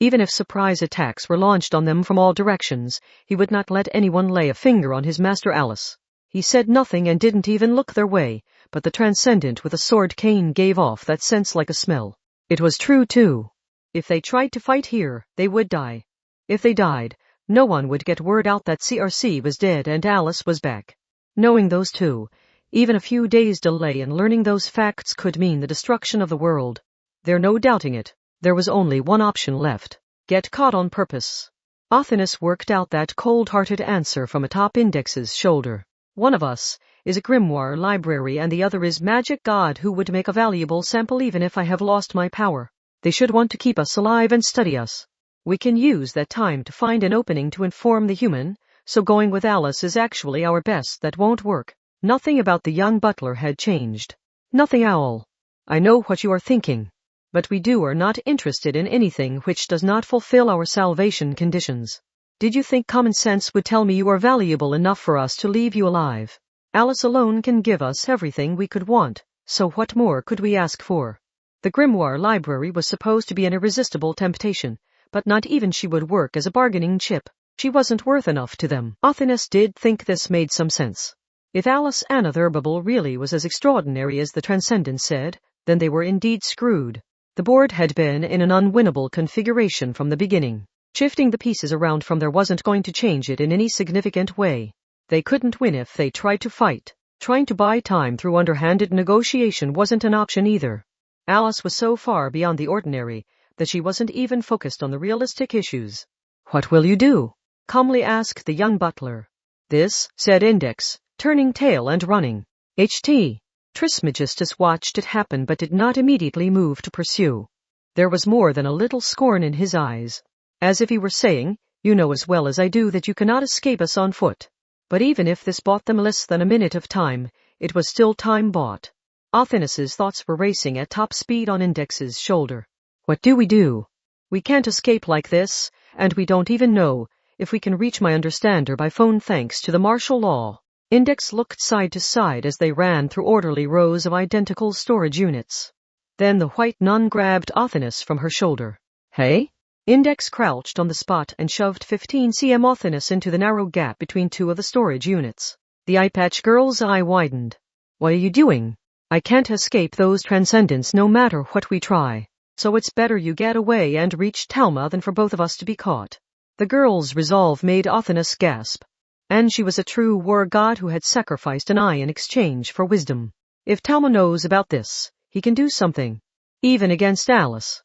Even if surprise attacks were launched on them from all directions, he would not let anyone lay a finger on his master Alice. He said nothing and didn't even look their way, but the transcendent with a sword cane gave off that sense like a smell. It was true too. If they tried to fight here, they would die. If they died, no one would get word out that CRC was dead and Alice was back. Knowing those two, even a few days' delay in learning those facts could mean the destruction of the world. There no doubting it. There was only one option left. Get caught on purpose. Athanas worked out that cold-hearted answer from atop Index's shoulder. One of us is a grimoire library and the other is magic god who would make a valuable sample even if I have lost my power. They should want to keep us alive and study us. We can use that time to find an opening to inform the human, so going with Alice is actually our best. That won't work. Nothing about the young butler had changed. Nothing at all. I know what you are thinking. But we are not interested in anything which does not fulfill our salvation conditions. Did you think common sense would tell me you are valuable enough for us to leave you alive? Alice alone can give us everything we could want, so what more could we ask for? The grimoire library was supposed to be an irresistible temptation, but not even she would work as a bargaining chip. She wasn't worth enough to them. Athanas did think this made some sense. If Alice Anotherable really was as extraordinary as the Transcendent said, then they were indeed screwed. The board had been in an unwinnable configuration from the beginning. Shifting the pieces around from there wasn't going to change it in any significant way. They couldn't win if they tried to fight. Trying to buy time through underhanded negotiation wasn't an option either. Alice was so far beyond the ordinary that she wasn't even focused on the realistic issues. What will you do? Calmly asked the young butler. This, said Index, turning tail and running. Ht. Trismegistus watched it happen but did not immediately move to pursue. There was more than a little scorn in his eyes. As if he were saying, you know as well as I do that you cannot escape us on foot. But even if this bought them less than a minute of time, it was still time bought. Athanas's thoughts were racing at top speed on Index's shoulder. What do we do? We can't escape like this, and we don't even know if we can reach my understander by phone thanks to the martial law. Index looked side to side as they ran through orderly rows of identical storage units. Then the white nun grabbed Athanas from her shoulder. Hey? Index crouched on the spot and shoved 15 cm Athanas into the narrow gap between two of the storage units. The eye-patch girl's eye widened. What are you doing? I can't escape those transcendents no matter what we try. So it's better you get away and reach Talma than for both of us to be caught. The girl's resolve made Athanas gasp. And she was a true war god who had sacrificed an eye in exchange for wisdom. If Talma knows about this, he can do something. Even against Alice.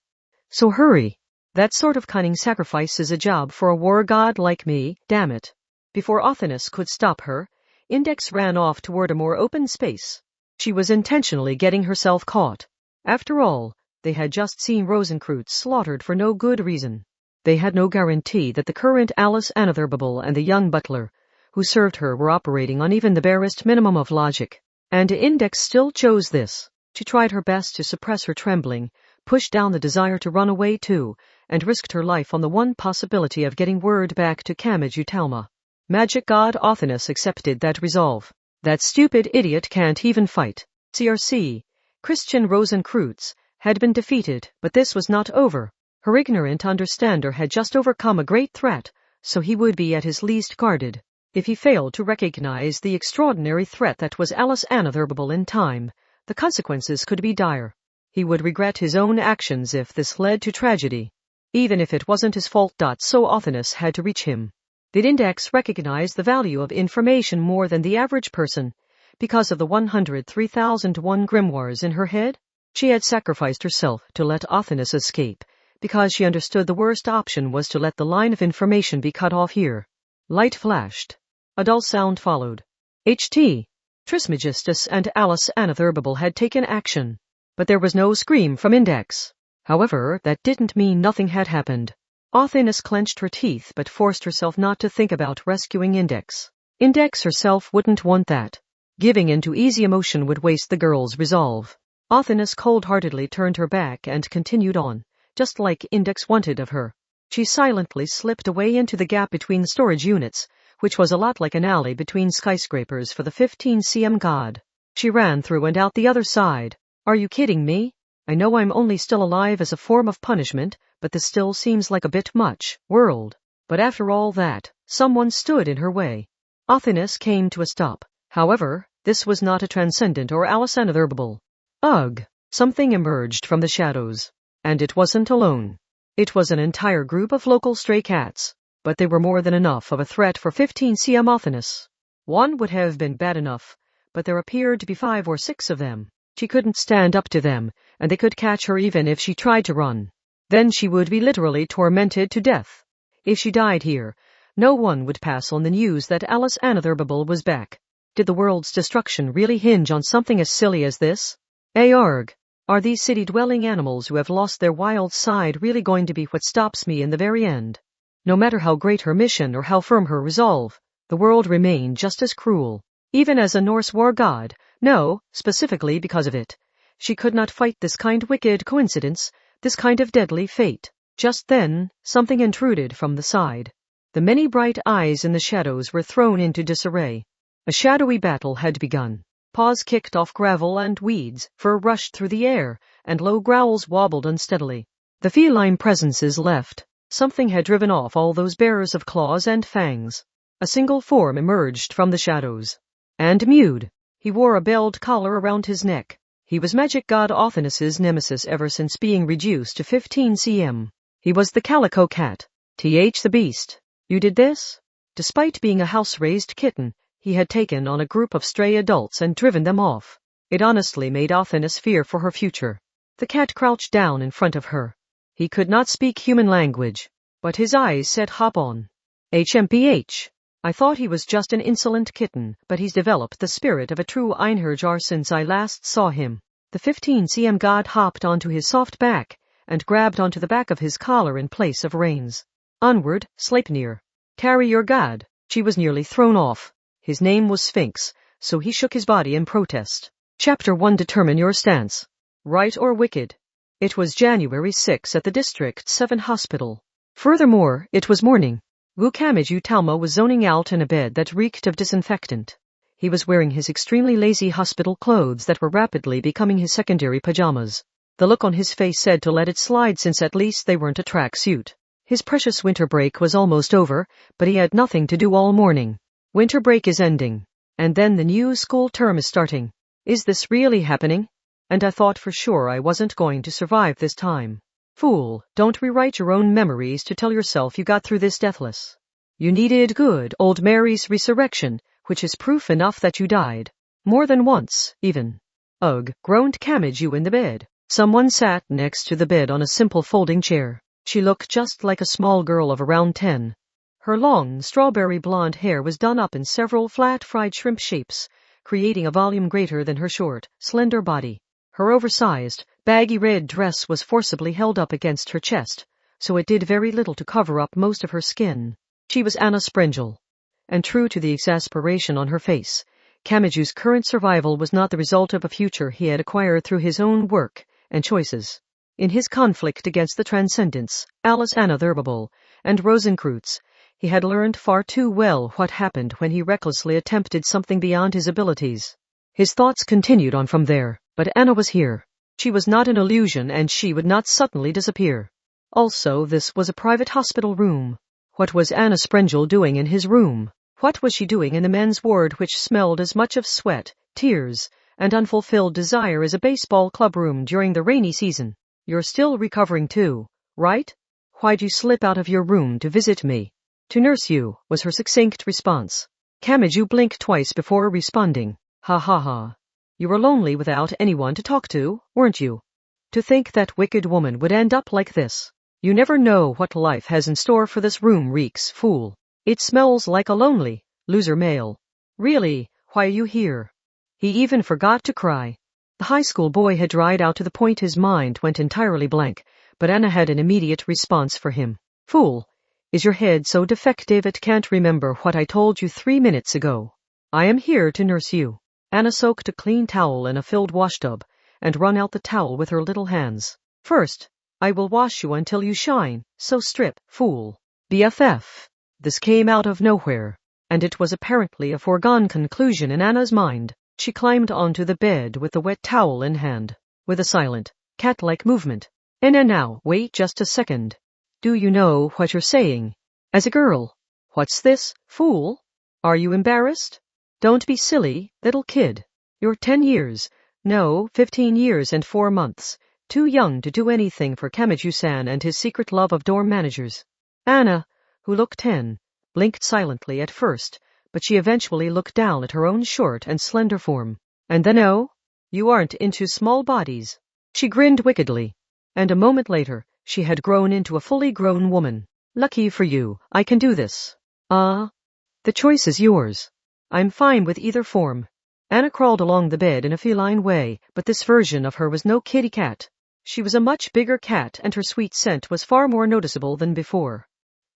So hurry. That sort of cunning sacrifice is a job for a war god like me, damn it. Before Athanas could stop her, Index ran off toward a more open space. She was intentionally getting herself caught. After all, they had just seen Rosencreutz slaughtered for no good reason. They had no guarantee that the current Alice Anotherable and the young butler, who served her, were operating on even the barest minimum of logic. And Index still chose this. She tried her best to suppress her trembling, pushed down the desire to run away too, and risked her life on the one possibility of getting word back to Kamachi Talma. Magic god Athanas accepted that resolve. That stupid idiot can't even fight. CRC, Christian Rosencreutz, had been defeated, but this was not over. Her ignorant understander had just overcome a great threat, so he would be at his least guarded. If he failed to recognize the extraordinary threat that was Alice Anotherable in time, the consequences could be dire. He would regret his own actions if this led to tragedy. Even if it wasn't his fault. So Athanas had to reach him. Did Index recognize the value of information more than the average person, because of the 103,001 grimoires in her head? She had sacrificed herself to let Athanas escape, because she understood the worst option was to let the line of information be cut off here. Light flashed. A dull sound followed. Ht. Trismegistus and Alice Anotherable had taken action. But there was no scream from Index. However, that didn't mean nothing had happened. Athanas clenched her teeth but forced herself not to think about rescuing Index. Index herself wouldn't want that. Giving in to easy emotion would waste the girl's resolve. Athanas cold-heartedly turned her back and continued on, just like Index wanted of her. She silently slipped away into the gap between the storage units, which was a lot like an alley between skyscrapers for the 15 cm god. She ran through and out the other side. Are you kidding me? I know I'm only still alive as a form of punishment, but this still seems like a bit much. World. But after all that, someone stood in her way. Athenis came to a stop. However, this was not a transcendent or Alice Unobservable. Ugh! Something emerged from the shadows. And it wasn't alone. It was an entire group of local stray cats. But they were more than enough of a threat for 15 cm Athenis. One would have been bad enough, but there appeared to be 5 or 6 of them. She couldn't stand up to them, and they could catch her even if she tried to run. Then she would be literally tormented to death. If she died here, no one would pass on the news that Alice Unobservable was back. Did the world's destruction really hinge on something as silly as this? Arg! Are these city-dwelling animals who have lost their wild side really going to be what stops me in the very end? No matter how great her mission or how firm her resolve, the world remained just as cruel. Even as a Norse war god, no, specifically because of it. She could not fight this kind of wicked coincidence, this kind of deadly fate. Just then, something intruded from the side. The many bright eyes in the shadows were thrown into disarray. A shadowy battle had begun. Paws kicked off gravel and weeds, fur rushed through the air, and low growls wobbled unsteadily. The feline presences left. Something had driven off all those bearers of claws and fangs. A single form emerged from the shadows. And mewed. He wore a belled collar around his neck. He was magic god Athenis's nemesis ever since being reduced to 15 cm. He was the Calico Cat. The Beast. You did this? Despite being a house-raised kitten, he had taken on a group of stray adults and driven them off. It honestly made Athenis fear for her future. The cat crouched down in front of her. He could not speak human language, but his eyes said hop on. HMPH. I thought he was just an insolent kitten, but he's developed the spirit of a true Einherjar since I last saw him. The 15 cm god hopped onto his soft back and grabbed onto the back of his collar in place of reins. Onward, Sleipnir. Carry your god. She was nearly thrown off. His name was Sphinx, so he shook his body in protest. Chapter 1. Determine your stance. Right or wicked? It was January 6 at the District 7 hospital. Furthermore, it was morning. Kamachi Talma was zoning out in a bed that reeked of disinfectant. He was wearing his extremely lazy hospital clothes that were rapidly becoming his secondary pajamas. The look on his face said to let it slide since at least they weren't a tracksuit. His precious winter break was almost over, but he had nothing to do all morning. Winter break is ending. And then the new school term is starting. Is this really happening? And I thought for sure I wasn't going to survive this time. Fool, don't rewrite your own memories to tell yourself you got through this deathless. You needed good old Mary's resurrection, which is proof enough that you died. More than once, even. Ugh, groaned Kamachi in the bed. Someone sat next to the bed on a simple folding chair. She looked just like a small girl of around 10. Her long, strawberry blonde hair was done up in several flat fried shrimp shapes, creating a volume greater than her short, slender body. Her oversized, baggy red dress was forcibly held up against her chest, so it did very little to cover up most of her skin. She was Anna Sprengel. And true to the exasperation on her face, Kamachi's current survival was not the result of a future he had acquired through his own work and choices. In his conflict against the Transcendents, Alice Unobservable, and Rosenkreutz, he had learned far too well what happened when he recklessly attempted something beyond his abilities. His thoughts continued on from there, but Anna was here. She was not an illusion, and she would not suddenly disappear. Also, this was a private hospital room. What was Anna Sprengel doing in his room? What was she doing in the men's ward which smelled as much of sweat, tears, and unfulfilled desire as a baseball club room during the rainy season? You're still recovering too, right? Why'd you slip out of your room to visit me? To nurse you, was her succinct response. Kamachi blinked twice before responding. Ha ha ha. You were lonely without anyone to talk to, weren't you? To think that wicked woman would end up like this. You never know what life has in store for this room reeks, fool. It smells like a lonely loser male. Really, why are you here? He even forgot to cry. The high school boy had dried out to the point his mind went entirely blank, but Anna had an immediate response for him. Fool, is your head so defective it can't remember what I told you 3 minutes ago? I am here to nurse you. Anna soaked a clean towel in a filled washtub and wrung out the towel with her little hands. First, I will wash you until you shine, so strip, fool. BFF. This came out of nowhere, and it was apparently a foregone conclusion in Anna's mind. She climbed onto the bed with the wet towel in hand. With a silent, cat-like movement. And now, wait just a second. Do you know what you're saying? As a girl. What's this, fool? Are you embarrassed? Don't be silly, little kid. You're 10 years. No, 15 years and 4 months. Too young to do anything for Kamachi-san and his secret love of dorm managers. Anna, who looked 10, blinked silently at first, but she eventually looked down at her own short and slender form. And then, oh, you aren't into small bodies. She grinned wickedly. And a moment later, she had grown into a fully grown woman. Lucky for you, I can do this. The choice is yours. I'm fine with either form. Anna crawled along the bed in a feline way, but this version of her was no kitty cat. She was a much bigger cat, and her sweet scent was far more noticeable than before.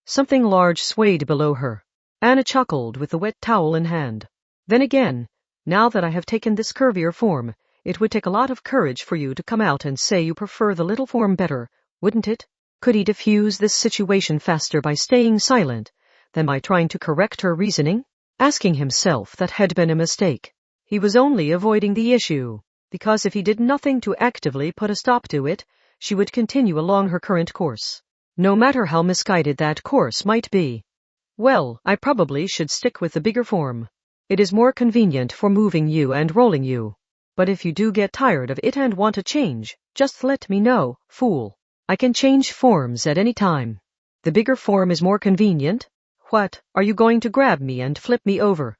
Something large swayed below her. Anna chuckled with the wet towel in hand. Then again, now that I have taken this curvier form, it would take a lot of courage for you to come out and say you prefer the little form better, wouldn't it? Could he diffuse this situation faster by staying silent than by trying to correct her reasoning? Asking himself that had been a mistake. He was only avoiding the issue, because if he did nothing to actively put a stop to it, she would continue along her current course, no matter how misguided that course might be. Well, I probably should stick with the bigger form. It is more convenient for moving you and rolling you. But if you do get tired of it and want to change, just let me know, fool. I can change forms at any time. The bigger form is more convenient. What, are you going to grab me and flip me over?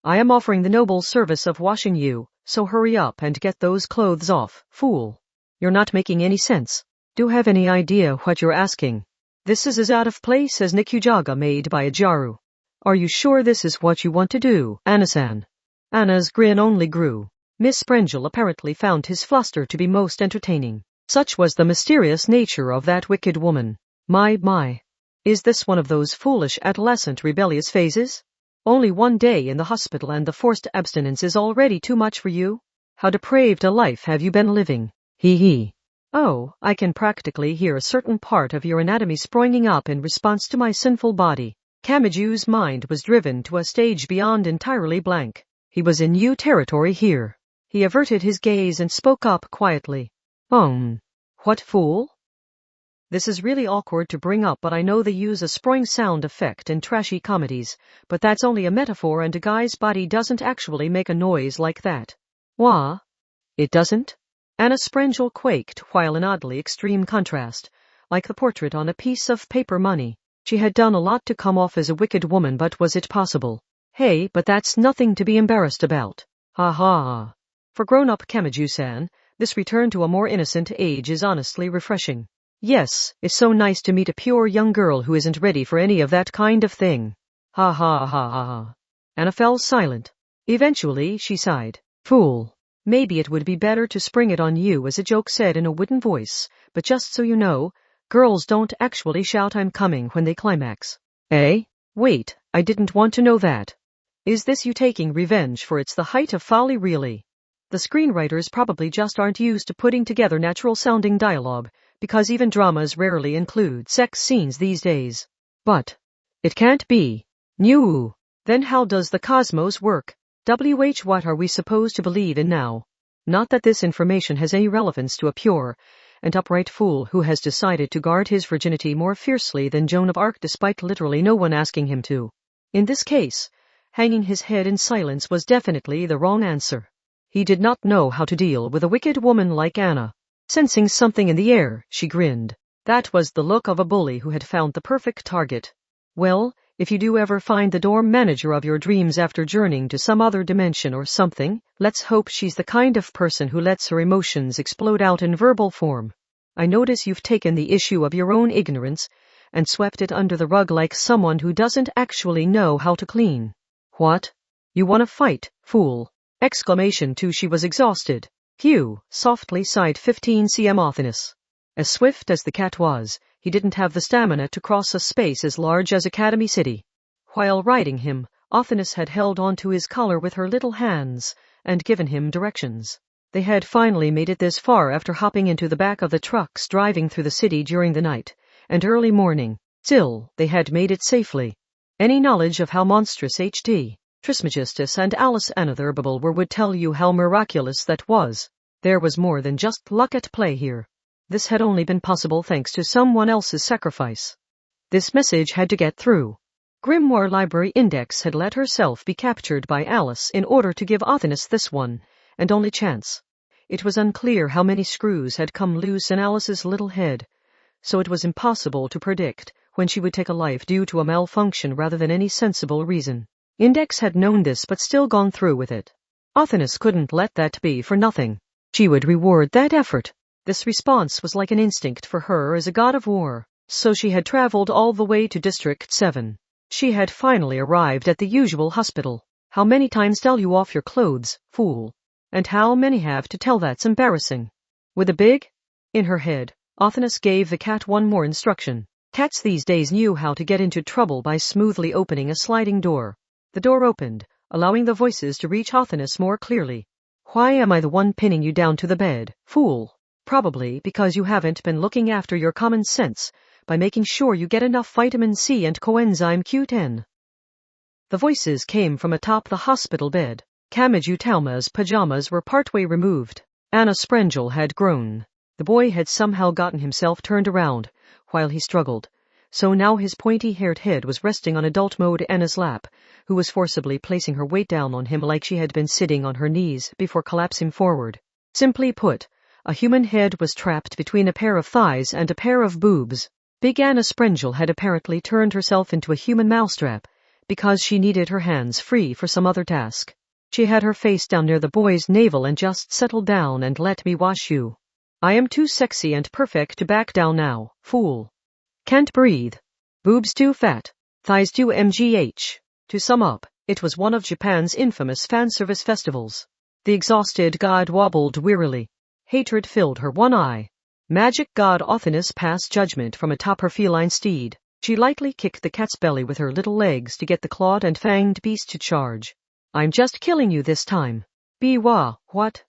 I am offering the noble service of washing you, so hurry up and get those clothes off, fool. You're not making any sense. Do you have any idea what you're asking? This is as out of place as Nikujaga made by a Jaru. Are you sure this is what you want to do, Anna-san? Anna's grin only grew. Miss Sprengel apparently found his fluster to be most entertaining. Such was the mysterious nature of that wicked woman. My. Is this one of those foolish adolescent rebellious phases? Only one day in the hospital and the forced abstinence is already too much for you? How depraved a life have you been living? He. Oh, I can practically hear a certain part of your anatomy springing up in response to my sinful body. Kamaju's mind was driven to a stage beyond entirely blank. He was in new territory here. He averted his gaze and spoke up quietly. What fool? This is really awkward to bring up, but I know they use a spring sound effect in trashy comedies, but that's only a metaphor and a guy's body doesn't actually make a noise like that. Wah? It doesn't? Anna Sprengel quaked, while in oddly extreme contrast, like the portrait on a piece of paper money. She had done a lot to come off as a wicked woman, but was it possible? Hey, but that's nothing to be embarrassed about. Ha ha. For grown-up Kamaji-san, this return to a more innocent age is honestly refreshing. Yes, it's so nice to meet a pure young girl who isn't ready for any of that kind of thing. Ha ha ha ha ha. Anna fell silent. Eventually, she sighed. Fool. Maybe it would be better to spring it on you, as a joke said in a wooden voice, but just so you know, girls don't actually shout I'm coming when they climax. Eh? Wait, I didn't want to know that. Is this you taking revenge for it's the height of folly really? The screenwriters probably just aren't used to putting together natural-sounding dialogue, because even dramas rarely include sex scenes these days. But it can't be. New. Then how does the cosmos work? What are we supposed to believe in now? Not that this information has any relevance to a pure and upright fool who has decided to guard his virginity more fiercely than Joan of Arc despite literally no one asking him to. In this case, hanging his head in silence was definitely the wrong answer. He did not know how to deal with a wicked woman like Anna. Sensing something in the air, she grinned. That was the look of a bully who had found the perfect target. Well, if you do ever find the dorm manager of your dreams after journeying to some other dimension or something, let's hope she's the kind of person who lets her emotions explode out in verbal form. I notice you've taken the issue of your own ignorance and swept it under the rug like someone who doesn't actually know how to clean. What? You want to fight, fool? Exclamation too. She was exhausted. Phew, softly sighed 15 cm Othinus. As swift as the cat was, he didn't have the stamina to cross a space as large as Academy City. While riding him, Othinus had held onto his collar with her little hands and given him directions. They had finally made it this far after hopping into the back of the trucks driving through the city during the night and early morning. Still, they had made it safely. Any knowledge of how monstrous H.D. Trismegistus and Alice Anotherable were would tell you how miraculous that was. There was more than just luck at play here. This had only been possible thanks to someone else's sacrifice. This message had to get through. Grimoire Library Index had let herself be captured by Alice in order to give Athanas this one, and only chance. It was unclear how many screws had come loose in Alice's little head, so it was impossible to predict when she would take a life due to a malfunction rather than any sensible reason. Index had known this but still gone through with it. Athanas couldn't let that be for nothing. She would reward that effort. This response was like an instinct for her as a god of war, so she had traveled all the way to District 7. She had finally arrived at the usual hospital. How many times tell you off your clothes, fool? And how many have to tell that's embarrassing? With a big in her head, Athanas gave the cat one more instruction. Cats these days knew how to get into trouble by smoothly opening a sliding door. The door opened, allowing the voices to reach Athanas more clearly. Why am I the one pinning you down to the bed, fool? Probably because you haven't been looking after your common sense by making sure you get enough vitamin C and coenzyme Q10. The voices came from atop the hospital bed. Kamachi Tauma's pajamas were partway removed. Anna Sprengel had grown. The boy had somehow gotten himself turned around while he struggled, so now his pointy-haired head was resting on adult mode Anna's lap, who was forcibly placing her weight down on him like she had been sitting on her knees before collapsing forward. Simply put, a human head was trapped between a pair of thighs and a pair of boobs. Big Anna Sprengel had apparently turned herself into a human mousetrap because she needed her hands free for some other task. She had her face down near the boy's navel and just settled down and let me wash you. I am too sexy and perfect to back down now, fool. Can't breathe. Boobs too fat. Thighs too mgh. To sum up, it was one of Japan's infamous fan service festivals. The exhausted god wobbled wearily. Hatred filled her one eye. Magic god Athanas passed judgment from atop her feline steed. She lightly kicked the cat's belly with her little legs to get the clawed and fanged beast to charge. I'm just killing you this time. What?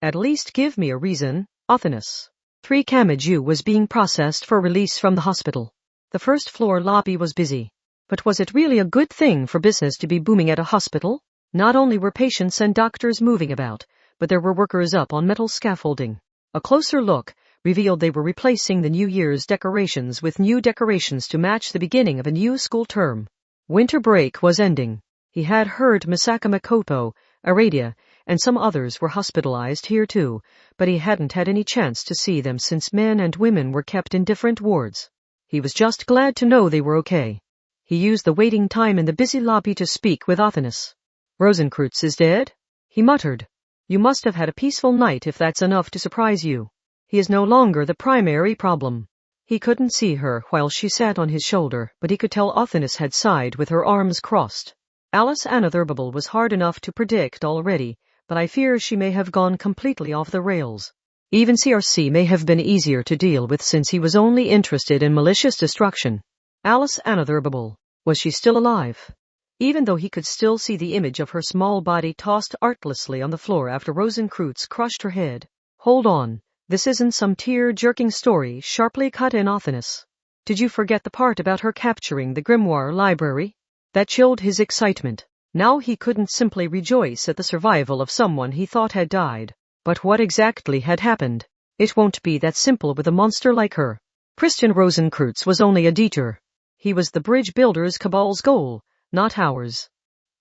At least give me a reason, Athanas. 3 Kamachi was being processed for release from the hospital. The first-floor lobby was busy. But was it really a good thing for business to be booming at a hospital? Not only were patients and doctors moving about, but there were workers up on metal scaffolding. A closer look revealed they were replacing the New Year's decorations with new decorations to match the beginning of a new school term. Winter break was ending. He had heard Misaka Makoto, Aradia, and some others were hospitalized here too, but he hadn't had any chance to see them since men and women were kept in different wards. He was just glad to know they were okay. He used the waiting time in the busy lobby to speak with Athanas. Rosenkreutz is dead? He muttered. You must have had a peaceful night if that's enough to surprise you. He is no longer the primary problem. He couldn't see her while she sat on his shoulder, but he could tell Athanas had sighed with her arms crossed. Alice Anotherable was hard enough to predict already, but I fear she may have gone completely off the rails. Even CRC may have been easier to deal with since he was only interested in malicious destruction. Alice Anotherable. Was she still alive? Even though he could still see the image of her small body tossed artlessly on the floor after Rosenkreutz crushed her head. Hold on, this isn't some tear-jerking story, sharply cut in Athanas. Did you forget the part about her capturing the Grimoire Library? That chilled his excitement. Now he couldn't simply rejoice at the survival of someone he thought had died. But what exactly had happened? It won't be that simple with a monster like her. Christian Rosenkreutz was only a detour. He was the bridge builder's cabal's goal, not ours.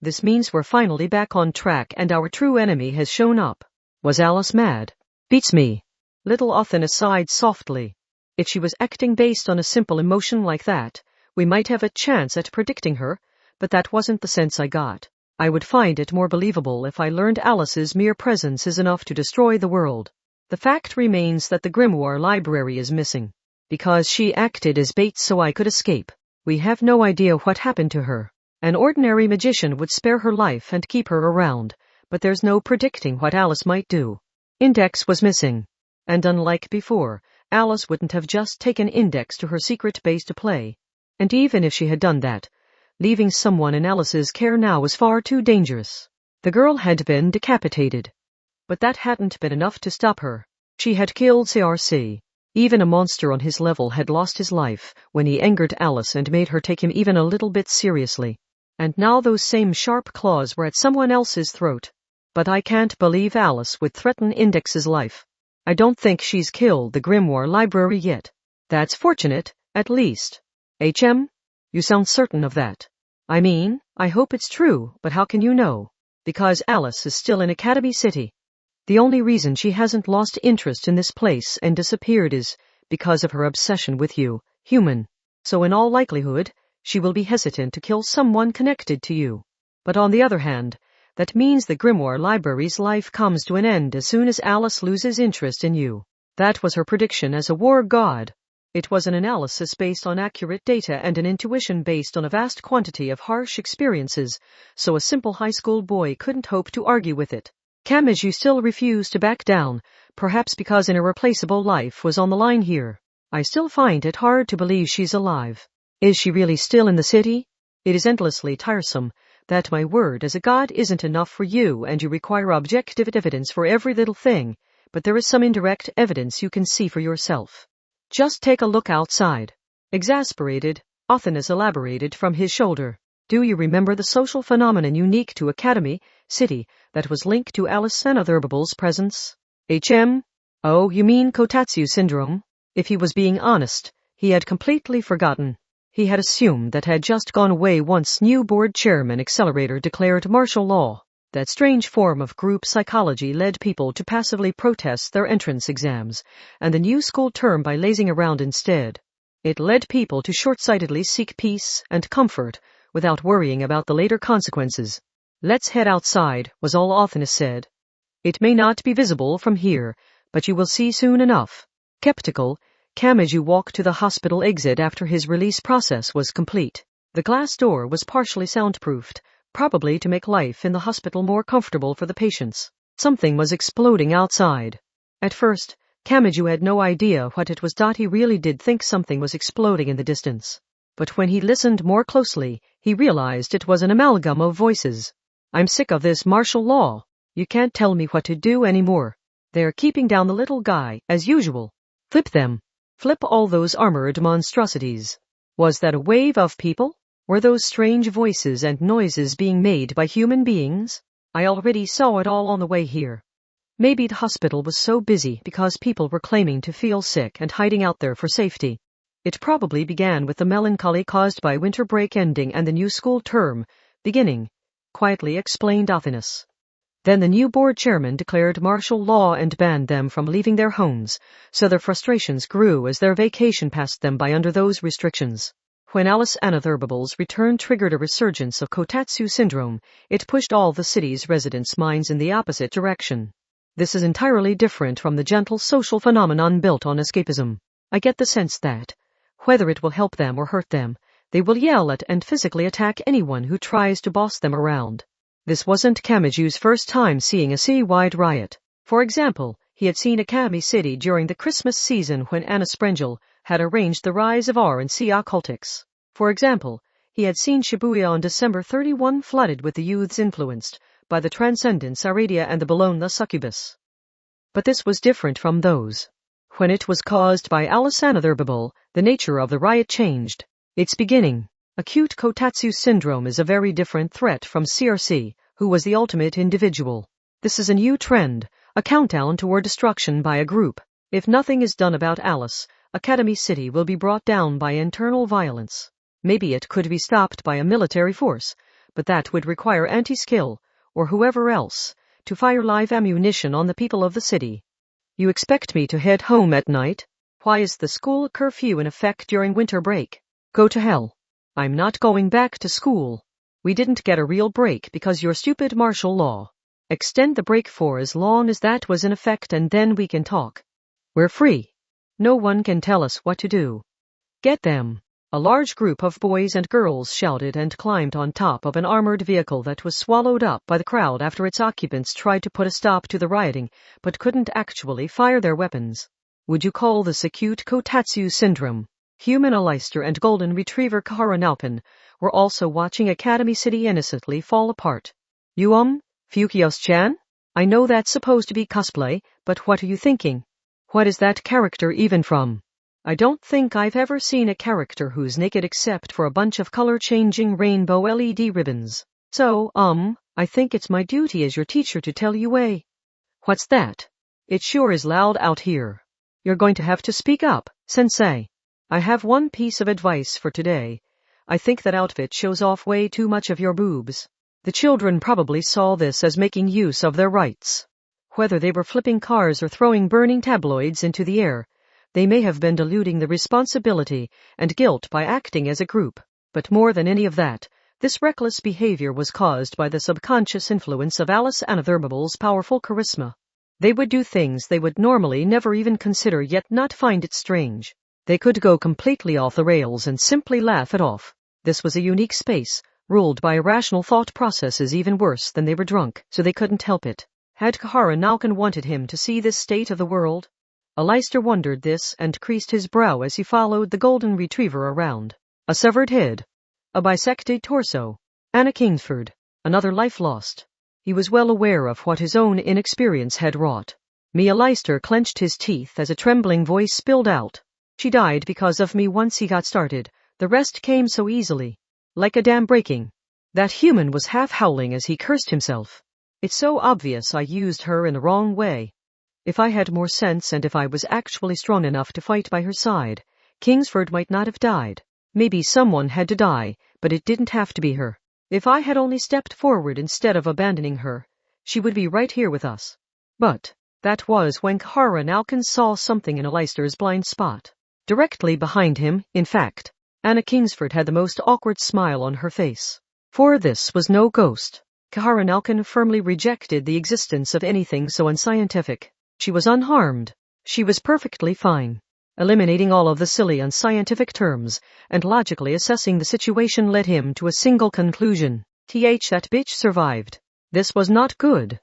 This means we're finally back on track and our true enemy has shown up. Was Alice mad? Beats me. Little Athanas sighed softly. If she was acting based on a simple emotion like that, we might have a chance at predicting her, but that wasn't the sense I got. I would find it more believable if I learned Alice's mere presence is enough to destroy the world. The fact remains that the Grimoire Library is missing. Because she acted as bait so I could escape. We have no idea what happened to her. An ordinary magician would spare her life and keep her around, but there's no predicting what Alice might do. Index was missing. And unlike before, Alice wouldn't have just taken Index to her secret base to play. And even if she had done that, leaving someone in Alice's care now was far too dangerous. The girl had been decapitated. But that hadn't been enough to stop her. She had killed CRC. Even a monster on his level had lost his life when he angered Alice and made her take him even a little bit seriously. And now those same sharp claws were at someone else's throat. But I can't believe Alice would threaten Index's life. I don't think she's killed the Grimoire Library yet. That's fortunate, at least. You sound certain of that. I mean, I hope it's true, but how can you know? Because Alice is still in Academy City. The only reason she hasn't lost interest in this place and disappeared is because of her obsession with you, human. So in all likelihood, she will be hesitant to kill someone connected to you. But on the other hand, that means the Grimoire Library's life comes to an end as soon as Alice loses interest in you. That was her prediction as a war god. It was an analysis based on accurate data and an intuition based on a vast quantity of harsh experiences, so a simple high school boy couldn't hope to argue with it. Kamachi still refused to back down, perhaps because an irreplaceable life was on the line here. I still find it hard to believe she's alive. Is she really still in the city? It is endlessly tiresome that my word as a god isn't enough for you and you require objective evidence for every little thing, but there is some indirect evidence you can see for yourself. Just take a look outside. Exasperated, Athanas elaborated from his shoulder. Do you remember the social phenomenon unique to Academy City that was linked to Alice Anotherable's presence? Oh, you mean Kotatsu syndrome? If he was being honest, he had completely forgotten. He had assumed that had just gone away once new board chairman Accelerator declared martial law. That strange form of group psychology led people to passively protest their entrance exams and the new school term by lazing around instead. It led people to short-sightedly seek peace and comfort without worrying about the later consequences. Let's head outside, was all Athanas said. It may not be visible from here, but you will see soon enough. Skeptical, Kamachi walked to the hospital exit after his release process was complete. The glass door was partially soundproofed, probably to make life in the hospital more comfortable for the patients. Something was exploding outside. At first, Kamachi had no idea what it was. He really did think something was exploding in the distance. But when he listened more closely, he realized it was an amalgam of voices. I'm sick of this martial law. You can't tell me what to do anymore. They're keeping down the little guy, as usual. Flip them. Flip all those armored monstrosities. Was that a wave of people? Were those strange voices and noises being made by human beings? I already saw it all on the way here. Maybe the hospital was so busy because people were claiming to feel sick and hiding out there for safety. It probably began with the melancholy caused by winter break ending and the new school term beginning, quietly explained Athanas. Then the new board chairman declared martial law and banned them from leaving their homes, so their frustrations grew as their vacation passed them by under those restrictions. When Alice Anotherable's return triggered a resurgence of Kotatsu syndrome, it pushed all the city's residents' minds in the opposite direction. This is entirely different from the gentle social phenomenon built on escapism. I get the sense that, whether it will help them or hurt them, they will yell at and physically attack anyone who tries to boss them around. This wasn't Kamachi's first time seeing a city-wide riot. For example, he had seen Academy City during the Christmas season when Anna Sprengel had arranged the rise of R&C occultics. For example, he had seen Shibuya on December 31 flooded with the youths influenced by the Transcendence Aradia and the Bologna succubus. But this was different from those. When it was caused by Alice Anotherable, the nature of the riot changed. Its beginning. Acute Kotatsu syndrome is a very different threat from CRC, who was the ultimate individual. This is a new trend, a countdown toward destruction by a group. If nothing is done about Alice, Academy City will be brought down by internal violence. Maybe it could be stopped by a military force, but that would require anti-skill, or whoever else, to fire live ammunition on the people of the city. You expect me to head home at night? Why is the school curfew in effect during winter break? Go to hell. I'm not going back to school. We didn't get a real break because your stupid martial law. Extend the break for as long as that was in effect and then we can talk. We're free. No one can tell us what to do. Get them. A large group of boys and girls shouted and climbed on top of an armored vehicle that was swallowed up by the crowd after its occupants tried to put a stop to the rioting, but couldn't actually fire their weapons. Would you call this acute Kotatsu syndrome? Human Aleister and Golden Retriever Kahara were also watching Academy City innocently fall apart. You Fukios-chan? I know that's supposed to be cosplay, but what are you thinking? What is that character even from? I don't think I've ever seen a character who's naked except for a bunch of color-changing rainbow LED ribbons. So, I I think it's my duty as your teacher to tell you a... What's that? It sure is loud out here. You're going to have to speak up, sensei. I have one piece of advice for today. I think that outfit shows off way too much of your boobs. The children probably saw this as making use of their rights. Whether they were flipping cars or throwing burning tabloids into the air, they may have been diluting the responsibility and guilt by acting as a group. But more than any of that, this reckless behavior was caused by the subconscious influence of Alice Anathermable's powerful charisma. They would do things they would normally never even consider yet not find it strange. They could go completely off the rails and simply laugh it off. This was a unique space, ruled by irrational thought processes even worse than they were drunk, so they couldn't help it. Had Kahara Nalkin wanted him to see this state of the world? Aleister wondered this and creased his brow as he followed the golden retriever around. A severed head. A bisected torso. Anna Kingsford. Another life lost. He was well aware of what his own inexperience had wrought. Aleister clenched his teeth as a trembling voice spilled out. She died because of me once he got started. The rest came so easily. Like a dam breaking. That human was half howling as he cursed himself. It's so obvious I used her in the wrong way. If I had more sense and if I was actually strong enough to fight by her side, Kingsford might not have died. Maybe someone had to die, but it didn't have to be her. If I had only stepped forward instead of abandoning her, she would be right here with us. But that was when Kahara Nalkin saw something in Aleister's blind spot. Directly behind him, in fact, Anna Kingsford had the most awkward smile on her face. For this was no ghost. Kahara Nalkin firmly rejected the existence of anything so unscientific. She was unharmed. She was perfectly fine. Eliminating all of the silly unscientific terms and logically assessing the situation led him to a single conclusion. That bitch survived. This was not good.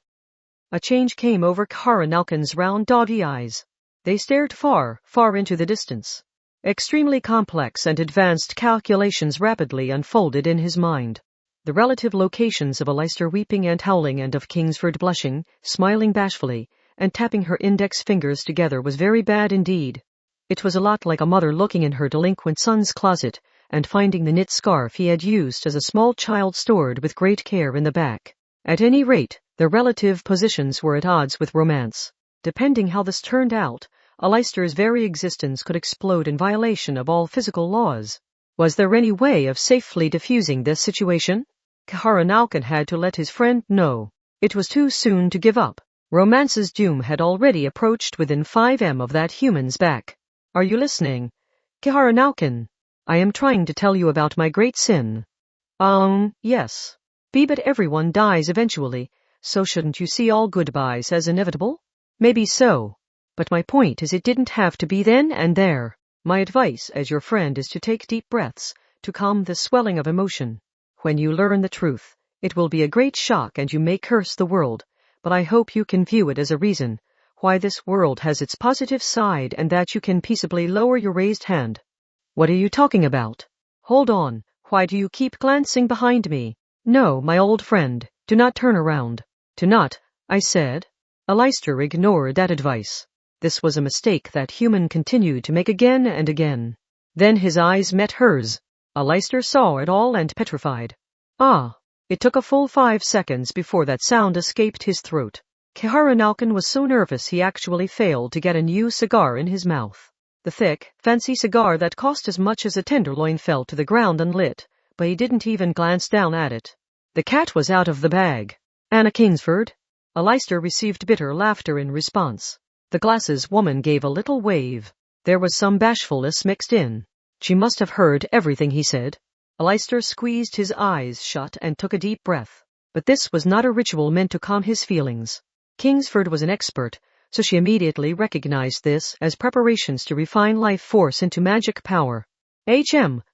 A change came over Kahara Nalkin's round doggy eyes. They stared far, far into the distance. Extremely complex and advanced calculations rapidly unfolded in his mind. The relative locations of Aleister weeping and howling and of Kingsford blushing, smiling bashfully, and tapping her index fingers together was very bad indeed. It was a lot like a mother looking in her delinquent son's closet and finding the knit scarf he had used as a small child stored with great care in the back. At any rate, their relative positions were at odds with romance. Depending how this turned out, Aleister's very existence could explode in violation of all physical laws. Was there any way of safely diffusing this situation? Kahara Nalkin had to let his friend know. It was too soon to give up. Romance's doom had already approached within 5 m of that human's back. Are you listening? Kahara Nalkin, I am trying to tell you about my great sin. Yes. But everyone dies eventually, so shouldn't you see all goodbyes as inevitable? Maybe so. But my point is it didn't have to be then and there. My advice as your friend is to take deep breaths, to calm the swelling of emotion. When you learn the truth, it will be a great shock and you may curse the world, but I hope you can view it as a reason why this world has its positive side and that you can peaceably lower your raised hand. What are you talking about? Hold on, why do you keep glancing behind me? No, my old friend, do not turn around. Do not, I said. Aleister ignored that advice. This was a mistake that human continued to make again and again. Then his eyes met hers. Aleister saw it all and petrified. It took a full 5 seconds before that sound escaped his throat. Kahara Nalkin was so nervous he actually failed to get a new cigar in his mouth. The thick, fancy cigar that cost as much as a tenderloin fell to the ground unlit, but he didn't even glance down at it. The cat was out of the bag. Anna Kingsford? Aleister received bitter laughter in response. The glasses woman gave a little wave. There was some bashfulness mixed in. She must have heard everything he said. Aleister squeezed his eyes shut and took a deep breath. But this was not a ritual meant to calm his feelings. Kingsford was an expert, so she immediately recognized this as preparations to refine life force into magic power.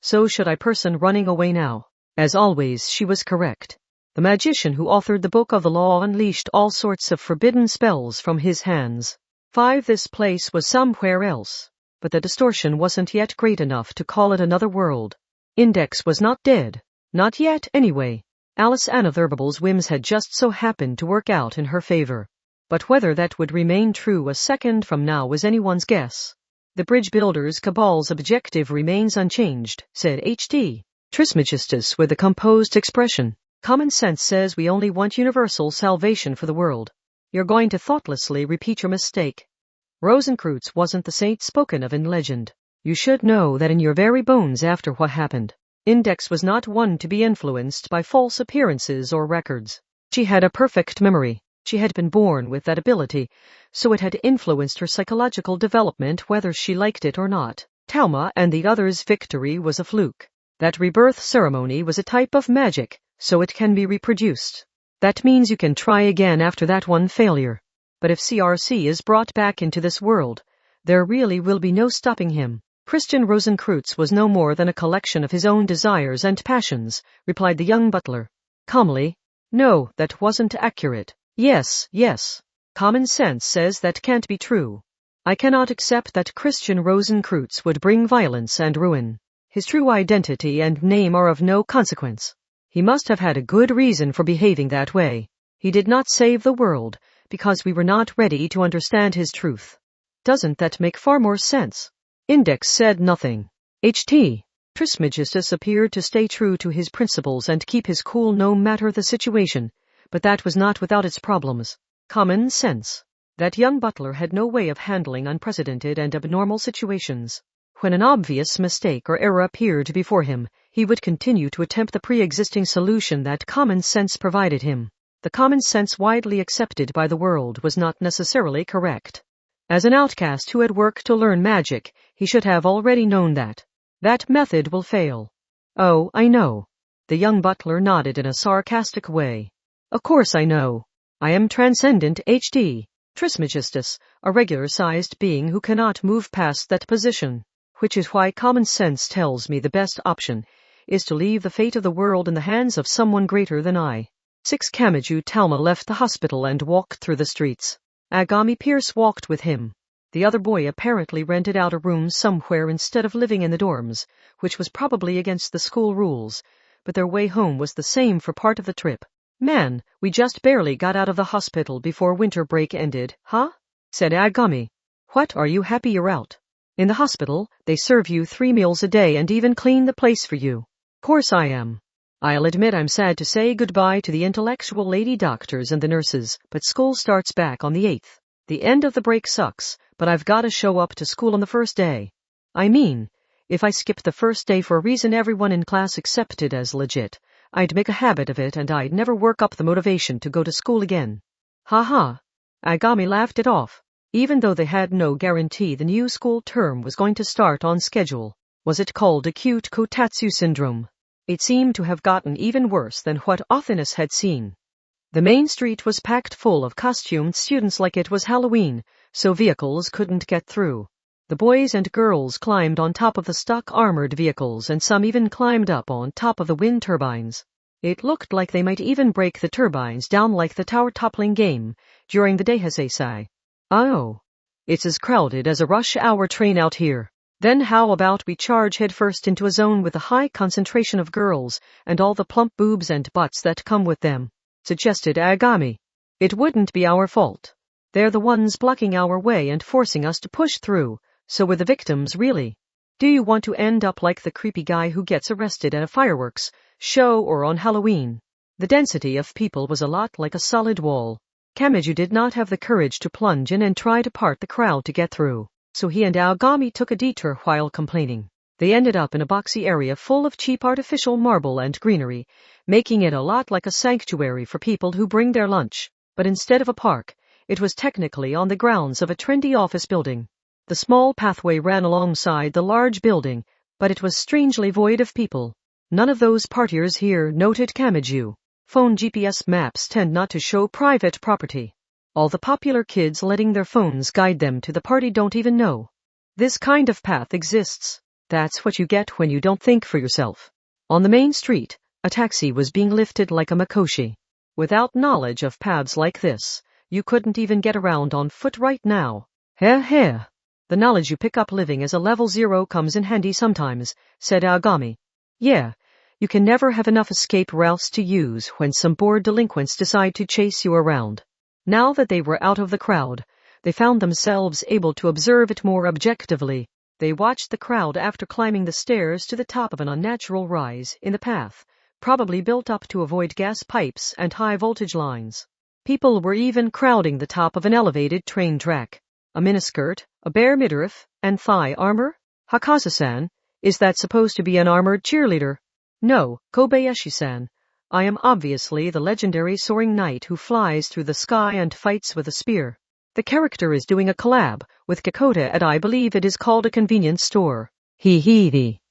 So should I person running away now? As always, she was correct. The magician who authored the Book of the Law unleashed all sorts of forbidden spells from his hands. This place was somewhere else, but the distortion wasn't yet great enough to call it another world. Index was not dead. Not yet, anyway. Alice Anathermable's whims had just so happened to work out in her favor. But whether that would remain true a second from now was anyone's guess. The bridge builders' cabal's objective remains unchanged, said H.T. Trismegistus with a composed expression. Common sense says we only want universal salvation for the world. You're going to thoughtlessly repeat your mistake. Rosencreutz wasn't the saint spoken of in legend. You should know that in your very bones after what happened. Index was not one to be influenced by false appearances or records. She had a perfect memory. She had been born with that ability, so it had influenced her psychological development whether she liked it or not. Talma and the others' victory was a fluke. That rebirth ceremony was a type of magic, so it can be reproduced. That means you can try again after that one failure. But if CRC is brought back into this world, there really will be no stopping him. Christian Rosencreutz was no more than a collection of his own desires and passions, replied the young butler. Calmly, no, that wasn't accurate. Yes. Common sense says that can't be true. I cannot accept that Christian Rosencreutz would bring violence and ruin. His true identity and name are of no consequence. He must have had a good reason for behaving that way. He did not save the world, because we were not ready to understand his truth. Doesn't that make far more sense? Index said nothing. H.T. Trismegistus appeared to stay true to his principles and keep his cool no matter the situation, but that was not without its problems. Common sense. That young butler had no way of handling unprecedented and abnormal situations. When an obvious mistake or error appeared before him, he would continue to attempt the pre-existing solution that common sense provided him. The common sense widely accepted by the world was not necessarily correct. As an outcast who had worked to learn magic, he should have already known that. That method will fail. Oh, I know. The young butler nodded in a sarcastic way. Of course I know. I am transcendent H.D. Trismegistus, a regular-sized being who cannot move past that position. Which is why common sense tells me the best option is to leave the fate of the world in the hands of someone greater than I. 6 Kamachi Talma left the hospital and walked through the streets. Agami Pierce walked with him. The other boy apparently rented out a room somewhere instead of living in the dorms, which was probably against the school rules, but their way home was the same for part of the trip. Man, we just barely got out of the hospital before winter break ended, huh? Said Agami. What, are you happy you're out? In the hospital, they serve you 3 meals a day and even clean the place for you. Course I am. I'll admit I'm sad to say goodbye to the intellectual lady doctors and the nurses, but school starts back on the 8th. The end of the break sucks, but I've got to show up to school on the first day. I mean, if I skipped the first day for a reason everyone in class accepted as legit, I'd make a habit of it and I'd never work up the motivation to go to school again. Ha. Agami laughed it off. Even though they had no guarantee the new school term was going to start on schedule. Was it called acute kotatsu syndrome? It seemed to have gotten even worse than what Othinus had seen. The main street was packed full of costumed students like it was Halloween, so vehicles couldn't get through. The boys and girls climbed on top of the stock armored vehicles and some even climbed up on top of the wind turbines. It looked like they might even break the turbines down like the tower toppling game during the Deihasei. Oh, it's as crowded as a rush hour train out here. Then how about we charge headfirst into a zone with a high concentration of girls and all the plump boobs and butts that come with them, suggested Agami. It wouldn't be our fault. They're the ones blocking our way and forcing us to push through, so we're the victims really. Do you want to end up like the creepy guy who gets arrested at a fireworks show or on Halloween? The density of people was a lot like a solid wall. Kamachi did not have the courage to plunge in and try to part the crowd to get through. So he and Agami took a detour while complaining. They ended up in a boxy area full of cheap artificial marble and greenery, making it a lot like a sanctuary for people who bring their lunch. But instead of a park, it was technically on the grounds of a trendy office building. The small pathway ran alongside the large building, but it was strangely void of people. None of those partiers here, noted Kamachi. Phone GPS maps tend not to show private property. All the popular kids letting their phones guide them to the party don't even know. This kind of path exists. That's what you get when you don't think for yourself. On the main street, a taxi was being lifted like a makoshi. Without knowledge of paths like this, you couldn't even get around on foot right now. Heh. The knowledge you pick up living as a level 0 comes in handy sometimes, said Agami. Yeah, you can never have enough escape routes to use when some bored delinquents decide to chase you around. Now that they were out of the crowd, they found themselves able to observe it more objectively. They watched the crowd after climbing the stairs to the top of an unnatural rise in the path, probably built up to avoid gas pipes and high voltage lines. People were even crowding the top of an elevated train track. A miniskirt, a bare midriff, and thigh armor? Hakazu-san, is that supposed to be an armored cheerleader? No, Kobayashi-san. I am obviously the legendary soaring knight who flies through the sky and fights with a spear. The character is doing a collab with Kekota at I believe it is called a convenience store. Hee hee.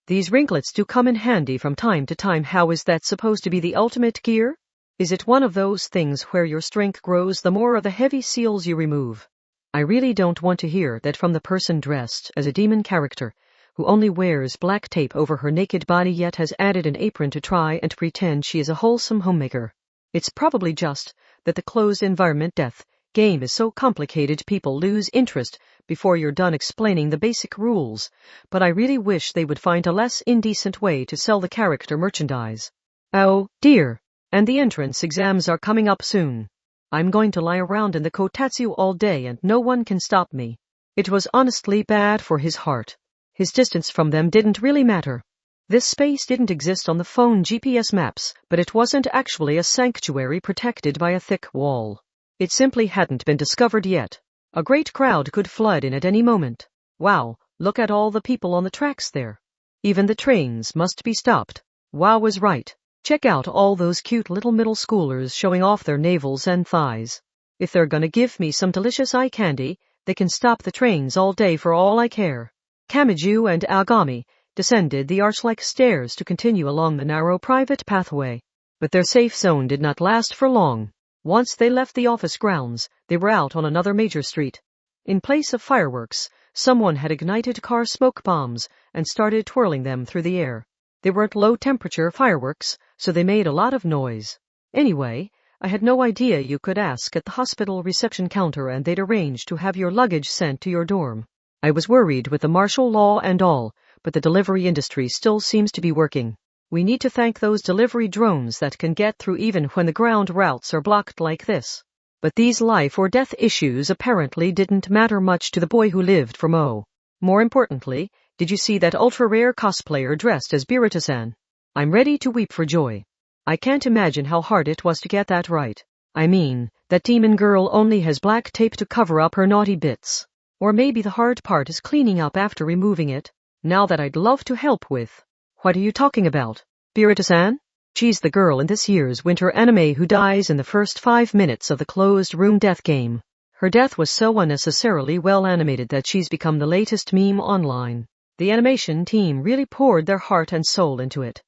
These ringlets do come in handy from time to time. How is that supposed to be the ultimate gear? Is it one of those things where your strength grows the more of the heavy seals you remove? I really don't want to hear that from the person dressed as a demon character, who only wears black tape over her naked body yet has added an apron to try and pretend she is a wholesome homemaker. It's probably just that the closed environment death game is so complicated people lose interest before you're done explaining the basic rules, but I really wish they would find a less indecent way to sell the character merchandise. Oh, dear. And the entrance exams are coming up soon. I'm going to lie around in the kotatsu all day and no one can stop me. It was honestly bad for his heart. His distance from them didn't really matter. This space didn't exist on the phone GPS maps, but it wasn't actually a sanctuary protected by a thick wall. It simply hadn't been discovered yet. A great crowd could flood in at any moment. Wow, look at all the people on the tracks there. Even the trains must be stopped. Wow was right. Check out all those cute little middle schoolers showing off their navels and thighs. If they're gonna give me some delicious eye candy, they can stop the trains all day for all I care. Kamachi and Agami descended the arch-like stairs to continue along the narrow private pathway. But their safe zone did not last for long. Once they left the office grounds, they were out on another major street. In place of fireworks, someone had ignited car smoke bombs and started twirling them through the air. They weren't low-temperature fireworks, so they made a lot of noise. Anyway, I had no idea you could ask at the hospital reception counter and they'd arrange to have your luggage sent to your dorm. I was worried with the martial law and all, but the delivery industry still seems to be working. We need to thank those delivery drones that can get through even when the ground routes are blocked like this. But these life or death issues apparently didn't matter much to the boy who lived for Mo. More importantly, did you see that ultra-rare cosplayer dressed as Birita-san? I'm ready to weep for joy. I can't imagine how hard it was to get that right. I mean, that demon girl only has black tape to cover up her naughty bits. Or maybe the hard part is cleaning up after removing it. Now that I'd love to help with. What are you talking about? Birita-san? She's the girl in this year's winter anime who dies in the first 5 minutes of the closed room death game. Her death was so unnecessarily well animated that she's become the latest meme online. The animation team really poured their heart and soul into it.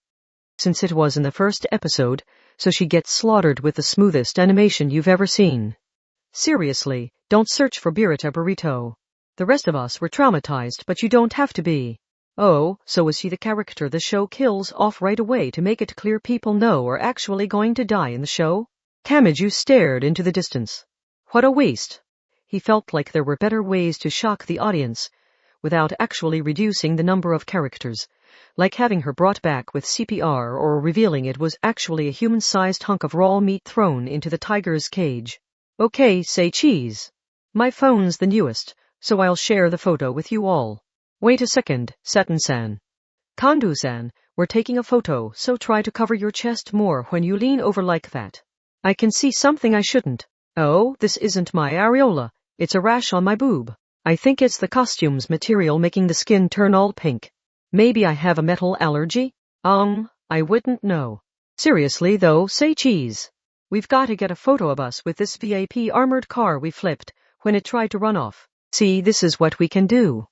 Since it was in the first episode, so she gets slaughtered with the smoothest animation you've ever seen. Seriously, don't search for Birita Burrito. The rest of us were traumatized, but you don't have to be. Oh, so is she the character the show kills off right away to make it clear people know are actually going to die in the show? Kamachi stared into the distance. What a waste. He felt like there were better ways to shock the audience, without actually reducing the number of characters, like having her brought back with CPR or revealing it was actually a human-sized hunk of raw meat thrown into the tiger's cage. Okay, say cheese. My phone's the newest, so I'll share the photo with you all. Wait a second, Satin-san. Kandu-san, we're taking a photo, so try to cover your chest more when you lean over like that. I can see something I shouldn't. Oh, this isn't my areola, it's a rash on my boob. I think it's the costume's material making the skin turn all pink. Maybe I have a metal allergy? I wouldn't know. Seriously though, say cheese. We've got to get a photo of us with this VIP armored car we flipped when it tried to run off. See, this is what we can do.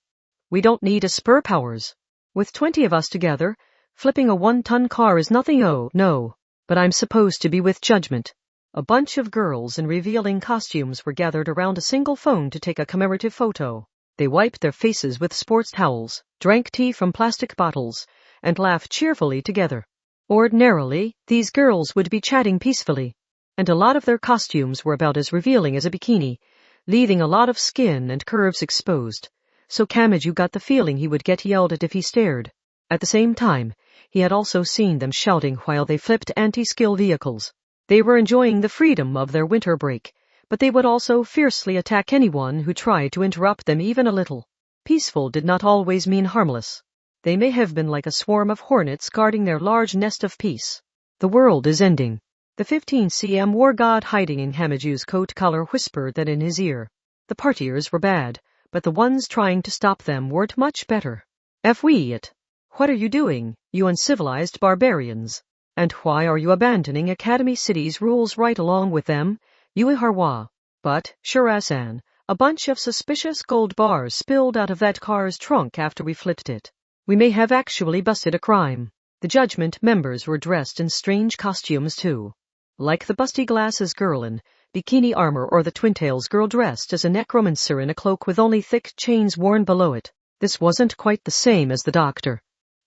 We don't need a spur powers. With 20 of us together, flipping a 1-ton car is nothing. Oh, no. But I'm supposed to be with judgment. A bunch of girls in revealing costumes were gathered around a single phone to take a commemorative photo. They wiped their faces with sports towels, drank tea from plastic bottles, and laughed cheerfully together. Ordinarily, these girls would be chatting peacefully, and a lot of their costumes were about as revealing as a bikini, leaving a lot of skin and curves exposed. So Kamachi got the feeling he would get yelled at if he stared. At the same time, he had also seen them shouting while they flipped anti-skill vehicles. They were enjoying the freedom of their winter break, but they would also fiercely attack anyone who tried to interrupt them even a little. Peaceful did not always mean harmless. They may have been like a swarm of hornets guarding their large nest of peace. The world is ending. The 15 cm war god hiding in Hamaju's coat collar whispered that in his ear. The partiers were bad, but the ones trying to stop them weren't much better. It. What are you doing, you uncivilized barbarians? And why are you abandoning Academy City's rules right along with them, Yui Harwa? But, Shirasan, a bunch of suspicious gold bars spilled out of that car's trunk after we flipped it. We may have actually busted a crime. The Judgment members were dressed in strange costumes too. Like the busty glasses girl in bikini armor or the Twin Tails girl dressed as a necromancer in a cloak with only thick chains worn below it. This wasn't quite the same as the doctor.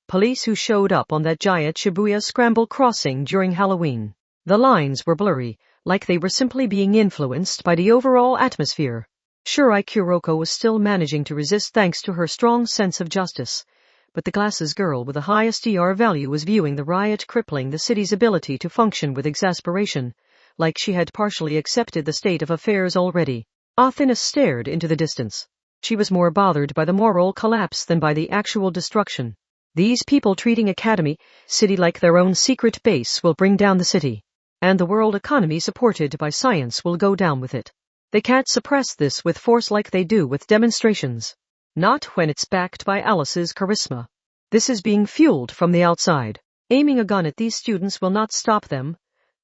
Police who showed up on that giant Shibuya Scramble crossing during Halloween. The lines were blurry, like they were simply being influenced by the overall atmosphere. Shirai Kuroko was still managing to resist thanks to her strong sense of justice. But the glasses girl with the highest ER value was viewing the riot crippling the city's ability to function with exasperation, like she had partially accepted the state of affairs already. Athena stared into the distance. She was more bothered by the moral collapse than by the actual destruction. These people treating Academy City like their own secret base will bring down the city. And the world economy supported by science will go down with it. They can't suppress this with force like they do with demonstrations. Not when it's backed by Alice's charisma. This is being fueled from the outside. Aiming a gun at these students will not stop them,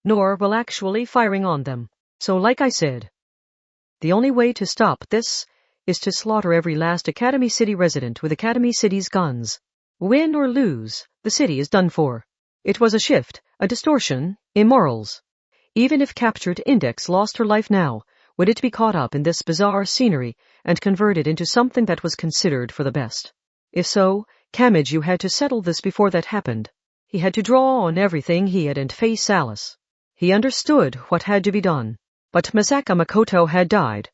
nor will actually firing on them. So like I said, the only way to stop this is to slaughter every last Academy City resident with Academy City's guns. Win or lose, the city is done for. It was a shift, a distortion, in morals. Even if captured Index lost her life now, would it be caught up in this bizarre scenery and converted into something that was considered for the best? If so, Kamachi had to settle this before that happened. He had to draw on everything he had and face Alice. He understood what had to be done. But Masaka Makoto had died.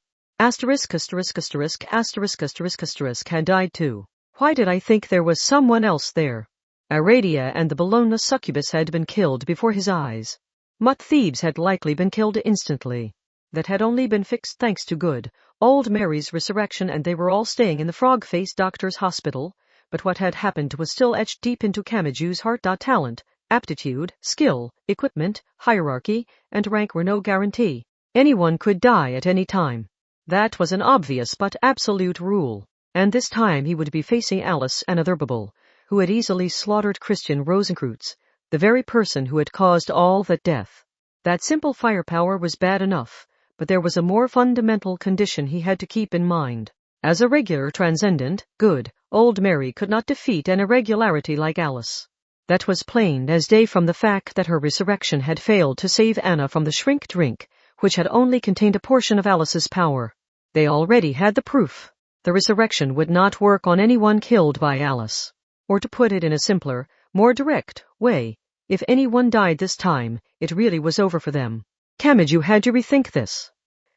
Had died too. Why did I think there was someone else there? Aradia and the Bologna succubus had been killed before his eyes. Mutt Thebes had likely been killed instantly. That had only been fixed thanks to good old Mary's resurrection, and they were all staying in the frog-faced doctor's hospital, but what had happened was still etched deep into Kamaju's heart. Talent, aptitude, skill, equipment, hierarchy, and rank were no guarantee. Anyone could die at any time. That was an obvious but absolute rule. And this time he would be facing Alice Anotherable, who had easily slaughtered Christian Rosenkreutz, the very person who had caused all that death. That simple firepower was bad enough, but there was a more fundamental condition he had to keep in mind. As a regular transcendent, good, old Mary could not defeat an irregularity like Alice. That was plain as day from the fact that her resurrection had failed to save Anna from the shrink drink, which had only contained a portion of Alice's power. They already had the proof. The resurrection would not work on anyone killed by Alice. Or to put it in a simpler, more direct way, if anyone died this time, it really was over for them. Kamachi had to rethink this.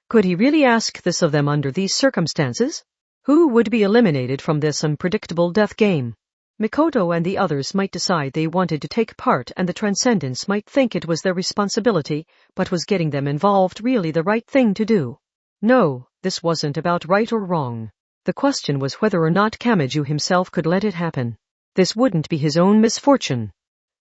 Could he really ask this of them under these circumstances? Who would be eliminated from this unpredictable death game? Mikoto and the others might decide they wanted to take part, and the Transcendents might think it was their responsibility, but was getting them involved really the right thing to do? No, this wasn't about right or wrong. The question was whether or not Kamachi himself could let it happen. This wouldn't be his own misfortune.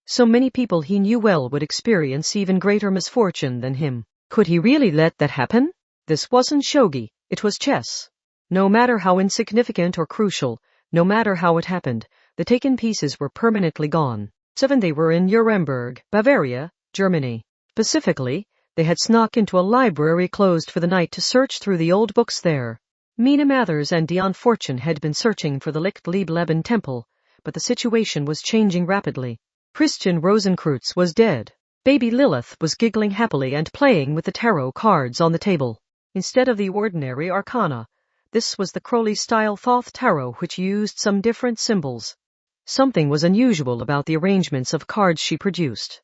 So many people he knew well would experience even greater misfortune than him. Could he really let that happen? This wasn't shogi, it was chess. No matter how insignificant or crucial, no matter how it happened, the taken pieces were permanently gone. 7 They were in Nuremberg, Bavaria, Germany. Specifically, they had snuck into a library closed for the night to search through the old books there. Mina Mathers and Dion Fortune had been searching for the Lichtleben temple, but the situation was changing rapidly. Christian Rosenkreutz was dead. Baby Lilith was giggling happily and playing with the tarot cards on the table. Instead of the ordinary arcana, this was the Crowley-style Thoth tarot, which used some different symbols. Something was unusual about the arrangements of cards she produced.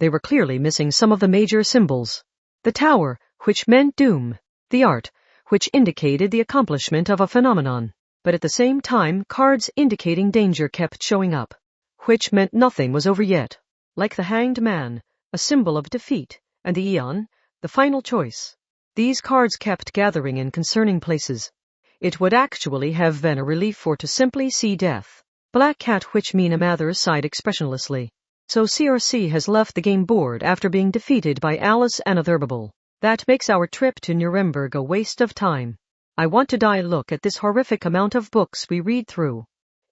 They were clearly missing some of the major symbols. The tower, which meant doom. The art, which indicated the accomplishment of a phenomenon. But at the same time, cards indicating danger kept showing up, which meant nothing was over yet. Like the hanged man, a symbol of defeat, and the eon, the final choice. These cards kept gathering in concerning places. It would actually have been a relief for to simply see death. Black Cat, which Mina Mathers sighed expressionlessly. So CRC has left the game board after being defeated by Alice Unobservable. That makes our trip to Nuremberg a waste of time. I want to die. Look at this horrific amount of books we read through.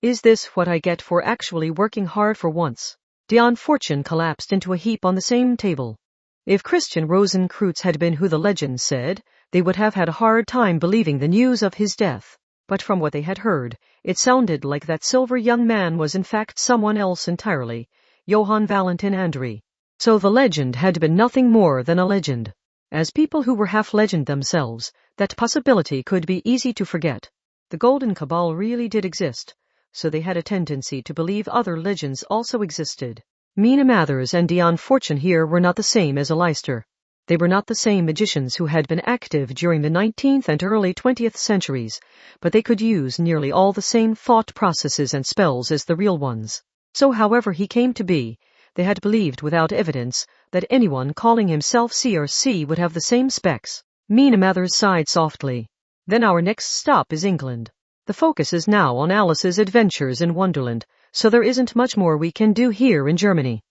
Is this what I get for actually working hard for once? Dion Fortune collapsed into a heap on the same table. If Christian Rosenkreutz had been who the legend said, they would have had a hard time believing the news of his death. But from what they had heard, it sounded like that silver young man was in fact someone else entirely, Johann Valentin Andri. So the legend had been nothing more than a legend. As people who were half legend themselves, that possibility could be easy to forget. The Golden Cabal really did exist, so they had a tendency to believe other legends also existed. Mina Mathers and Dion Fortune here were not the same as Aleister. They were not the same magicians who had been active during the 19th and early 20th centuries, but they could use nearly all the same thought processes and spells as the real ones. So however he came to be, they had believed without evidence that anyone calling himself CRC would have the same specs. Mina Mathers sighed softly. Then our next stop is England. The focus is now on Alice's adventures in Wonderland, so there isn't much more we can do here in Germany.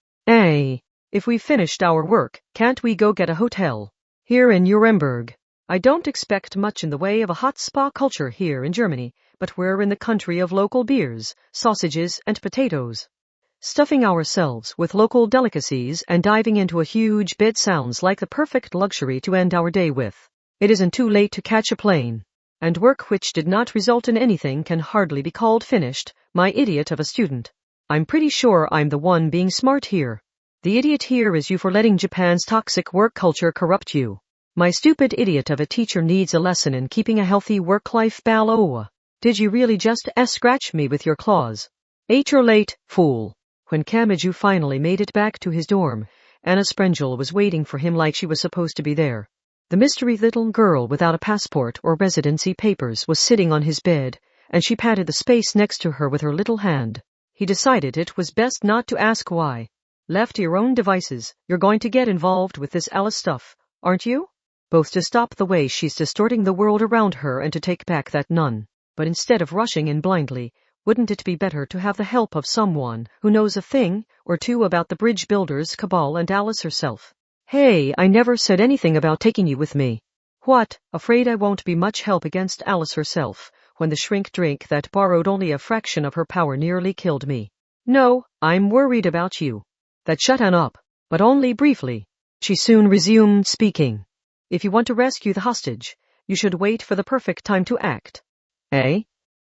If we finished our work, can't we go get a hotel? Here in Nuremberg. I don't expect much in the way of a hot spa culture here in Germany, but we're in the country of local beers, sausages, and potatoes. Stuffing ourselves with local delicacies and diving into a huge bed sounds like the perfect luxury to end our day with. It isn't too late to catch a plane. And work which did not result in anything can hardly be called finished, my idiot of a student. I'm pretty sure I'm the one being smart here. The idiot here is you for letting Japan's toxic work culture corrupt you. My stupid idiot of a teacher needs a lesson in keeping a healthy work-life balance. Did you really just scratch me with your claws? You're late, fool. When Kamachi finally made it back to his dorm, Anna Sprengel was waiting for him like she was supposed to be there. The mystery little girl without a passport or residency papers was sitting on his bed, and she patted the space next to her with her little hand. He decided it was best not to ask why. Left to your own devices, you're going to get involved with this Alice stuff, aren't you? Both to stop the way she's distorting the world around her and to take back that nun. But instead of rushing in blindly, wouldn't it be better to have the help of someone who knows a thing or two about the bridge builders, Cabal, and Alice herself? Hey, I never said anything about taking you with me. What, afraid I won't be much help against Alice herself, when the shrink drink that borrowed only a fraction of her power nearly killed me. No, I'm worried about you. That shut Anne up, but only briefly. She soon resumed speaking. If you want to rescue the hostage, you should wait for the perfect time to act.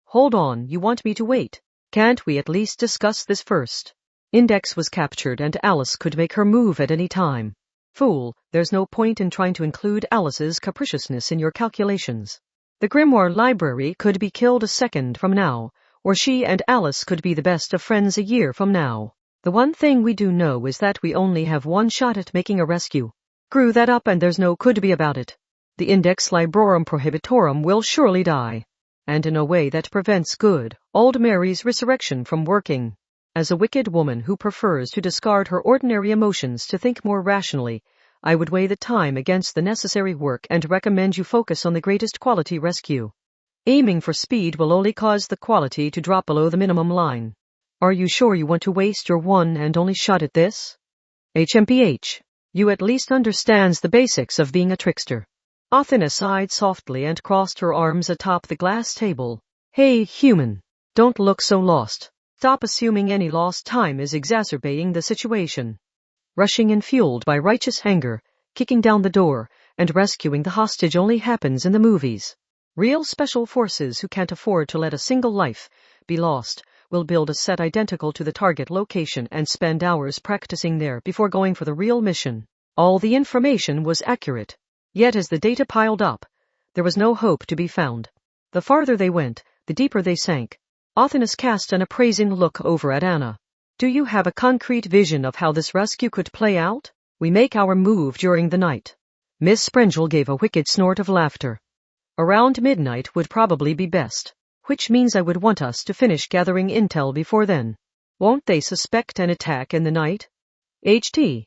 Hold on, you want me to wait? Can't we at least discuss this first? Index was captured and Alice could make her move at any time. Fool, there's no point in trying to include Alice's capriciousness in your calculations. The Grimoire Library could be killed a second from now, or she and Alice could be the best of friends a year from now. The one thing we do know is that we only have one shot at making a rescue. Screw that up and there's no could be about it. The Index Librorum Prohibitorum will surely die. And in a way that prevents good, old Mary's resurrection from working. As a wicked woman who prefers to discard her ordinary emotions to think more rationally, I would weigh the time against the necessary work and recommend you focus on the greatest quality rescue. Aiming for speed will only cause the quality to drop below the minimum line. Are you sure you want to waste your one and only shot at this? HMPH. You at least understands the basics of being a trickster. Athena sighed softly and crossed her arms atop the glass table. Hey, human. Don't look so lost. Stop assuming any lost time is exacerbating the situation. Rushing and fueled by righteous anger, kicking down the door, and rescuing the hostage only happens in the movies. Real special forces who can't afford to let a single life be lost will build a set identical to the target location and spend hours practicing there before going for the real mission. All the information was accurate. Yet as the data piled up, there was no hope to be found. The farther they went, the deeper they sank. Athenas cast an appraising look over at Anna. Do you have a concrete vision of how this rescue could play out? We make our move during the night. Miss Sprengel gave a wicked snort of laughter. Around midnight would probably be best, which means I would want us to finish gathering intel before then. Won't they suspect an attack in the night? HT.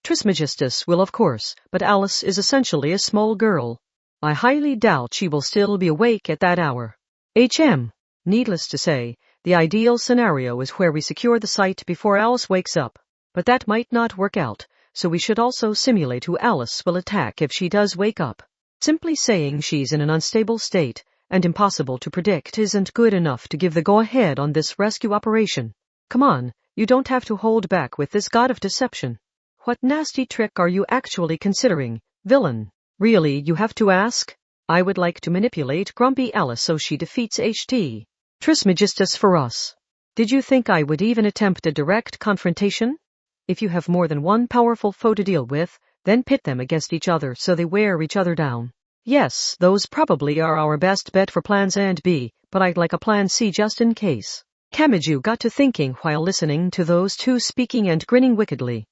Trismegistus will, of course, but Alice is essentially a small girl. I highly doubt she will still be awake at that hour. HM. Needless to say, the ideal scenario is where we secure the site before Alice wakes up. But that might not work out, so we should also simulate who Alice will attack if she does wake up. Simply saying she's in an unstable state and impossible to predict isn't good enough to give the go-ahead on this rescue operation. Come on, you don't have to hold back with this god of deception. What nasty trick are you actually considering, villain? Really, you have to ask? I would like to manipulate grumpy Alice so she defeats H.T. Trismegistus for us. Did you think I would even attempt a direct confrontation? If you have more than one powerful foe to deal with, then pit them against each other so they wear each other down. Yes, those probably are our best bet for plans and B, but I'd like a plan C just in case. Kamachi got to thinking while listening to those two speaking and grinning wickedly.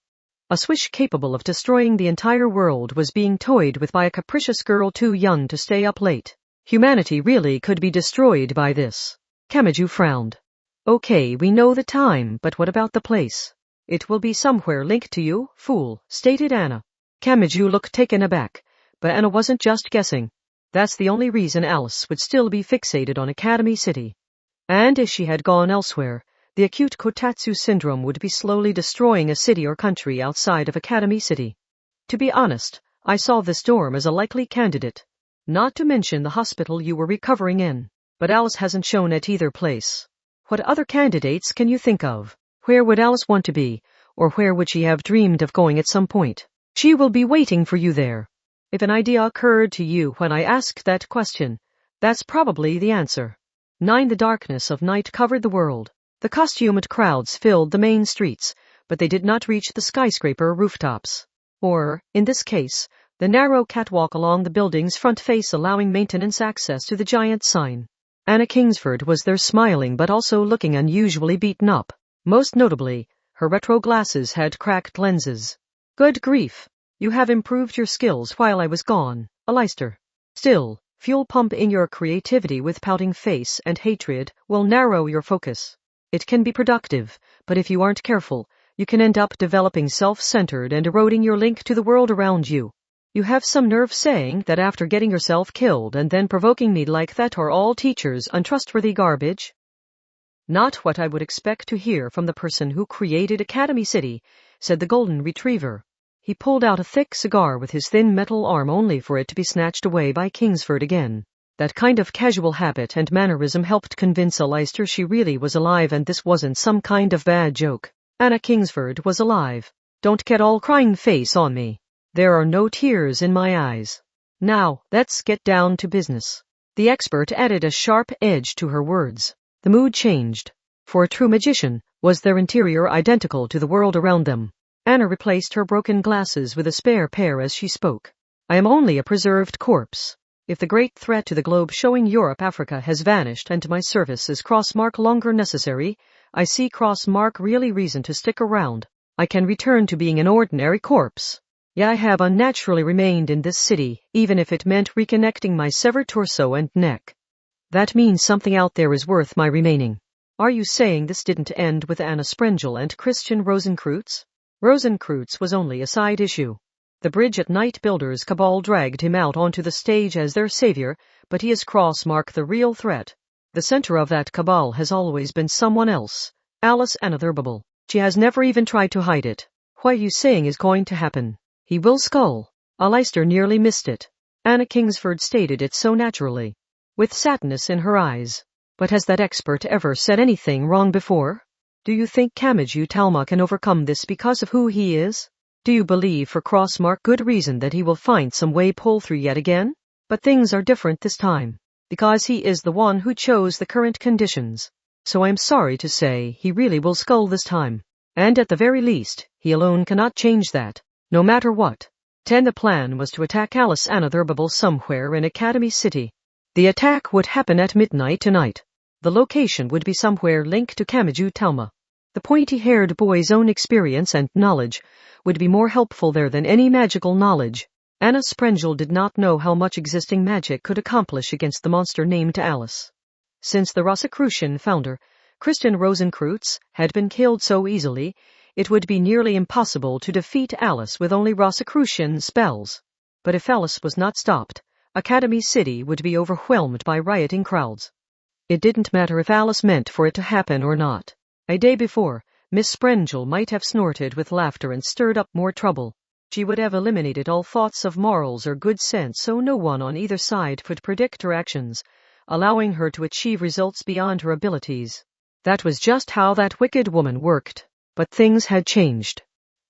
A swish capable of destroying the entire world was being toyed with by a capricious girl too young to stay up late. Humanity really could be destroyed by this. Kamachi frowned. Okay, we know the time, but what about the place? It will be somewhere linked to you, fool, stated Anna. Kamachi looked taken aback, but Anna wasn't just guessing. That's the only reason Alice would still be fixated on Academy City. And if she had gone elsewhere, the acute Kotatsu syndrome would be slowly destroying a city or country outside of Academy City. To be honest, I saw this dorm as a likely candidate. Not to mention the hospital you were recovering in. But Alice hasn't shown at either place. What other candidates can you think of? Where would Alice want to be, or where would she have dreamed of going at some point? She will be waiting for you there. If an idea occurred to you when I asked that question, that's probably the answer. 9. The darkness of night covered the world. The costumed crowds filled the main streets, but they did not reach the skyscraper rooftops. Or, in this case, the narrow catwalk along the building's front face allowing maintenance access to the giant sign. Anna Kingsford was there smiling but also looking unusually beaten up. Most notably, her retro glasses had cracked lenses. Good grief. You have improved your skills while I was gone, Aleister. Still, fuel pump in your creativity with pouting face and hatred will narrow your focus. It can be productive, but if you aren't careful, you can end up developing self-centered and eroding your link to the world around you. You have some nerve saying that after getting yourself killed and then provoking me like that are all teachers untrustworthy garbage? Not what I would expect to hear from the person who created Academy City, said the golden retriever. He pulled out a thick cigar with his thin metal arm only for it to be snatched away by Kingsford again. That kind of casual habit and mannerism helped convince Aleister she really was alive and this wasn't some kind of bad joke. Anna Kingsford was alive. Don't get all crying face on me. There are no tears in my eyes. Now, let's get down to business. The expert added a sharp edge to her words. The mood changed. For a true magician, was their interior identical to the world around them? Anna replaced her broken glasses with a spare pair as she spoke. I am only a preserved corpse. If the great threat to the globe showing Europe-Africa has vanished and my service is crossmark longer necessary, I see crossmark really reason to stick around. I can return to being an ordinary corpse. Yeah, I have unnaturally remained in this city, even if it meant reconnecting my severed torso and neck. That means something out there is worth my remaining. Are you saying this didn't end with Anna Sprengel and Christian Rosenkreutz? Rosenkreutz was only a side issue. The Bridge at Night Builders cabal dragged him out onto the stage as their savior, but he is crossmark the real threat. The center of that cabal has always been someone else. Alice Anotherable. She has never even tried to hide it. What are you saying is going to happen? He will skull. Aleister nearly missed it. Anna Kingsford stated it so naturally, with sadness in her eyes. But has that expert ever said anything wrong before? Do you think Kamachi Talma can overcome this because of who he is? Do you believe for crossmark good reason that he will find some way pull through yet again? But things are different this time, because he is the one who chose the current conditions. So I'm sorry to say he really will skull this time. And at the very least, he alone cannot change that, no matter what. 10. The plan was to attack Alice Anotherable somewhere in Academy City. The attack would happen at midnight tonight. The location would be somewhere linked to Kamachi Talma. The pointy-haired boy's own experience and knowledge would be more helpful there than any magical knowledge. Anna Sprengel did not know how much existing magic could accomplish against the monster named Alice. Since the Rosicrucian founder, Christian Rosenkreutz, had been killed so easily, it would be nearly impossible to defeat Alice with only Rosicrucian spells. But if Alice was not stopped, Academy City would be overwhelmed by rioting crowds. It didn't matter if Alice meant for it to happen or not. A day before, Miss Sprengel might have snorted with laughter and stirred up more trouble. She would have eliminated all thoughts of morals or good sense so no one on either side could predict her actions, allowing her to achieve results beyond her abilities. That was just how that wicked woman worked. But things had changed.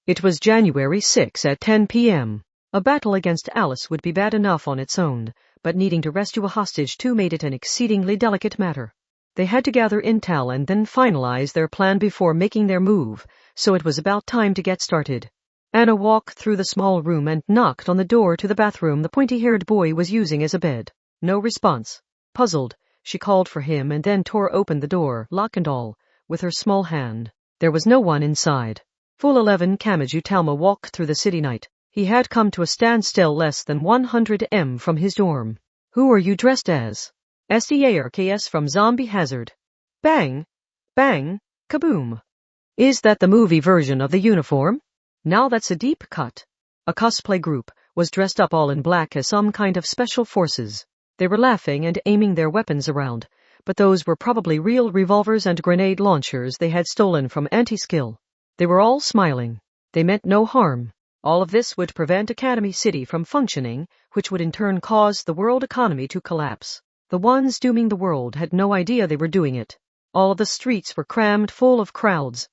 It was January 6 at 10 p.m. A battle against Alice would be bad enough on its own, but needing to rescue a hostage too made it an exceedingly delicate matter. They had to gather intel and then finalize their plan before making their move, so it was about time to get started. Anna walked through the small room and knocked on the door to the bathroom the pointy-haired boy was using as a bed. No response. Puzzled, she called for him and then tore open the door, lock and all, with her small hand. There was no one inside. Full 11 Kamachi Talma walked through the city night. He had come to a standstill less than 100 m from his dorm. Who are you dressed as? SDARKS from Zombie Hazard. Bang! Bang! Kaboom! Is that the movie version of the uniform? Now that's a deep cut. A cosplay group was dressed up all in black as some kind of special forces. They were laughing and aiming their weapons around, but those were probably real revolvers and grenade launchers they had stolen from Anti-Skill. They were all smiling. They meant no harm. All of this would prevent Academy City from functioning, which would in turn cause the world economy to collapse. The ones dooming the world had no idea they were doing it. All of the streets were crammed full of crowds.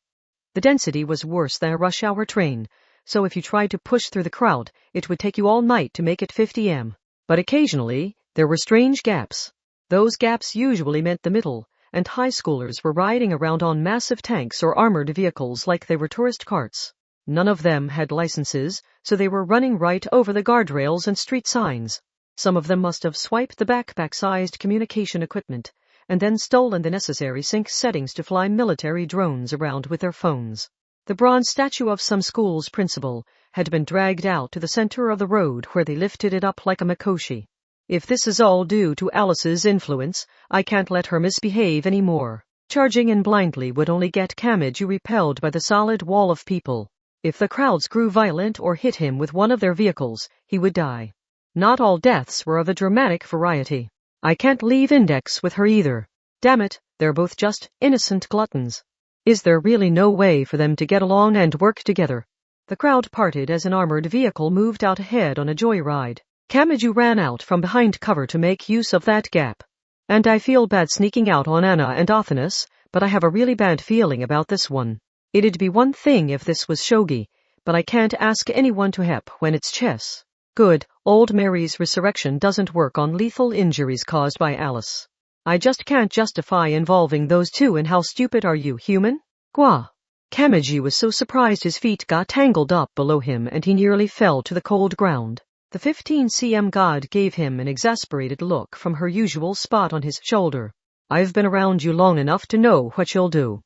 The density was worse than a rush hour train, so if you tried to push through the crowd, it would take you all night to make it 50 m. But occasionally, there were strange gaps. Those gaps usually meant the middle, and high schoolers were riding around on massive tanks or armored vehicles like they were tourist carts. None of them had licenses, so they were running right over the guardrails and street signs. Some of them must have swiped the backpack-sized communication equipment, and then stolen the necessary sync settings to fly military drones around with their phones. The bronze statue of some school's principal had been dragged out to the center of the road where they lifted it up like a makoshi. If this is all due to Alice's influence, I can't let her misbehave anymore. Charging in blindly would only get Kamachi repelled by the solid wall of people. If the crowds grew violent or hit him with one of their vehicles, he would die. Not all deaths were of the dramatic variety. I can't leave Index with her either. Damn it, they're both just innocent gluttons. Is there really no way for them to get along and work together? The crowd parted as an armored vehicle moved out ahead on a joyride. Kamachi ran out from behind cover to make use of that gap. And I feel bad sneaking out on Anna and Athanas, but I have a really bad feeling about this one. It'd be one thing if this was shogi, but I can't ask anyone to help when it's chess. Good, old Mary's resurrection doesn't work on lethal injuries caused by Alice. I just can't justify involving those two in how stupid are you, human? Gwa. Kamachi was so surprised his feet got tangled up below him and he nearly fell to the cold ground. The 15 cm god gave him an exasperated look from her usual spot on his shoulder. I've been around you long enough to know what you'll do.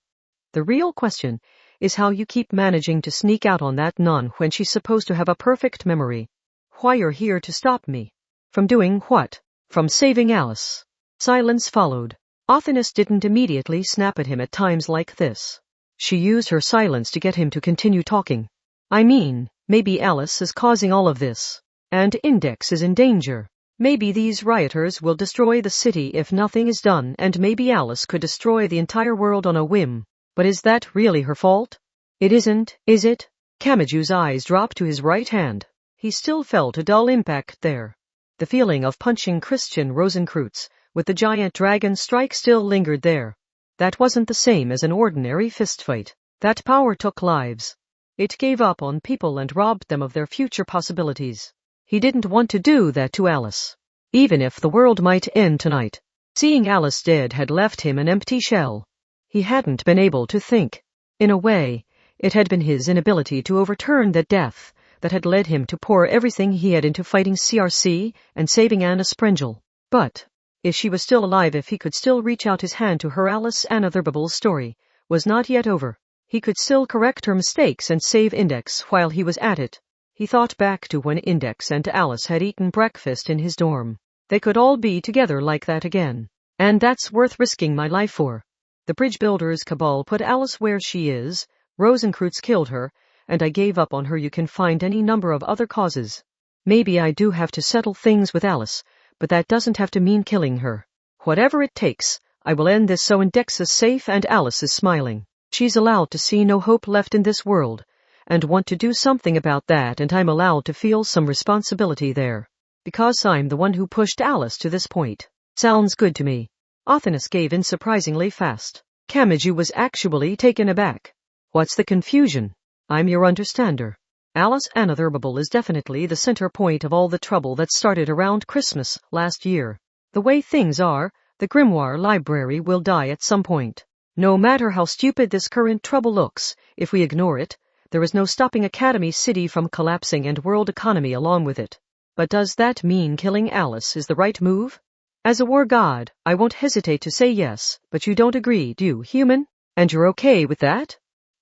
The real question is how you keep managing to sneak out on that nun when she's supposed to have a perfect memory. Why you're here to stop me. From doing what? From saving Alice. Silence followed. Athanas didn't immediately snap at him at times like this. She used her silence to get him to continue talking. I mean, maybe Alice is causing all of this. And Index is in danger. Maybe these rioters will destroy the city if nothing is done, and maybe Alice could destroy the entire world on a whim. But is that really her fault? It isn't, is it? Kamachi's eyes dropped to his right hand. He still felt a dull impact there. The feeling of punching Christian Rosenkreutz with the giant dragon strike still lingered there. That wasn't the same as an ordinary fistfight. That power took lives. It gave up on people and robbed them of their future possibilities. He didn't want to do that to Alice. Even if the world might end tonight. Seeing Alice dead had left him an empty shell. He hadn't been able to think. In a way, it had been his inability to overturn that death that had led him to pour everything he had into fighting CRC and saving Anna Sprengel. But, if she was still alive, if he could still reach out his hand to her, Alice Anna Thurbable's story was not yet over. He could still correct her mistakes and save Index while he was at it. He thought back to when Index and Alice had eaten breakfast in his dorm. They could all be together like that again. And that's worth risking my life for. The bridge builders' cabal put Alice where she is, Rosenkreutz killed her, and I gave up on her. You can find any number of other causes. Maybe I do have to settle things with Alice, but that doesn't have to mean killing her. Whatever it takes, I will end this so Index is safe and Alice is smiling. She's allowed to see no hope left in this world, and want to do something about that, and I'm allowed to feel some responsibility there. Because I'm the one who pushed Alice to this point. Sounds good to me. Athanas gave in surprisingly fast. Kamachi was actually taken aback. What's the confusion? I'm your understander. Alice Anotherable is definitely the center point of all the trouble that started around Christmas last year. The way things are, the Grimoire Library will die at some point. No matter how stupid this current trouble looks, if we ignore it, there is no stopping Academy City from collapsing and world economy along with it. But does that mean killing Alice is the right move? As a war god, I won't hesitate to say yes, but you don't agree, do you, human? And you're okay with that?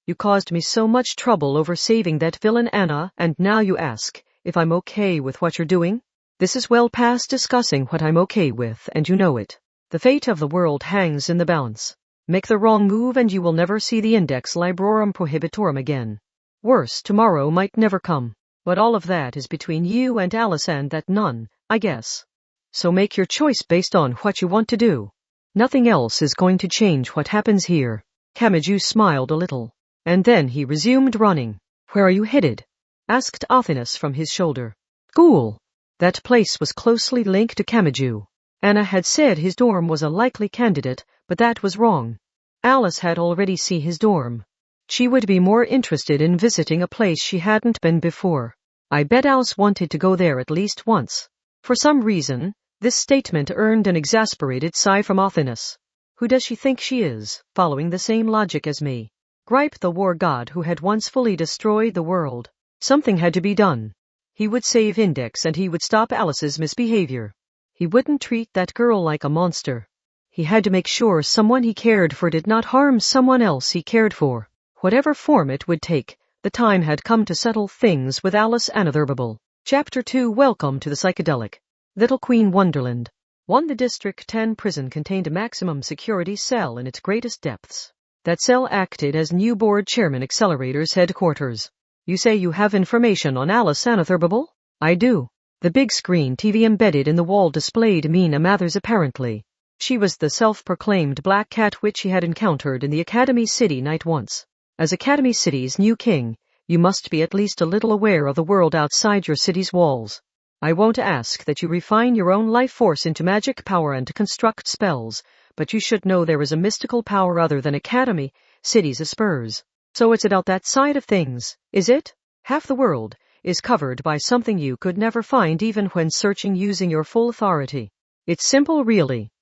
You caused me so much trouble over saving that villain Anna, and now you ask if I'm okay with what you're doing? This is well past discussing what I'm okay with, and you know it. The fate of the world hangs in the balance. Make the wrong move and you will never see the Index Librorum Prohibitorum again. Worse, tomorrow might never come. But all of that is between you and Alice, and that none, I guess. So make your choice based on what you want to do. Nothing else is going to change what happens here. Kamachi smiled a little, and then he resumed running. Where are you headed? Asked Athanas from his shoulder. School. That place was closely linked to Kamachi. Anna had said his dorm was a likely candidate, but that was wrong. Alice had already seen his dorm. She would be more interested in visiting a place she hadn't been before. I bet Alice wanted to go there at least once. For some reason, this statement earned an exasperated sigh from Athanas. Who does she think she is, following the same logic as me? Griped the war god who had once fully destroyed the world. Something had to be done. He would save Index and he would stop Alice's misbehavior. He wouldn't treat that girl like a monster. He had to make sure someone he cared for did not harm someone else he cared for. Whatever form it would take, the time had come to settle things with Alice Anotherable. Chapter 2. Welcome to the Psychedelic. Little Queen Wonderland. 1. The District 10 prison contained a maximum security cell in its greatest depths. That cell acted as new board chairman Accelerator's headquarters. You say you have information on Alice Anotherable? I do. The big screen TV embedded in the wall displayed Mina Mathers apparently. She was the self-proclaimed black cat which he had encountered in the Academy City night once. As Academy City's new king, you must be at least a little aware of the world outside your city's walls. I won't ask that you refine your own life force into magic power and construct spells, but you should know there is a mystical power other than Academy City's spurs. So it's about that side of things, is it? Half the world is covered by something you could never find even when searching using your full authority. It's simple really.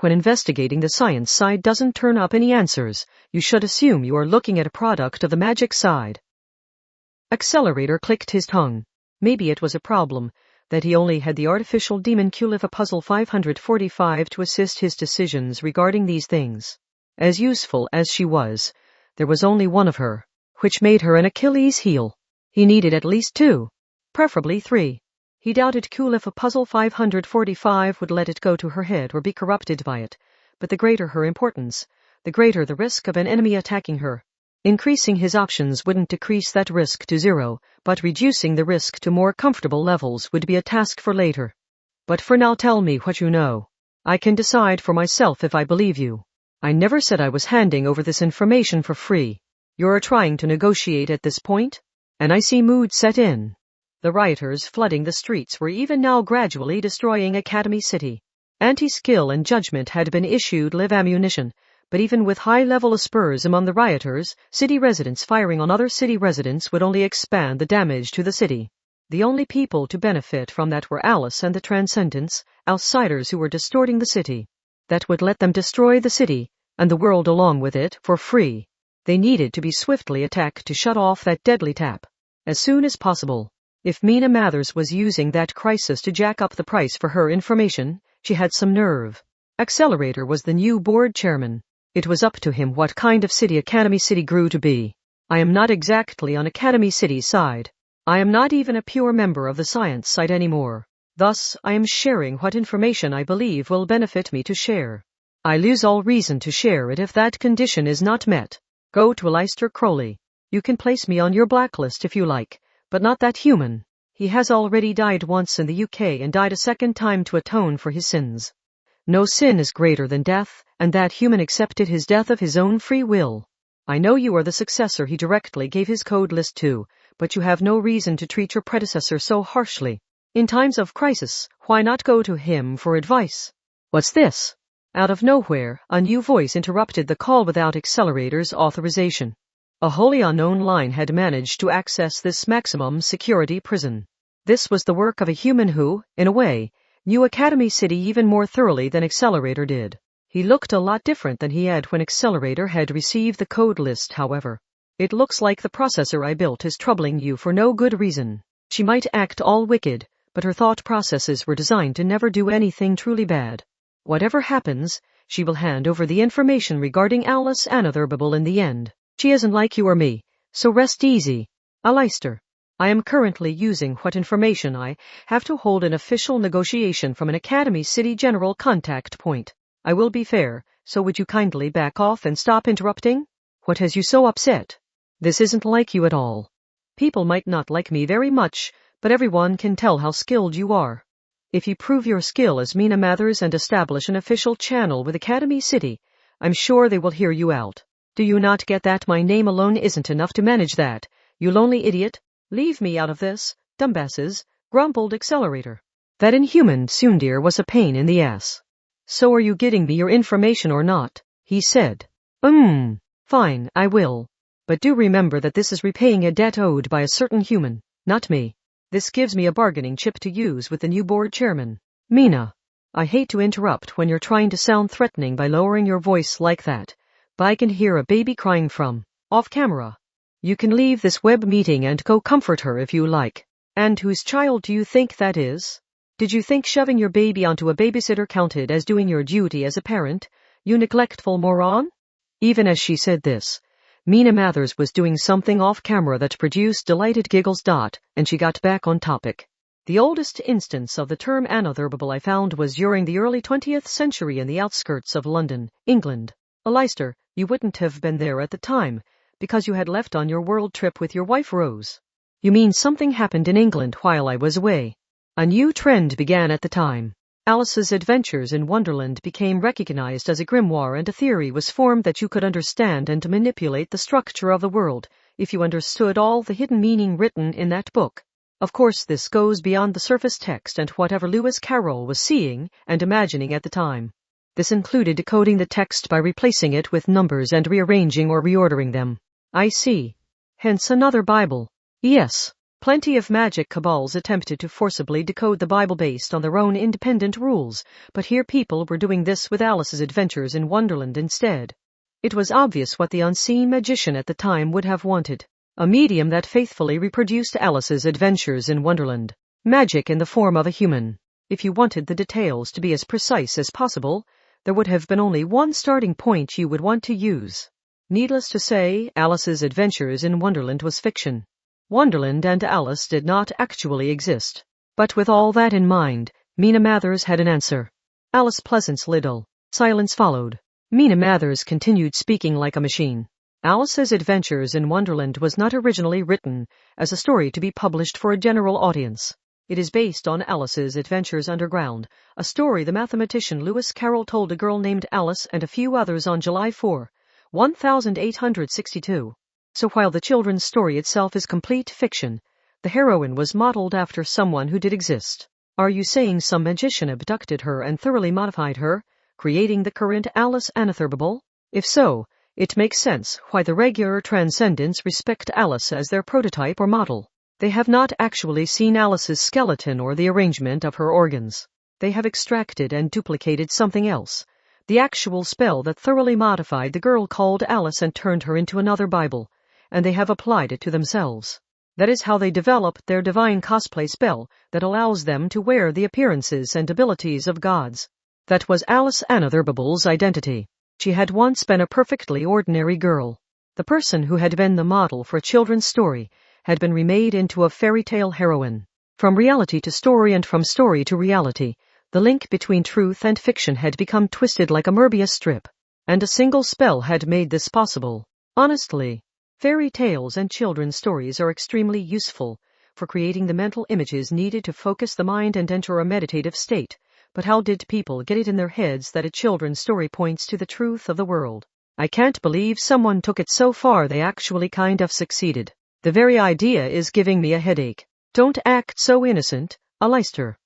When investigating the science side doesn't turn up any answers, you should assume you are looking at a product of the magic side. Accelerator clicked his tongue. Maybe it was a problem that he only had the artificial demon Kulifa Puzzle 545 to assist his decisions regarding these things. As useful as she was, there was only one of her, which made her an Achilles heel. He needed at least 2, preferably 3. He doubted Kulifa Puzzle 545 would let it go to her head or be corrupted by it, but the greater her importance, the greater the risk of an enemy attacking her. Increasing his options wouldn't decrease that risk to 0, but reducing the risk to more comfortable levels would be a task for later. But for now tell me what you know. I can decide for myself if I believe you. I never said I was handing over this information for free. You're trying to negotiate at this point? An icy mood set in. The rioters flooding the streets were even now gradually destroying Academy City. Anti-skill and judgment had been issued live ammunition, but even with high-level spurs among the rioters, city residents firing on other city residents would only expand the damage to the city. The only people to benefit from that were Alice and the Transcendents, outsiders who were distorting the city. That would let them destroy the city, and the world along with it, for free. They needed to be swiftly attacked to shut off that deadly tap. As soon as possible. If Mina Mathers was using that crisis to jack up the price for her information, she had some nerve. Accelerator was the new board chairman. It was up to him what kind of city Academy City grew to be. I am not exactly on Academy City's side. I am not even a pure member of the science side anymore. Thus, I am sharing what information I believe will benefit me to share. I lose all reason to share it if that condition is not met. Go to Aleister Crowley. You can place me on your blacklist if you like, but not that human. He has already died once in the UK and died a second time to atone for his sins. No sin is greater than death, and that human accepted his death of his own free will. I know you are the successor he directly gave his code list to, but you have no reason to treat your predecessor so harshly. In times of crisis, why not go to him for advice? What's this? Out of nowhere, a new voice interrupted the call without Accelerator's authorization. A wholly unknown line had managed to access this maximum security prison. This was the work of a human who, in a way, knew Academy City even more thoroughly than Accelerator did. He looked a lot different than he had when Accelerator had received the code list, however. It looks like the processor I built is troubling you for no good reason. She might act all wicked, but her thought processes were designed to never do anything truly bad. Whatever happens, she will hand over the information regarding Alice Anotherable in the end. She isn't like you or me, so rest easy. Alistair, I am currently using what information I have to hold an official negotiation from an Academy City General contact point. I will be fair, so would you kindly back off and stop interrupting? What has you so upset? This isn't like you at all. People might not like me very much, but everyone can tell how skilled you are. If you prove your skill as Mina Mathers and establish an official channel with Academy City, I'm sure they will hear you out. Do you not get that my name alone isn't enough to manage that, you lonely idiot? Leave me out of this, dumbasses, grumbled Accelerator. That inhuman tsundere was a pain in the ass. So are you getting me your information or not? He said. Fine, I will. But do remember that this is repaying a debt owed by a certain human, not me. This gives me a bargaining chip to use with the new board chairman. Mina, I hate to interrupt when you're trying to sound threatening by lowering your voice like that, but I can hear a baby crying from off camera. You can leave this web meeting and go comfort her if you like. And whose child do you think that is? Did you think shoving your baby onto a babysitter counted as doing your duty as a parent, you neglectful moron? Even as she said this, Mina Mathers was doing something off camera that produced delighted giggles. And she got back on topic. The oldest instance of the term anotherable I found was during the early 20th century in the outskirts of London, England. Alistair, you wouldn't have been there at the time, because you had left on your world trip with your wife Rose. You mean something happened in England while I was away? A new trend began at the time. Alice's Adventures in Wonderland became recognized as a grimoire, and a theory was formed that you could understand and manipulate the structure of the world if you understood all the hidden meaning written in that book. Of course, this goes beyond the surface text and whatever Lewis Carroll was seeing and imagining at the time. This included decoding the text by replacing it with numbers and rearranging or reordering them. I see. Hence another Bible. Yes. Plenty of magic cabals attempted to forcibly decode the Bible based on their own independent rules, but here people were doing this with Alice's Adventures in Wonderland instead. It was obvious what the unseen magician at the time would have wanted. A medium that faithfully reproduced Alice's Adventures in Wonderland. Magic in the form of a human. If you wanted the details to be as precise as possible, there would have been only one starting point you would want to use. Needless to say, Alice's Adventures in Wonderland was fiction. Wonderland and Alice did not actually exist. But with all that in mind, Mina Mathers had an answer. Alice Pleasant's Liddle. Silence followed. Mina Mathers continued speaking like a machine. Alice's Adventures in Wonderland was not originally written as a story to be published for a general audience. It is based on Alice's Adventures Underground, a story the mathematician Lewis Carroll told a girl named Alice and a few others on July 4, 1862. So while the children's story itself is complete fiction, the heroine was modeled after someone who did exist. Are you saying some magician abducted her and thoroughly modified her, creating the current Alice Anotherable? If so, it makes sense why the regular Transcendents respect Alice as their prototype or model. They have not actually seen Alice's skeleton or the arrangement of her organs. They have extracted and duplicated something else, the actual spell that thoroughly modified the girl called Alice and turned her into another Bible, and they have applied it to themselves. That is how they developed their divine cosplay spell that allows them to wear the appearances and abilities of gods. That was Alice Anotherable's identity. She had once been a perfectly ordinary girl. The person who had been the model for a children's story had been remade into a fairy tale heroine. From reality to story and from story to reality, the link between truth and fiction had become twisted like a Möbius strip. And a single spell had made this possible. Honestly, fairy tales and children's stories are extremely useful for creating the mental images needed to focus the mind and enter a meditative state. But how did people get it in their heads that a children's story points to the truth of the world? I can't believe someone took it so far they actually kind of succeeded. The very idea is giving me a headache. Don't act so innocent, Aleister.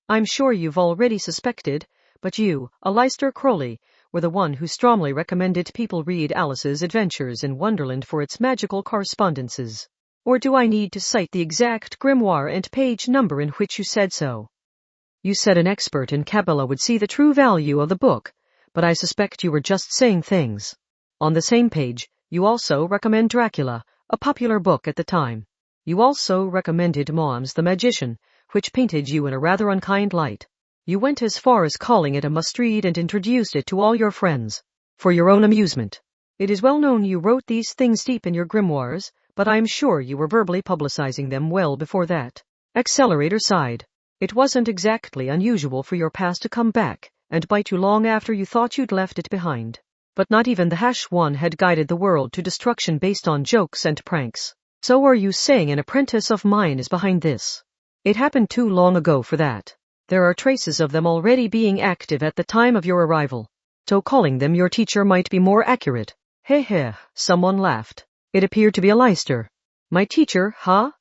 I'm sure you've already suspected, but you, Aleister Crowley, were the one who strongly recommended people read Alice's Adventures in Wonderland for its magical correspondences. Or do I need to cite the exact grimoire and page number in which you said so? You said an expert in Kabbalah would see the true value of the book, but I suspect you were just saying things. On the same page, you also recommend Dracula, a popular book at the time. You also recommended Mom's The Magician, which painted you in a rather unkind light. You went as far as calling it a must-read and introduced it to all your friends, for your own amusement. It is well known you wrote these things deep in your grimoires, but I am sure you were verbally publicizing them well before that. Accelerator sighed. It wasn't exactly unusual for your past to come back and bite you long after you thought you'd left it behind. But not even the #1 had guided the world to destruction based on jokes and pranks. So are you saying an apprentice of mine is behind this? It happened too long ago for that. There are traces of them already being active at the time of your arrival. So calling them your teacher might be more accurate. Heh, someone laughed. It appeared to be Aleister. My teacher, huh?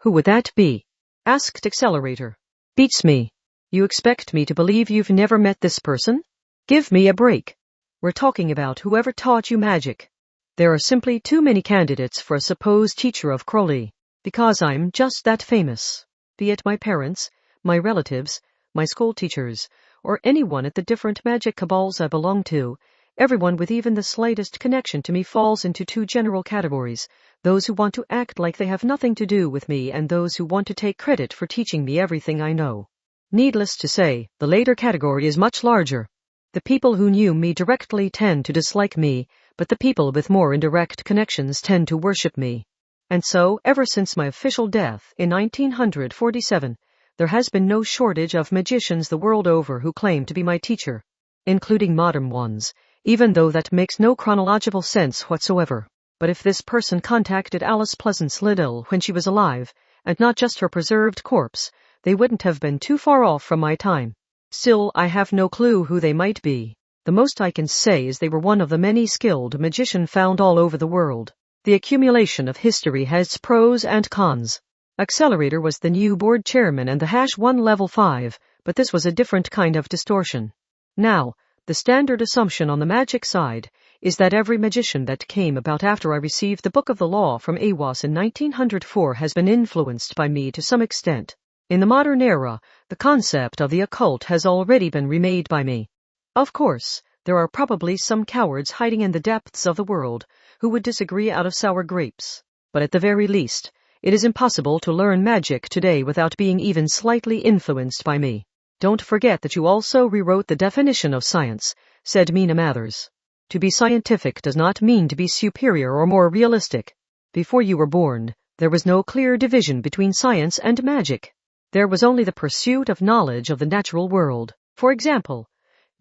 Who would that be? Asked Accelerator. Beats me. You expect me to believe you've never met this person? Give me a break. We're talking about whoever taught you magic. There are simply too many candidates for a supposed teacher of Crowley, because I'm just that famous. Be it my parents, my relatives, my school teachers, or anyone at the different magic cabals I belong to, everyone with even the slightest connection to me falls into two general categories: those who want to act like they have nothing to do with me and those who want to take credit for teaching me everything I know. Needless to say, the later category is much larger. The people who knew me directly tend to dislike me, but the people with more indirect connections tend to worship me. And so, ever since my official death in 1947, there has been no shortage of magicians the world over who claim to be my teacher, including modern ones, even though that makes no chronological sense whatsoever. But if this person contacted Alice Pleasance Liddell when she was alive, and not just her preserved corpse, they wouldn't have been too far off from my time. Still, I have no clue who they might be. The most I can say is they were one of the many skilled magicians found all over the world. The accumulation of history has pros and cons. Accelerator was the new board chairman and the #1 level 5, but this was a different kind of distortion. Now, the standard assumption on the magic side is that every magician that came about after I received the Book of the Law from Awas in 1904 has been influenced by me to some extent. In the modern era, the concept of the occult has already been remade by me. Of course, there are probably some cowards hiding in the depths of the world who would disagree out of sour grapes. But at the very least, it is impossible to learn magic today without being even slightly influenced by me. Don't forget that you also rewrote the definition of science, said Mina Mathers. To be scientific does not mean to be superior or more realistic. Before you were born, there was no clear division between science and magic. There was only the pursuit of knowledge of the natural world. For example,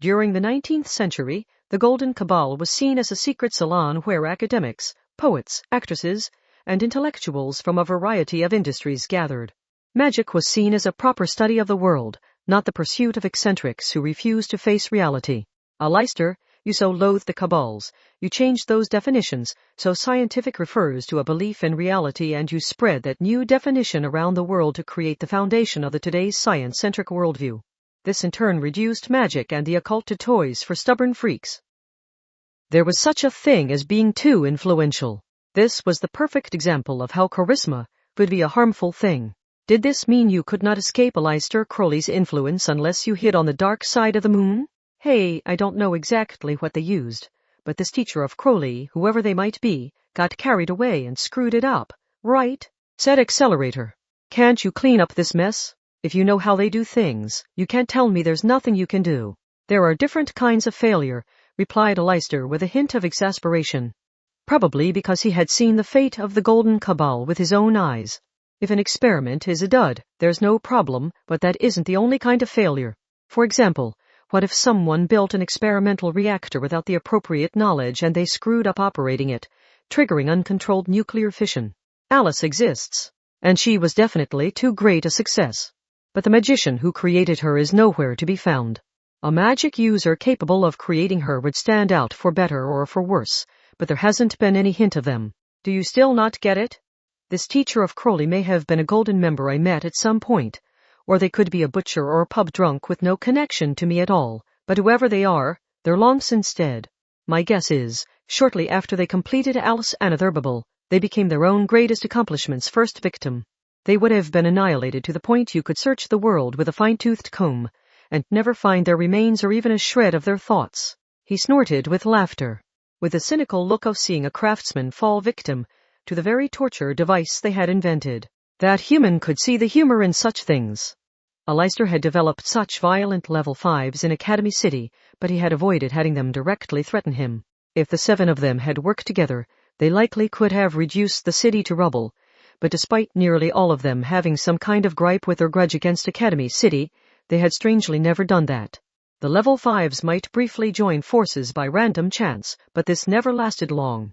during the 19th century, the Golden Cabal was seen as a secret salon where academics, poets, actresses, and intellectuals from a variety of industries gathered. Magic was seen as a proper study of the world, not the pursuit of eccentrics who refused to face reality. Aleister, you so loathe the cabals. You changed those definitions, so scientific refers to a belief in reality, and you spread that new definition around the world to create the foundation of the today's science-centric worldview. This in turn reduced magic and the occult to toys for stubborn freaks. There was such a thing as being too influential. This was the perfect example of how charisma could be a harmful thing. Did this mean you could not escape Aleister Crowley's influence unless you hid on the dark side of the moon? Hey, I don't know exactly what they used, but this teacher of Crowley, whoever they might be, got carried away and screwed it up, right? Said Accelerator. Can't you clean up this mess? If you know how they do things, you can't tell me there's nothing you can do. There are different kinds of failure, replied Aleister with a hint of exasperation. Probably because he had seen the fate of the Golden Cabal with his own eyes. If an experiment is a dud, there's no problem, but that isn't the only kind of failure. For example, what if someone built an experimental reactor without the appropriate knowledge and they screwed up operating it, triggering uncontrolled nuclear fission? Alice exists, and she was definitely too great a success. But the magician who created her is nowhere to be found. A magic user capable of creating her would stand out for better or for worse, but there hasn't been any hint of them. Do you still not get it? This teacher of Crowley may have been a golden member I met at some point, or they could be a butcher or a pub drunk with no connection to me at all, but whoever they are, they're long since dead. My guess is, shortly after they completed Alice Anotherable, they became their own greatest accomplishment's first victim. They would have been annihilated to the point you could search the world with a fine-toothed comb, and never find their remains or even a shred of their thoughts. He snorted with laughter, with the cynical look of seeing a craftsman fall victim to the very torture device they had invented. That human could see the humor in such things. Aleister had developed such violent level 5s in Academy City, but he had avoided having them directly threaten him. If the 7 of them had worked together, they likely could have reduced the city to rubble, but despite nearly all of them having some kind of gripe with or grudge against Academy City, they had strangely never done that. The level 5s might briefly join forces by random chance, but this never lasted long.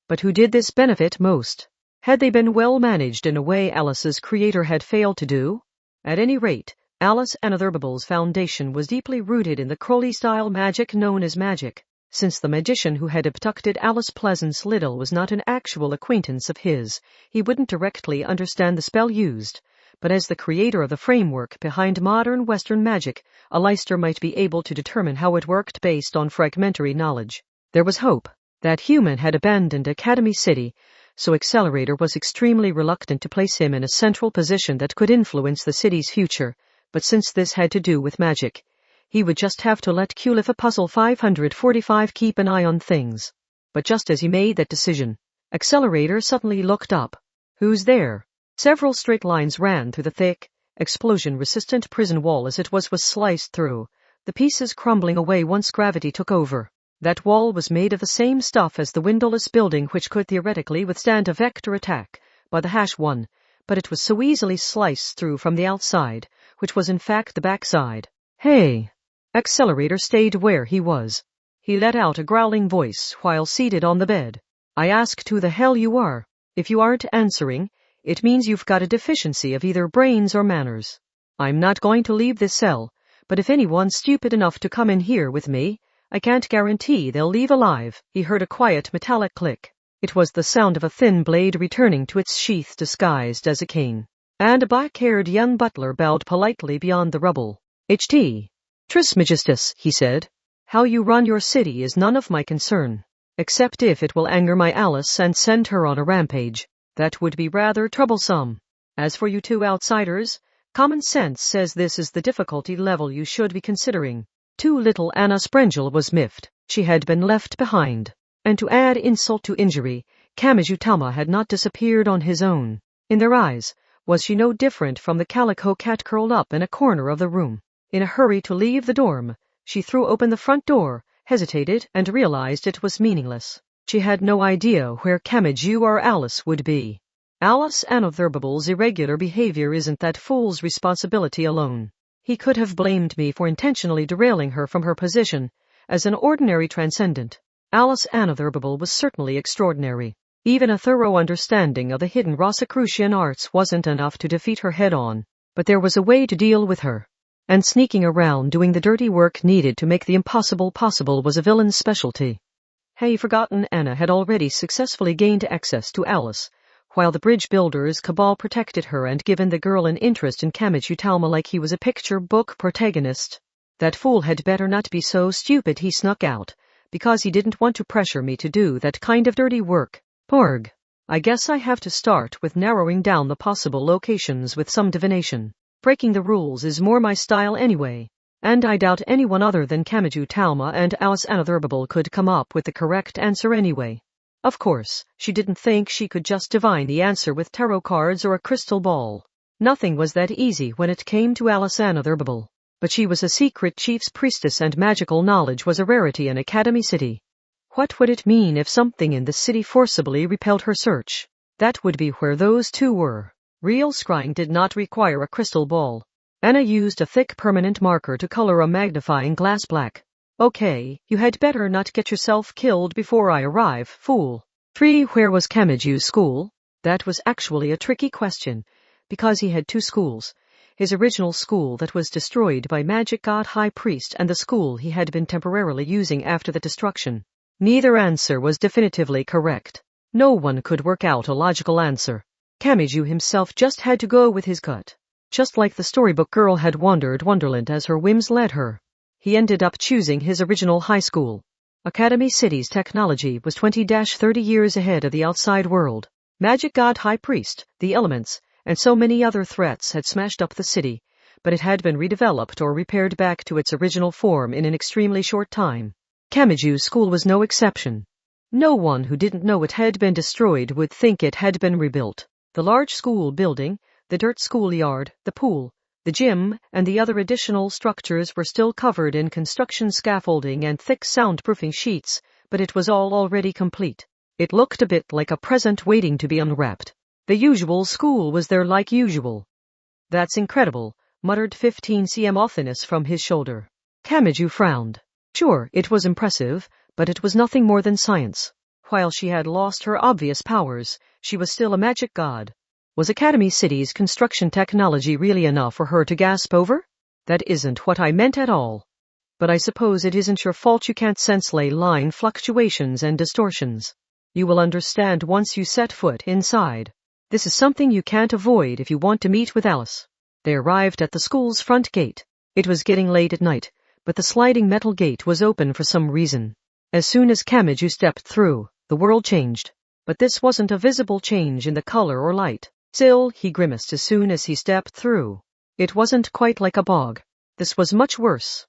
But who did this benefit most? Had they been well managed in a way Alice's creator had failed to do? At any rate, Alice Anotherable's foundation was deeply rooted in the Crowley-style magic known as magic. Since the magician who had abducted Alice Pleasance Little was not an actual acquaintance of his, he wouldn't directly understand the spell used. But as the creator of the framework behind modern Western magic, Aleister might be able to determine how it worked based on fragmentary knowledge. There was hope. That human had abandoned Academy City, so Accelerator was extremely reluctant to place him in a central position that could influence the city's future, but since this had to do with magic, he would just have to let Culifa Puzzle 545 keep an eye on things. But just as he made that decision, Accelerator suddenly looked up. Who's there? Several straight lines ran through the thick, explosion-resistant prison wall as it was sliced through, the pieces crumbling away once gravity took over. That wall was made of the same stuff as the windowless building which could theoretically withstand a vector attack by the -1, but it was so easily sliced through from the outside, which was in fact the backside. Hey! Accelerator stayed where he was. He let out a growling voice while seated on the bed. I asked who the hell you are. If you aren't answering, it means you've got a deficiency of either brains or manners. I'm not going to leave this cell, but if anyone's stupid enough to come in here with me, I can't guarantee they'll leave alive. He heard a quiet metallic click. It was the sound of a thin blade returning to its sheath disguised as a cane. And a black-haired young butler bowed politely beyond the rubble. H.T. Trismegistus, he said. How you run your city is none of my concern, except if it will anger my Alice and send her on a rampage. That would be rather troublesome. As for you two outsiders, common sense says this is the difficulty level you should be considering. Too little Anna Sprengel was miffed. She had been left behind. And to add insult to injury, Kamachi Tama had not disappeared on his own. In their eyes, was she no different from the calico cat curled up in a corner of the room? In a hurry to leave the dorm, she threw open the front door, hesitated, and realized it was meaningless. She had no idea where Kamachi or Alice would be. Alice Anotherable's irregular behavior isn't that fool's responsibility alone. He could have blamed me for intentionally derailing her from her position as an ordinary transcendent. Alice Anotherable was certainly extraordinary. Even a thorough understanding of the hidden Rosicrucian arts wasn't enough to defeat her head-on, but there was a way to deal with her. And sneaking around doing the dirty work needed to make the impossible possible was a villain's specialty. Hey, forgotten Anna had already successfully gained access to Alice, while the bridge builders' cabal protected her and given the girl an interest in Kamachi Talma like he was a picture book protagonist. That fool had better not be so stupid, he snuck out, because he didn't want to pressure me to do that kind of dirty work. Porg. I guess I have to start with narrowing down the possible locations with some divination. Breaking the rules is more my style anyway, and I doubt anyone other than Kamachi Talma and Alice Anotherable could come up with the correct answer anyway. Of course, she didn't think she could just divine the answer with tarot cards or a crystal ball. Nothing was that easy when it came to Alice Anotherable. But she was a secret chief's priestess and magical knowledge was a rarity in Academy City. What would it mean if something in the city forcibly repelled her search? That would be where those two were. Real scrying did not require a crystal ball. Anna used a thick permanent marker to color a magnifying glass black. Okay, you had better not get yourself killed before I arrive, fool. 3. Where was Kamachi's school? That was actually a tricky question, because he had 2 schools. his original school that was destroyed by Magic God High Priest, and the school he had been temporarily using after the destruction. Neither answer was definitively correct. No one could work out a logical answer. Kamachi himself just had to go with his gut. Just like the storybook girl had wandered Wonderland as her whims led her, he ended up choosing his original high school. Academy City's technology was 20-30 years ahead of the outside world. Magic God High Priest, the elements, and so many other threats had smashed up the city, but it had been redeveloped or repaired back to its original form in an extremely short time. Kamachi's school was no exception. No one who didn't know it had been destroyed would think it had been rebuilt. The large school building, the dirt schoolyard, the pool, the gym, and the other additional structures were still covered in construction scaffolding and thick soundproofing sheets, but it was all already complete. It looked a bit like a present waiting to be unwrapped. The usual school was there like usual. That's incredible, muttered 15 cm Offinus from his shoulder. Kamachi frowned. Sure, it was impressive, but it was nothing more than science. While she had lost her obvious powers, she was still a magic god. Was Academy City's construction technology really enough for her to gasp over? That isn't what I meant at all. But I suppose it isn't your fault you can't sense ley line fluctuations and distortions. You will understand once you set foot inside. This is something you can't avoid if you want to meet with Alice. They arrived at the school's front gate. It was getting late at night, but the sliding metal gate was open for some reason. As soon as Kamachi stepped through, the world changed. But this wasn't a visible change in the color or light. Still, he grimaced as soon as he stepped through. It wasn't quite like a bog. This was much worse.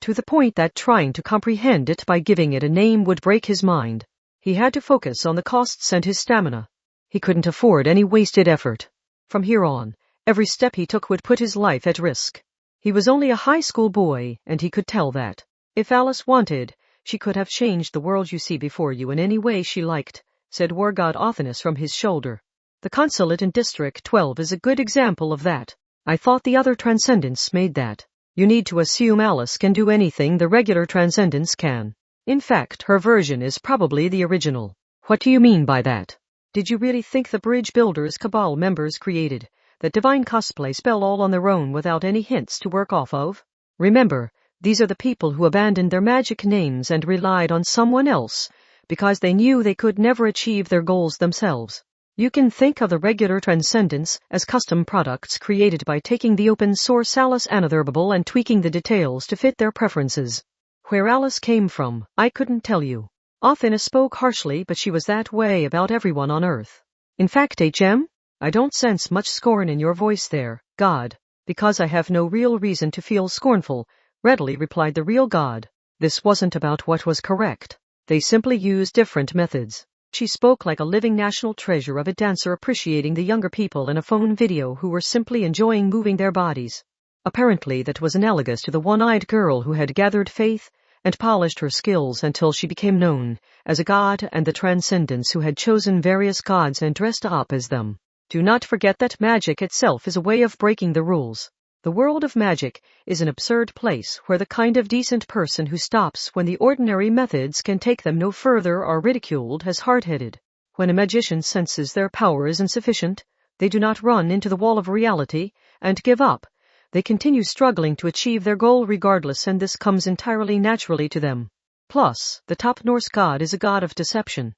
To the point that trying to comprehend it by giving it a name would break his mind. He had to focus on the costs and his stamina. He couldn't afford any wasted effort. From here on, every step he took would put his life at risk. He was only a high school boy, and he could tell that. If Alice wanted, she could have changed the world you see before you in any way she liked, said War God Offinus from his shoulder. The consulate in District 12 is a good example of that. I thought the other transcendents made that. You need to assume Alice can do anything the regular transcendents can. In fact, her version is probably the original. What do you mean by that? Did you really think the Bridge Builders Cabal members created that divine cosplay spell all on their own without any hints to work off of? Remember, these are the people who abandoned their magic names and relied on someone else because they knew they could never achieve their goals themselves. You can think of the regular transcendents as custom products created by taking the open source Alice Anotherable and tweaking the details to fit their preferences. Where Alice came from, I couldn't tell you. Offinus spoke harshly, but she was that way about everyone on Earth. In fact, HM, I don't sense much scorn in your voice there, God, because I have no real reason to feel scornful, readily replied the real God. This wasn't about what was correct. They simply used different methods. She spoke like a living national treasure of a dancer appreciating the younger people in a phone video who were simply enjoying moving their bodies. Apparently that was analogous to the one-eyed girl who had gathered faith and polished her skills until she became known as a god, and the transcendents who had chosen various gods and dressed up as them. Do not forget that magic itself is a way of breaking the rules. The world of magic is an absurd place where the kind of decent person who stops when the ordinary methods can take them no further are ridiculed as hard-headed. When a magician senses their power is insufficient, they do not run into the wall of reality and give up. They continue struggling to achieve their goal regardless, and this comes entirely naturally to them. Plus, the top Norse god is a god of deception.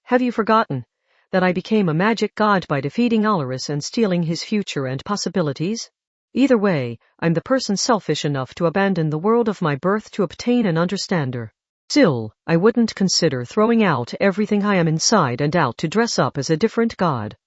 Have you forgotten that I became a magic god by defeating Alaris and stealing his future and possibilities? Either way, I'm the person selfish enough to abandon the world of my birth to obtain an understander. Still, I wouldn't consider throwing out everything I am inside and out to dress up as a different god.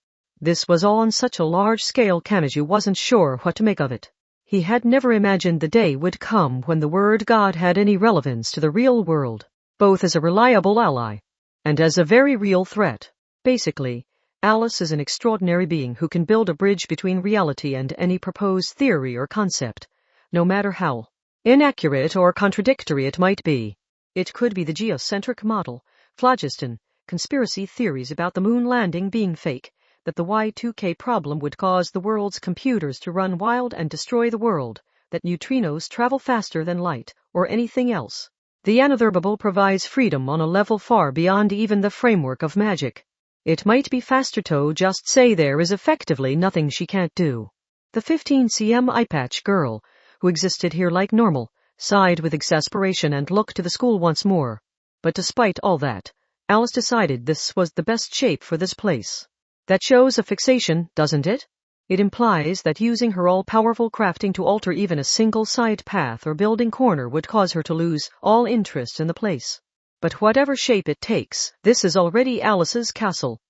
This was all on such a large scale Kamachi wasn't sure what to make of it. He had never imagined the day would come when the word God had any relevance to the real world, both as a reliable ally and as a very real threat. Basically, Alice is an extraordinary being who can build a bridge between reality and any proposed theory or concept, no matter how inaccurate or contradictory it might be. It could be the geocentric model, phlogiston, conspiracy theories about the moon landing being fake, that the Y2K problem would cause the world's computers to run wild and destroy the world, that neutrinos travel faster than light, or anything else. The Anotherable provides freedom on a level far beyond even the framework of magic. It might be faster to just say there is effectively nothing she can't do. The 15 cm eye-patch girl, who existed here like normal, sighed with exasperation and looked to the school once more. But despite all that, Alice decided this was the best shape for this place. That shows a fixation, doesn't it? It implies that using her all-powerful crafting to alter even a single side path or building corner would cause her to lose all interest in the place. But whatever shape it takes, this is already Alice's castle.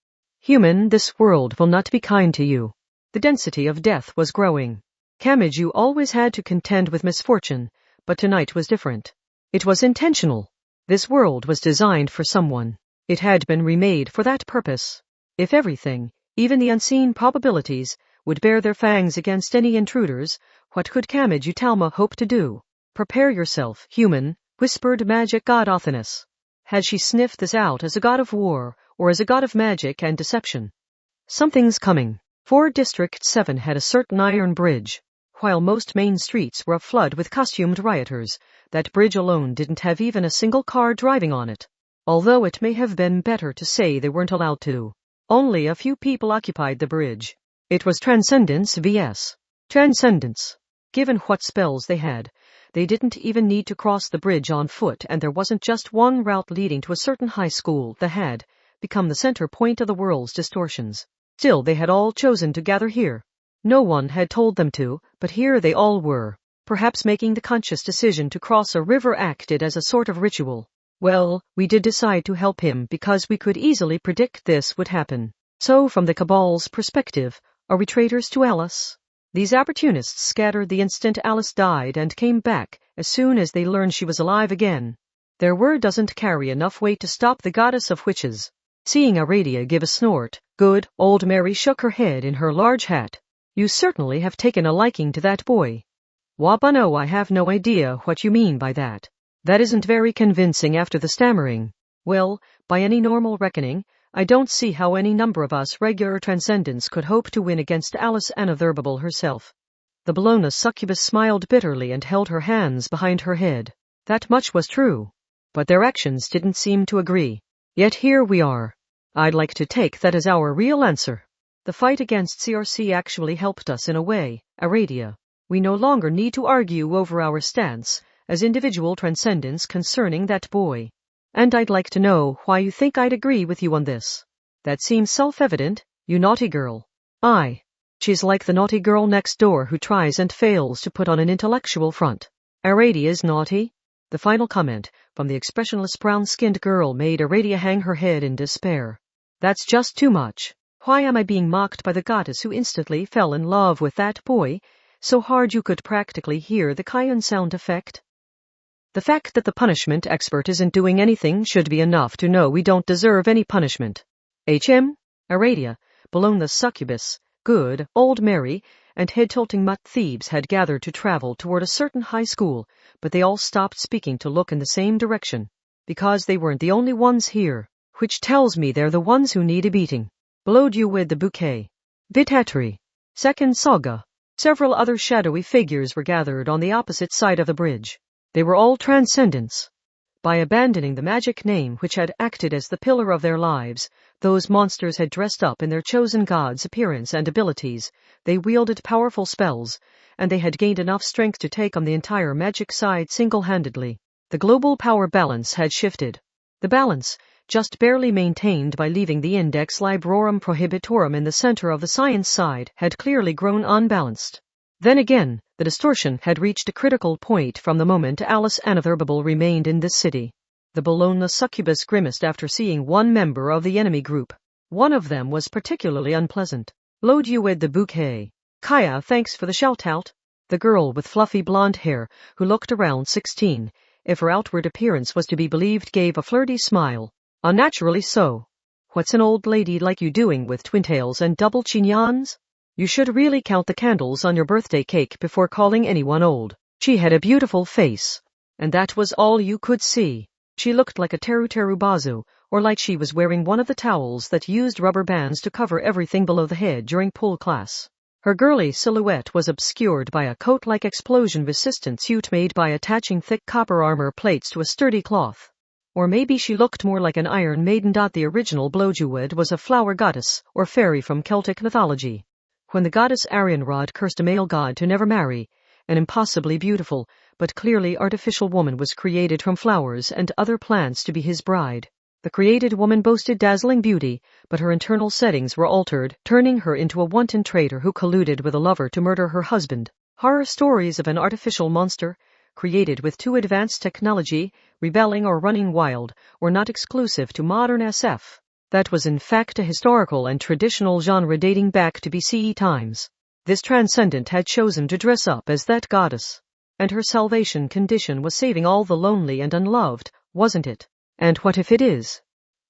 Human, this world will not be kind to you. The density of death was growing. Kamachi always had to contend with misfortune, but tonight was different. It was intentional. This world was designed for someone. It had been remade for that purpose. If everything, even the unseen probabilities, would bear their fangs against any intruders, what could Kamachi Talma hope to do? Prepare yourself, human, whispered magic god Athanas. Had she sniffed this out as a god of war, or as a god of magic and deception? Something's coming. 4 District 7 had a certain iron bridge. While most main streets were aflood with costumed rioters, that bridge alone didn't have even a single car driving on it. Although it may have been better to say they weren't allowed to. Only a few people occupied the bridge. It was Transcendence vs. Transcendence. Given what spells they had, they didn't even need to cross the bridge on foot, and there wasn't just one route leading to a certain high school that had become the center point of the world's distortions. Still, they had all chosen to gather here. No one had told them to, but here they all were. Perhaps making the conscious decision to cross a river acted as a sort of ritual. Well, we did decide to help him because we could easily predict this would happen. So, from the Cabal's perspective, are we traitors to Alice? These opportunists scattered the instant Alice died and came back as soon as they learned she was alive again. Their word doesn't carry enough weight to stop the goddess of witches. Seeing Aradia give a snort, good old Mary shook her head in her large hat. You certainly have taken a liking to that boy. Wabano, I have no idea what you mean by that. That isn't very convincing after the stammering. Well, by any normal reckoning, I don't see how any number of us regular transcendents could hope to win against Alice Anaverbal herself. The Bologna succubus smiled bitterly and held her hands behind her head. That much was true. But their actions didn't seem to agree. Yet here we are. I'd like to take that as our real answer. The fight against CRC actually helped us in a way, Aradia. We no longer need to argue over our stance as individual transcendents concerning that boy. And I'd like to know why you think I'd agree with you on this. That seems self-evident, you naughty girl. She's like the naughty girl next door who tries and fails to put on an intellectual front. Aradia's naughty? The final comment from the expressionless brown-skinned girl made Aradia hang her head in despair. That's just too much. Why am I being mocked by the goddess who instantly fell in love with that boy, so hard you could practically hear the cayenne sound effect? The fact that the punishment expert isn't doing anything should be enough to know we don't deserve any punishment. Aradia, Bologna succubus, good old Mary, and head-tilting mutt thieves had gathered to travel toward a certain high school, but they all stopped speaking to look in the same direction, because they weren't the only ones here, which tells me they're the ones who need a beating. Blowed you with the bouquet. Vitatri. Second Saga. Several other shadowy figures were gathered on the opposite side of the bridge. They were all transcendents. By abandoning the magic name which had acted as the pillar of their lives, those monsters had dressed up in their chosen god's appearance and abilities, they wielded powerful spells, and they had gained enough strength to take on the entire magic side single-handedly. The global power balance had shifted. The balance, just barely maintained by leaving the Index Librorum Prohibitorum in the center of the science side, had clearly grown unbalanced. Then again, the distortion had reached a critical point from the moment Alice Anaverbal remained in this city. The Bologna succubus grimaced after seeing one member of the enemy group. One of them was particularly unpleasant. Load you with the bouquet. Kaya, thanks for the shout-out. The girl with fluffy blonde hair, who looked around 16, if her outward appearance was to be believed, gave a flirty smile. Unnaturally so. What's an old lady like you doing with twintails and double chignons? You should really count the candles on your birthday cake before calling anyone old. She had a beautiful face. And that was all you could see. She looked like a teru bazu, or like she was wearing one of the towels that used rubber bands to cover everything below the head during pool class. Her girly silhouette was obscured by a coat-like explosion-resistant suit made by attaching thick copper armor plates to a sturdy cloth. Or maybe she looked more like an Iron Maiden. The original Blowjewed was a flower goddess or fairy from Celtic mythology. When the goddess Arianrod cursed a male god to never marry, an impossibly beautiful, but clearly artificial woman was created from flowers and other plants to be his bride. The created woman boasted dazzling beauty, but her internal settings were altered, turning her into a wanton traitor who colluded with a lover to murder her husband. Horror stories of an artificial monster, created with too advanced technology, rebelling or running wild, were not exclusive to modern SF. That was in fact a historical and traditional genre dating back to BCE times. This transcendent had chosen to dress up as that goddess. And her salvation condition was saving all the lonely and unloved, wasn't it? And what if it is?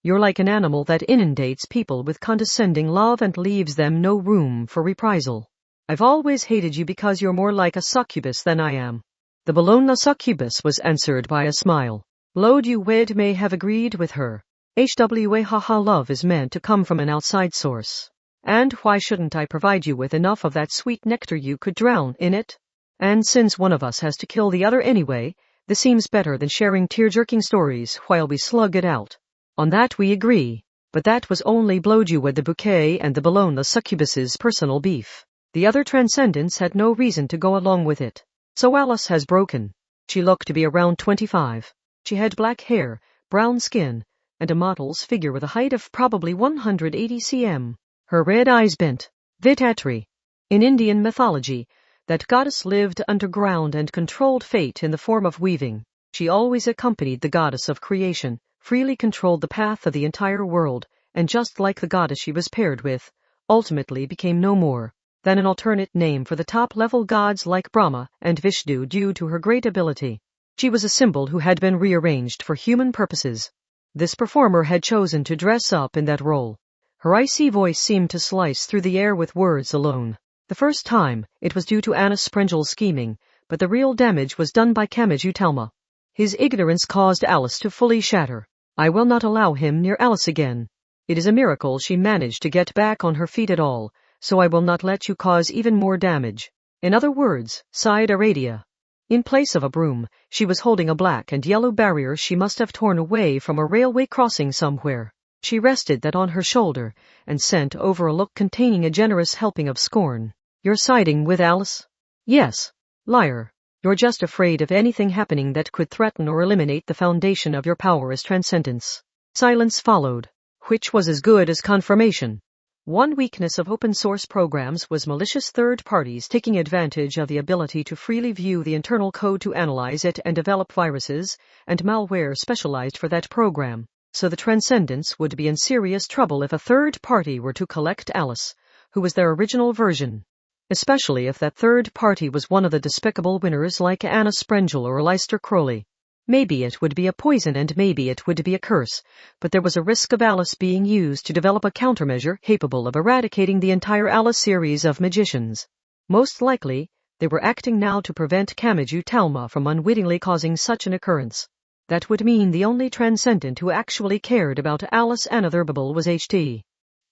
You're like an animal that inundates people with condescending love and leaves them no room for reprisal. I've always hated you because you're more like a succubus than I am. The Bologna succubus was answered by a smile. Lode you wed may have agreed with her. HWA haha, love is meant to come from an outside source. And why shouldn't I provide you with enough of that sweet nectar you could drown in it? And since one of us has to kill the other anyway, this seems better than sharing tear-jerking stories while we slug it out. On that we agree, but that was only Blowed You with the Bouquet and the Bologna succubus's personal beef. The other transcendents had no reason to go along with it. So Alice has broken. She looked to be around 25. She had black hair, brown skin, and a model's figure with a height of probably 180 cm. Her red eyes bent. Vitatri. In Indian mythology, that goddess lived underground and controlled fate in the form of weaving. She always accompanied the goddess of creation, freely controlled the path of the entire world, and just like the goddess she was paired with, ultimately became no more than an alternate name for the top-level gods like Brahma and Vishnu due to her great ability. She was a symbol who had been rearranged for human purposes. This performer had chosen to dress up in that role. Her icy voice seemed to slice through the air with words alone. The first time, it was due to Anna Sprengel's scheming, but the real damage was done by Kamachi Telma. His ignorance caused Alice to fully shatter. I will not allow him near Alice again. It is a miracle she managed to get back on her feet at all, so I will not let you cause even more damage. In other words, sighed Aradia. In place of a broom, she was holding a black and yellow barrier she must have torn away from a railway crossing somewhere. She rested that on her shoulder, and sent over a look containing a generous helping of scorn. You're siding with Alice? Yes. Liar. You're just afraid of anything happening that could threaten or eliminate the foundation of your power as transcendence. Silence followed, which was as good as confirmation. One weakness of open-source programs was malicious third parties taking advantage of the ability to freely view the internal code to analyze it and develop viruses and malware specialized for that program. So the Transcendents would be in serious trouble if a third party were to collect Alice, who was their original version. Especially if that third party was one of the despicable winners like Anna Sprengel or Leicester Crowley. Maybe it would be a poison and maybe it would be a curse, but there was a risk of Alice being used to develop a countermeasure capable of eradicating the entire Alice series of magicians. Most likely, they were acting now to prevent Kamachi Telma from unwittingly causing such an occurrence. That would mean the only transcendent who actually cared about Alice Anotherable was H.T.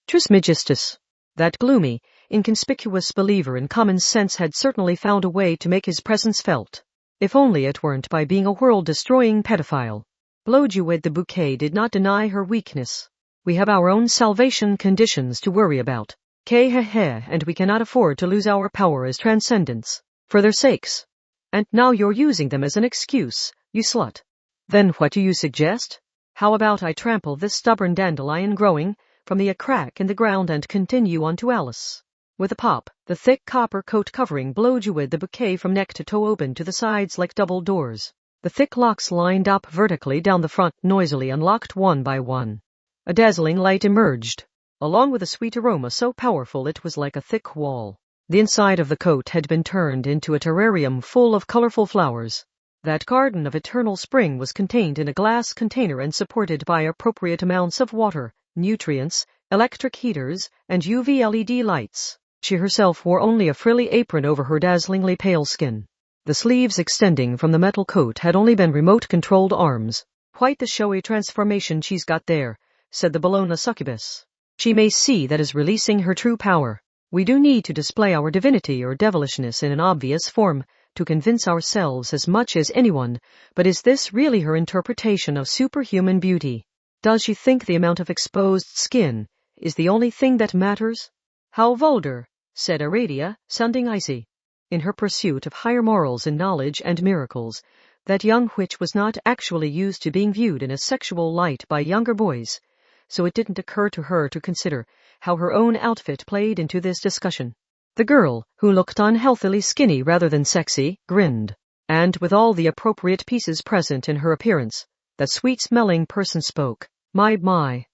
Trismegistus. That gloomy, inconspicuous believer in common sense had certainly found a way to make his presence felt. If only it weren't by being a world-destroying pedophile. Blowed You with the Bouquet did not deny her weakness. We have our own salvation conditions to worry about. And we cannot afford to lose our power as transcendents. For their sakes. And now you're using them as an excuse, you slut. Then what do you suggest? How about I trample this stubborn dandelion growing from the crack in the ground and continue on to Alice? With a pop, the thick copper coat covering Blowed You with the Bouquet from neck to toe opened to the sides like double doors. The thick locks lined up vertically down the front noisily unlocked one by one. A dazzling light emerged, along with a sweet aroma so powerful it was like a thick wall. The inside of the coat had been turned into a terrarium full of colorful flowers. That garden of eternal spring was contained in a glass container and supported by appropriate amounts of water, nutrients, electric heaters, and UV LED lights. She herself wore only a frilly apron over her dazzlingly pale skin. The sleeves extending from the metal coat had only been remote-controlled arms. Quite the showy transformation she's got there, said the Bologna succubus. She may see that is releasing her true power. We do need to display our divinity or devilishness in an obvious form, to convince ourselves as much as anyone, but is this really her interpretation of superhuman beauty? Does she think the amount of exposed skin is the only thing that matters? How vulgar, said Aradia, sounding icy. In her pursuit of higher morals and knowledge and miracles, that young witch was not actually used to being viewed in a sexual light by younger boys, so it didn't occur to her to consider how her own outfit played into this discussion. The girl, who looked unhealthily skinny rather than sexy, grinned, and with all the appropriate pieces present in her appearance, that sweet-smelling person spoke. My.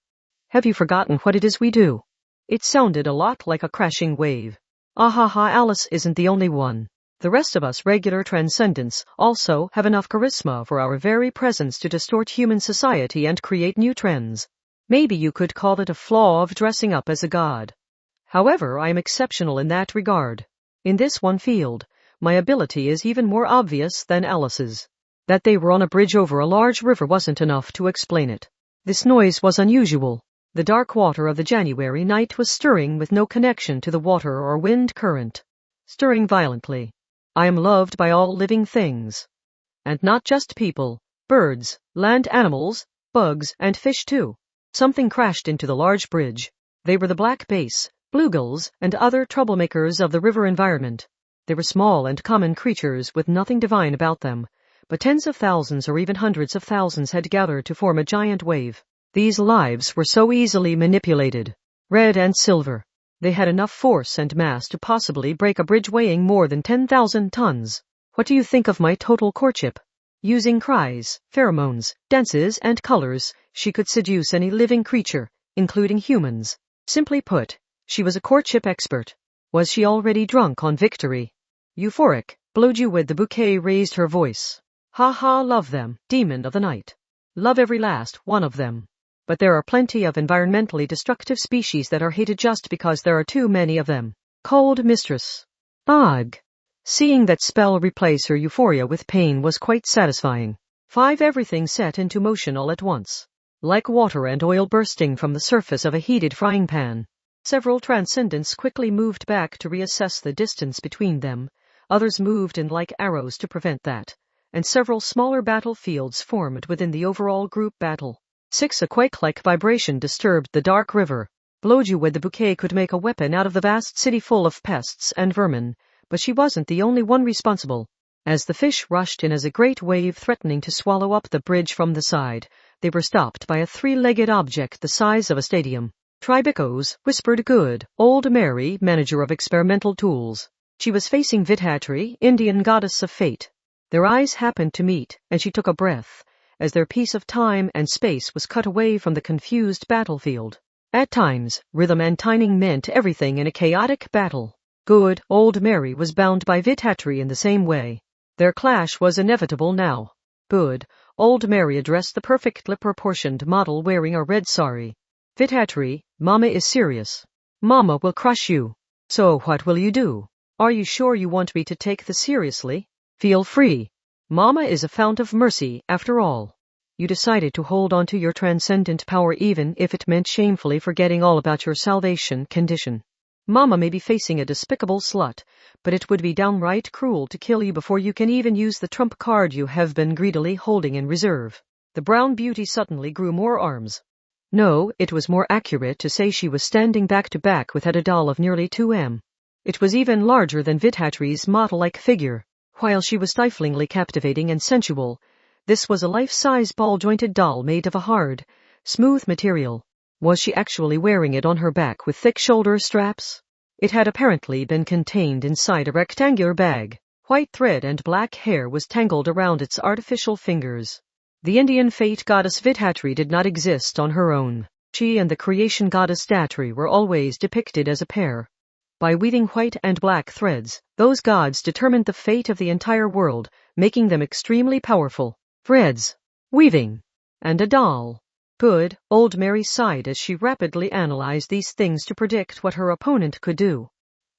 Have you forgotten what it is we do? It sounded a lot like a crashing wave. Ahaha, Alice isn't the only one. The rest of us regular transcendents also have enough charisma for our very presence to distort human society and create new trends. Maybe you could call it a flaw of dressing up as a god. However, I am exceptional in that regard. In this one field, my ability is even more obvious than Alice's. That they were on a bridge over a large river wasn't enough to explain it. This noise was unusual. The dark water of the January night was stirring with no connection to the water or wind current. Stirring violently. I am loved by all living things. And not just people, birds, land animals, bugs, and fish too. Something crashed into the large bridge. They were the black bass, bluegills, and other troublemakers of the river environment. They were small and common creatures with nothing divine about them, but tens of thousands or even hundreds of thousands had gathered to form a giant wave. These lives were so easily manipulated. Red and silver. They had enough force and mass to possibly break a bridge weighing more than 10,000 tons. What do you think of my total courtship? Using cries, pheromones, dances, and colors, she could seduce any living creature, including humans. Simply put, she was a courtship expert. Was she already drunk on victory? Euphoric, blowed you with the bouquet raised her voice. Ha ha, love them, demon of the night. Love every last one of them. But there are plenty of environmentally destructive species that are hated just because there are too many of them. Cold mistress. Ugh. Seeing that spell replace her euphoria with pain was quite satisfying. 5. Everything set into motion all at once. Like water and oil bursting from the surface of a heated frying pan. Several transcendents quickly moved back to reassess the distance between them. Others moved in like arrows to prevent that. And several smaller battlefields formed within the overall group battle. 6. A quake-like vibration disturbed the dark river. Blowju with the bouquet could make a weapon out of the vast city full of pests and vermin, but she wasn't the only one responsible. As the fish rushed in as a great wave threatening to swallow up the bridge from the side, they were stopped by a three-legged object the size of a stadium. Tribicos, whispered good, old Mary, manager of experimental tools. She was facing Vithatri, Indian goddess of fate. Their eyes happened to meet, and she took a breath, as their piece of time and space was cut away from the confused battlefield. At times, rhythm and timing meant everything in a chaotic battle. Good, old Mary was bound by Vithatri in the same way. Their clash was inevitable now. Good, old Mary addressed the perfectly proportioned model wearing a red sari. Vithatri, Mama is serious. Mama will crush you. So what will you do? Are you sure you want me to take this seriously? Feel free. Mama is a fount of mercy, after all. You decided to hold on to your transcendent power even if it meant shamefully forgetting all about your salvation condition. Mama may be facing a despicable slut, but it would be downright cruel to kill you before you can even use the trump card you have been greedily holding in reserve. The brown beauty suddenly grew more arms. No, it was more accurate to say she was standing back to back with a doll of nearly 2 m. It was even larger than Vithatri's model-like figure. While she was stiflingly captivating and sensual, this was a life-size ball-jointed doll made of a hard, smooth material. Was she actually wearing it on her back with thick shoulder straps? It had apparently been contained inside a rectangular bag. White thread and black hair was tangled around its artificial fingers. The Indian fate goddess Vithatri did not exist on her own. She and the creation goddess Datri were always depicted as a pair. By weaving white and black threads, those gods determined the fate of the entire world, making them extremely powerful. Threads, weaving, and a doll. Good, old Mary sighed as she rapidly analyzed these things to predict what her opponent could do.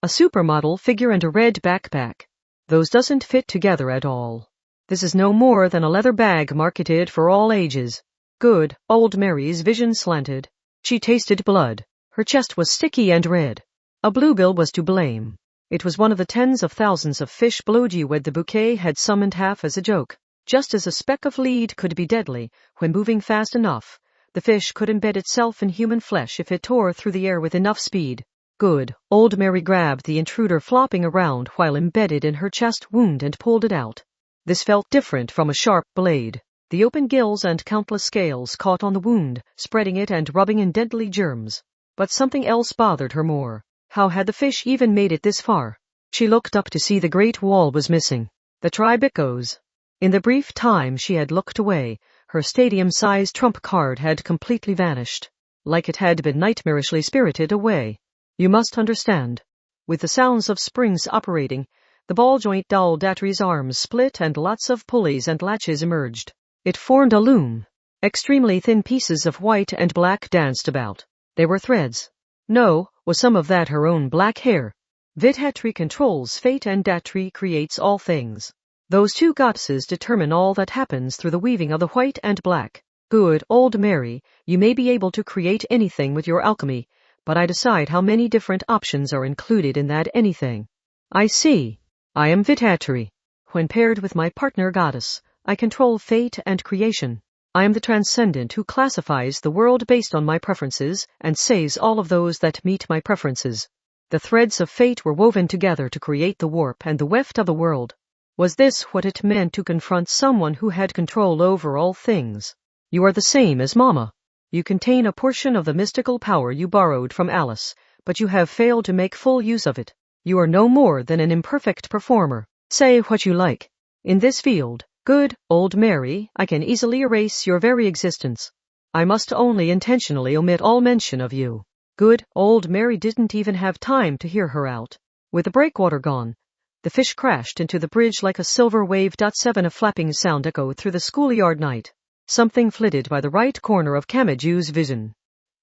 A supermodel figure and a red backpack. Those doesn't fit together at all. This is no more than a leather bag marketed for all ages. Good, old Mary's vision slanted. She tasted blood. Her chest was sticky and red. A bluegill was to blame. It was one of the tens of thousands of fish Blowdew the bouquet had summoned half as a joke. Just as a speck of lead could be deadly when moving fast enough, the fish could embed itself in human flesh if it tore through the air with enough speed. Good. Old Mary grabbed the intruder flopping around while embedded in her chest wound and pulled it out. This felt different from a sharp blade. The open gills and countless scales caught on the wound, spreading it and rubbing in deadly germs. But something else bothered her more. How had the fish even made it this far? She looked up to see the Great Wall was missing. The tribicos. In the brief time she had looked away, her stadium-sized trump card had completely vanished, like it had been nightmarishly spirited away. You must understand. With the sounds of springs operating, the ball-joint doll Datri's arms split and lots of pulleys and latches emerged. It formed a loom. Extremely thin pieces of white and black danced about. They were threads. No, was some of that her own black hair? Vithatri controls fate and Datri creates all things. Those two goddesses determine all that happens through the weaving of the white and black. Good old Mary, you may be able to create anything with your alchemy, but I decide how many different options are included in that anything. I see. I am Vithatri. When paired with my partner goddess, I control fate and creation. I am the transcendent who classifies the world based on my preferences and saves all of those that meet my preferences. The threads of fate were woven together to create the warp and the weft of the world. Was this what it meant to confront someone who had control over all things? You are the same as Mama. You contain a portion of the mystical power you borrowed from Alice, but you have failed to make full use of it. You are no more than an imperfect performer. Say what you like. In this field, good old Mary, I can easily erase your very existence. I must only intentionally omit all mention of you. Good old Mary didn't even have time to hear her out. With the breakwater gone, the fish crashed into the bridge like a silver wave. 7 A flapping sound echoed through the schoolyard night. Something flitted by the right corner of Kamaju's vision.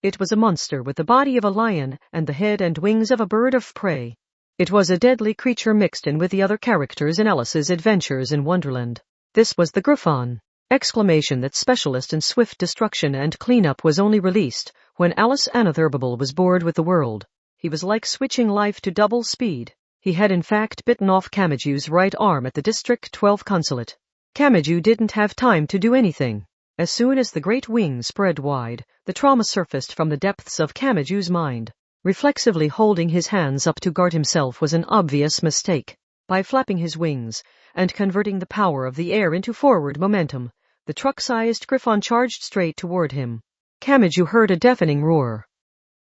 It was a monster with the body of a lion and the head and wings of a bird of prey. It was a deadly creature mixed in with the other characters in Alice's Adventures in Wonderland. This was the Griffon. Exclamation that specialist in swift destruction and cleanup was only released when Alice Anatherbable was bored with the world. He was like switching life to double speed. He had in fact bitten off Kamaju's right arm at the District 12 consulate. Kamaju didn't have time to do anything. As soon as the great wings spread wide, the trauma surfaced from the depths of Kamaju's mind. Reflexively holding his hands up to guard himself was an obvious mistake. By flapping his wings and converting the power of the air into forward momentum, the truck-sized Griffon charged straight toward him. Kamaju heard a deafening roar.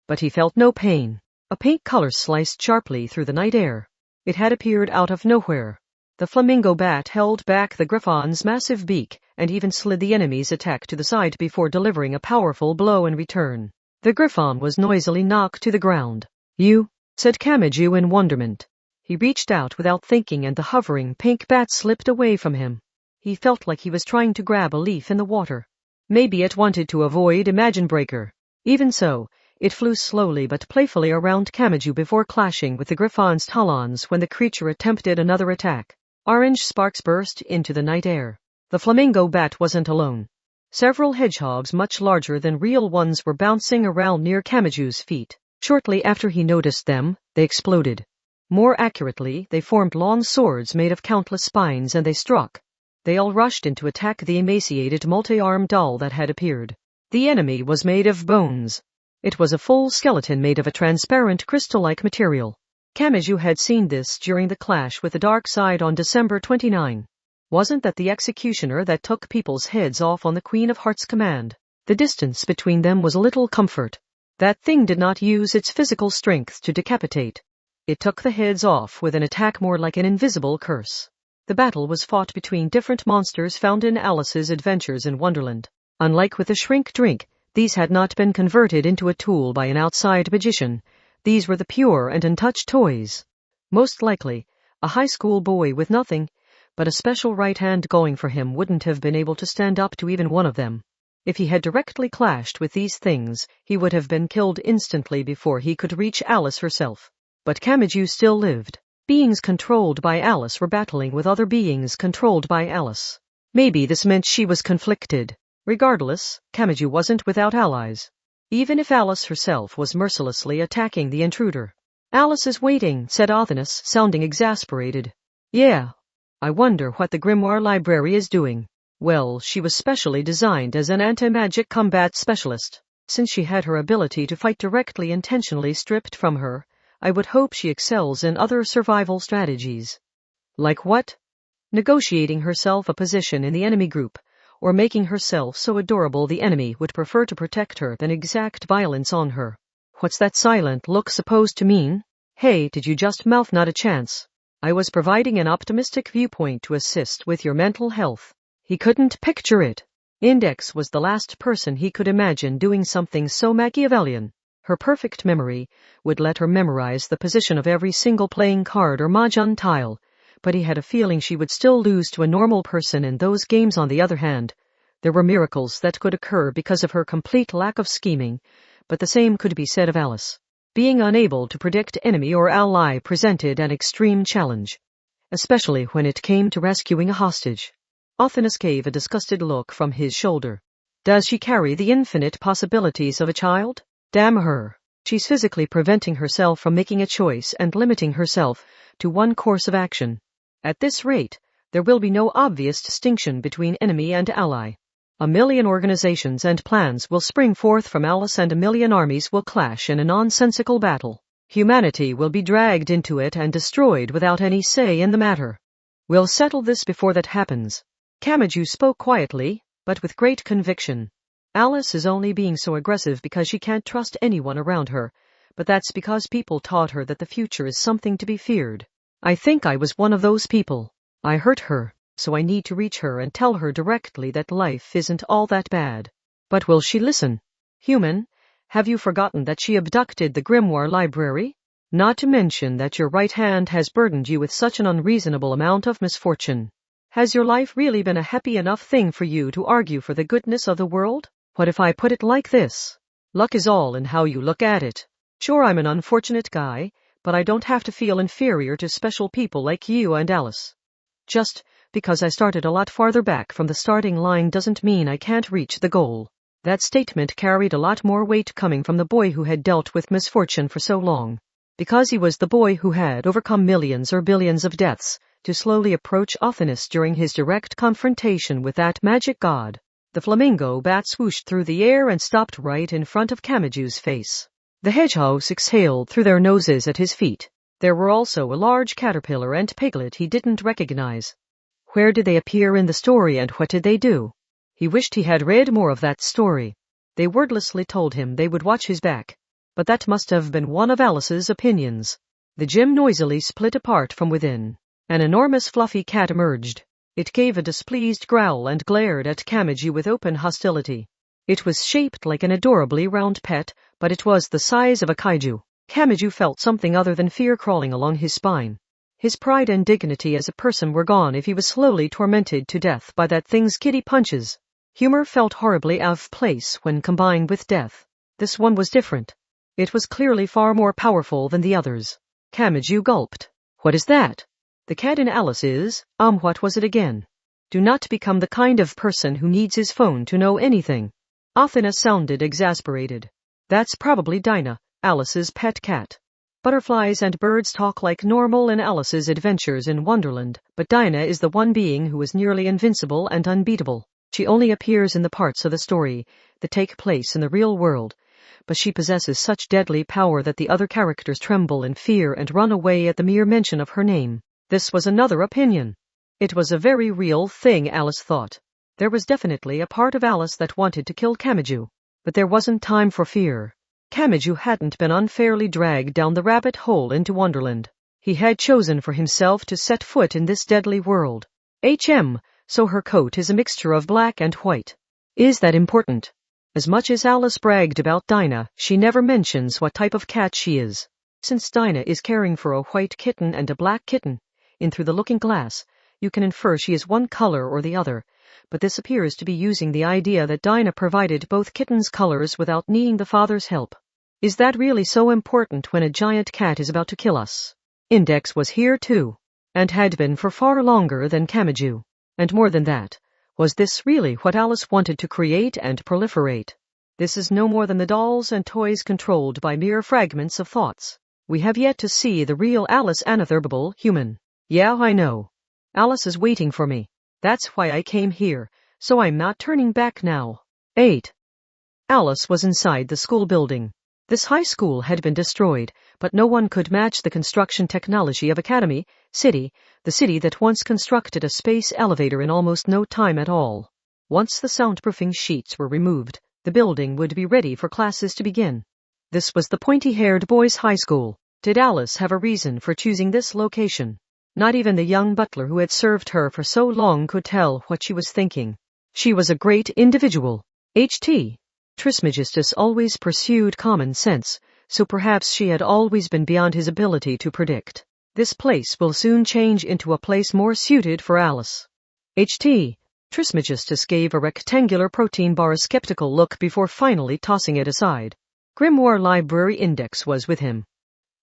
But he felt no pain. A pink color sliced sharply through the night air. It had appeared out of nowhere. The flamingo bat held back the Griffon's massive beak and even slid the enemy's attack to the side before delivering a powerful blow in return. The Griffon was noisily knocked to the ground. You, said Kamaju in wonderment. He reached out without thinking and the hovering pink bat slipped away from him. He felt like he was trying to grab a leaf in the water. Maybe it wanted to avoid Imagine Breaker. Even so, it flew slowly but playfully around Kamaju before clashing with the Griffon's talons when the creature attempted another attack. Orange sparks burst into the night air. The flamingo bat wasn't alone. Several hedgehogs much larger than real ones were bouncing around near Kamaju's feet. Shortly after he noticed them, they exploded. More accurately, they formed long swords made of countless spines and they struck. They all rushed in to attack the emaciated multi-armed doll that had appeared. The enemy was made of bones. It was a full skeleton made of a transparent crystal-like material. Kamaju had seen this during the clash with the dark side on December 29. Wasn't that the executioner that took people's heads off on the Queen of Hearts' command? The distance between them was a little comfort. That thing did not use its physical strength to decapitate. It took the heads off with an attack more like an invisible curse. The battle was fought between different monsters found in Alice's Adventures in Wonderland. Unlike with the shrink drink, these had not been converted into a tool by an outside magician. These were the pure and untouched toys. Most likely, a high school boy with nothing but a special right hand going for him wouldn't have been able to stand up to even one of them. If he had directly clashed with these things, he would have been killed instantly before he could reach Alice herself. But Kamaju still lived. Beings controlled by Alice were battling with other beings controlled by Alice. Maybe this meant she was conflicted. Regardless, Kamaju wasn't without allies. Even if Alice herself was mercilessly attacking the intruder. Alice is waiting, said Athanas, sounding exasperated. Yeah. I wonder what the Grimoire Library is doing. Well, she was specially designed as an anti-magic combat specialist. Since she had her ability to fight directly intentionally stripped from her, I would hope she excels in other survival strategies. Like what? Negotiating herself a position in the enemy group, or making herself so adorable the enemy would prefer to protect her than exact violence on her. What's that silent look supposed to mean? Hey, did you just mouth not a chance? I was providing an optimistic viewpoint to assist with your mental health. He couldn't picture it. Index was the last person he could imagine doing something so Machiavellian. Her perfect memory would let her memorize the position of every single playing card or mahjong tile, but he had a feeling she would still lose to a normal person in those games. On the other hand, there were miracles that could occur because of her complete lack of scheming, but the same could be said of Alice. Being unable to predict enemy or ally presented an extreme challenge, especially when it came to rescuing a hostage. Athanas gave a disgusted look from his shoulder. Does she carry the infinite possibilities of a child? Damn her. She's physically preventing herself from making a choice and limiting herself to one course of action. At this rate, there will be no obvious distinction between enemy and ally. A million organizations and plans will spring forth from Alice, and a million armies will clash in a nonsensical battle. Humanity will be dragged into it and destroyed without any say in the matter. We'll settle this before that happens. Kamachi spoke quietly, but with great conviction. Alice is only being so aggressive because she can't trust anyone around her, but that's because people taught her that the future is something to be feared. I think I was one of those people. I hurt her, so I need to reach her and tell her directly that life isn't all that bad. But will she listen? Human, have you forgotten that she abducted the grimoire library? Not to mention that your right hand has burdened you with such an unreasonable amount of misfortune. Has your life really been a happy enough thing for you to argue for the goodness of the world? What if I put it like this? Luck is all in how you look at it. Sure, I'm an unfortunate guy, but I don't have to feel inferior to special people like you and Alice. Just because I started a lot farther back from the starting line doesn't mean I can't reach the goal. That statement carried a lot more weight coming from the boy who had dealt with misfortune for so long. Because he was the boy who had overcome millions or billions of deaths to slowly approach Athanas during his direct confrontation with that magic god. The flamingo bat swooshed through the air and stopped right in front of Kamaju's face. The hedgehogs exhaled through their noses at his feet. There were also a large caterpillar and piglet he didn't recognize. Where did they appear in the story, and what did they do? He wished he had read more of that story. They wordlessly told him they would watch his back, but that must have been one of Alice's opinions. The gym noisily split apart from within. An enormous fluffy cat emerged. It gave a displeased growl and glared at Kamachi with open hostility. It was shaped like an adorably round pet, but it was the size of a kaiju. Kamachi felt something other than fear crawling along his spine. His pride and dignity as a person were gone if he was slowly tormented to death by that thing's kitty punches. Humor felt horribly out of place when combined with death. This one was different. It was clearly far more powerful than the others. Kamachi gulped. What is that? The cat in Alice is, what was it again? Do not become the kind of person who needs his phone to know anything. Athanas sounded exasperated. That's probably Dinah, Alice's pet cat. Butterflies and birds talk like normal in Alice's adventures in Wonderland, but Dinah is the one being who is nearly invincible and unbeatable. She only appears in the parts of the story that take place in the real world, but she possesses such deadly power that the other characters tremble in fear and run away at the mere mention of her name. This was another opinion. It was a very real thing, Alice thought. There was definitely a part of Alice that wanted to kill Kamachi, but there wasn't time for fear. Kamachi hadn't been unfairly dragged down the rabbit hole into Wonderland. He had chosen for himself to set foot in this deadly world. So her coat is a mixture of black and white. Is that important? As much as Alice bragged about Dinah, she never mentions what type of cat she is. Since Dinah is caring for a white kitten and a black kitten, in Through the Looking Glass, you can infer she is one color or the other, but this appears to be using the idea that Dinah provided both kittens' colors without needing the father's help. Is that really so important when a giant cat is about to kill us? Index was here too, and had been for far longer than Kamachi. And more than that, was this really what Alice wanted to create and proliferate? This is no more than the dolls and toys controlled by mere fragments of thoughts. We have yet to see the real Alice Anatherable human. Yeah, I know. Alice is waiting for me. That's why I came here, so I'm not turning back now. 8. Alice was inside the school building. This high school had been destroyed, but no one could match the construction technology of Academy City, the city that once constructed a space elevator in almost no time at all. Once the soundproofing sheets were removed, the building would be ready for classes to begin. This was the pointy-haired boys' high school. Did Alice have a reason for choosing this location? Not even the young butler who had served her for so long could tell what she was thinking. She was a great individual. H.T. Trismegistus always pursued common sense, so perhaps she had always been beyond his ability to predict. This place will soon change into a place more suited for Alice. H.T. Trismegistus gave a rectangular protein bar a skeptical look before finally tossing it aside. Grimoire Library Index was with him.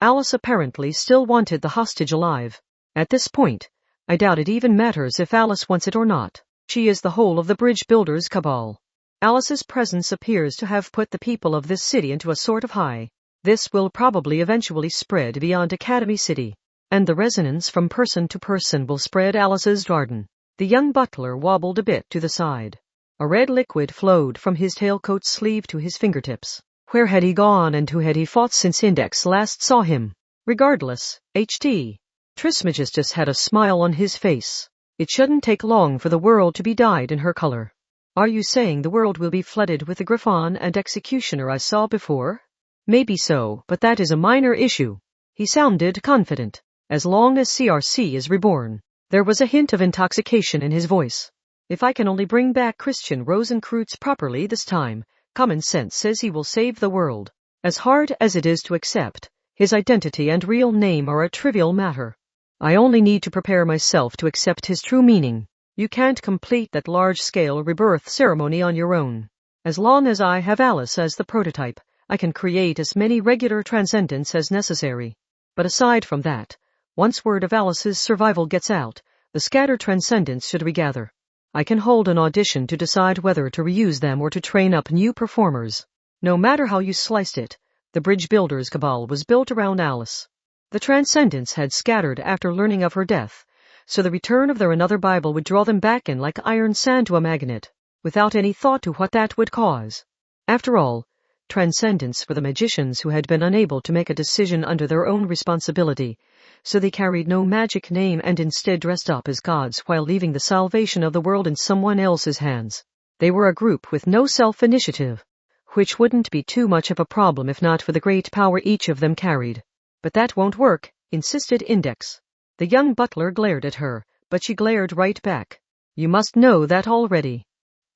Alice apparently still wanted the hostage alive. At this point, I doubt it even matters if Alice wants it or not. She is the whole of the bridge builders' cabal. Alice's presence appears to have put the people of this city into a sort of high. This will probably eventually spread beyond Academy City, and the resonance from person to person will spread Alice's garden. The young butler wobbled a bit to the side. A red liquid flowed from his tailcoat sleeve to his fingertips. Where had he gone and who had he fought since Index last saw him? Regardless, H.T. Trismegistus had a smile on his face. It shouldn't take long for the world to be dyed in her color. Are you saying the world will be flooded with the Griffon and Executioner I saw before? Maybe so, but that is a minor issue. He sounded confident. As long as CRC is reborn. There was a hint of intoxication in his voice. If I can only bring back Christian Rosenkreutz properly this time, common sense says he will save the world. As hard as it is to accept, his identity and real name are a trivial matter. I only need to prepare myself to accept his true meaning. You can't complete that large-scale rebirth ceremony on your own. As long as I have Alice as the prototype, I can create as many regular transcendents as necessary. But aside from that, once word of Alice's survival gets out, the scattered transcendents should regather. I can hold an audition to decide whether to reuse them or to train up new performers. No matter how you sliced it, the bridge builders' cabal was built around Alice. The transcendents had scattered after learning of her death, so the return of their another Bible would draw them back in like iron sand to a magnet, without any thought to what that would cause. After all, transcendents were the magicians who had been unable to make a decision under their own responsibility, so they carried no magic name and instead dressed up as gods while leaving the salvation of the world in someone else's hands. They were a group with no self-initiative, which wouldn't be too much of a problem if not for the great power each of them carried. But that won't work, insisted Index. The young butler glared at her, but she glared right back. You must know that already.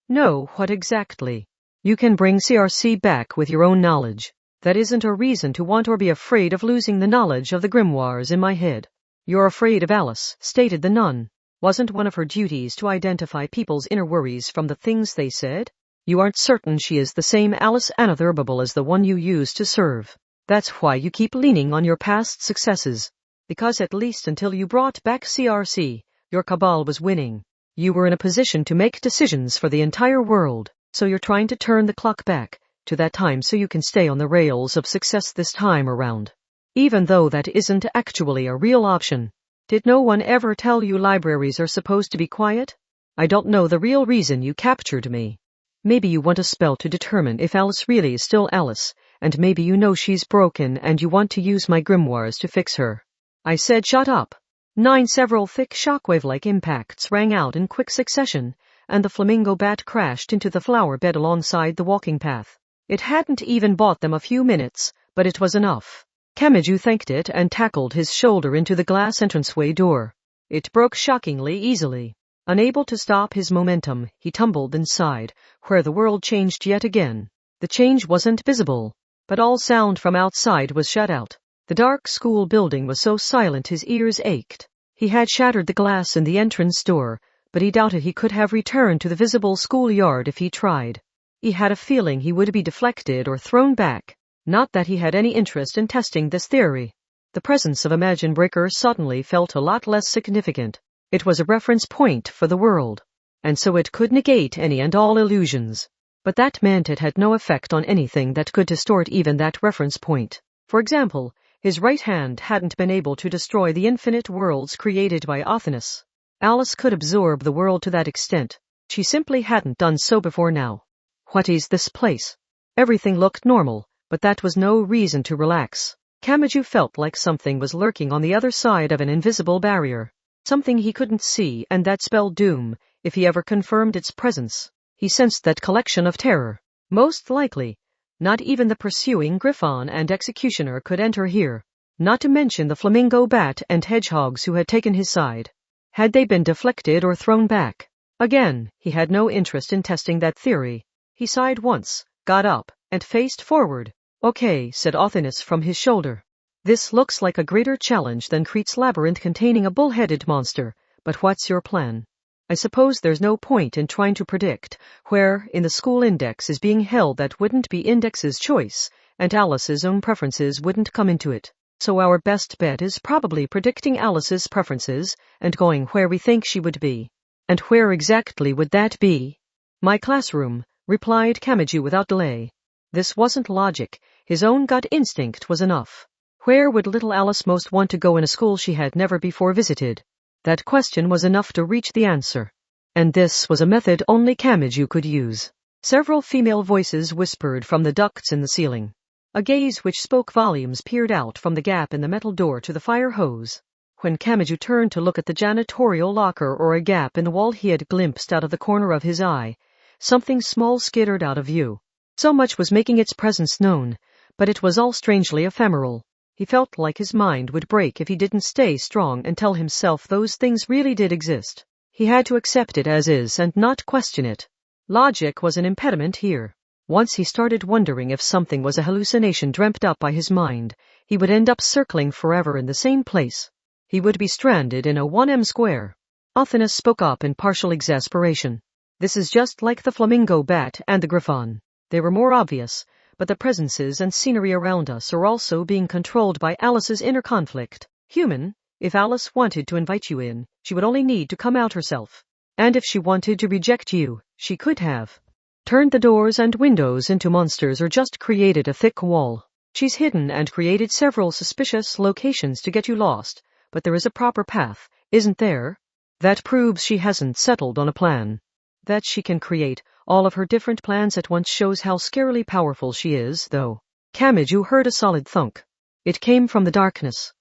No, what exactly? You can bring CRC back with your own knowledge. That isn't a reason to want or be afraid of losing the knowledge of the grimoires in my head. You're afraid of Alice, stated the nun. Wasn't one of her duties to identify people's inner worries from the things they said? You aren't certain she is the same Alice Anatherbable as the one you used to serve. That's why you keep leaning on your past successes. Because at least until you brought back CRC, your cabal was winning. You were in a position to make decisions for the entire world. So you're trying to turn the clock back to that time so you can stay on the rails of success this time around. Even though that isn't actually a real option. Did no one ever tell you libraries are supposed to be quiet? I don't know the real reason you captured me. Maybe you want a spell to determine if Alice really is still Alice, and maybe you know she's broken and you want to use my grimoires to fix her. I said shut up. 9 several thick shockwave-like impacts rang out in quick succession, and the flamingo bat crashed into the flower bed alongside the walking path. It hadn't even bought them a few minutes, but it was enough. Kamachi thanked it and tackled his shoulder into the glass entranceway door. It broke shockingly easily. Unable to stop his momentum, he tumbled inside, where the world changed yet again. The change wasn't visible, but all sound from outside was shut out. The dark school building was so silent his ears ached. He had shattered the glass in the entrance door, but he doubted he could have returned to the visible schoolyard if he tried. He had a feeling he would be deflected or thrown back. Not that he had any interest in testing this theory. The presence of Imagine Breaker suddenly felt a lot less significant. It was a reference point for the world, and so it could negate any and all illusions. But that meant it had no effect on anything that could distort even that reference point. For example, his right hand hadn't been able to destroy the infinite worlds created by Othinus. Alice could absorb the world to that extent. She simply hadn't done so before now. What is this place? Everything looked normal, but that was no reason to relax. Kamachi felt like something was lurking on the other side of an invisible barrier. Something he couldn't see, and that spelled doom, if he ever confirmed its presence. He sensed that collection of terror. Most likely, not even the pursuing Griffon and Executioner could enter here, not to mention the flamingo bat and hedgehogs who had taken his side. Had they been deflected or thrown back? Again, he had no interest in testing that theory. He sighed once, got up, and faced forward. Okay, said Othinus from his shoulder. This looks like a greater challenge than Crete's labyrinth containing a bull-headed monster, but what's your plan? I suppose there's no point in trying to predict where in the school index is being held that wouldn't be Index's choice, and Alice's own preferences wouldn't come into it. So our best bet is probably predicting Alice's preferences and going where we think she would be. And where exactly would that be? My classroom, replied Kamachi without delay. This wasn't logic. His own gut instinct was enough. Where would little Alice most want to go in a school she had never before visited? That question was enough to reach the answer. And this was a method only Kamachi could use. Several female voices whispered from the ducts in the ceiling. A gaze which spoke volumes peered out from the gap in the metal door to the fire hose. When Kamachi turned to look at the janitorial locker or a gap in the wall he had glimpsed out of the corner of his eye, something small skittered out of view. So much was making its presence known, but it was all strangely ephemeral. He felt like his mind would break if he didn't stay strong and tell himself those things really did exist. He had to accept it as is and not question it. Logic was an impediment here. Once he started wondering if something was a hallucination dreamt up by his mind, he would end up circling forever in the same place. He would be stranded in a 1M square. Othinus spoke up in partial exasperation. This is just like the flamingo bat and the griffon. They were more obvious, but the presences and scenery around us are also being controlled by Alice's inner conflict. Human, if Alice wanted to invite you in, she would only need to come out herself. And if she wanted to reject you, she could have turned the doors and windows into monsters or just created a thick wall. She's hidden and created several suspicious locations to get you lost, but there is a proper path, isn't there? That proves she hasn't settled on a plan. That she can create all of her different plans at once shows how scarily powerful she is, though. Kamachi heard a solid thunk. It came from the darkness.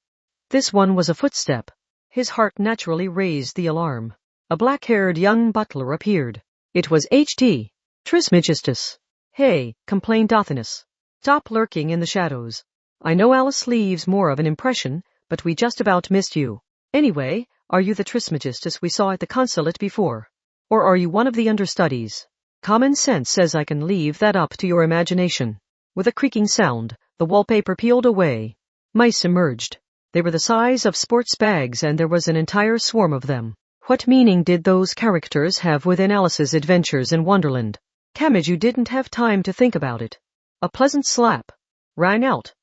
This one was a footstep. His heart naturally raised the alarm. A black-haired young butler appeared. It was H.T. Trismegistus. Hey, complained Othinus. Stop lurking in the shadows. I know Alice leaves more of an impression, but we just about missed you. Anyway, are you the Trismegistus we saw at the consulate before? Or are you one of the understudies? Common sense says I can leave that up to your imagination. With a creaking sound, the wallpaper peeled away. Mice emerged. They were the size of sports bags and there was an entire swarm of them. What meaning did those characters have within Alice's adventures in Wonderland? Kamachi didn't have time to think about it. A pleasant slap rang out.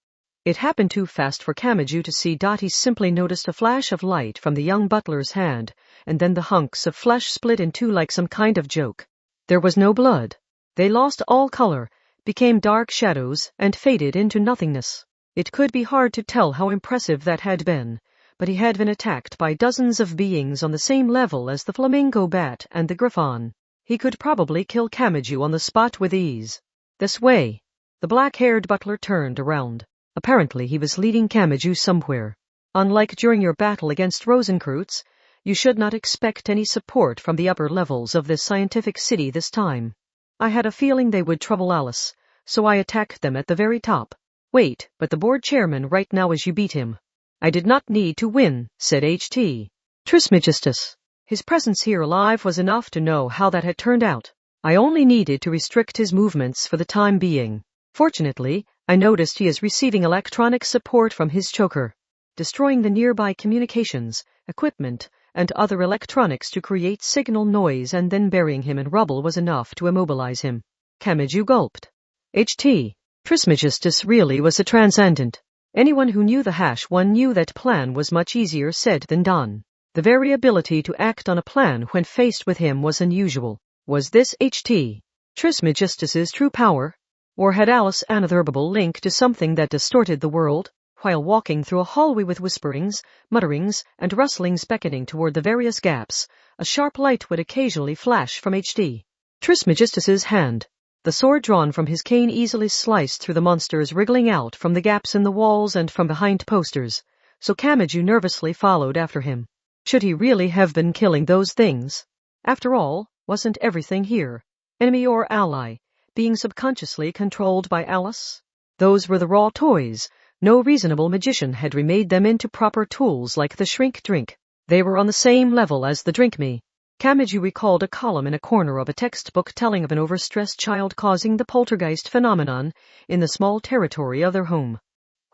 It happened too fast for Kamachi to see. He simply noticed a flash of light from the young butler's hand, and then the hunks of flesh split in two like some kind of joke. There was no blood. They lost all color, became dark shadows, and faded into nothingness. It could be hard to tell how impressive that had been, but he had been attacked by dozens of beings on the same level as the flamingo bat and the griffon. He could probably kill Kamachi on the spot with ease. This way. The black-haired butler turned around. Apparently he was leading Kamachi somewhere. Unlike during your battle against Rosencreutz, you should not expect any support from the upper levels of this scientific city this time. I had a feeling they would trouble Alice, so I attacked them at the very top. Wait, but the board chairman right now is you beat him. I did not need to win, said H.T. Trismegistus. His presence here alive was enough to know how that had turned out. I only needed to restrict his movements for the time being. Fortunately, I noticed he is receiving electronic support from his choker. Destroying the nearby communications, equipment, and other electronics to create signal noise and then burying him in rubble was enough to immobilize him. Kamachi gulped. H.T. Trismegistus really was a transcendent. Anyone who knew the #1 knew that plan was much easier said than done. The very ability to act on a plan when faced with him was unusual. Was this H.T. Trismegistus's true power? Or had Alice an unutterable link to something that distorted the world? While walking through a hallway with whisperings, mutterings, and rustlings beckoning toward the various gaps, a sharp light would occasionally flash from H.T. Trismegistus's hand. The sword drawn from his cane easily sliced through the monsters wriggling out from the gaps in the walls and from behind posters, so Kamachi nervously followed after him. Should he really have been killing those things? After all, wasn't everything here, enemy or ally, being subconsciously controlled by Alice? Those were the raw toys. No reasonable magician had remade them into proper tools like the shrink drink. They were on the same level as the drink me. Kamachi recalled a column in a corner of a textbook telling of an overstressed child causing the poltergeist phenomenon in the small territory of their home.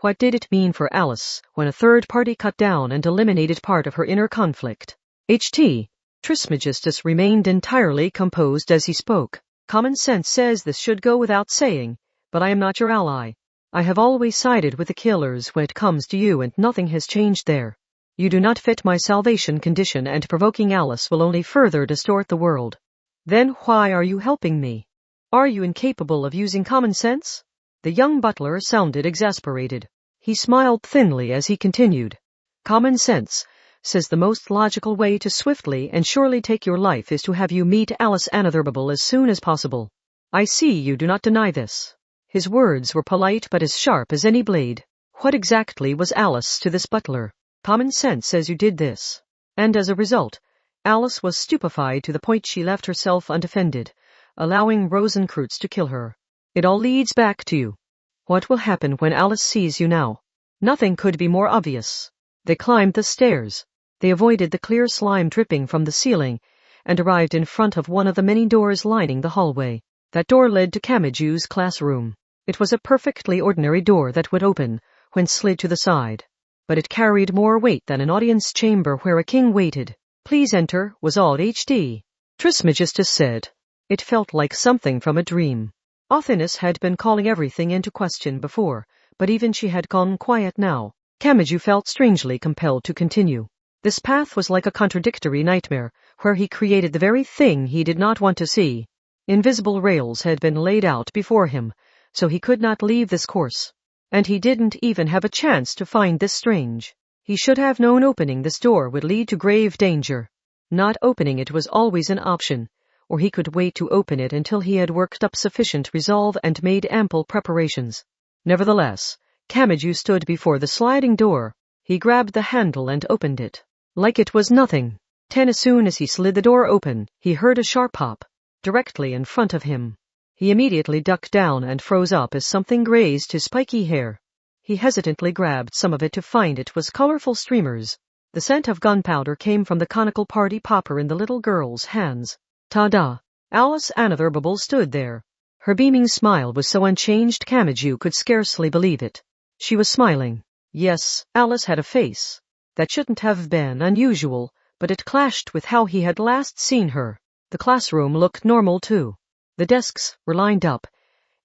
What did it mean for Alice when a third party cut down and eliminated part of her inner conflict? H.T. Trismegistus remained entirely composed as he spoke. Common sense says this should go without saying, but I am not your ally. I have always sided with the killers when it comes to you, and nothing has changed there. You do not fit my salvation condition, and provoking Alice will only further distort the world. Then why are you helping me? Are you incapable of using common sense? The young butler sounded exasperated. He smiled thinly as he continued. Common sense says the most logical way to swiftly and surely take your life is to have you meet Alice Anotherable as soon as possible. I see you do not deny this. His words were polite but as sharp as any blade. What exactly was Alice to this butler? Common sense says you did this. And as a result, Alice was stupefied to the point she left herself undefended, allowing Rosencreutz to kill her. It all leads back to you. What will happen when Alice sees you now? Nothing could be more obvious. They climbed the stairs. They avoided the clear slime dripping from the ceiling and arrived in front of one of the many doors lining the hallway. That door led to Kamachi's classroom. It was a perfectly ordinary door that would open when slid to the side, but it carried more weight than an audience chamber where a king waited. Please enter, was all H.D. Trismegistus said. It felt like something from a dream. Athanas had been calling everything into question before, but even she had gone quiet now. Kamachi felt strangely compelled to continue. This path was like a contradictory nightmare, where he created the very thing he did not want to see. Invisible rails had been laid out before him, so he could not leave this course. And he didn't even have a chance to find this strange. He should have known opening this door would lead to grave danger. Not opening it was always an option, or he could wait to open it until he had worked up sufficient resolve and made ample preparations. Nevertheless, Kamachi stood before the sliding door. He grabbed the handle and opened it. Like it was nothing. As soon as he slid the door open, he heard a sharp pop. Directly in front of him. He immediately ducked down and froze up as something grazed his spiky hair. He hesitantly grabbed some of it to find it was colorful streamers. The scent of gunpowder came from the conical party popper in the little girl's hands. Ta-da! Alice Anotherable stood there. Her beaming smile was so unchanged Kamachi could scarcely believe it. She was smiling. Yes, Alice had a face. That shouldn't have been unusual, but it clashed with how he had last seen her. The classroom looked normal too. The desks were lined up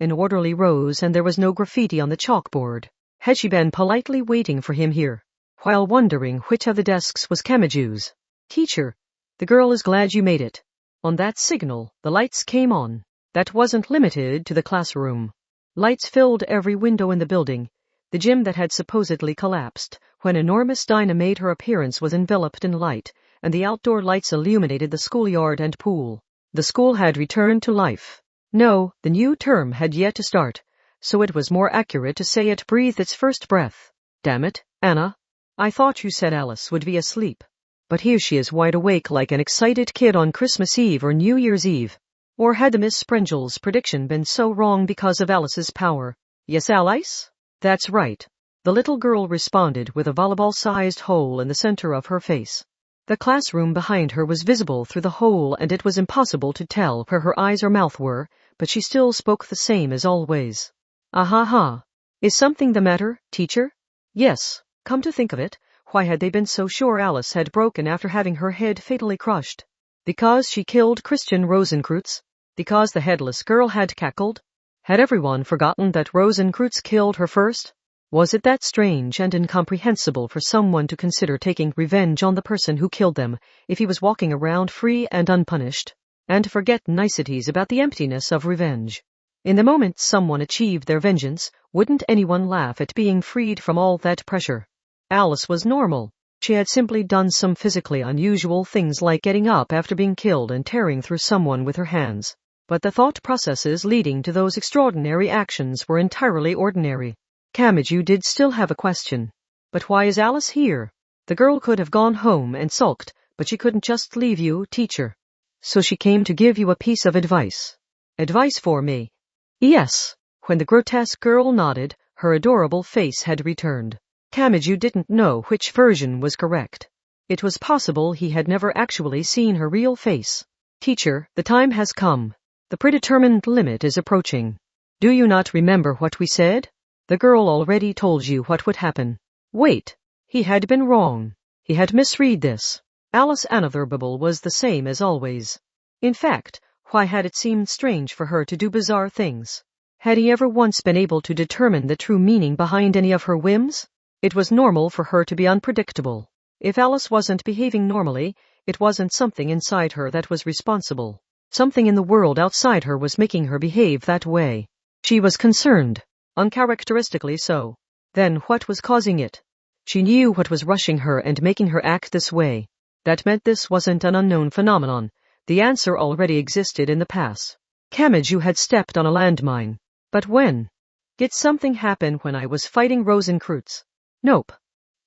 in orderly rows and there was no graffiti on the chalkboard. Had she been politely waiting for him here, while wondering which of the desks was Kamachi's? Teacher, the girl is glad you made it. On that signal, the lights came on. That wasn't limited to the classroom. Lights filled every window in the building. The gym that had supposedly collapsed when enormous Dinah made her appearance was enveloped in light, and the outdoor lights illuminated the schoolyard and pool. The school had returned to life. No, the new term had yet to start, so it was more accurate to say it breathed its first breath. Damn it, Anna. I thought you said Alice would be asleep. But here she is wide awake like an excited kid on Christmas Eve or New Year's Eve. Or had the Miss Sprengel's prediction been so wrong because of Alice's power? Yes, Alice? That's right. The little girl responded with a volleyball-sized hole in the center of her face. The classroom behind her was visible through the hole and it was impossible to tell where her eyes or mouth were, but she still spoke the same as always. Ah-ha-ha. Is something the matter, teacher? Yes. Come to think of it, why had they been so sure Alice had broken after having her head fatally crushed? Because she killed Christian Rosencreutz? Because the headless girl had cackled? Had everyone forgotten that Rosencreutz killed her first? Was it that strange and incomprehensible for someone to consider taking revenge on the person who killed them if he was walking around free and unpunished, and forget niceties about the emptiness of revenge? In the moment someone achieved their vengeance, wouldn't anyone laugh at being freed from all that pressure? Alice was normal. She had simply done some physically unusual things like getting up after being killed and tearing through someone with her hands. but the thought processes leading to those extraordinary actions were entirely ordinary. Kamachi did still have a question. But why is Alice here? The girl could have gone home and sulked, but she couldn't just leave you, teacher. So she came to give you a piece of advice. Advice for me? Yes. When the grotesque girl nodded, her adorable face had returned. Kamachi didn't know which version was correct. It was possible he had never actually seen her real face. Teacher, the time has come. The predetermined limit is approaching. Do you not remember what we said? The girl already told you what would happen. Wait. He had been wrong. He had misread this. Alice Anaverbable was the same as always. In fact, why had it seemed strange for her to do bizarre things? Had he ever once been able to determine the true meaning behind any of her whims? It was normal for her to be unpredictable. If Alice wasn't behaving normally, it wasn't something inside her that was responsible. Something in the world outside her was making her behave that way. She was concerned, uncharacteristically so. Then what was causing it? She knew what was rushing her and making her act this way. That meant this wasn't an unknown phenomenon. The answer already existed in the past. Kamachi had stepped on a landmine. But when? Did something happen when I was fighting Rosenkreutz? Nope.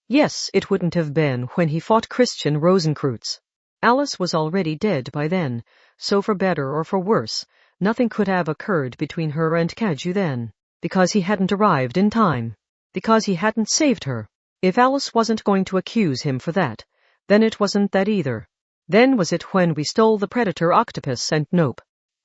Yes, it wouldn't have been when he fought Christian Rosenkreutz. Alice was already dead by then, so for better or for worse, nothing could have occurred between her and Kamachi then, because he hadn't arrived in time, because he hadn't saved her. If Alice wasn't going to accuse him for that, then it wasn't that either. Then was it when we stole the predator octopus and nope.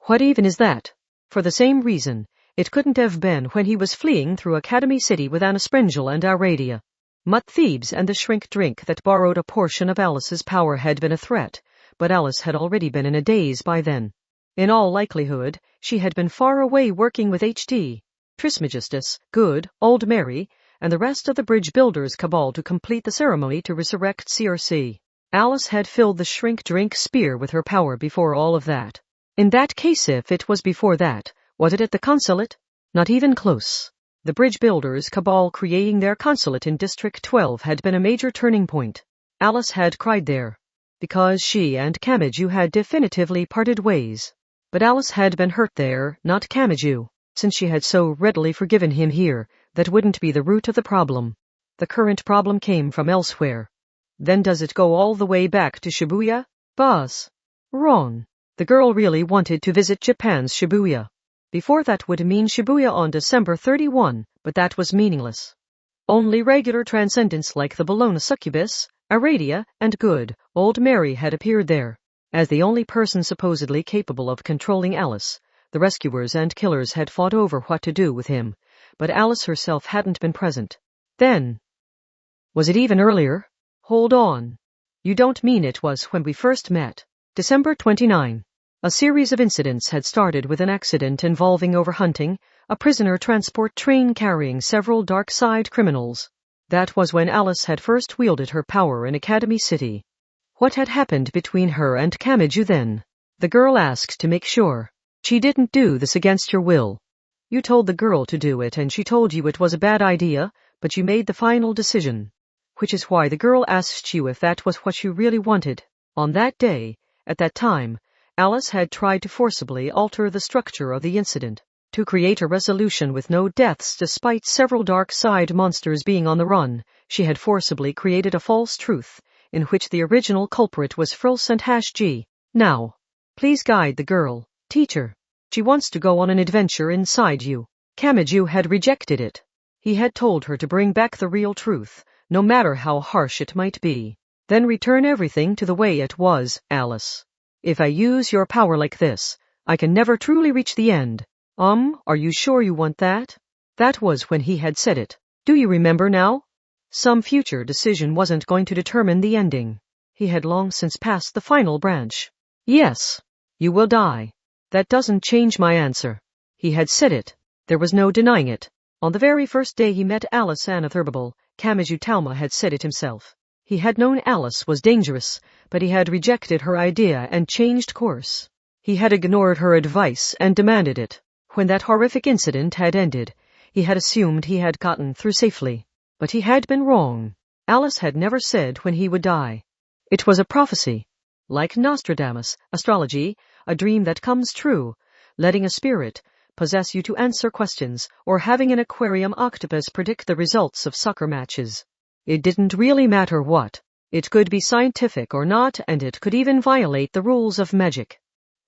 What even is that? For the same reason, it couldn't have been when he was fleeing through Academy City with Anna Sprengel and Aradia. Mutt Thebes and the shrink drink that borrowed a portion of Alice's power had been a threat, but Alice had already been in a daze by then. In all likelihood, she had been far away working with H.D., Trismegistus, Good, Old Mary, and the rest of the bridge builders' cabal to complete the ceremony to resurrect CRC. Alice had filled the shrink drink spear with her power before all of that. In that case, if it was before that, was it at the consulate? Not even close. The bridge builders' cabal creating their consulate in District 12 had been a major turning point. Alice had cried there, because she and Kamachi had definitively parted ways. But Alice had been hurt there, not Kamachi. Since she had so readily forgiven him here, that wouldn't be the root of the problem. The current problem came from elsewhere. Then does it go all the way back to Shibuya? Boss. Wrong. The girl really wanted to visit Japan's Shibuya. Before that would mean Shibuya on December 31, but that was meaningless. Only regular transcendents like the Bologna succubus, Aradia, and Good, Old Mary had appeared there. As the only person supposedly capable of controlling Alice, the rescuers and killers had fought over what to do with him, but Alice herself hadn't been present. Then. Was it even earlier? Hold on. You don't mean it was when we first met? December 29. A series of incidents had started with an accident involving overhunting, a prisoner transport train carrying several dark side criminals. That was when Alice had first wielded her power in Academy City. What had happened between her and Kamachi then? The girl asked to make sure. She didn't do this against your will. You told the girl to do it and she told you it was a bad idea, but you made the final decision. Which is why the girl asked you if that was what you really wanted. On that day, at that time, Alice had tried to forcibly alter the structure of the incident, to create a resolution with no deaths despite several dark side monsters being on the run. She had forcibly created a false truth, in which the original culprit was Frills and G. Now, please guide the girl, teacher. She wants to go on an adventure inside you. Kamachi had rejected it. He had told her to bring back the real truth, no matter how harsh it might be. Then return everything to the way it was, Alice. If I use your power like this, I can never truly reach the end. Are you sure you want that? That was when he had said it. Do you remember now? Some future decision wasn't going to determine the ending. He had long since passed the final branch. Yes, you will die. That doesn't change my answer. He had said it. There was no denying it. On the very first day he met Alice Anaverbable, Kamachi Talma had said it himself. He had known Alice was dangerous, but he had rejected her idea and changed course. He had ignored her advice and demanded it. When that horrific incident had ended, he had assumed he had gotten through safely. But he had been wrong. Alice had never said when he would die. It was a prophecy. Like Nostradamus, astrology, a dream that comes true. letting a spirit possess you to answer questions, or having an aquarium octopus predict the results of soccer matches. It didn't really matter what. It could be scientific or not, and it could even violate the rules of magic.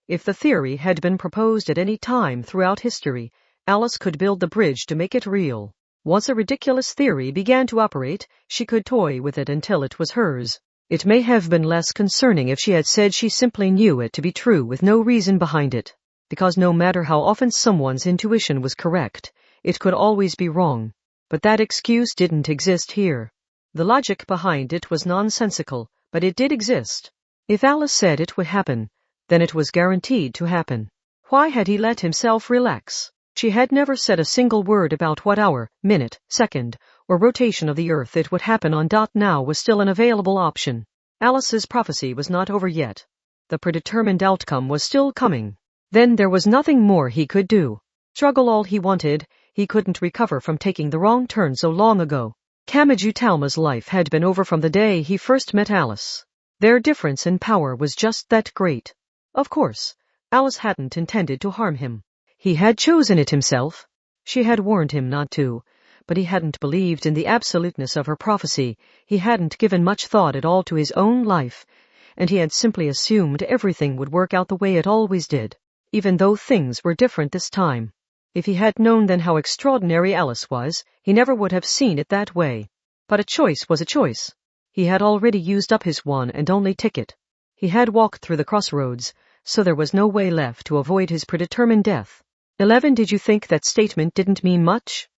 If the theory had been proposed at any time throughout history, Alice could build the bridge to make it real. Once a ridiculous theory began to operate, she could toy with it until it was hers. It may have been less concerning if she had said she simply knew it to be true with no reason behind it. Because no matter how often someone's intuition was correct, it could always be wrong. But that excuse didn't exist here. The logic behind it was nonsensical, but it did exist. If Alice said it would happen, then it was guaranteed to happen. Why had he let himself relax? She had never said a single word about what hour, minute, second, or rotation of the earth it would happen on. Now was still an available option. Alice's prophecy was not over yet. The predetermined outcome was still coming. Then there was nothing more he could do. Struggle all he wanted, he couldn't recover from taking the wrong turn so long ago. Kamachi Talma's life had been over from the day he first met Alice. Their difference in power was just that great. Of course, Alice hadn't intended to harm him. He had chosen it himself. She had warned him not to, but he hadn't believed in the absoluteness of her prophecy. He hadn't given much thought at all to his own life, and he had simply assumed everything would work out the way it always did, even though things were different this time. If he had known then how extraordinary Alice was, he never would have seen it that way. But a choice was a choice. He had already used up his one and only ticket. He had walked through the crossroads, so there was no way left to avoid his predetermined death. 11. Did you think that statement didn't mean much?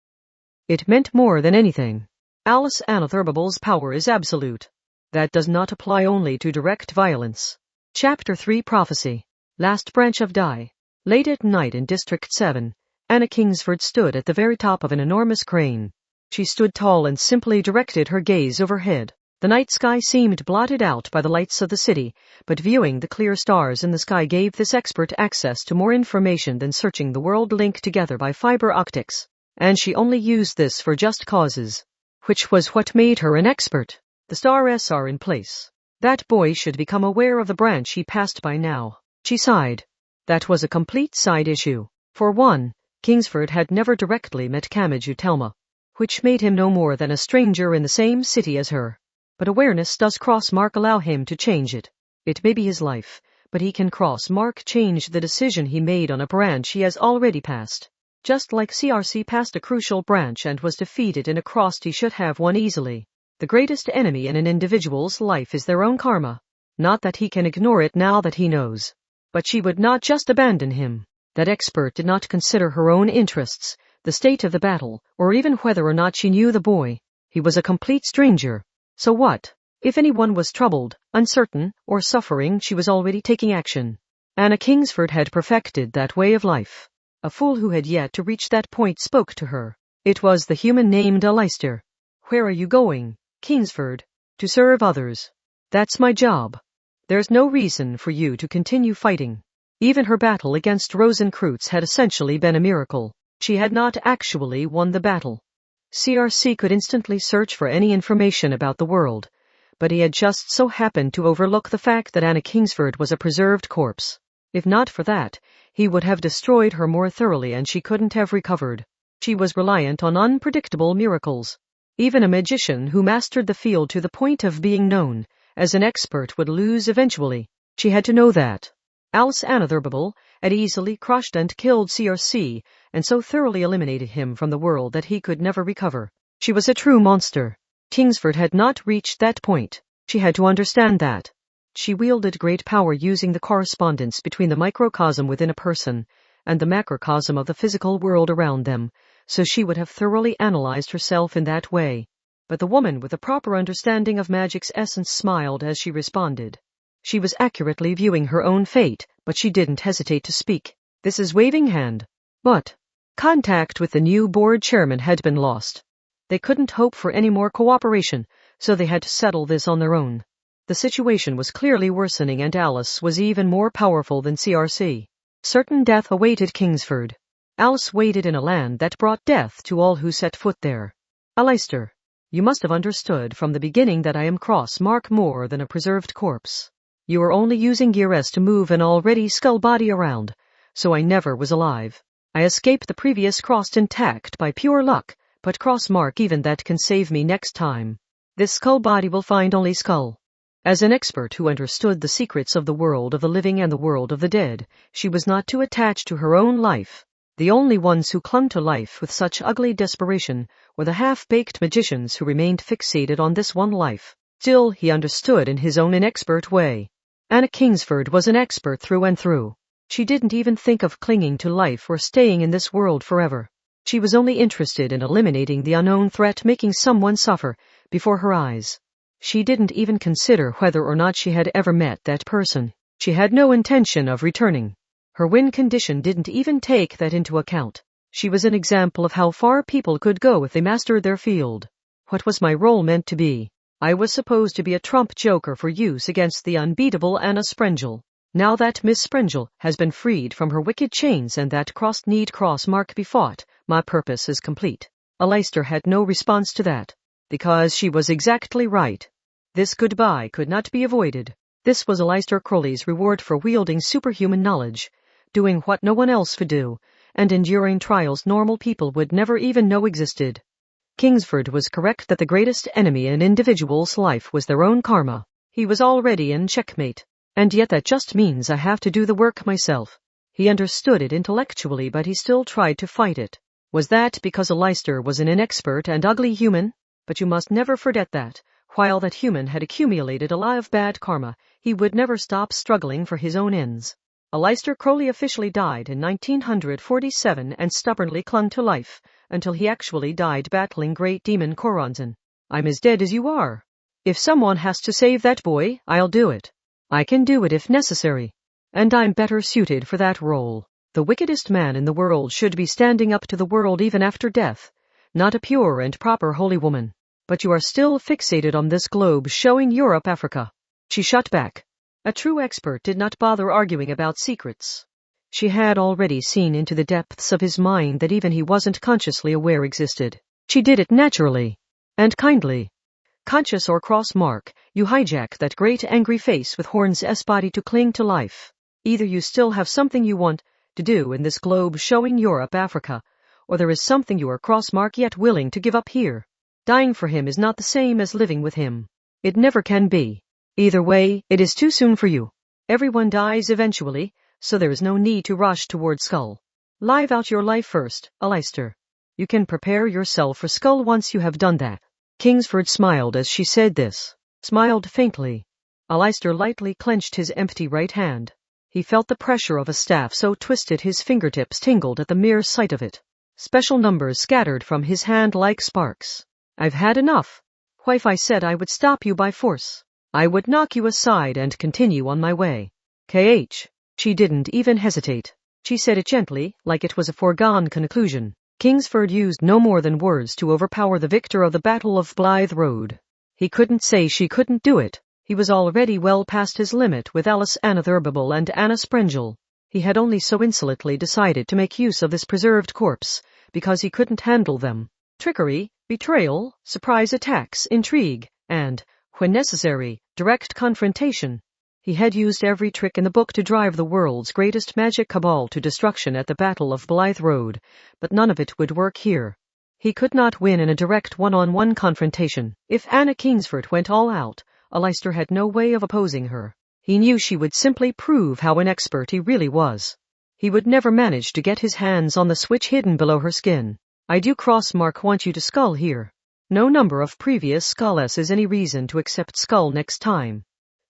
It meant more than anything. Alice Anotherable's power is absolute. That does not apply only to direct violence. Chapter 3 Prophecy. Last branch of Dai. Late at night in District 7, Anna Kingsford stood at the very top of an enormous crane. She stood tall and simply directed her gaze overhead. The night sky seemed blotted out by the lights of the city, but viewing the clear stars in the sky gave this expert access to more information than searching the world linked together by fiber optics. And she only used this for just causes. Which was what made her an expert. The stars are in place. That boy should become aware of the branch he passed by now. She sighed. That was a complete side issue. For one, Kingsford had never directly met Kamachi Talma, which made him no more than a stranger in the same city as her. But awareness does cross-mark allow him to change it. It may be his life, but he can cross-mark change the decision he made on a branch he has already passed. Just like CRC passed a crucial branch and was defeated in a cross he should have won easily. The greatest enemy in an individual's life is their own karma. Not that he can ignore it now that he knows. But she would not just abandon him. That expert did not consider her own interests, the state of the battle, or even whether or not she knew the boy. He was a complete stranger. So what? If anyone was troubled, uncertain, or suffering, she was already taking action. Anna Kingsford had perfected that way of life. A fool who had yet to reach that point spoke to her. It was the human named Aleister. Where are you going, Kingsford? To serve others. That's my job. There's no reason for you to continue fighting. Even her battle against Rosencreutz had essentially been a miracle. She had not actually won the battle. CRC could instantly search for any information about the world, but he had just so happened to overlook the fact that Anna Kingsford was a preserved corpse. If not for that, he would have destroyed her more thoroughly and she couldn't have recovered. She was reliant on unpredictable miracles. Even a magician who mastered the field to the point of being known as an expert would lose eventually. She had to know that. Alice Anotherable had easily crushed and killed CRC, and so thoroughly eliminated him from the world that he could never recover. She was a true monster. Kingsford had not reached that point. She had to understand that. She wielded great power using the correspondence between the microcosm within a person and the macrocosm of the physical world around them, so she would have thoroughly analyzed herself in that way. But the woman with a proper understanding of magic's essence smiled as she responded. She was accurately viewing her own fate, but she didn't hesitate to speak. This is waving hand. But contact with the new board chairman had been lost. They couldn't hope for any more cooperation, so they had to settle this on their own. The situation was clearly worsening and Alice was even more powerful than CRC. Certain death awaited Kingsford. Alice waited in a land that brought death to all who set foot there. Aleister, you must have understood from the beginning that I am cross-mark more than a preserved corpse. You are only using gear S to move an already skull body around, so I never was alive. I escaped the previous crossed intact by pure luck, but cross mark even that can save me next time. This skull body will find only skull. As an expert who understood the secrets of the world of the living and the world of the dead, she was not too attached to her own life. The only ones who clung to life with such ugly desperation were the half-baked magicians who remained fixated on this one life. Still, he understood in his own inexpert way. Anna Kingsford was an expert through and through. She didn't even think of clinging to life or staying in this world forever. She was only interested in eliminating the unknown threat making someone suffer before her eyes. She didn't even consider whether or not she had ever met that person. She had no intention of returning. Her win condition didn't even take that into account. She was an example of how far people could go if they mastered their field. What was my role meant to be? I was supposed to be a trump joker for use against the unbeatable Anna Sprengel. Now that Miss Sprengel has been freed from her wicked chains and that cross-kneed cross-mark be fought, my purpose is complete. Aleister had no response to that. Because she was exactly right. This goodbye could not be avoided. This was Aleister Crowley's reward for wielding superhuman knowledge, doing what no one else could do, and enduring trials normal people would never even know existed. Kingsford was correct that the greatest enemy in an individual's life was their own karma. He was already in checkmate. And yet that just means I have to do the work myself. He understood it intellectually, but he still tried to fight it. Was that because Aleister was an inexpert and ugly human? But you must never forget that, while that human had accumulated a lot of bad karma, he would never stop struggling for his own ends. Aleister Crowley officially died in 1947 and stubbornly clung to life, until he actually died battling Great Demon Koronzon. I'm as dead as you are. If someone has to save that boy, I'll do it. I can do it if necessary. And I'm better suited for that role. The wickedest man in the world should be standing up to the world even after death, not a pure and proper holy woman. But you are still fixated on this globe showing Europe, Africa. She shot back. A true expert did not bother arguing about secrets. She had already seen into the depths of his mind that even he wasn't consciously aware existed. She did it naturally. And kindly. Conscious or cross-mark, you hijack that great angry face with horns S-body to cling to life. Either you still have something you want to do in this globe showing Europe, Africa, or there is something you are cross-mark yet willing to give up here. Dying for him is not the same as living with him. It never can be. Either way, it is too soon for you. Everyone dies eventually, so there is no need to rush toward Skull. Live out your life first, Aleister. You can prepare yourself for Skull once you have done that. Kingsford smiled as she said this. Smiled faintly. Aleister lightly clenched his empty right hand. He felt the pressure of a staff so twisted his fingertips tingled at the mere sight of it. Special numbers scattered from his hand like sparks. I've had enough. What if I said I would stop you by force? I would knock you aside and continue on my way. KH. She didn't even hesitate. She said it gently, like it was a foregone conclusion. Kingsford used no more than words to overpower the victor of the Battle of Blythe Road. He couldn't say she couldn't do it. He was already well past his limit with Alice Anatherbable and Anna Sprengel. He had only so insolently decided to make use of this preserved corpse, because he couldn't handle them. Trickery, betrayal, surprise attacks, intrigue, and, when necessary, direct confrontation. He had used every trick in the book to drive the world's greatest magic cabal to destruction at the Battle of Blythe Road, but none of it would work here. He could not win in a direct one-on-one confrontation. If Anna Kingsford went all out, Aleister had no way of opposing her. He knew she would simply prove how inexpert he really was. He would never manage to get his hands on the switch hidden below her skin. I do cross-mark want you to Skull here. No number of previous Skulls is any reason to accept Skull next time.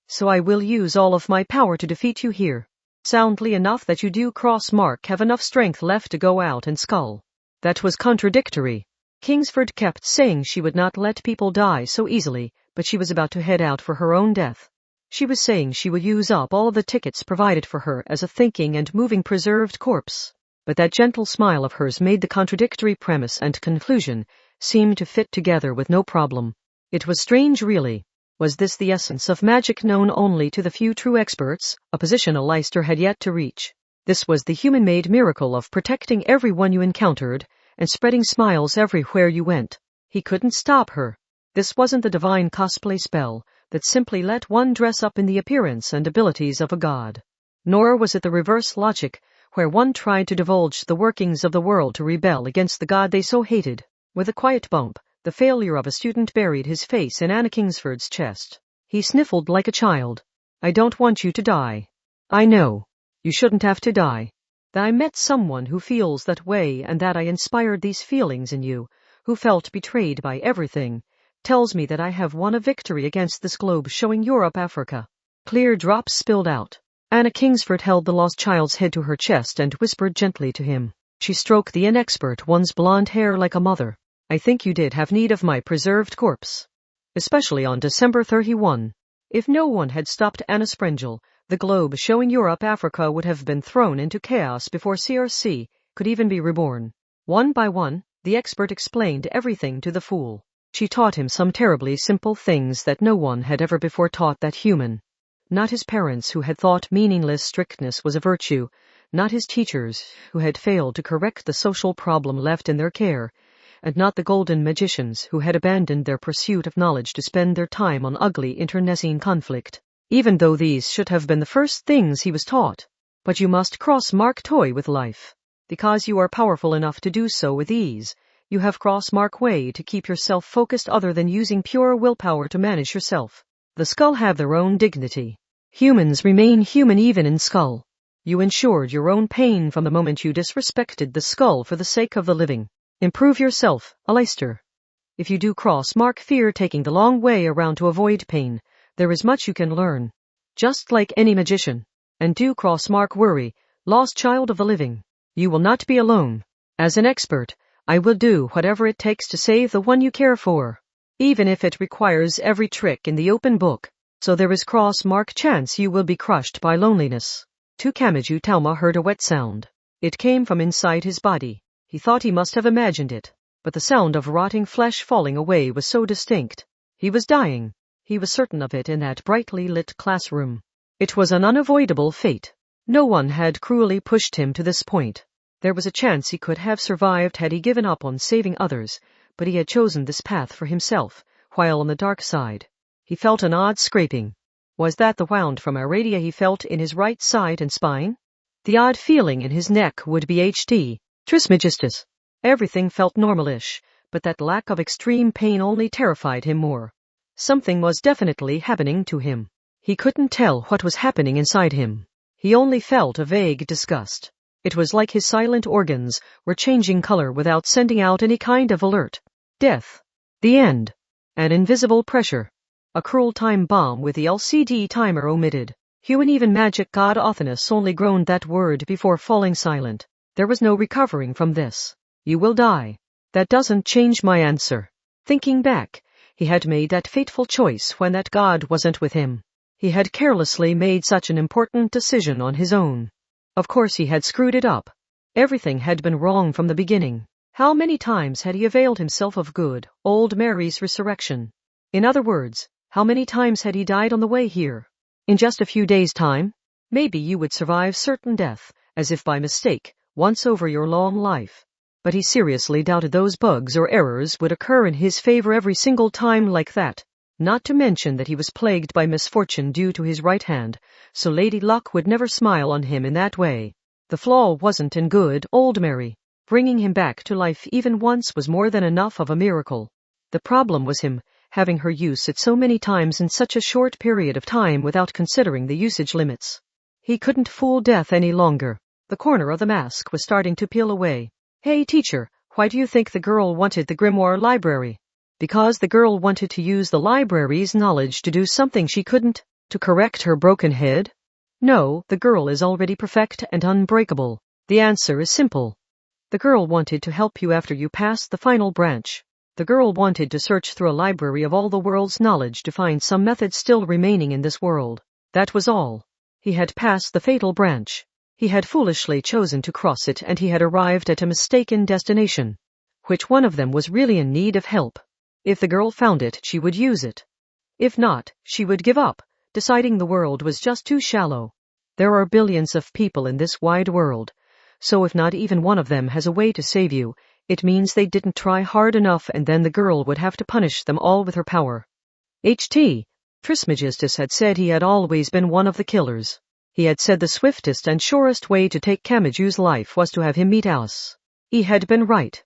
So I will use all of my power to defeat you here. Soundly enough that you do cross-mark have enough strength left to go out and Skull. That was contradictory. Kingsford kept saying she would not let people die so easily, but she was about to head out for her own death. She was saying she would use up all of the tickets provided for her as a thinking and moving preserved corpse. But that gentle smile of hers made the contradictory premise and conclusion seem to fit together with no problem. It was strange, really. Was this the essence of magic known only to the few true experts, a position Aleister had yet to reach? This was the human-made miracle of protecting everyone you encountered and spreading smiles everywhere you went. He couldn't stop her. This wasn't the divine cosplay spell that simply let one dress up in the appearance and abilities of a god. Nor was it the reverse logic where one tried to divulge the workings of the world to rebel against the god they so hated. With a quiet bump, the failure of a student buried his face in Anna Kingsford's chest. He sniffled like a child. I don't want you to die. I know. You shouldn't have to die. That I met someone who feels that way and that I inspired these feelings in you, who felt betrayed by everything, tells me that I have won a victory against this globe showing Europe, Africa. Clear drops spilled out. Anna Kingsford held the lost child's head to her chest and whispered gently to him. She stroked the inexpert one's blonde hair like a mother. I think you did have need of my preserved corpse. Especially on December 31. If no one had stopped Anna Sprengel, the globe showing Europe, Africa would have been thrown into chaos before CRC could even be reborn. One by one, the expert explained everything to the fool. She taught him some terribly simple things that no one had ever before taught that human. Not his parents who had thought meaningless strictness was a virtue, not his teachers who had failed to correct the social problem left in their care, and not the golden magicians who had abandoned their pursuit of knowledge to spend their time on ugly internecine conflict, even though these should have been the first things he was taught. But you must cross-mark toy with life. Because you are powerful enough to do so with ease, you have cross-mark way to keep yourself focused other than using pure willpower to manage yourself. The skull have their own dignity. Humans remain human even in skull. You ensured your own pain from the moment you disrespected the skull for the sake of the living. Improve yourself, Aleister. If you do cross-mark fear taking the long way around to avoid pain, there is much you can learn. Just like any magician. And do cross-mark worry, lost child of the living. You will not be alone. As an expert, I will do whatever it takes to save the one you care for. Even if it requires every trick in the open book. So there is cross-mark chance you will be crushed by loneliness. Kamachi Talma heard a wet sound. It came from inside his body. He thought he must have imagined it, but the sound of rotting flesh falling away was so distinct. He was dying. He was certain of it in that brightly lit classroom. It was an unavoidable fate. No one had cruelly pushed him to this point. There was a chance he could have survived had he given up on saving others, but he had chosen this path for himself, while on the dark side. He felt an odd scraping. Was that the wound from Aradia he felt in his right side and spine? The odd feeling in his neck would be H.T. Trismegistus. Everything felt normalish, but that lack of extreme pain only terrified him more. Something was definitely happening to him. He couldn't tell what was happening inside him. He only felt a vague disgust. It was like his silent organs were changing color without sending out any kind of alert. Death. The end. An invisible pressure. A cruel time bomb with the LCD timer omitted. Hugh and even magic god Othinus only groaned that word before falling silent. There was no recovering from this. You will die. That doesn't change my answer. Thinking back, he had made that fateful choice when that god wasn't with him. He had carelessly made such an important decision on his own. Of course he had screwed it up. Everything had been wrong from the beginning. How many times had he availed himself of good, old Mary's resurrection? In other words, how many times had he died on the way here? In just a few days' time? Maybe you would survive certain death, as if by mistake, once over your long life. But he seriously doubted those bugs or errors would occur in his favor every single time like that. Not to mention that he was plagued by misfortune due to his right hand, so Lady Luck would never smile on him in that way. The flaw wasn't in good old Mary. Bringing him back to life even once was more than enough of a miracle. The problem was him, having her use it so many times in such a short period of time without considering the usage limits. He couldn't fool death any longer. The corner of the mask was starting to peel away. Hey teacher, why do you think the girl wanted the grimoire library? Because the girl wanted to use the library's knowledge to do something she couldn't, to correct her broken head? No, the girl is already perfect and unbreakable. The answer is simple. The girl wanted to help you after you passed the final branch. The girl wanted to search through a library of all the world's knowledge to find some method still remaining in this world. That was all. He had passed the fatal branch. He had foolishly chosen to cross it and he had arrived at a mistaken destination. Which one of them was really in need of help? If the girl found it, she would use it. If not, she would give up, deciding the world was just too shallow. There are billions of people in this wide world, so if not even one of them has a way to save you, it means they didn't try hard enough and then the girl would have to punish them all with her power. H.T. Trismegistus had said he had always been one of the killers. He had said the swiftest and surest way to take Kamaju's life was to have him meet Alice. He had been right.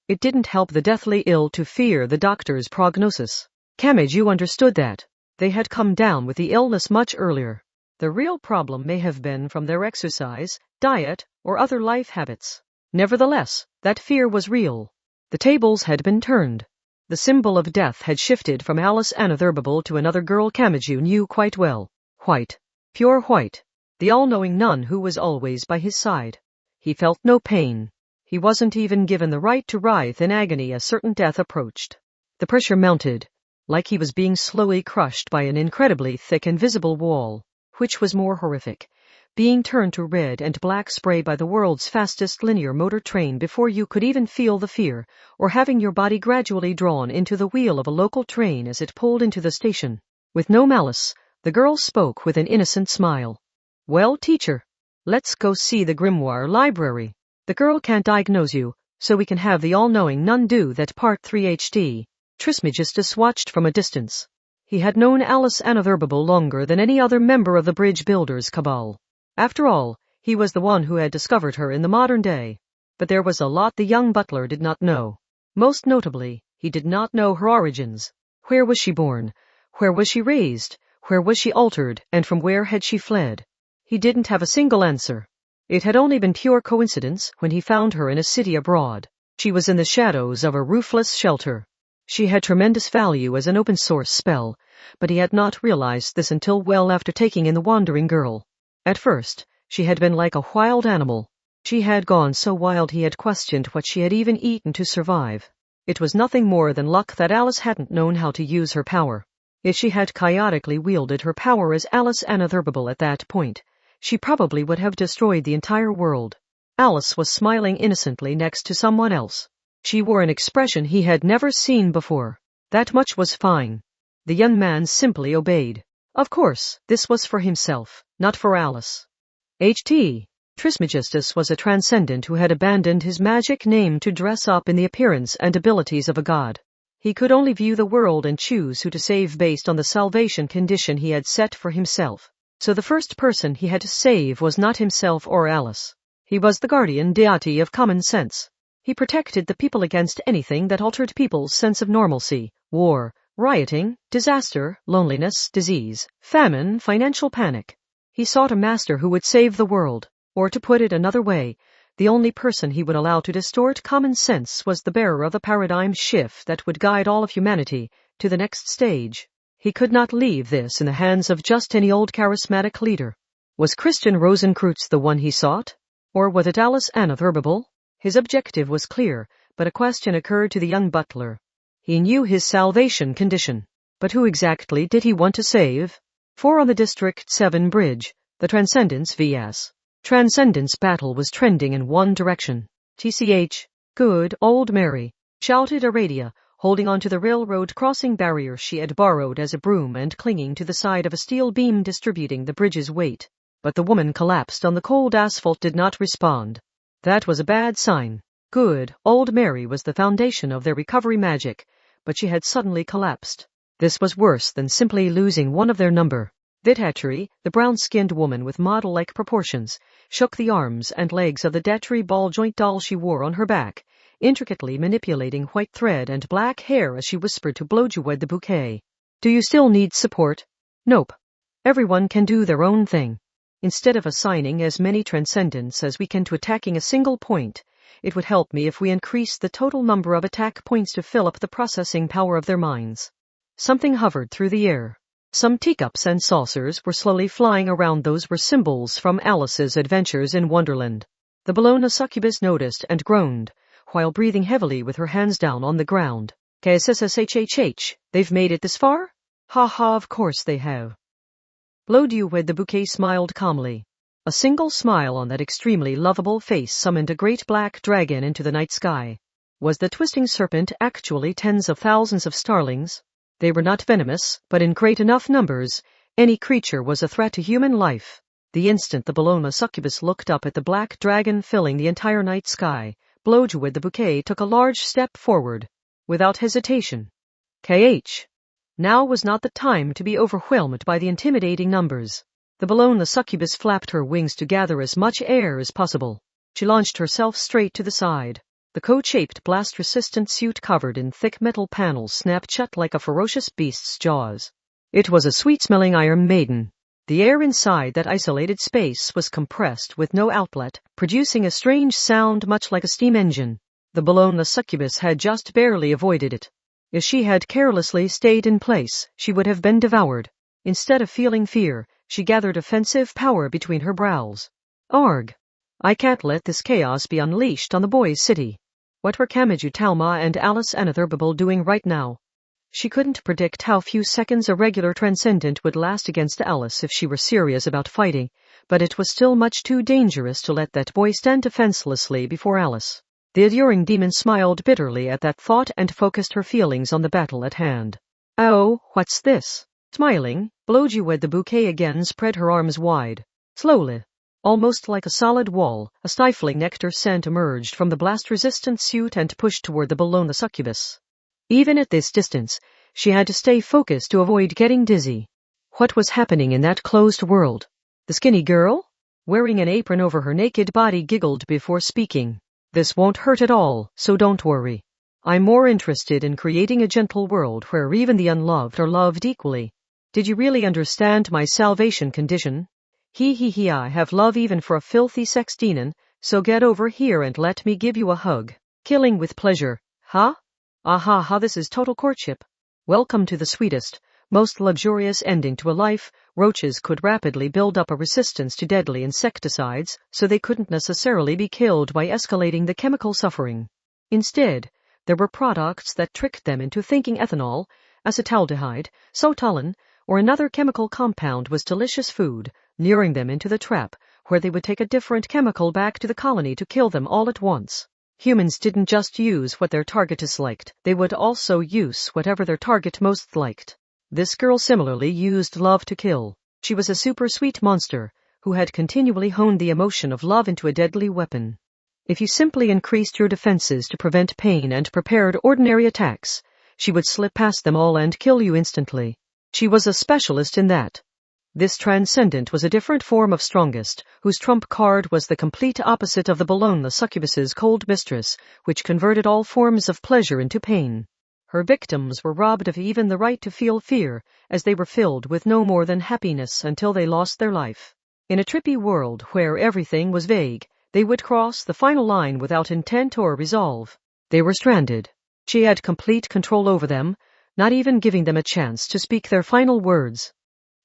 It didn't help the deathly ill to fear the doctor's prognosis. Kamaju understood that. They had come down with the illness much earlier. The real problem may have been from their exercise, diet, or other life habits. Nevertheless, that fear was real. The tables had been turned. The symbol of death had shifted from Alice Anotherable to another girl Kamaju knew quite well. White. Pure white. The all-knowing nun who was always by his side. He felt no pain. He wasn't even given the right to writhe in agony as certain death approached. The pressure mounted, like he was being slowly crushed by an incredibly thick invisible wall. Which was more horrific, being turned to red and black spray by the world's fastest linear motor train before you could even feel the fear, or having your body gradually drawn into the wheel of a local train as it pulled into the station. With no malice, the girl spoke with an innocent smile. Well, teacher, let's go see the grimoire library. The girl can't diagnose you, so we can have the all-knowing nun do that part 3 HD. Trismegistus watched from a distance. He had known Alice Anotherable longer than any other member of the bridge builders' cabal. After all, he was the one who had discovered her in the modern day. But there was a lot the young butler did not know. Most notably, he did not know her origins. Where was she born? Where was she raised? Where was she altered, and from where had she fled? He didn't have a single answer. It had only been pure coincidence when he found her in a city abroad. She was in the shadows of a roofless shelter. She had tremendous value as an open-source spell, but he had not realized this until well after taking in the wandering girl. At first, she had been like a wild animal. She had gone so wild he had questioned what she had even eaten to survive. It was nothing more than luck that Alice hadn't known how to use her power. If she had chaotically wielded her power as Alice Anotherable at that point, she probably would have destroyed the entire world. Alice was smiling innocently next to someone else. She wore an expression he had never seen before. That much was fine. The young man simply obeyed. Of course, this was for himself, not for Alice. H.T. Trismegistus was a transcendent who had abandoned his magic name to dress up in the appearance and abilities of a god. He could only view the world and choose who to save based on the salvation condition he had set for himself. So the first person he had to save was not himself or Alice. He was the guardian deity of common sense. He protected the people against anything that altered people's sense of normalcy: war, rioting, disaster, loneliness, disease, famine, financial panic. He sought a master who would save the world, or to put it another way, the only person he would allow to distort common sense was the bearer of the paradigm shift that would guide all of humanity to the next stage. He could not leave this in the hands of just any old charismatic leader. Was Christian Rosenkreutz the one he sought? Or was it Alice Anotherable? His objective was clear, but a question occurred to the young butler. He knew his salvation condition. But who exactly did he want to save? For on the District 7 bridge, the Transcendence vs. Transcendence battle was trending in one direction. TCH, good old Mary, shouted Aradia, holding onto the railroad crossing barrier she had borrowed as a broom and clinging to the side of a steel beam distributing the bridge's weight. But the woman collapsed on the cold asphalt, did not respond. That was a bad sign. Good old Mary was the foundation of their recovery magic, but she had suddenly collapsed. This was worse than simply losing one of their number. Vithatri, the brown-skinned woman with model-like proportions, shook the arms and legs of the Datri ball-joint doll she wore on her back, intricately manipulating white thread and black hair as she whispered to Blowjewed the bouquet. Do you still need support? Nope. Everyone can do their own thing. Instead of assigning as many transcendents as we can to attacking a single point, it would help me if we increased the total number of attack points to fill up the processing power of their minds. Something hovered through the air. Some teacups and saucers were slowly flying around. Those were symbols from Alice's adventures in Wonderland. The Bologna succubus noticed and groaned, while breathing heavily with her hands down on the ground. KSSSHHH, they've made it this far? Ha ha, of course they have. Blowjewed the bouquet smiled calmly. A single smile on that extremely lovable face summoned a great black dragon into the night sky. Was the twisting serpent actually tens of thousands of starlings? They were not venomous, but in great enough numbers, any creature was a threat to human life. The instant the Bologna succubus looked up at the black dragon filling the entire night sky, Blowjewed the bouquet took a large step forward. Without hesitation. KH. Now was not the time to be overwhelmed by the intimidating numbers. The Bologna succubus flapped her wings to gather as much air as possible. She launched herself straight to the side. The code-shaped blast-resistant suit covered in thick metal panels snapped shut like a ferocious beast's jaws. It was a sweet-smelling Iron Maiden. The air inside that isolated space was compressed with no outlet, producing a strange sound much like a steam engine. The Bologna succubus had just barely avoided it. If she had carelessly stayed in place, she would have been devoured. Instead of feeling fear, she gathered offensive power between her brows. Arg! I can't let this chaos be unleashed on the boys' city. What were Kamachi Talma and Alice Anatherbable doing right now? She couldn't predict how few seconds a regular transcendent would last against Alice if she were serious about fighting, but it was still much too dangerous to let that boy stand defenselessly before Alice. The alluring demon smiled bitterly at that thought and focused her feelings on the battle at hand. Oh, what's this? Smiling, Blowjewed the bouquet again spread her arms wide. Slowly, almost like a solid wall, a stifling nectar scent emerged from the blast-resistant suit and pushed toward the Bologna succubus. Even at this distance, she had to stay focused to avoid getting dizzy. What was happening in that closed world? The skinny girl, wearing an apron over her naked body, giggled before speaking. This won't hurt at all, so don't worry. I'm more interested in creating a gentle world where even the unloved are loved equally. Did you really understand my salvation condition? I have love even for a filthy sex demon, so get over here and let me give you a hug. Killing with pleasure, huh? Ah, this is total courtship. Welcome to the sweetest, most luxurious ending to a life. Roaches could rapidly build up a resistance to deadly insecticides, so they couldn't necessarily be killed by escalating the chemical suffering. Instead, there were products that tricked them into thinking ethanol, acetaldehyde, sotalin, or another chemical compound was delicious food, luring them into the trap, where they would take a different chemical back to the colony to kill them all at once. Humans didn't just use what their targetess liked, they would also use whatever their target most liked. This girl similarly used love to kill. She was a super sweet monster, who had continually honed the emotion of love into a deadly weapon. If you simply increased your defenses to prevent pain and prepared ordinary attacks, she would slip past them all and kill you instantly. She was a specialist in that. This transcendent was a different form of strongest, whose trump card was the complete opposite of the Bologna succubus's cold mistress, which converted all forms of pleasure into pain. Her victims were robbed of even the right to feel fear, as they were filled with no more than happiness until they lost their life. In a trippy world where everything was vague, they would cross the final line without intent or resolve. They were stranded. She had complete control over them, not even giving them a chance to speak their final words.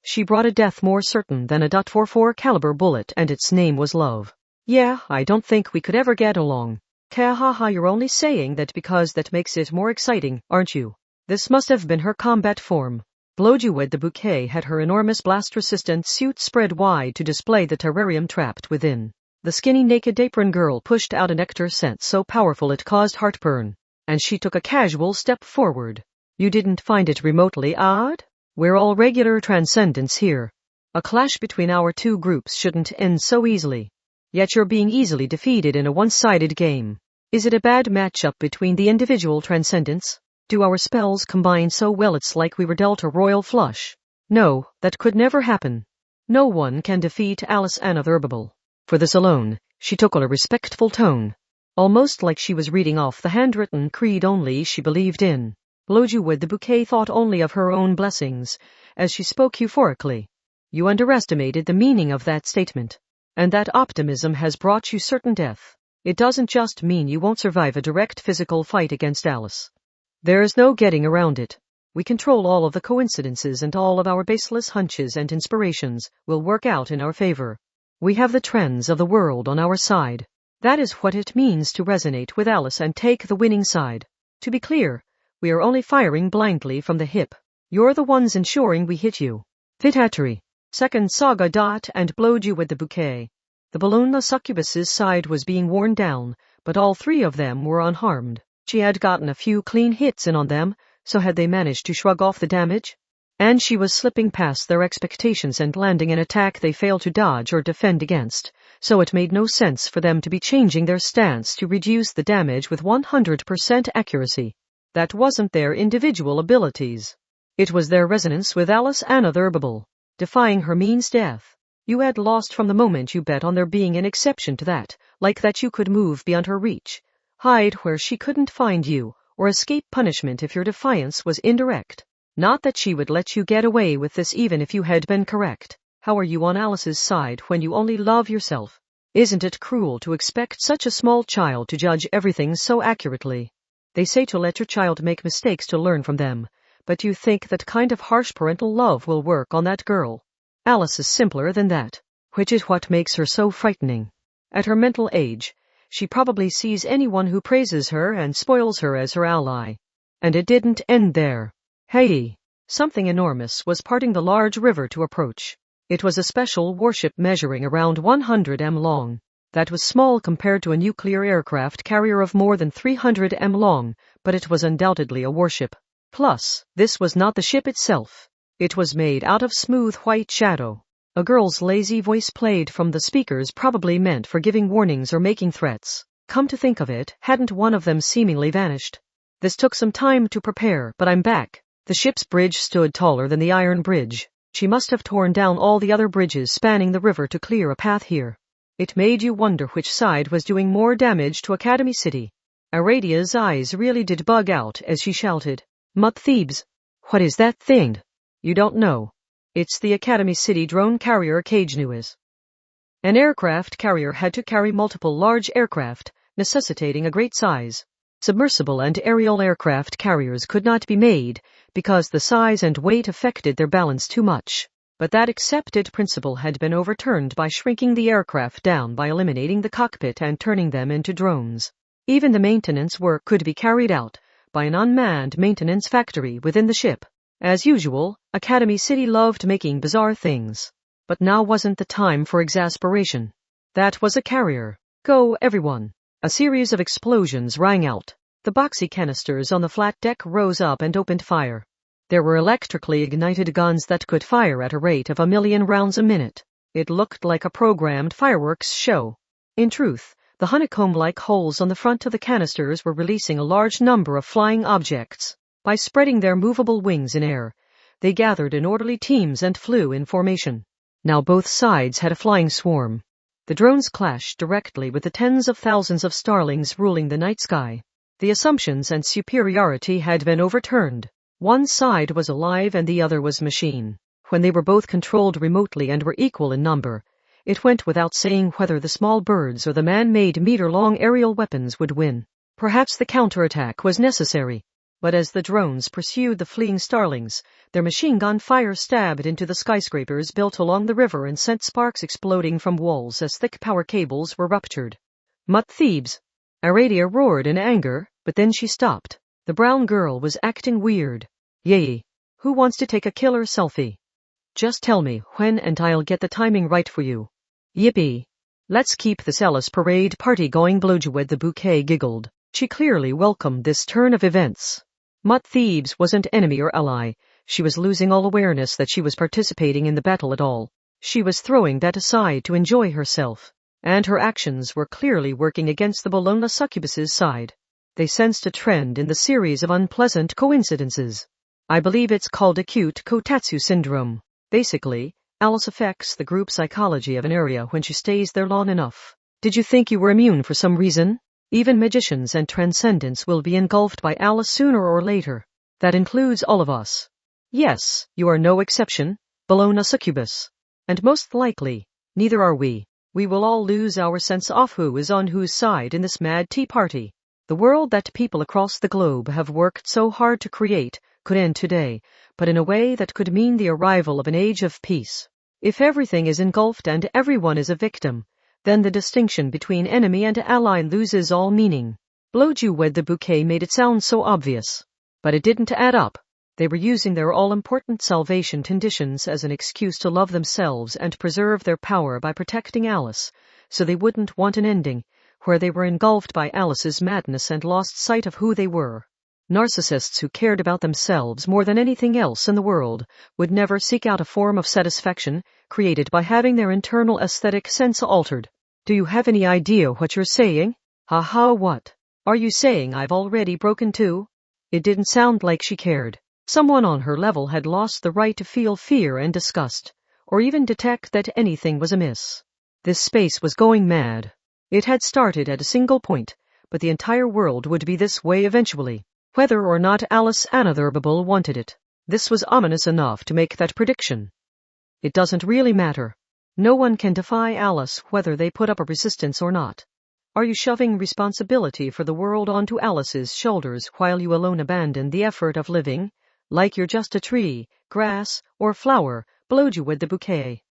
She brought a death more certain than a .44 caliber bullet, and its name was love. Yeah, I don't think we could ever get along. You're only saying that because that makes it more exciting, aren't you? This must have been her combat form. Blowjewed the bouquet had her enormous blast-resistant suit spread wide to display the terrarium trapped within. The skinny naked apron girl pushed out a nectar scent so powerful it caused heartburn, and she took a casual step forward. You didn't find it remotely odd? We're all regular transcendents here. A clash between our two groups shouldn't end so easily. Yet you're being easily defeated in a one-sided game. Is it a bad matchup between the individual transcendents? Do our spells combine so well it's like we were dealt a royal flush? No, that could never happen. No one can defeat Alice Anatherbable. For this alone, she took on a respectful tone, almost like she was reading off the handwritten creed only she believed in. Blowjewed the bouquet thought only of her own blessings, as she spoke euphorically. You underestimated the meaning of that statement. And that optimism has brought you certain death. It doesn't just mean you won't survive a direct physical fight against Alice. There is no getting around it. We control all of the coincidences, and all of our baseless hunches and inspirations will work out in our favor. We have the trends of the world on our side. That is what it means to resonate with Alice and take the winning side. To be clear, we are only firing blindly from the hip. You're the ones ensuring we hit you. Fitatri. Second Saga. And Blowjewed the bouquet. The Bologna succubus's side was being worn down, but all three of them were unharmed. She had gotten a few clean hits in on them, so had they managed to shrug off the damage? And she was slipping past their expectations and landing an attack they failed to dodge or defend against, so it made no sense for them to be changing their stance to reduce the damage with 100% accuracy. That wasn't their individual abilities. It was their resonance with Alice Anatherbable, defying her means death. You had lost from the moment you bet on there being an exception to that, like that you could move beyond her reach, hide where she couldn't find you, or escape punishment if your defiance was indirect. Not that she would let you get away with this even if you had been correct. How are you on Alice's side when you only love yourself? Isn't it cruel to expect such a small child to judge everything so accurately? They say to let your child make mistakes to learn from them, but you think that kind of harsh parental love will work on that girl? Alice is simpler than that, which is what makes her so frightening. At her mental age, she probably sees anyone who praises her and spoils her as her ally. And it didn't end there. Hey! Something enormous was parting the large river to approach. It was a special warship measuring around 100 m long. That was small compared to a nuclear aircraft carrier of more than 300 m long, but it was undoubtedly a warship. Plus, this was not the ship itself. It was made out of smooth white shadow. A girl's lazy voice played from the speakers, probably meant for giving warnings or making threats. Come to think of it, hadn't one of them seemingly vanished? This took some time to prepare, but I'm back. The ship's bridge stood taller than the iron bridge. She must have torn down all the other bridges spanning the river to clear a path here. It made you wonder which side was doing more damage to Academy City. Aradia's eyes really did bug out as she shouted, "Mud thieves! What is that thing?" "You don't know. It's the Academy City drone carrier Kajnuis." An aircraft carrier had to carry multiple large aircraft, necessitating a great size. Submersible and aerial aircraft carriers could not be made because the size and weight affected their balance too much. But that accepted principle had been overturned by shrinking the aircraft down by eliminating the cockpit and turning them into drones. Even the maintenance work could be carried out by an unmanned maintenance factory within the ship. As usual, Academy City loved making bizarre things. But now wasn't the time for exasperation. That was a carrier. Go, everyone. A series of explosions rang out. The boxy canisters on the flat deck rose up and opened fire. There were electrically ignited guns that could fire at a rate of 1,000,000 rounds a minute. It looked like a programmed fireworks show. In truth, the honeycomb-like holes on the front of the canisters were releasing a large number of flying objects. By spreading their movable wings in air, they gathered in orderly teams and flew in formation. Now both sides had a flying swarm. The drones clashed directly with the tens of thousands of starlings ruling the night sky. The assumptions and superiority had been overturned. One side was alive and the other was machine. When they were both controlled remotely and were equal in number, it went without saying whether the small birds or the man-made meter-long aerial weapons would win. Perhaps the counterattack was necessary. But as the drones pursued the fleeing starlings, their machine gun fire stabbed into the skyscrapers built along the river and sent sparks exploding from walls as thick power cables were ruptured. "Mud thieves!" Aradia roared in anger, but then she stopped. The brown girl was acting weird. "Yay! Who wants to take a killer selfie? Just tell me when and I'll get the timing right for you." "Yippee! Let's keep this Alice parade party going." Blowjewed the bouquet giggled. She clearly welcomed this turn of events. Mud thieves wasn't enemy or ally. She was losing all awareness that she was participating in the battle at all. She was throwing that aside to enjoy herself. And her actions were clearly working against the Bologna succubus's side. They sensed a trend in the series of unpleasant coincidences. I believe it's called acute kotatsu syndrome. Basically, Alice affects the group psychology of an area when she stays there long enough. Did you think you were immune for some reason? Even magicians and transcendents will be engulfed by Alice sooner or later. That includes all of us. Yes, you are no exception, Bologna succubus. And most likely, neither are we. We will all lose our sense of who is on whose side in this mad tea party. The world that people across the globe have worked so hard to create could end today, but in a way that could mean the arrival of an age of peace. If everything is engulfed and everyone is a victim, then the distinction between enemy and ally loses all meaning. Blowjewed the bouquet made it sound so obvious. But it didn't add up. They were using their all-important salvation conditions as an excuse to love themselves and preserve their power by protecting Alice, so they wouldn't want an ending where they were engulfed by Alice's madness and lost sight of who they were. Narcissists who cared about themselves more than anything else in the world would never seek out a form of satisfaction created by having their internal aesthetic sense altered. Do you have any idea what you're saying? Ha, what? Are you saying I've already broken too? It didn't sound like she cared. Someone on her level had lost the right to feel fear and disgust, or even detect that anything was amiss. This space was going mad. It had started at a single point, but the entire world would be this way eventually, whether or not Alice Anotherable wanted it. This was ominous enough to make that prediction. It doesn't really matter. No one can defy Alice whether they put up a resistance or not. Are you shoving responsibility for the world onto Alice's shoulders while you alone abandon the effort of living, like you're just a tree, grass, or flower, blowed you with the bouquet?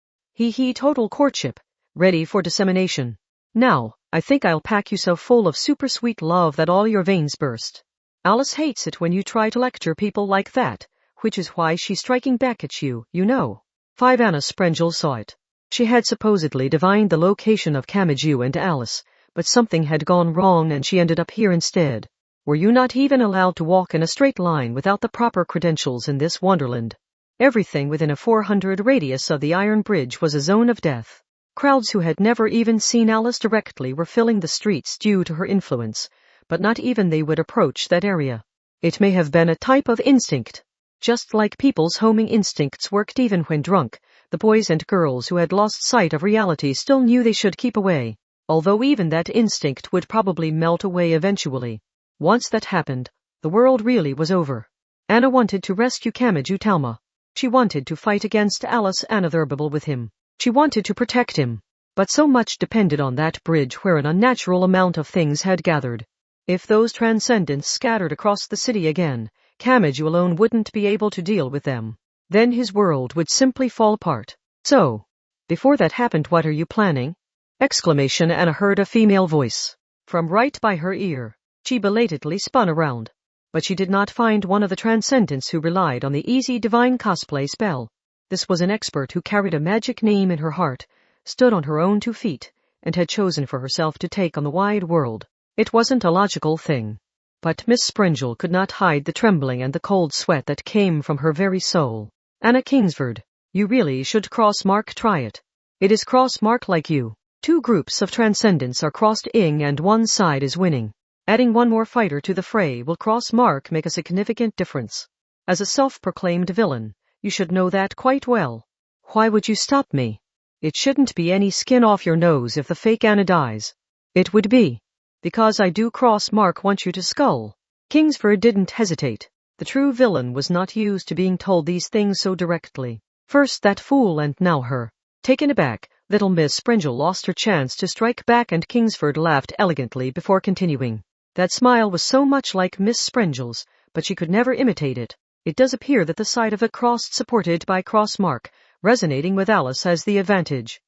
Total courtship, ready for dissemination. Now, I think I'll pack you so full of super sweet love that all your veins burst. Alice hates it when you try to lecture people like that, which is why she's striking back at you, you know. 5 Anna Sprengel saw it. She had supposedly divined the location of Kamachi and Alice, but something had gone wrong and she ended up here instead. Were you not even allowed to walk in a straight line without the proper credentials in this wonderland? Everything within a 400 radius of the Iron Bridge was a zone of death. Crowds who had never even seen Alice directly were filling the streets due to her influence, but not even they would approach that area. It may have been a type of instinct. Just like people's homing instincts worked even when drunk, the boys and girls who had lost sight of reality still knew they should keep away, although even that instinct would probably melt away eventually. Once that happened, the world really was over. Anna wanted to rescue Kamachi Talma. She wanted to fight against Alice Anotherable with him. She wanted to protect him. But so much depended on that bridge where an unnatural amount of things had gathered. If those transcendents scattered across the city again, Kamachi alone wouldn't be able to deal with them. Then his world would simply fall apart. So, before that happened, what are you planning? Exclamation. Anna heard a female voice from right by her ear. She belatedly spun around. But she did not find one of the transcendents who relied on the easy divine cosplay spell. This was an expert who carried a magic name in her heart, stood on her own 2 feet, and had chosen for herself to take on the wide world. It wasn't a logical thing. But Miss Sprengel could not hide the trembling and the cold sweat that came from her very soul. Anna Kingsford, you really should cross-mark try it. It is cross-mark like you. 2 groups of transcendents are crossed-ing and one side is winning. Adding one more fighter to the fray will cross-mark make a significant difference. As a self-proclaimed villain, you should know that quite well. Why would you stop me? It shouldn't be any skin off your nose if the fake Anna dies. It would be. Because I do cross-mark want you to skull. Kingsford didn't hesitate. The true villain was not used to being told these things so directly. First that fool and now her. Taken aback, little Miss Sprengel lost her chance to strike back and Kingsford laughed elegantly before continuing. That smile was so much like Miss Sprengel's, but she could never imitate it. It does appear that the side of a cross supported by cross-mark, resonating with Alice, has the advantage.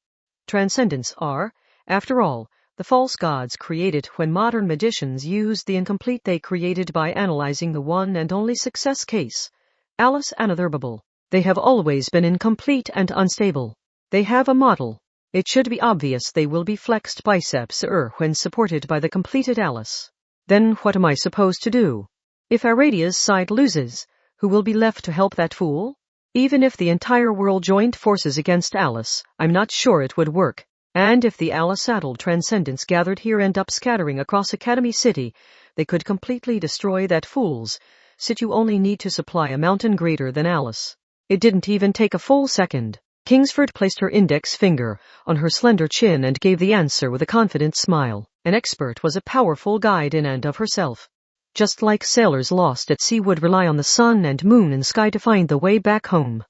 Transcendents are, after all, the false gods created when modern magicians used the incomplete they created by analyzing the one and only success case, Alice Anotherable. They have always been incomplete and unstable. They have a model. It should be obvious they will be flexed biceps when supported by the completed Alice. Then what am I supposed to do? If Aradia's side loses, who will be left to help that fool? Even if the entire world joined forces against Alice, I'm not sure it would work. And if the Alice-saddled transcendents gathered here end up scattering across Academy City, they could completely destroy that fool's. You only need to supply a mountain greater than Alice. It didn't even take a full second. Kingsford placed her index finger on her slender chin and gave the answer with a confident smile. An expert was a powerful guide in and of herself. Just like sailors lost at sea would rely on the sun and moon and sky to find the way back home.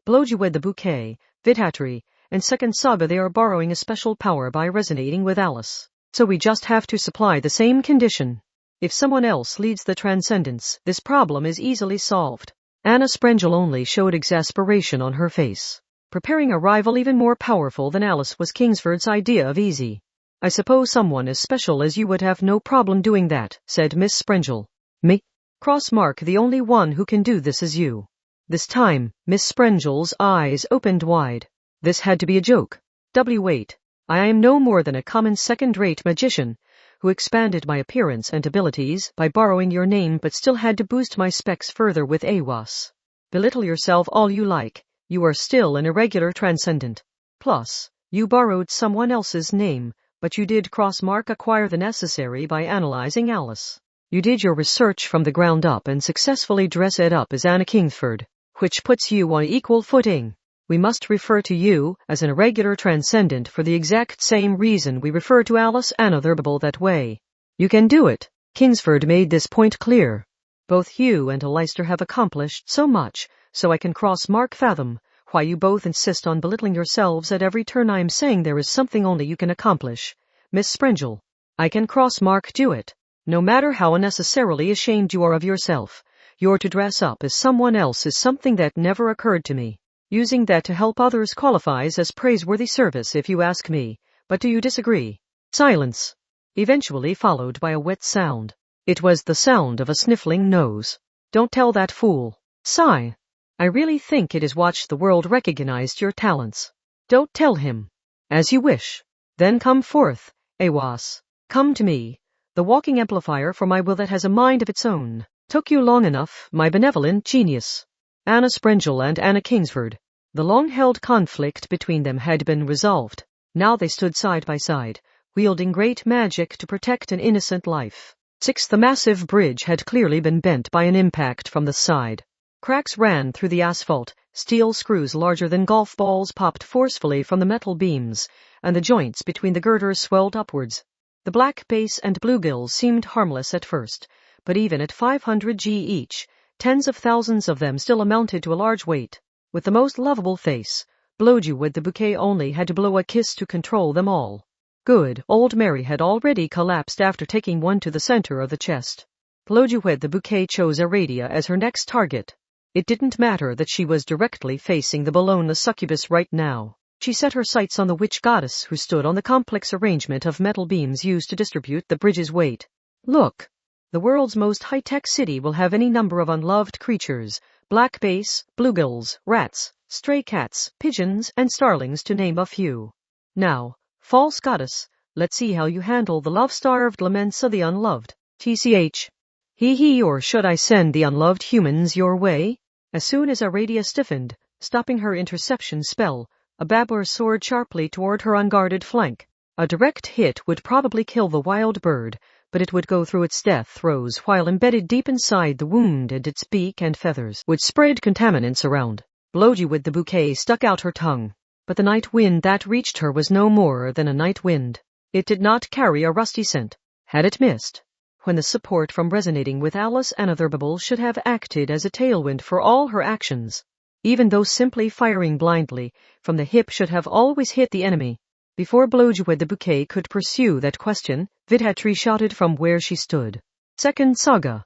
Blowed you with the bouquet, Vidhatri, and Second Saga they are borrowing a special power by resonating with Alice. So we just have to supply the same condition. If someone else leads the transcendence, this problem is easily solved. Anna Sprengel only showed exasperation on her face. Preparing a rival even more powerful than Alice was Kingsford's idea of easy. I suppose someone as special as you would have no problem doing that, said Miss Sprengel. Me? Crossmark, the only one who can do this is you. This time, Miss Sprengel's eyes opened wide. This had to be a joke. Wait. I am no more than a common second-rate magician, who expanded my appearance and abilities by borrowing your name but still had to boost my specs further with AWAS. Belittle yourself all you like, you are still an irregular transcendent. Plus, you borrowed someone else's name, but you did cross-mark acquire the necessary by analyzing Alice. You did your research from the ground up and successfully dress it up as Anna Kingsford, which puts you on equal footing. We must refer to you as an irregular transcendent for the exact same reason we refer to Alice Anotherable that way. You can do it. Kingsford made this point clear. Both you and Leicester have accomplished so much, so I can cross-mark fathom why you both insist on belittling yourselves at every turn. I am saying there is something only you can accomplish. Miss Sprengel, I can cross-mark do it. No matter how unnecessarily ashamed you are of yourself, you're to dress up as someone else is something that never occurred to me. Using that to help others qualifies as praiseworthy service if you ask me, but do you disagree? Silence, eventually followed by a wet sound. It was the sound of a sniffling nose. Don't tell that fool. Sigh. I really think it is watch the world recognized your talents. Don't tell him. As you wish. Then come forth, Awas. Come to me, the walking amplifier for my will that has a mind of its own. Took you long enough, my benevolent genius. Anna Sprengel and Anna Kingsford. The long-held conflict between them had been resolved. Now they stood side by side, wielding great magic to protect an innocent life. 6. The massive bridge had clearly been bent by an impact from the side. Cracks ran through the asphalt, steel screws larger than golf balls popped forcefully from the metal beams, and the joints between the girders swelled upwards. The black base and bluegills seemed harmless at first, but even at 500 G each, tens of thousands of them still amounted to a large weight. With the most lovable face, Blowjewwood the bouquet only had to blow a kiss to control them all. Good old Mary had already collapsed after taking one to the center of the chest. Blowjewwood the bouquet chose Aradia as her next target. It didn't matter that she was directly facing the Bologna succubus right now. She set her sights on the witch goddess who stood on the complex arrangement of metal beams used to distribute the bridge's weight. Look. The world's most high-tech city will have any number of unloved creatures, black bass, bluegills, rats, stray cats, pigeons, and starlings to name a few. Now, false goddess, let's see how you handle the love-starved laments of the unloved. TCH. He, or should I send the unloved humans your way? As soon as Aradia stiffened, stopping her interception spell, a babbler soared sharply toward her unguarded flank. A direct hit would probably kill the wild bird, but it would go through its death throes while embedded deep inside the wound, and its beak and feathers would spread contaminants around. Blowjewwood the bouquet stuck out her tongue, but the night wind that reached her was no more than a night wind. It did not carry a rusty scent. Had it missed? When the support from resonating with Alice Anotherable should have acted as a tailwind for all her actions. Even though simply firing blindly from the hip should have always hit the enemy. Before Blowjewwood the bouquet could pursue that question, Vidhatri shouted from where she stood. Second saga.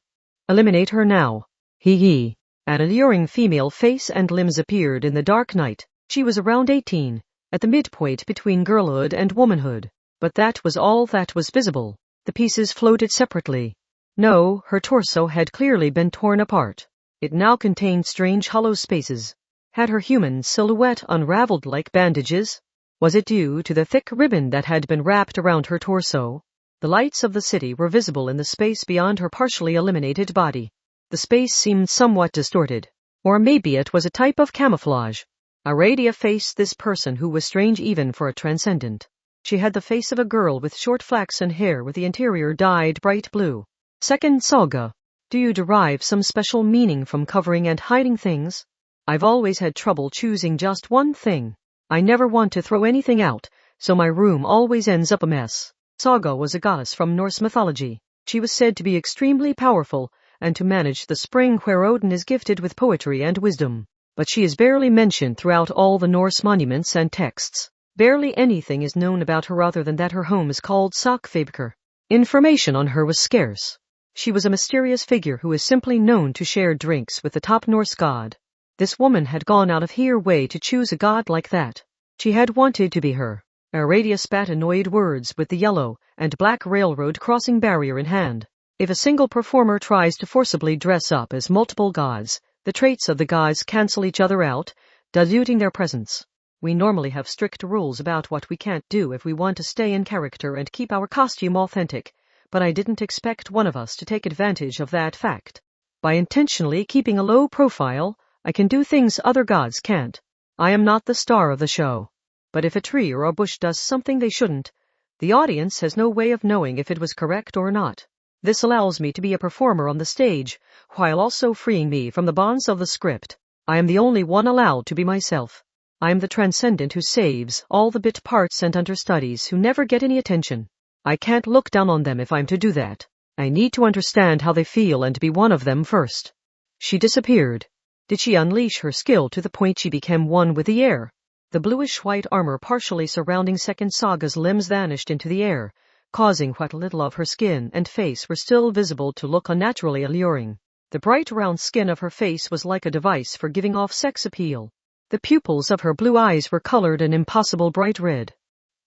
Eliminate her now. He. An alluring female face and limbs appeared in the dark night. She was around 18, at the midpoint between girlhood and womanhood. But that was all that was visible. The pieces floated separately. No, her torso had clearly been torn apart. It now contained strange hollow spaces. Had her human silhouette unraveled like bandages? Was it due to the thick ribbon that had been wrapped around her torso? The lights of the city were visible in the space beyond her partially eliminated body. The space seemed somewhat distorted. Or maybe it was a type of camouflage. Aradia faced this person who was strange even for a transcendent. She had the face of a girl with short flaxen hair with the interior dyed bright blue. Second saga. Do you derive some special meaning from covering and hiding things? I've always had trouble choosing just one thing. I never want to throw anything out, so my room always ends up a mess. Saga was a goddess from Norse mythology. She was said to be extremely powerful, and to manage the spring where Odin is gifted with poetry and wisdom. But she is barely mentioned throughout all the Norse monuments and texts. Barely anything is known about her other than that her home is called Sakfabrikr. Information on her was scarce. She was a mysterious figure who is simply known to share drinks with the top Norse god. This woman had gone out of her way to choose a god like that. She had wanted to be her. Aradia spat annoyed words with the yellow and black railroad crossing barrier in hand. If a single performer tries to forcibly dress up as multiple gods, the traits of the gods cancel each other out, diluting their presence. We normally have strict rules about what we can't do if we want to stay in character and keep our costume authentic, but I didn't expect one of us to take advantage of that fact. By intentionally keeping a low profile, I can do things other gods can't. I am not the star of the show. But if a tree or a bush does something they shouldn't, the audience has no way of knowing if it was correct or not. This allows me to be a performer on the stage, while also freeing me from the bonds of the script. I am the only one allowed to be myself. I'm the transcendent who saves all the bit parts and understudies who never get any attention. I can't look down on them if I'm to do that. I need to understand how they feel and be one of them first. She disappeared. Did she unleash her skill to the point she became one with the air? The bluish-white armor partially surrounding Second Saga's limbs vanished into the air, causing what little of her skin and face were still visible to look unnaturally alluring. The bright round skin of her face was like a device for giving off sex appeal. The pupils of her blue eyes were colored an impossible bright red.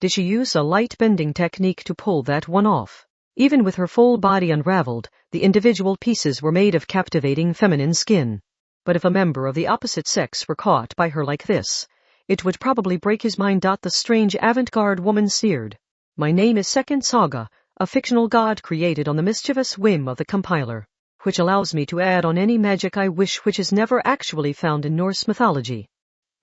Did she use a light bending technique to pull that one off? Even with her full body unraveled, the individual pieces were made of captivating feminine skin. But if a member of the opposite sex were caught by her like this, it would probably break his mind. The strange avant-garde woman sneered. My name is Second Saga, a fictional god created on the mischievous whim of the compiler, which allows me to add on any magic I wish, which is never actually found in Norse mythology.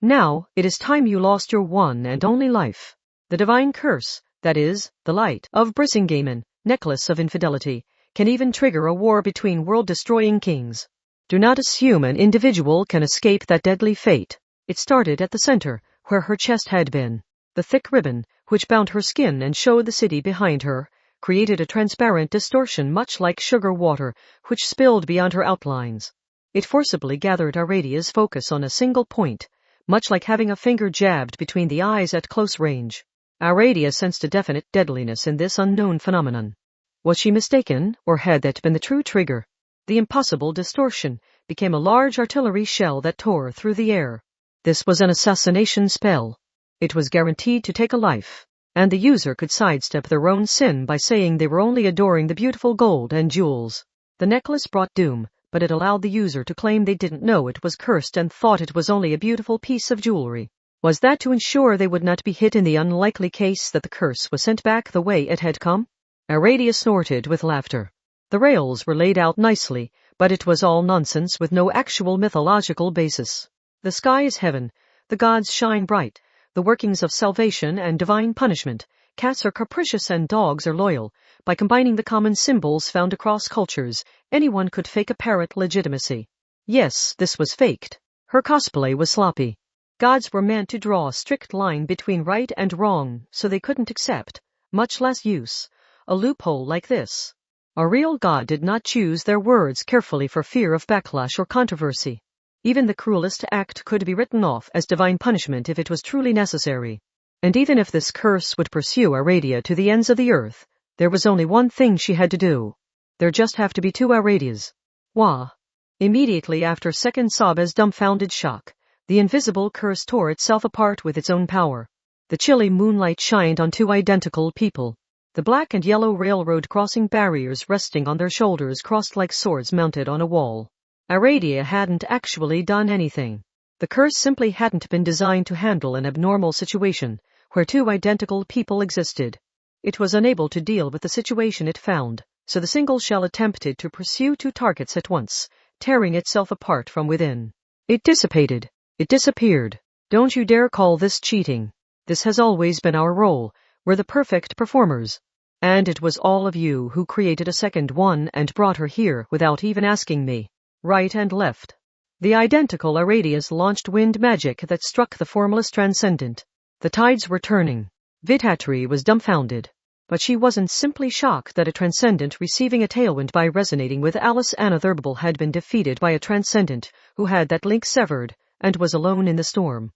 Now, it is time you lost your one and only life. The divine curse, that is, the light of Brisingamen, necklace of infidelity, can even trigger a war between world-destroying kings. Do not assume an individual can escape that deadly fate. It started at the center, where her chest had been. The thick ribbon, which bound her skin and showed the city behind her, created a transparent distortion much like sugar water, which spilled beyond her outlines. It forcibly gathered Aradia's focus on a single point, much like having a finger jabbed between the eyes at close range. Aradia sensed a definite deadliness in this unknown phenomenon. Was she mistaken, or had that been the true trigger? The impossible distortion became a large artillery shell that tore through the air. This was an assassination spell. It was guaranteed to take a life, and the user could sidestep their own sin by saying they were only adoring the beautiful gold and jewels. The necklace brought doom, but it allowed the user to claim they didn't know it was cursed and thought it was only a beautiful piece of jewelry. Was that to ensure they would not be hit in the unlikely case that the curse was sent back the way it had come? Aradia snorted with laughter. The rails were laid out nicely, but it was all nonsense with no actual mythological basis. The sky is heaven, the gods shine bright, the workings of salvation and divine punishment. Cats are capricious and dogs are loyal. By combining the common symbols found across cultures, anyone could fake a parrot legitimacy. Yes, this was faked. Her cosplay was sloppy. Gods were meant to draw a strict line between right and wrong, so they couldn't accept, much less use, a loophole like this. A real god did not choose their words carefully for fear of backlash or controversy. Even the cruelest act could be written off as divine punishment if it was truly necessary. And even if this curse would pursue Aradia to the ends of the earth, there was only one thing she had to do. There just have to be two Aradias. Wah! Immediately after Second Saga's dumbfounded shock, the invisible curse tore itself apart with its own power. The chilly moonlight shined on two identical people. The black and yellow railroad crossing barriers resting on their shoulders crossed like swords mounted on a wall. Aradia hadn't actually done anything. The curse simply hadn't been designed to handle an abnormal situation, where two identical people existed. It was unable to deal with the situation it found, so the single shell attempted to pursue two targets at once, tearing itself apart from within. It dissipated. It disappeared. Don't you dare call this cheating. This has always been our role. We're the perfect performers. And it was all of you who created a second one and brought her here without even asking me. Right and left. The identical Aradias launched wind magic that struck the formless transcendent. The tides were turning. Vidhatri was dumbfounded. But she wasn't simply shocked that a transcendent receiving a tailwind by resonating with Alice Anathurbal had been defeated by a transcendent who had that link severed and was alone in the storm.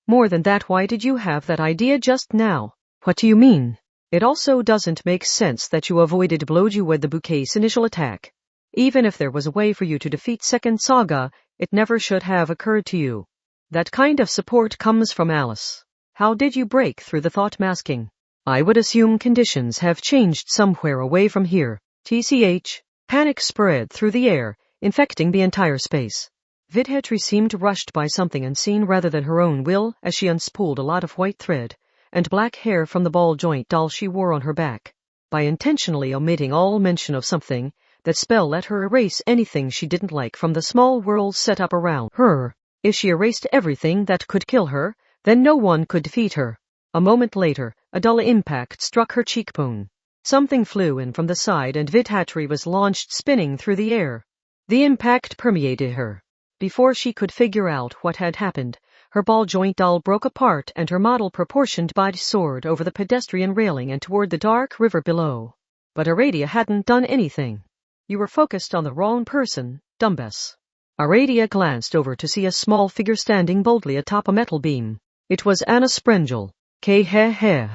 More than that, why did you have that idea just now? What do you mean? It also doesn't make sense that you avoided Bloju with the bouquet's initial attack. Even if there was a way for you to defeat Second Saga, it never should have occurred to you. That kind of support comes from Alice. How did you break through the thought masking? I would assume conditions have changed somewhere away from here. TCH. Panic spread through the air, infecting the entire space. Vidhatri seemed rushed by something unseen rather than her own will as she unspooled a lot of white thread and black hair from the ball joint doll she wore on her back. By intentionally omitting all mention of something, that spell let her erase anything she didn't like from the small world set up around her. If she erased everything that could kill her, then no one could defeat her. A moment later, a dull impact struck her cheekbone. Something flew in from the side and Vidhatri was launched spinning through the air. The impact permeated her. Before she could figure out what had happened, Her ball joint doll broke apart and her model proportioned body soared over the pedestrian railing and toward the dark river below. But Aradia hadn't done anything. You were focused on the wrong person, dumbass. Aradia glanced over to see a small figure standing boldly atop a metal beam. It was Anna Sprengel. K-he-he.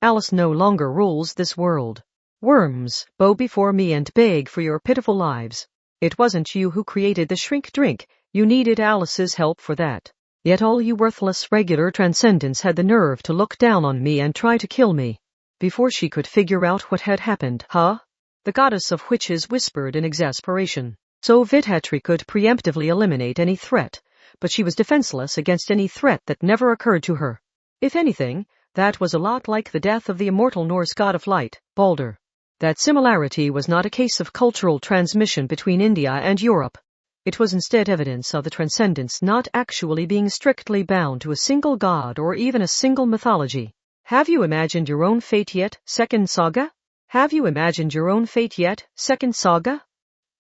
Alice no longer rules this world. Worms, bow before me and beg for your pitiful lives. It wasn't you who created the shrink drink. You needed Alice's help for that. Yet all you worthless regular transcendents had the nerve to look down on me and try to kill me. Before she could figure out what had happened, huh? The goddess of witches whispered in exasperation. So Vithatri could preemptively eliminate any threat, but she was defenseless against any threat that never occurred to her. If anything, that was a lot like the death of the immortal Norse god of light, Balder. That similarity was not a case of cultural transmission between India and Europe. It was instead evidence of the transcendents not actually being strictly bound to a single god or even a single mythology. Have you imagined your own fate yet, Second Saga? Have you imagined your own fate yet, Second Saga?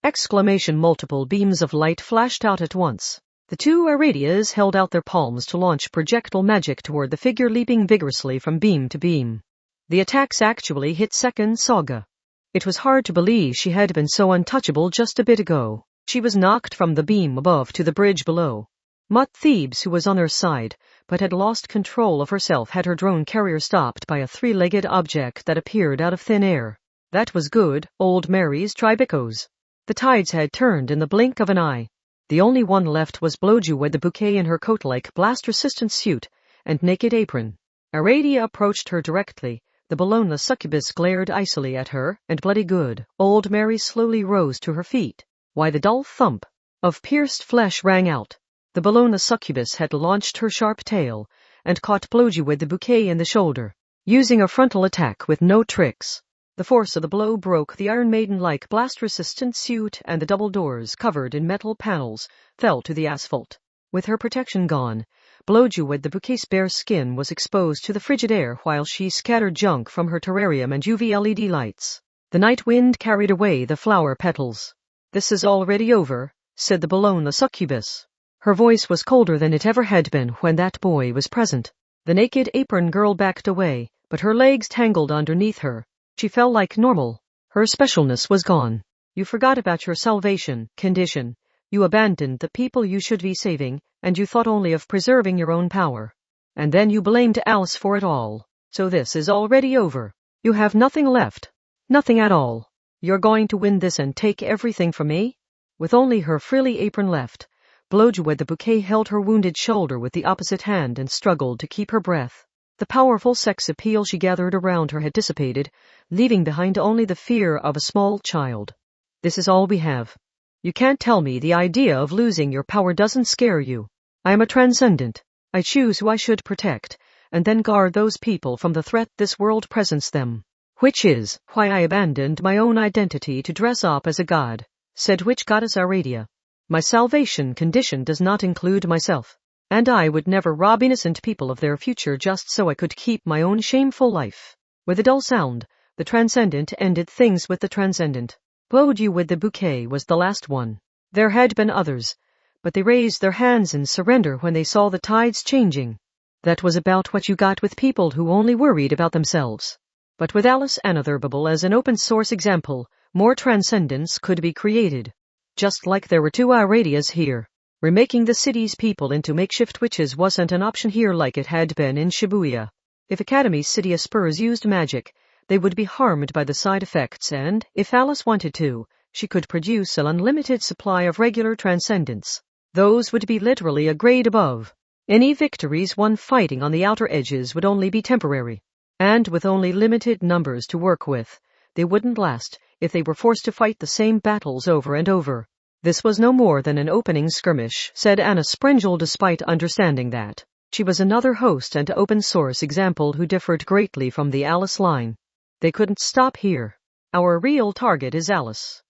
Exclamation! Multiple beams of light flashed out at once. The two Aradias held out their palms to launch projectile magic toward the figure leaping vigorously from beam to beam. The attacks actually hit Second Saga. It was hard to believe she had been so untouchable just a bit ago. She was knocked from the beam above to the bridge below. Mutt Thebes, who was on her side, but had lost control of herself, had her drone carrier stopped by a three-legged object that appeared out of thin air. That was good, old Mary's Tribicos. The tides had turned in the blink of an eye. The only one left was Bloju with the bouquet in her coat-like blast-resistant suit and naked apron. Aradia approached her directly. The Bologna succubus glared icily at her, and bloody good, old Mary slowly rose to her feet. Why, the dull thump of pierced flesh rang out. The Bologna succubus had launched her sharp tail and caught Bloju with the bouquet in the shoulder, using a frontal attack with no tricks. The force of the blow broke the Iron Maiden-like blast-resistant suit, and the double doors, covered in metal panels, fell to the asphalt. With her protection gone, Bloju with the bouquet's bare skin was exposed to the frigid air while she scattered junk from her terrarium and UV LED lights. The night wind carried away the flower petals. "This is already over," said the Bologna succubus. Her voice was colder than it ever had been when that boy was present. The naked apron girl backed away, but her legs tangled underneath her. She fell like normal. Her specialness was gone. You forgot about your salvation condition. You abandoned the people you should be saving, and you thought only of preserving your own power. And then you blamed Alice for it all. So this is already over. You have nothing left. Nothing at all. You're going to win this and take everything from me? With only her frilly apron left, Bloju with the bouquet held her wounded shoulder with the opposite hand and struggled to keep her breath. The powerful sex appeal she gathered around her had dissipated, leaving behind only the fear of a small child. This is all we have. You can't tell me the idea of losing your power doesn't scare you. I am a transcendent. I choose who I should protect, and then guard those people from the threat this world presents them. Which is why I abandoned my own identity to dress up as a god, said witch goddess Aradia. My salvation condition does not include myself, and I would never rob innocent people of their future just so I could keep my own shameful life. With a dull sound, the transcendent ended things with the transcendent. Bloju with the bouquet was the last one. There had been others, but they raised their hands in surrender when they saw the tides changing. That was about what you got with people who only worried about themselves. But with Alice Anotherable as an open-source example, more transcendence could be created. Just like there were two Aradias here. Remaking the city's people into makeshift witches wasn't an option here like it had been in Shibuya. If Academy City Aspers used magic, they would be harmed by the side effects, and, if Alice wanted to, she could produce an unlimited supply of regular transcendence. Those would be literally a grade above. Any victories won fighting on the outer edges would only be temporary. And with only limited numbers to work with, they wouldn't last if they were forced to fight the same battles over and over. This was no more than an opening skirmish, said Anna Sprengel, despite understanding that she was another host and open-source example who differed greatly from the Alice line. They couldn't stop here. Our real target is Alice.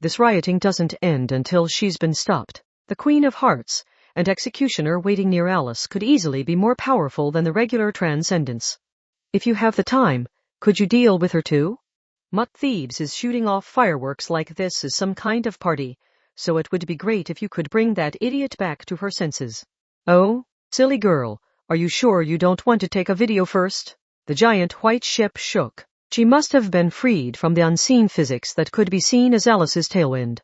This rioting doesn't end until she's been stopped. The Queen of Hearts and Executioner waiting near Alice could easily be more powerful than the regular transcendents. If you have the time, could you deal with her too? Mutt Thebes is shooting off fireworks like this is some kind of party, so it would be great if you could bring that idiot back to her senses. Oh, Silly girl, are you sure you don't want to take a video first? The giant white ship shook. She must have been freed from the unseen physics that could be seen as Alice's tailwind.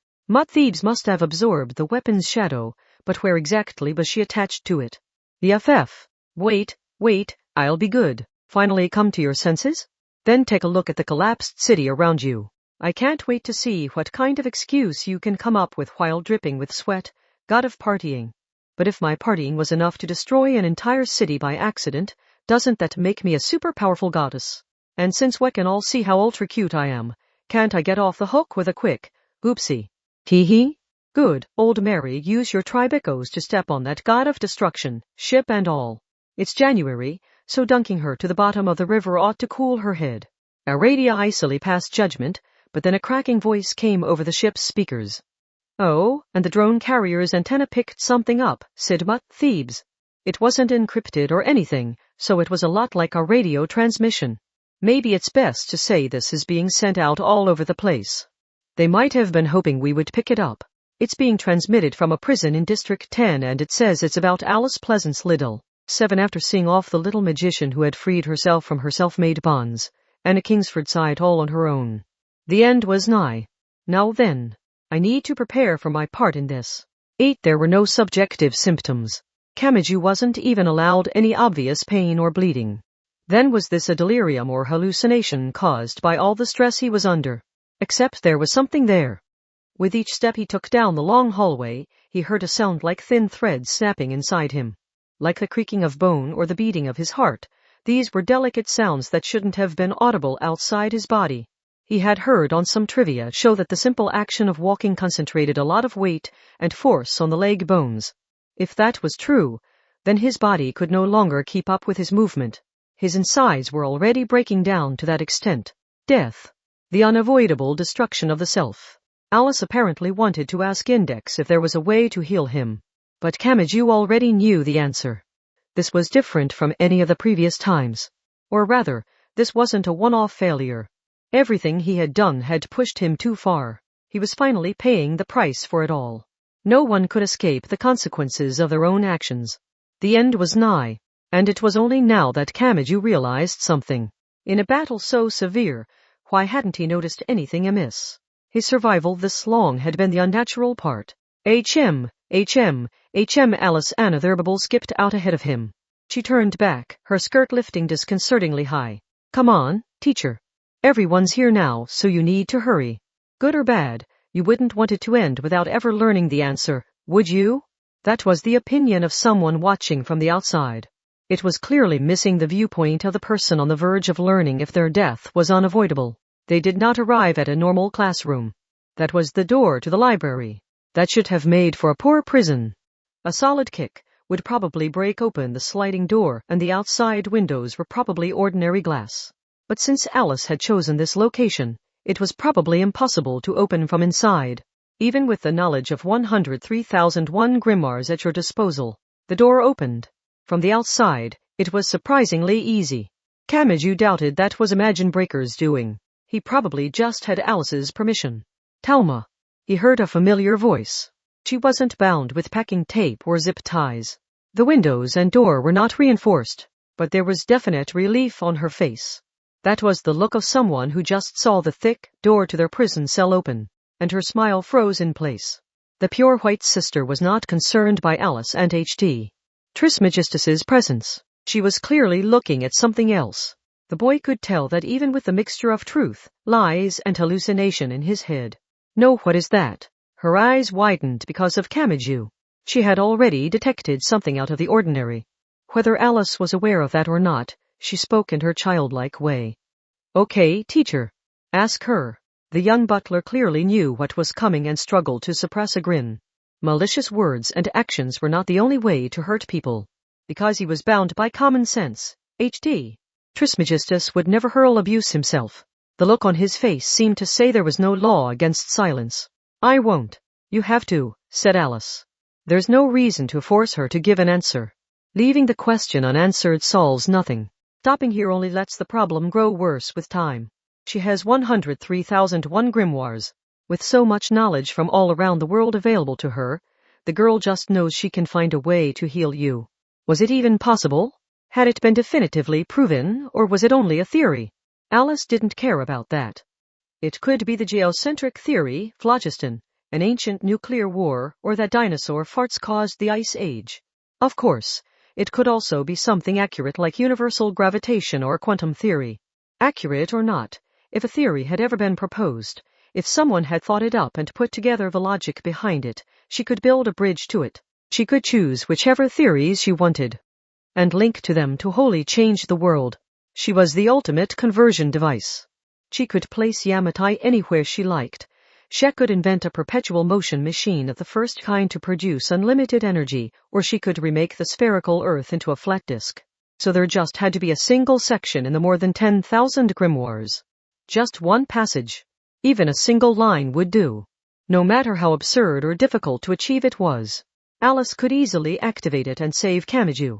Thebes must have absorbed the weapon's shadow, but where exactly was she attached to it? BFF. Wait, I'll be good. Finally come to your senses? Then take a look at the collapsed city around you. I can't wait to see what kind of excuse you can come up with while dripping with sweat, god of partying. But if my partying was enough to destroy an entire city by accident, doesn't that make me a super powerful goddess? And since we can all see how ultra cute I am, can't I get off the hook with a quick, oopsie? Hee. Good, old Mary, use your tribicos to step on that god of destruction, ship and all. It's January, so dunking her to the bottom of the river ought to cool her head. Aradia icily passed judgment, but then a cracking voice came over the ship's speakers. Oh, and the drone carrier's antenna picked something up, Sigma, Thebes. It wasn't encrypted or anything, so it was a lot like a radio transmission. Maybe it's best to say this is being sent out all over the place. They might have been hoping we would pick it up. It's being transmitted from a prison in District 10 and it says it's about Alice Pleasance Liddell, 7 after seeing off the little magician who had freed herself from her self-made bonds, Anna Kingsford sighed all on her own. The end was nigh. Now then, I need to prepare for my part in this. 8. There were no subjective symptoms. Kamachi wasn't even allowed any obvious pain or bleeding. Then was this a delirium or hallucination caused by all the stress he was under? Except there was something there. With each step he took down the long hallway, he heard a sound like thin threads snapping inside him. Like the creaking of bone or the beating of his heart, these were delicate sounds that shouldn't have been audible outside his body. He had heard on some trivia show that the simple action of walking concentrated a lot of weight and force on the leg bones. If that was true, then his body could no longer keep up with his movement. His insides were already breaking down to that extent. Death. The unavoidable destruction of the self. Alice apparently wanted to ask Index if there was a way to heal him. But Kamachi already knew the answer. This was different from any of the previous times. Or rather, this wasn't a one-off failure. Everything he had done had pushed him too far. He was finally paying the price for it all. No one could escape the consequences of their own actions. The end was nigh, and it was only now that Kamachi realized something. In a battle so severe, why hadn't he noticed anything amiss? His survival this long had been the unnatural part. HM, Alice Anna Thurberble skipped out ahead of him. She turned back, her skirt lifting disconcertingly high. Come on, teacher. Everyone's here now, so you need to hurry. Good or bad, you wouldn't want it to end without ever learning the answer, would you? That was the opinion of someone watching from the outside. It was clearly missing the viewpoint of the person on the verge of learning if their death was unavoidable. They did not arrive at a normal classroom. That was the door to the library. That should have made for a poor prison. A solid kick would probably break open the sliding door, and the outside windows were probably ordinary glass. But since Alice had chosen this location, it was probably impossible to open from inside. Even with the knowledge of 103,001 grimoires at your disposal, the door opened. From the outside, it was surprisingly easy. Kamachi doubted that was Imagine Breaker's doing. He probably just had Alice's permission. Talma. He heard a familiar voice. She wasn't bound with packing tape or zip ties. The windows and door were not reinforced, but there was definite relief on her face. That was the look of someone who just saw the thick door to their prison cell open, and her smile froze in place. The pure white sister was not concerned by Alice and H.T. Trismegistus's presence. She was clearly looking at something else. The boy could tell that even with the mixture of truth, lies, and hallucination in his head. No, what is that? Her eyes widened because of Kamachi. She had already detected something out of the ordinary. Whether Alice was aware of that or not, she spoke in her childlike way. Okay, teacher. Ask her. The young butler clearly knew what was coming and struggled to suppress a grin. Malicious words and actions were not the only way to hurt people. Because he was bound by common sense, H.D. Trismegistus would never hurl abuse himself. The look on his face seemed to say there was no law against silence. I won't. You have to, said Alice. There's no reason to force her to give an answer. Leaving the question unanswered solves nothing. Stopping here only lets the problem grow worse with time. She has 103,001 grimoires. With so much knowledge from all around the world available to her, the girl just knows she can find a way to heal you. Was it even possible? Had it been definitively proven, or was it only a theory? Alice didn't care about that. It could be the geocentric theory, phlogiston, an ancient nuclear war, or that dinosaur farts caused the Ice Age. Of course, it could also be something accurate like universal gravitation or quantum theory. Accurate or not, if a theory had ever been proposed, if someone had thought it up and put together the logic behind it, she could build a bridge to it. She could choose whichever theories she wanted and link to them to wholly change the world. She was the ultimate conversion device. She could place Yamatai anywhere she liked. She could invent a perpetual motion machine of the first kind to produce unlimited energy, or she could remake the spherical Earth into a flat disk. So there just had to be a single section in the more than 10,000 grimoires. Just one passage. Even a single line would do. No matter how absurd or difficult to achieve it was. Alice could easily activate it and save Kamachi.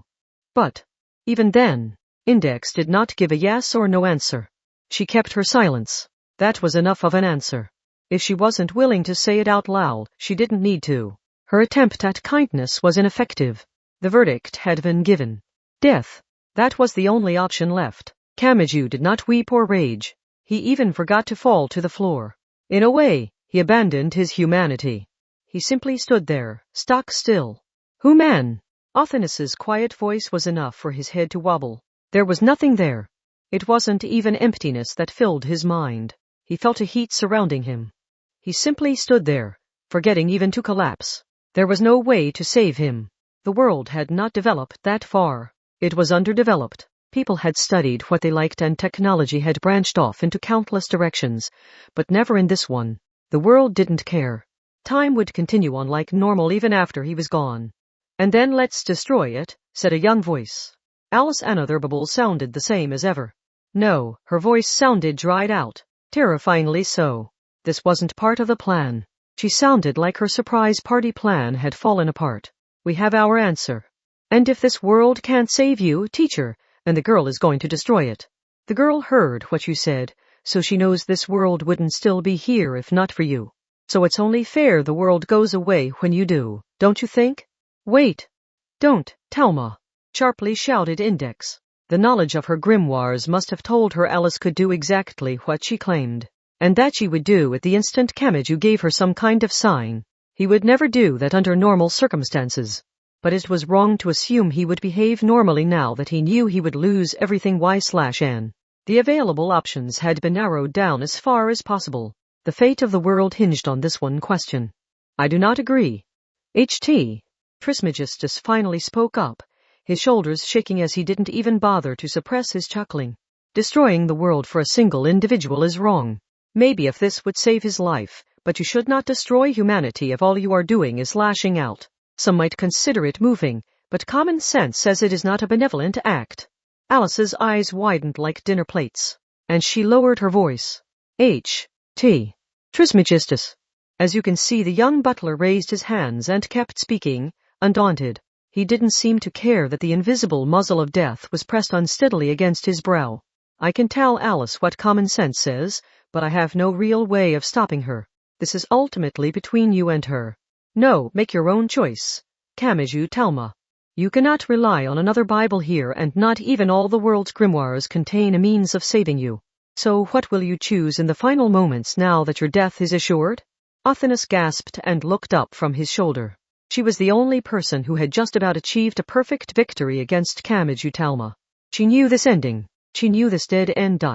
But, even then, Index did not give a yes or no answer. She kept her silence. That was enough of an answer. If she wasn't willing to say it out loud, she didn't need to. Her attempt at kindness was ineffective. The verdict had been given. Death. That was the only option left. Kamachi did not weep or rage. He even forgot to fall to the floor. In a way, he abandoned his humanity. He simply stood there, stock still. Human. Athanas's quiet voice was enough for his head to wobble. There was nothing there. It wasn't even emptiness that filled his mind. He felt a heat surrounding him. He simply stood there, forgetting even to collapse. There was no way to save him. The world had not developed that far. It was underdeveloped. People had studied what they liked and technology had branched off into countless directions, but never in this one. The world didn't care. Time would continue on like normal even after he was gone. And then let's destroy it, said a young voice. Alice Another sounded the same as ever. No, her voice sounded dried out, terrifyingly so. This wasn't part of the plan. She sounded like her surprise party plan had fallen apart. We have our answer. And if this world can't save you, teacher, then the girl is going to destroy it. The girl heard what you said, so she knows this world wouldn't still be here if not for you. So it's only fair the world goes away when you do, don't you think? Wait. Don't, Talma, sharply shouted Index. The knowledge of her grimoires must have told her Alice could do exactly what she claimed, and that she would do at the instant Kamachi gave her some kind of sign. He would never do that under normal circumstances. But it was wrong to assume he would behave normally now that he knew he would lose everything y/n. The available options had been narrowed down as far as possible. The fate of the world hinged on this one question. I do not agree. H.T. Trismegistus finally spoke up, his shoulders shaking as he didn't even bother to suppress his chuckling. Destroying the world for a single individual is wrong. Maybe if this would save his life, but you should not destroy humanity if all you are doing is lashing out. Some might consider it moving, but common sense says it is not a benevolent act. Alice's eyes widened like dinner plates, and she lowered her voice. H.T. Trismegistus. As you can see, the young butler raised his hands and kept speaking, undaunted. He didn't seem to care that the invisible muzzle of death was pressed unsteadily against his brow. I can tell Alice what common sense says, but I have no real way of stopping her. This is ultimately between you and her. No, make your own choice. Kamachi Talma. You cannot rely on another Bible here, and not even all the world's grimoires contain a means of saving you. So what will you choose in the final moments now that your death is assured? Athanas gasped and looked up from his shoulder. She was the only person who had just about achieved a perfect victory against Kamachi Talma. She knew this ending. She knew this dead end.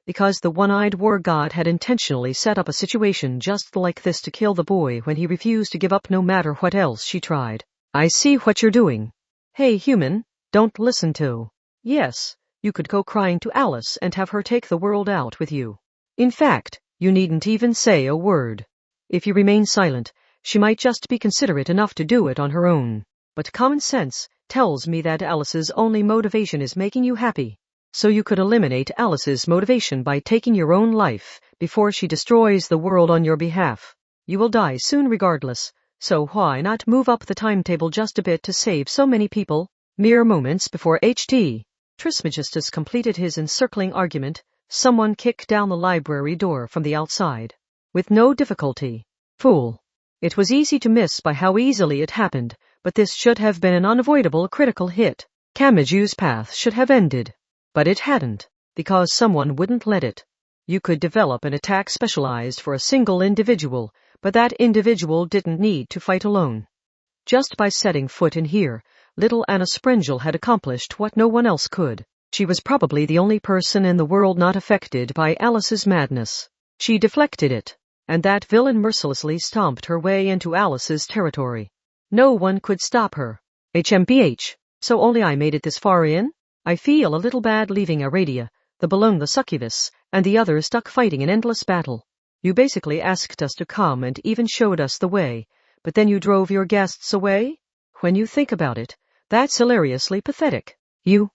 Because the one-eyed war god had intentionally set up a situation just like this to kill the boy when he refused to give up no matter what else she tried. I see what you're doing. Hey, human, don't listen to. Yes, you could go crying to Alice and have her take the world out with you. In fact, you needn't even say a word. If you remain silent, she might just be considerate enough to do it on her own. But common sense tells me that Alice's only motivation is making you happy. So you could eliminate Alice's motivation by taking your own life before she destroys the world on your behalf. You will die soon regardless, so why not move up the timetable just a bit to save so many people? Mere moments before H.T. Trismegistus completed his encircling argument, someone kicked down the library door from the outside. With no difficulty. Fool. It was easy to miss by how easily it happened, but this should have been an unavoidable critical hit. Kamaju's path should have ended. But it hadn't, because someone wouldn't let it. You could develop an attack specialized for a single individual, but that individual didn't need to fight alone. Just by setting foot in here, little Anna Sprengel had accomplished what no one else could. She was probably the only person in the world not affected by Alice's madness. She deflected it, and that villain mercilessly stomped her way into Alice's territory. No one could stop her. HMPH. So only I made it this far in? I feel a little bad leaving Aradia, the balloon, the succubus, and the others stuck fighting an endless battle. You basically asked us to come and even showed us the way, but then you drove your guests away? When you think about it, that's hilariously pathetic. You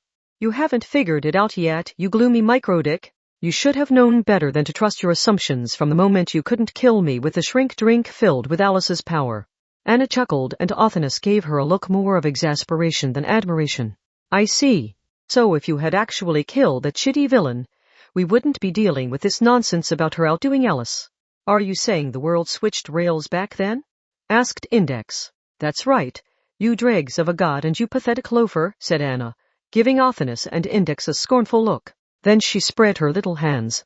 haven't figured it out yet, you gloomy microdick. You should have known better than to trust your assumptions from the moment you couldn't kill me with the shrink drink filled with Alice's power. Anna chuckled, and Othinus gave her a look more of exasperation than admiration. I see. So if you had actually killed that shitty villain, we wouldn't be dealing with this nonsense about her outdoing Alice. Are you saying the world switched rails back then? Asked Index. That's right. You dregs of a god and you pathetic loafer, said Anna, giving Othinus and Index a scornful look. Then she spread her little hands.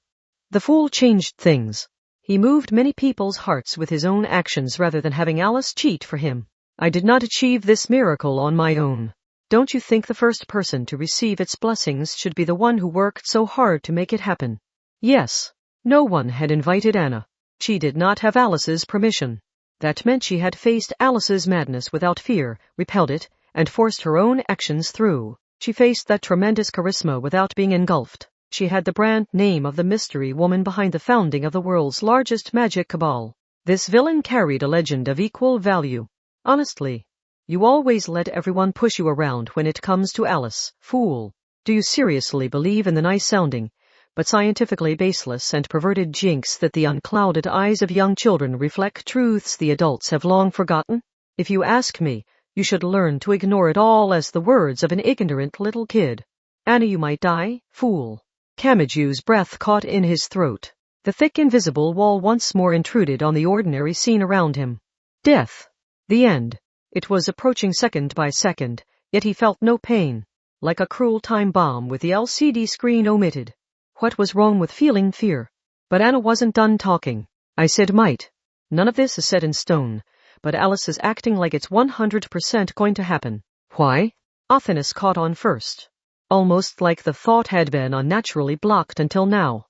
The fool changed things. He moved many people's hearts with his own actions rather than having Alice cheat for him. I did not achieve this miracle on my own. Don't you think the first person to receive its blessings should be the one who worked so hard to make it happen? Yes. No one had invited Anna. She did not have Alice's permission. That meant she had faced Alice's madness without fear, repelled it, and forced her own actions through. She faced that tremendous charisma without being engulfed. She had the brand name of the mystery woman behind the founding of the world's largest magic cabal. This villain carried a legend of equal value. Honestly, you always let everyone push you around when it comes to Alice, fool. Do you seriously believe in the nice-sounding, but scientifically baseless and perverted jinx that the unclouded eyes of young children reflect truths the adults have long forgotten? If you ask me, you should learn to ignore it all as the words of an ignorant little kid. Anna, you might die, fool. Kamaju's breath caught in his throat. The thick invisible wall once more intruded on the ordinary scene around him. Death. The end. It was approaching second by second, yet he felt no pain. Like a cruel time bomb with the LCD screen omitted. What was wrong with feeling fear? But Anna wasn't done talking. I said might. None of this is set in stone, but Alice is acting like it's 100% going to happen. Why? Othinus caught on first. Almost like the thought had been unnaturally blocked until now.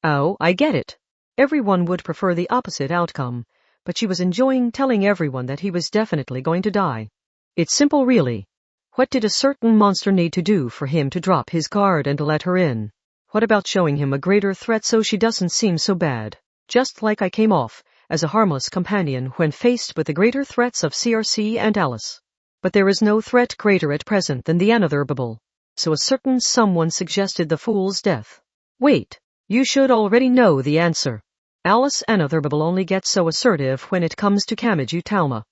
Oh, I get it. Everyone would prefer the opposite outcome, but she was enjoying telling everyone that he was definitely going to die. It's simple, really. What did a certain monster need to do for him to drop his guard and let her in? What about showing him a greater threat so she doesn't seem so bad? Just like I came off as a harmless companion when faced with the greater threats of CRC and Alice. But there is no threat greater at present than the unutterable. So a certain someone suggested the fool's death. Wait, you should already know the answer. Alice Unutterable only gets so assertive when it comes to Kamachi Talma.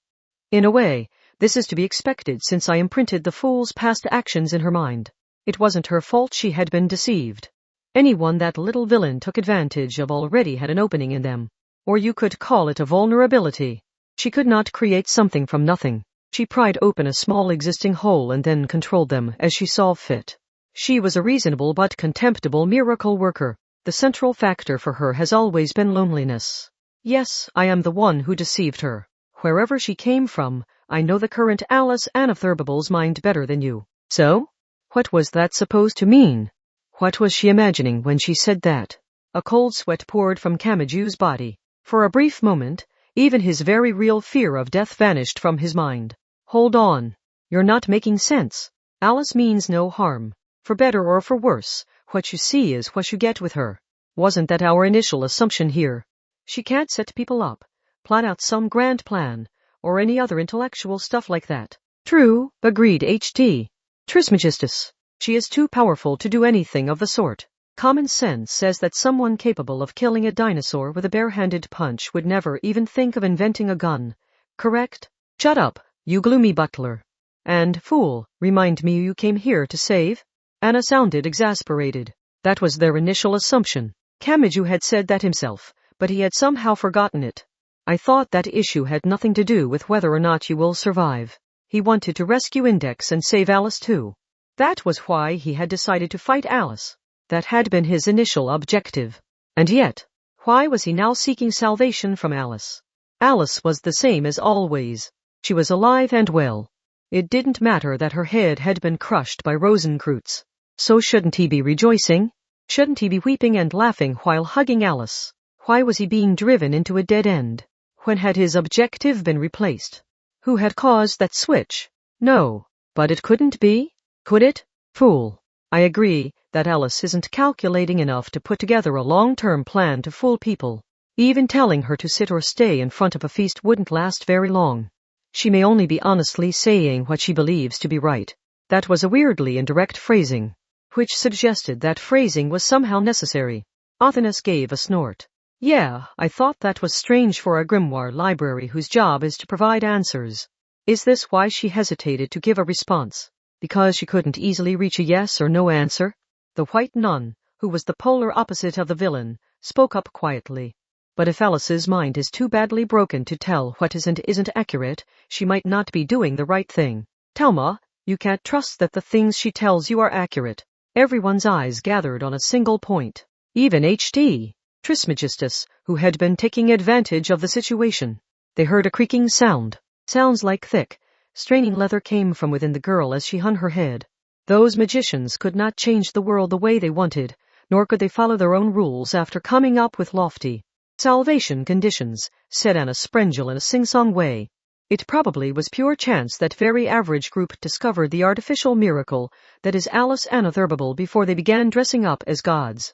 In a way, this is to be expected since I imprinted the fool's past actions in her mind. It wasn't her fault she had been deceived. Anyone that little villain took advantage of already had an opening in them. Or you could call it a vulnerability. She could not create something from nothing. She pried open a small existing hole and then controlled them as she saw fit. She was a reasonable but contemptible miracle worker. The central factor for her has always been loneliness. Yes, I am the one who deceived her. Wherever she came from, I know the current Alice Unutterable's mind better than you. So? What was that supposed to mean? What was she imagining when she said that? A cold sweat poured from Kamaju's body. For a brief moment, even his very real fear of death vanished from his mind. Hold on. You're not making sense. Alice means no harm. For better or for worse, what you see is what you get with her. Wasn't that our initial assumption here? She can't set people up, plot out some grand plan, or any other intellectual stuff like that. True, agreed HT. Trismegistus. She is too powerful to do anything of the sort. Common sense says that someone capable of killing a dinosaur with a bare-handed punch would never even think of inventing a gun. Correct? Shut up, you gloomy butler. And, fool, remind me you came here to save? Anna sounded exasperated. That was their initial assumption. Kamaji had said that himself, but he had somehow forgotten it. I thought that issue had nothing to do with whether or not you will survive. He wanted to rescue Index and save Alice too. That was why he had decided to fight Alice. That had been his initial objective. And yet, why was he now seeking salvation from Alice? Alice was the same as always. She was alive and well. It didn't matter that her head had been crushed by Rosencreutz. So shouldn't he be rejoicing? Shouldn't he be weeping and laughing while hugging Alice? Why was he being driven into a dead end? When had his objective been replaced? Who had caused that switch? No, but it couldn't be, could it? Fool. I agree that Alice isn't calculating enough to put together a long-term plan to fool people. Even telling her to sit or stay in front of a feast wouldn't last very long. She may only be honestly saying what she believes to be right. That was a weirdly indirect phrasing, which suggested that phrasing was somehow necessary. Athanas gave a snort. Yeah, I thought that was strange for a grimoire library whose job is to provide answers. Is this why she hesitated to give a response? Because she couldn't easily reach a yes or no answer? The white nun, who was the polar opposite of the villain, spoke up quietly. But if Alice's mind is too badly broken to tell what is and isn't accurate, she might not be doing the right thing. Thelma, you can't trust that the things she tells you are accurate. Everyone's eyes gathered on a single point. Even H.T. Trismegistus, who had been taking advantage of the situation. They heard a creaking sound. Sounds like thick, straining leather came from within the girl as she hung her head. Those magicians could not change the world the way they wanted, nor could they follow their own rules after coming up with lofty salvation conditions, said Anna Sprengel in a sing-song way. It probably was pure chance that very average group discovered the artificial miracle that is Alice Anatherbable before they began dressing up as gods.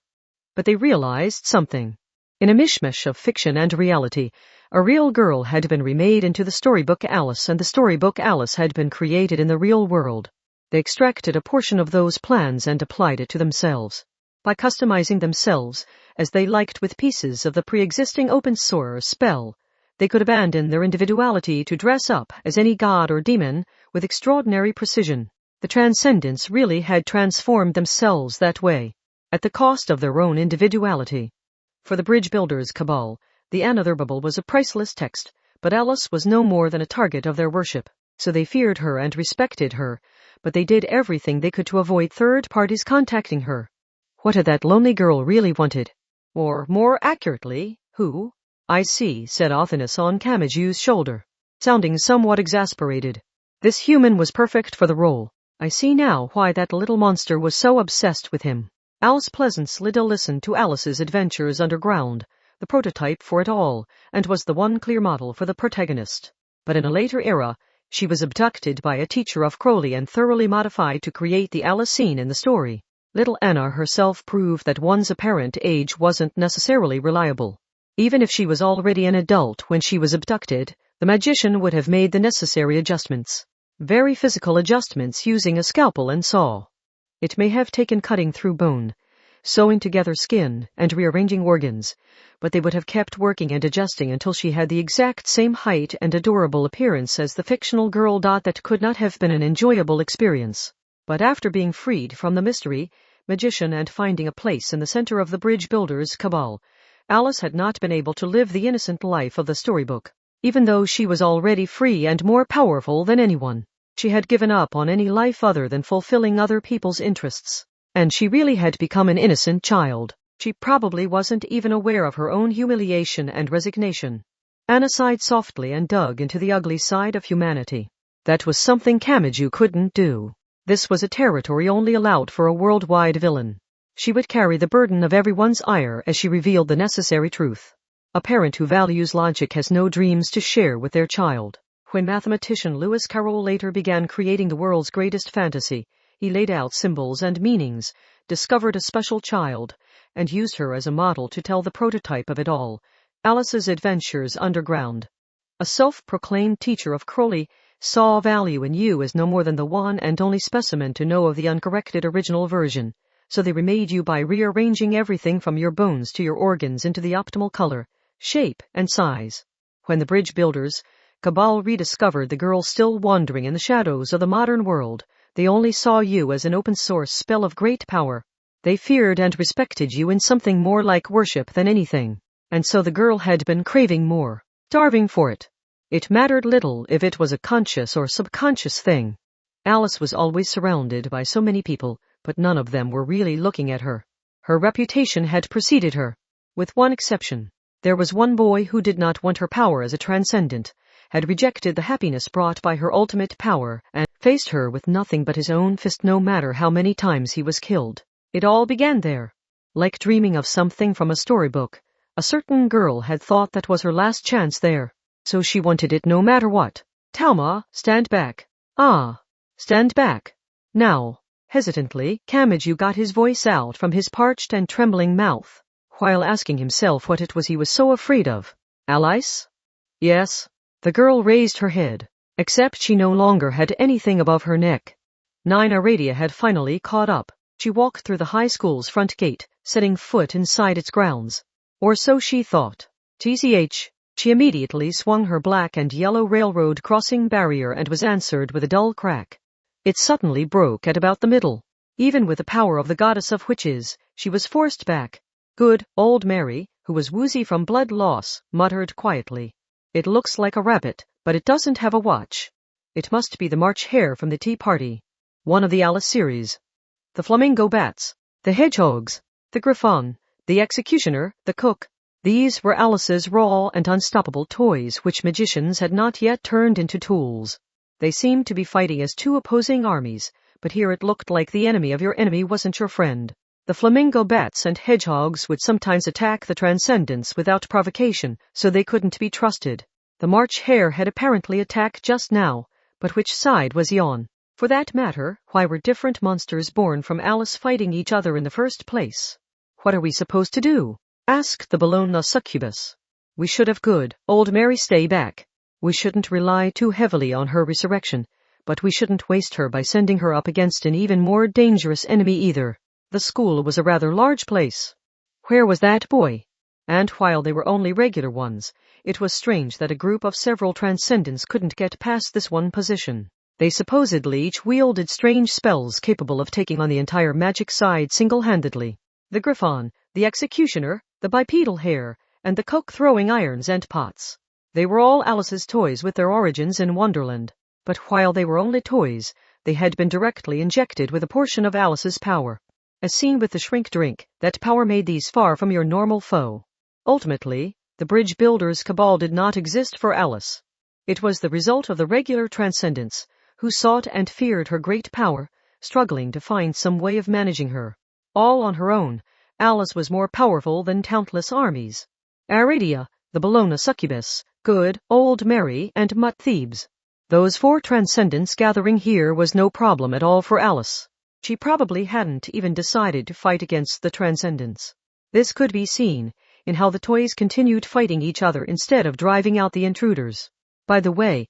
But they realized something. In a mishmash of fiction and reality, a real girl had been remade into the storybook Alice, and the storybook Alice had been created in the real world. They extracted a portion of those plans and applied it to themselves. By customizing themselves as they liked with pieces of the pre-existing open-source spell, they could abandon their individuality to dress up as any god or demon with extraordinary precision. The Transcendents really had transformed themselves that way, at the cost of their own individuality. For the bridge builders' cabal, the Anatherbable was a priceless text, but Alice was no more than a target of their worship, so they feared her and respected her, but they did everything they could to avoid third parties contacting her. What had that lonely girl really wanted? Or, more accurately, who? I see, said Athanas on Kamachi's shoulder, sounding somewhat exasperated. This human was perfect for the role. I see now why that little monster was so obsessed with him. Alice Pleasance listened to Alice's adventures underground, the prototype for it all, and was the one clear model for the protagonist. But in a later era, she was abducted by a teacher of Crowley and thoroughly modified to create the Alice scene in the story. Little Anna herself proved that one's apparent age wasn't necessarily reliable. Even if she was already an adult when she was abducted, the magician would have made the necessary adjustments. Very physical adjustments using a scalpel and saw. It may have taken cutting through bone, sewing together skin, and rearranging organs, but they would have kept working and adjusting until she had the exact same height and adorable appearance as the fictional girl. That could not have been an enjoyable experience. But after being freed from the mystery, magician and finding a place in the center of the bridge builders' cabal, Alice had not been able to live the innocent life of the storybook. Even though she was already free and more powerful than anyone, she had given up on any life other than fulfilling other people's interests. And she really had become an innocent child. She probably wasn't even aware of her own humiliation and resignation. Anna sighed softly and dug into the ugly side of humanity. That was something Kamachi couldn't do. This was a territory only allowed for a worldwide villain. She would carry the burden of everyone's ire as she revealed the necessary truth. A parent who values logic has no dreams to share with their child. When mathematician Lewis Carroll later began creating the world's greatest fantasy, he laid out symbols and meanings, discovered a special child, and used her as a model to tell the prototype of it all, Alice's Adventures Underground. A self-proclaimed teacher of Crowley saw value in you as no more than the one and only specimen to know of the uncorrected original version, so they remade you by rearranging everything from your bones to your organs into the optimal color, shape, and size. When the bridge builders' cabal rediscovered the girl still wandering in the shadows of the modern world, they only saw you as an open-source spell of great power. They feared and respected you in something more like worship than anything, and so the girl had been craving more, starving for it. It mattered little if it was a conscious or subconscious thing. Alice was always surrounded by so many people, but none of them were really looking at her. Her reputation had preceded her. With one exception. There was one boy who did not want her power as a transcendent, had rejected the happiness brought by her ultimate power, and faced her with nothing but his own fist no matter how many times he was killed. It all began there. Like dreaming of something from a storybook, a certain girl had thought that was her last chance there. So she wanted it no matter what. Talma, stand back. Ah, stand back. Now. Hesitantly, Kamachi got his voice out from his parched and trembling mouth, while asking himself what it was he was so afraid of. Alice? Yes. The girl raised her head, except she no longer had anything above her neck. Nina Radia had finally caught up. She walked through the high school's front gate, setting foot inside its grounds. Or so she thought. TCH. She immediately swung her black and yellow railroad crossing barrier and was answered with a dull crack. It suddenly broke at about the middle. Even with the power of the goddess of witches, she was forced back. Good old Mary, who was woozy from blood loss, muttered quietly. It looks like a rabbit, but it doesn't have a watch. It must be the March hare from the tea party. One of the Alice series. The flamingo bats, the hedgehogs, the griffon, the executioner, the cook. These were Alice's raw and unstoppable toys which magicians had not yet turned into tools. They seemed to be fighting as two opposing armies, but here it looked like the enemy of your enemy wasn't your friend. The flamingo bats and hedgehogs would sometimes attack the transcendents without provocation, so they couldn't be trusted. The March hare had apparently attacked just now, but which side was he on? For that matter, why were different monsters born from Alice fighting each other in the first place? What are we supposed to do? Asked the Bologna succubus. We should have good old Mary stay back. We shouldn't rely too heavily on her resurrection, but we shouldn't waste her by sending her up against an even more dangerous enemy either. The school was a rather large place. Where was that boy? And while they were only regular ones, it was strange that a group of several transcendents couldn't get past this one position. They supposedly each wielded strange spells capable of taking on the entire magic side single-handedly. The griffon, the executioner, the bipedal hare, and the cook throwing irons and pots. They were all Alice's toys with their origins in Wonderland, but while they were only toys, they had been directly injected with a portion of Alice's power. As seen with the shrink drink, that power made these far from your normal foe. Ultimately, the bridge builder's cabal did not exist for Alice. It was the result of the regular transcendents, who sought and feared her great power, struggling to find some way of managing her. All on her own, Alice was more powerful than countless armies. Aradia, the Bologna succubus, good old Mary, and Mutt Thebes. Those four transcendents gathering here was no problem at all for Alice. She probably hadn't even decided to fight against the transcendents. This could be seen in how the toys continued fighting each other instead of driving out the intruders. By the way,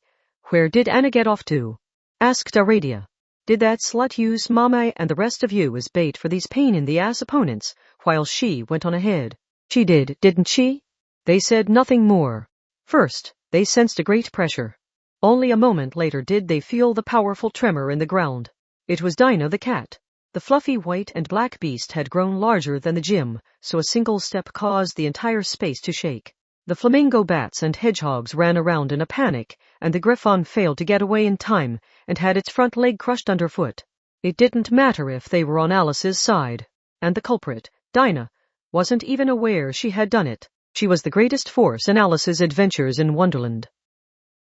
where did Anna get off to? Asked Aradia. Did that slut use Mama and the rest of you as bait for these pain-in-the-ass opponents, while she went on ahead? She did, didn't she? They said nothing more. First, they sensed a great pressure. Only a moment later did they feel the powerful tremor in the ground. It was Dinah the cat. The fluffy white and black beast had grown larger than the gym, so a single step caused the entire space to shake. The flamingo bats and hedgehogs ran around in a panic, and the griffon failed to get away in time and had its front leg crushed underfoot. It didn't matter if they were on Alice's side. And the culprit, Dinah, wasn't even aware she had done it. She was the greatest force in Alice's adventures in Wonderland.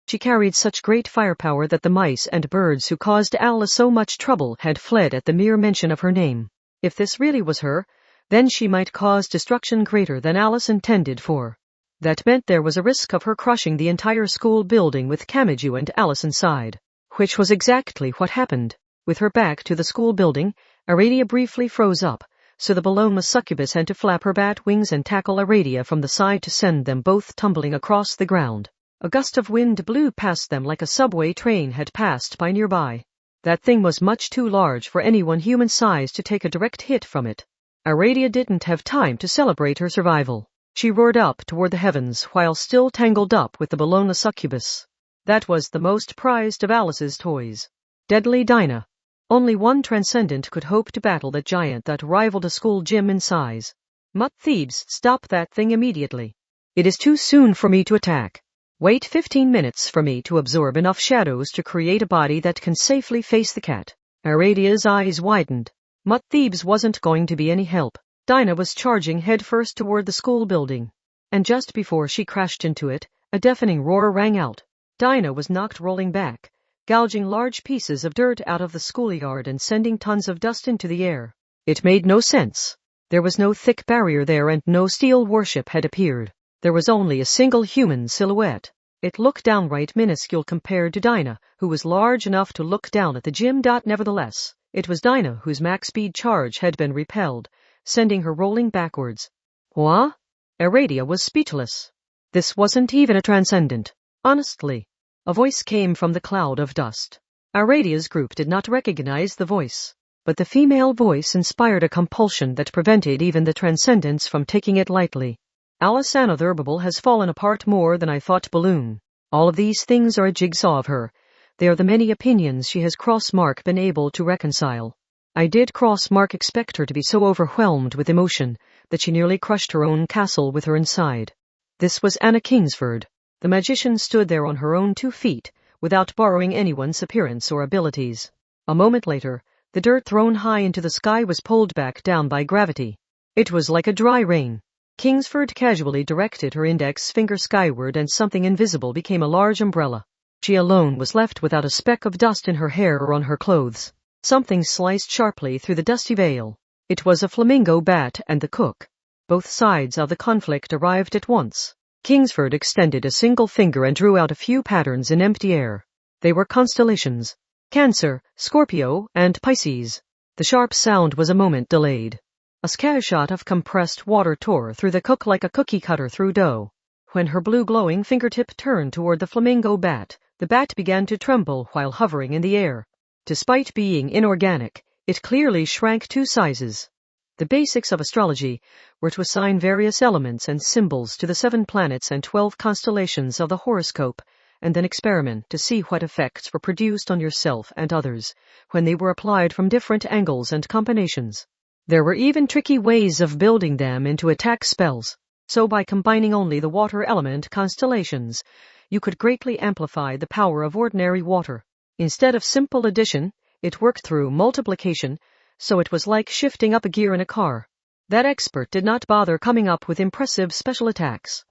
She carried such great firepower that the mice and birds who caused Alice so much trouble had fled at the mere mention of her name. If this really was her, then she might cause destruction greater than Alice intended for. That meant there was a risk of her crushing the entire school building with Kamachi and Alice inside, which was exactly what happened. With her back to the school building, Aradia briefly froze up, so the Bologna succubus had to flap her bat wings and tackle Aradia from the side to send them both tumbling across the ground. A gust of wind blew past them like a subway train had passed by nearby. That thing was much too large for anyone human size to take a direct hit from it. Aradia didn't have time to celebrate her survival. She roared up toward the heavens while still tangled up with the Bologna succubus. That was the most prized of Alice's toys. Deadly Dinah. Only one transcendent could hope to battle that giant that rivaled a school gym in size. Mutt Thebes, stop that thing immediately. It is too soon for me to attack. Wait 15 minutes for me to absorb enough shadows to create a body that can safely face the cat. Aradia's eyes widened. Mutt Thebes wasn't going to be any help. Dinah was charging headfirst toward the school building. And just before she crashed into it, a deafening roar rang out. Dinah was knocked rolling back, gouging large pieces of dirt out of the schoolyard and sending tons of dust into the air. It made no sense. There was no thick barrier there and no steel warship had appeared. There was only a single human silhouette. It looked downright minuscule compared to Dinah, who was large enough to look down at the gym. Nevertheless, it was Dinah whose max speed charge had been repelled, sending her rolling backwards. What? Aradia was speechless. This wasn't even a transcendent. Honestly. A voice came from the cloud of dust. Aradia's group did not recognize the voice, but the female voice inspired a compulsion that prevented even the transcendents from taking it lightly. Alice Anotherable has fallen apart more than I thought. Balloon. All of these things are a jigsaw of her. They are the many opinions she has Crossmark been able to reconcile. I did Crossmark expect her to be so overwhelmed with emotion that she nearly crushed her own castle with her inside. This was Anna Kingsford. The magician stood there on her own 2 feet, without borrowing anyone's appearance or abilities. A moment later, the dirt thrown high into the sky was pulled back down by gravity. It was like a dry rain. Kingsford casually directed her index finger skyward and something invisible became a large umbrella. She alone was left without a speck of dust in her hair or on her clothes. Something sliced sharply through the dusty veil. It was a flamingo bat and the cook. Both sides of the conflict arrived at once. Kingsford extended a single finger and drew out a few patterns in empty air. They were constellations. Cancer, Scorpio, and Pisces. The sharp sound was a moment delayed. A scattershot of compressed water tore through the cook like a cookie cutter through dough. When her blue glowing fingertip turned toward the flamingo bat, the bat began to tremble while hovering in the air. Despite being inorganic, it clearly shrank 2 sizes. The basics of astrology were to assign various elements and symbols to the 7 planets and 12 constellations of the horoscope, and then experiment to see what effects were produced on yourself and others when they were applied from different angles and combinations. There were even tricky ways of building them into attack spells. So by combining only the water element constellations, you could greatly amplify the power of ordinary water. Instead of simple addition, it worked through multiplication, so it was like shifting up a gear in a car. That expert did not bother coming up with impressive special attacks.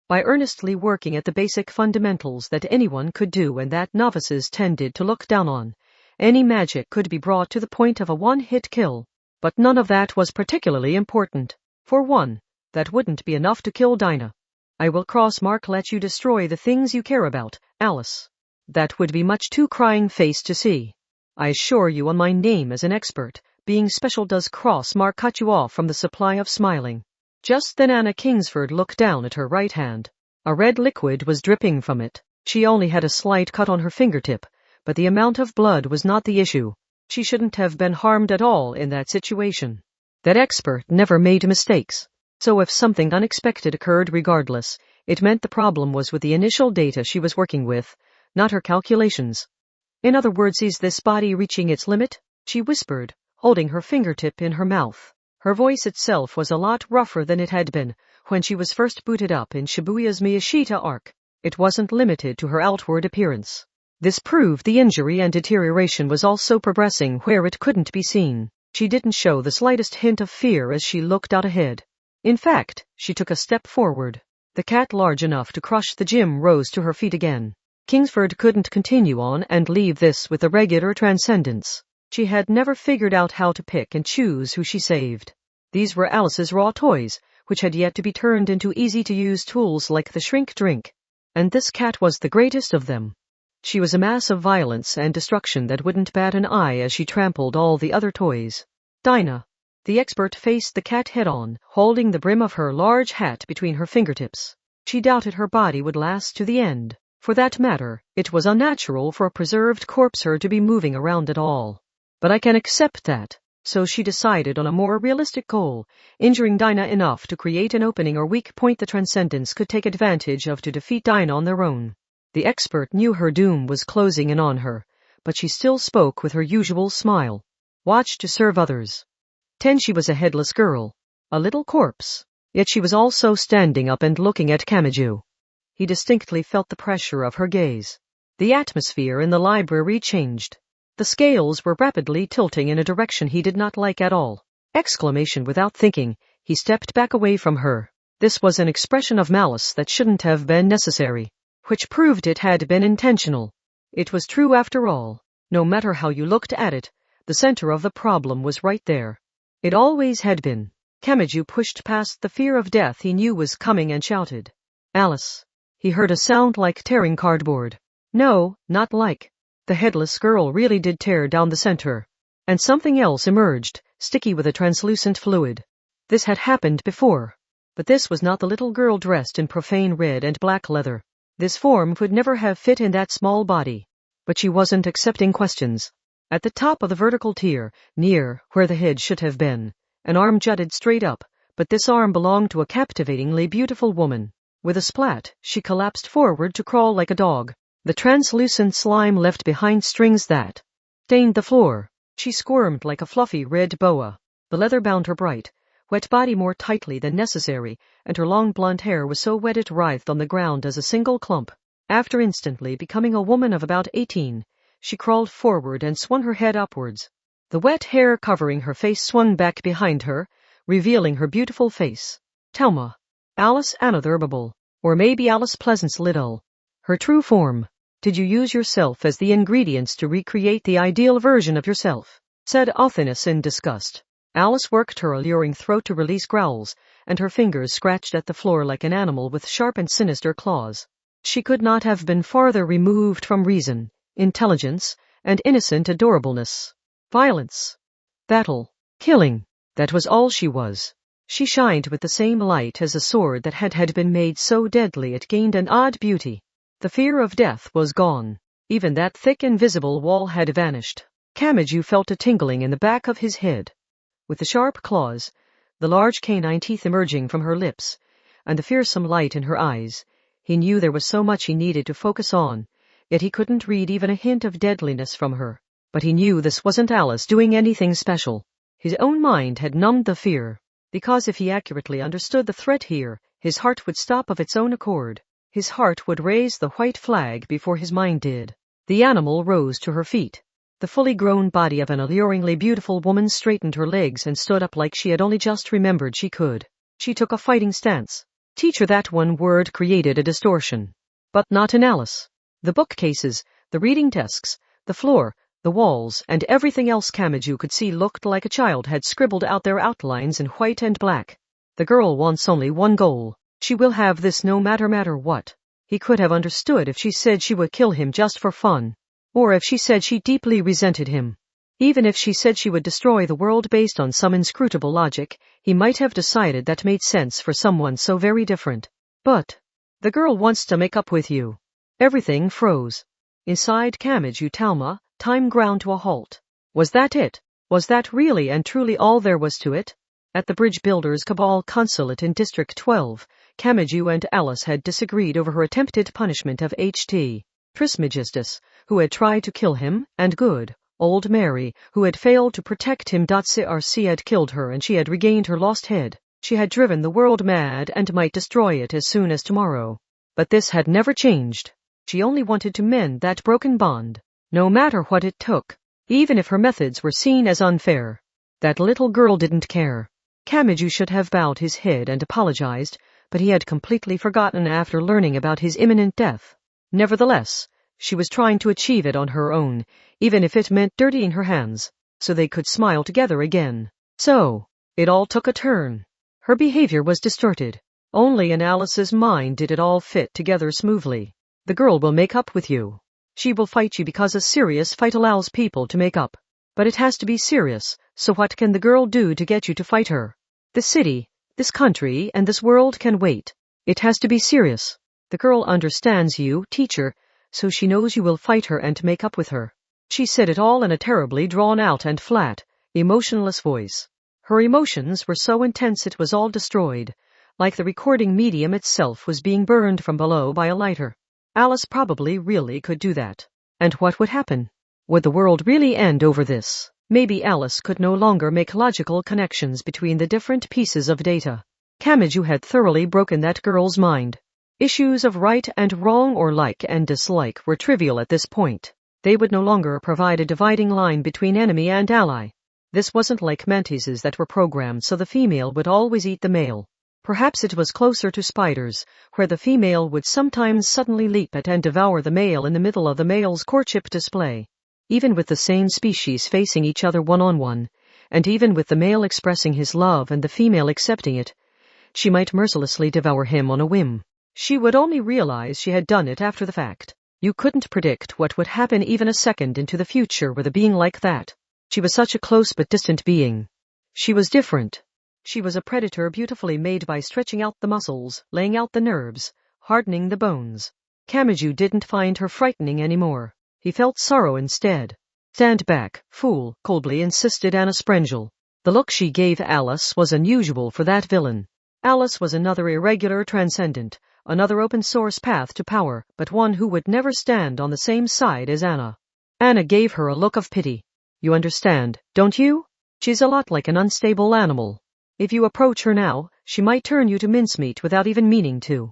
By earnestly working at the basic fundamentals that anyone could do and that novices tended to look down on, any magic could be brought to the point of a one-hit kill. But none of that was particularly important. For one, that wouldn't be enough to kill Dinah. I will Crossmark let you destroy the things you care about, Alice. That would be much too crying face to see. I assure you on my name as an expert, being special does Crossmark cut you off from the supply of smiling. Just then Anna Kingsford looked down at her right hand. A red liquid was dripping from it. She only had a slight cut on her fingertip, but the amount of blood was not the issue. She shouldn't have been harmed at all in that situation. That expert never made mistakes. So if something unexpected occurred regardless, it meant the problem was with the initial data she was working with, not her calculations. In other words, is this body reaching its limit? She whispered, holding her fingertip in her mouth. Her voice itself was a lot rougher than it had been when she was first booted up in Shibuya's Miyashita arc. It wasn't limited to her outward appearance. This proved the injury and deterioration was also progressing where it couldn't be seen. She didn't show the slightest hint of fear as she looked out ahead. In fact, she took a step forward. The cat large enough to crush the gym rose to her feet again. Kingsford couldn't continue on and leave this with the regular transcendence. She had never figured out how to pick and choose who she saved. These were Alice's raw toys, which had yet to be turned into easy-to-use tools like the shrink drink. And this cat was the greatest of them. She was a mass of violence and destruction that wouldn't bat an eye as she trampled all the other toys. Dinah. The expert faced the cat head-on, holding the brim of her large hat between her fingertips. She doubted her body would last to the end. For that matter, it was unnatural for a preserved corpser to be moving around at all. But I can accept that. So she decided on a more realistic goal, injuring Dinah enough to create an opening or weak point the Transcendents could take advantage of to defeat Dinah on their own. The expert knew her doom was closing in on her, but she still spoke with her usual smile. Watch to serve others. 10 She was a headless girl, a little corpse, yet she was also standing up and looking at Kamachi. He distinctly felt the pressure of her gaze. The atmosphere in the library changed. The scales were rapidly tilting in a direction he did not like at all. Exclamation without thinking, he stepped back away from her. This was an expression of malice that shouldn't have been necessary, which proved it had been intentional. It was true after all. No matter how you looked at it, the center of the problem was right there. It always had been. Kamachi pushed past the fear of death he knew was coming and shouted, "Alice." He heard a sound like tearing cardboard. No, not like. The headless girl really did tear down the center. And something else emerged, sticky with a translucent fluid. This had happened before. But this was not the little girl dressed in profane red and black leather. This form could never have fit in that small body. But she wasn't accepting questions. At the top of the vertical tier, near where the head should have been, an arm jutted straight up, but this arm belonged to a captivatingly beautiful woman. With a splat, she collapsed forward to crawl like a dog. The translucent slime left behind strings that stained the floor. She squirmed like a fluffy red boa. The leather bound her bright, wet body more tightly than necessary, and her long blonde hair was so wet it writhed on the ground as a single clump. After instantly becoming a woman of about 18, she crawled forward and swung her head upwards. The wet hair covering her face swung back behind her, revealing her beautiful face. Thelma. Alice Anotherable. Or maybe Alice Pleasance Liddell. Her true form. Did you use yourself as the ingredients to recreate the ideal version of yourself? Said Othinus in disgust. Alice worked her alluring throat to release growls, and her fingers scratched at the floor like an animal with sharp and sinister claws. She could not have been farther removed from reason, intelligence, and innocent adorableness. Violence. Battle. Killing. That was all she was. She shined with the same light as a sword that had been made so deadly it gained an odd beauty. The fear of death was gone. Even that thick invisible wall had vanished. Kamachi felt a tingling in the back of his head. With the sharp claws, the large canine teeth emerging from her lips, and the fearsome light in her eyes, he knew there was so much he needed to focus on, yet he couldn't read even a hint of deadliness from her. But he knew this wasn't Alice doing anything special. His own mind had numbed the fear, because if he accurately understood the threat here, his heart would stop of its own accord. His heart would raise the white flag before his mind did. The animal rose to her feet. The fully grown body of an alluringly beautiful woman straightened her legs and stood up like she had only just remembered she could. She took a fighting stance. Teacher, that one word created a distortion. But not in Alice. The bookcases, the reading desks, the floor, the walls, and everything else Kamachi could see looked like a child had scribbled out their outlines in white and black. The girl wants only one goal. She will have this no matter what. He could have understood if she said she would kill him just for fun. Or if she said she deeply resented him. Even if she said she would destroy the world based on some inscrutable logic, he might have decided that made sense for someone so very different. But the girl wants to make up with you. Everything froze. Inside Kamachi Thelma, time ground to a halt. Was that it? Was that really and truly all there was to it? At the Bridge Builders Cabal Consulate in District 12, Kamachi and Alice had disagreed over her attempted punishment of H.T. Trismegistus, who had tried to kill him, and good old Mary, who had failed to protect him. CRC had killed her and she had regained her lost head. She had driven the world mad and might destroy it as soon as tomorrow. But this had never changed. She only wanted to mend that broken bond, no matter what it took, even if her methods were seen as unfair. That little girl didn't care. Kamachi should have bowed his head and apologized, but he had completely forgotten after learning about his imminent death. Nevertheless, she was trying to achieve it on her own, even if it meant dirtying her hands, so they could smile together again. So, it all took a turn. Her behavior was distorted. Only in Alice's mind did it all fit together smoothly. The girl will make up with you. She will fight you because a serious fight allows people to make up. But it has to be serious, so what can the girl do to get you to fight her? This city, this country, and this world can wait. It has to be serious. The girl understands you, teacher, so she knows you will fight her and make up with her. She said it all in a terribly drawn-out and flat, emotionless voice. Her emotions were so intense it was all destroyed, like the recording medium itself was being burned from below by a lighter. Alice probably really could do that. And what would happen? Would the world really end over this? Maybe Alice could no longer make logical connections between the different pieces of data. Kamachi had thoroughly broken that girl's mind. Issues of right and wrong or like and dislike were trivial at this point. They would no longer provide a dividing line between enemy and ally. This wasn't like mantises that were programmed so the female would always eat the male. Perhaps it was closer to spiders, where the female would sometimes suddenly leap at and devour the male in the middle of the male's courtship display. Even with the same species facing each other one-on-one, and even with the male expressing his love and the female accepting it, she might mercilessly devour him on a whim. She would only realize she had done it after the fact. You couldn't predict what would happen even a second into the future with a being like that. She was such a close but distant being. She was different. She was a predator beautifully made by stretching out the muscles, laying out the nerves, hardening the bones. Kamachi didn't find her frightening anymore. He felt sorrow instead. Stand back, fool, coldly insisted Anna Sprengel. The look she gave Alice was unusual for that villain. Alice was another irregular transcendent, another open-source path to power, but one who would never stand on the same side as Anna. Anna gave her a look of pity. You understand, don't you? She's a lot like an unstable animal. If you approach her now, she might turn you to mincemeat without even meaning to.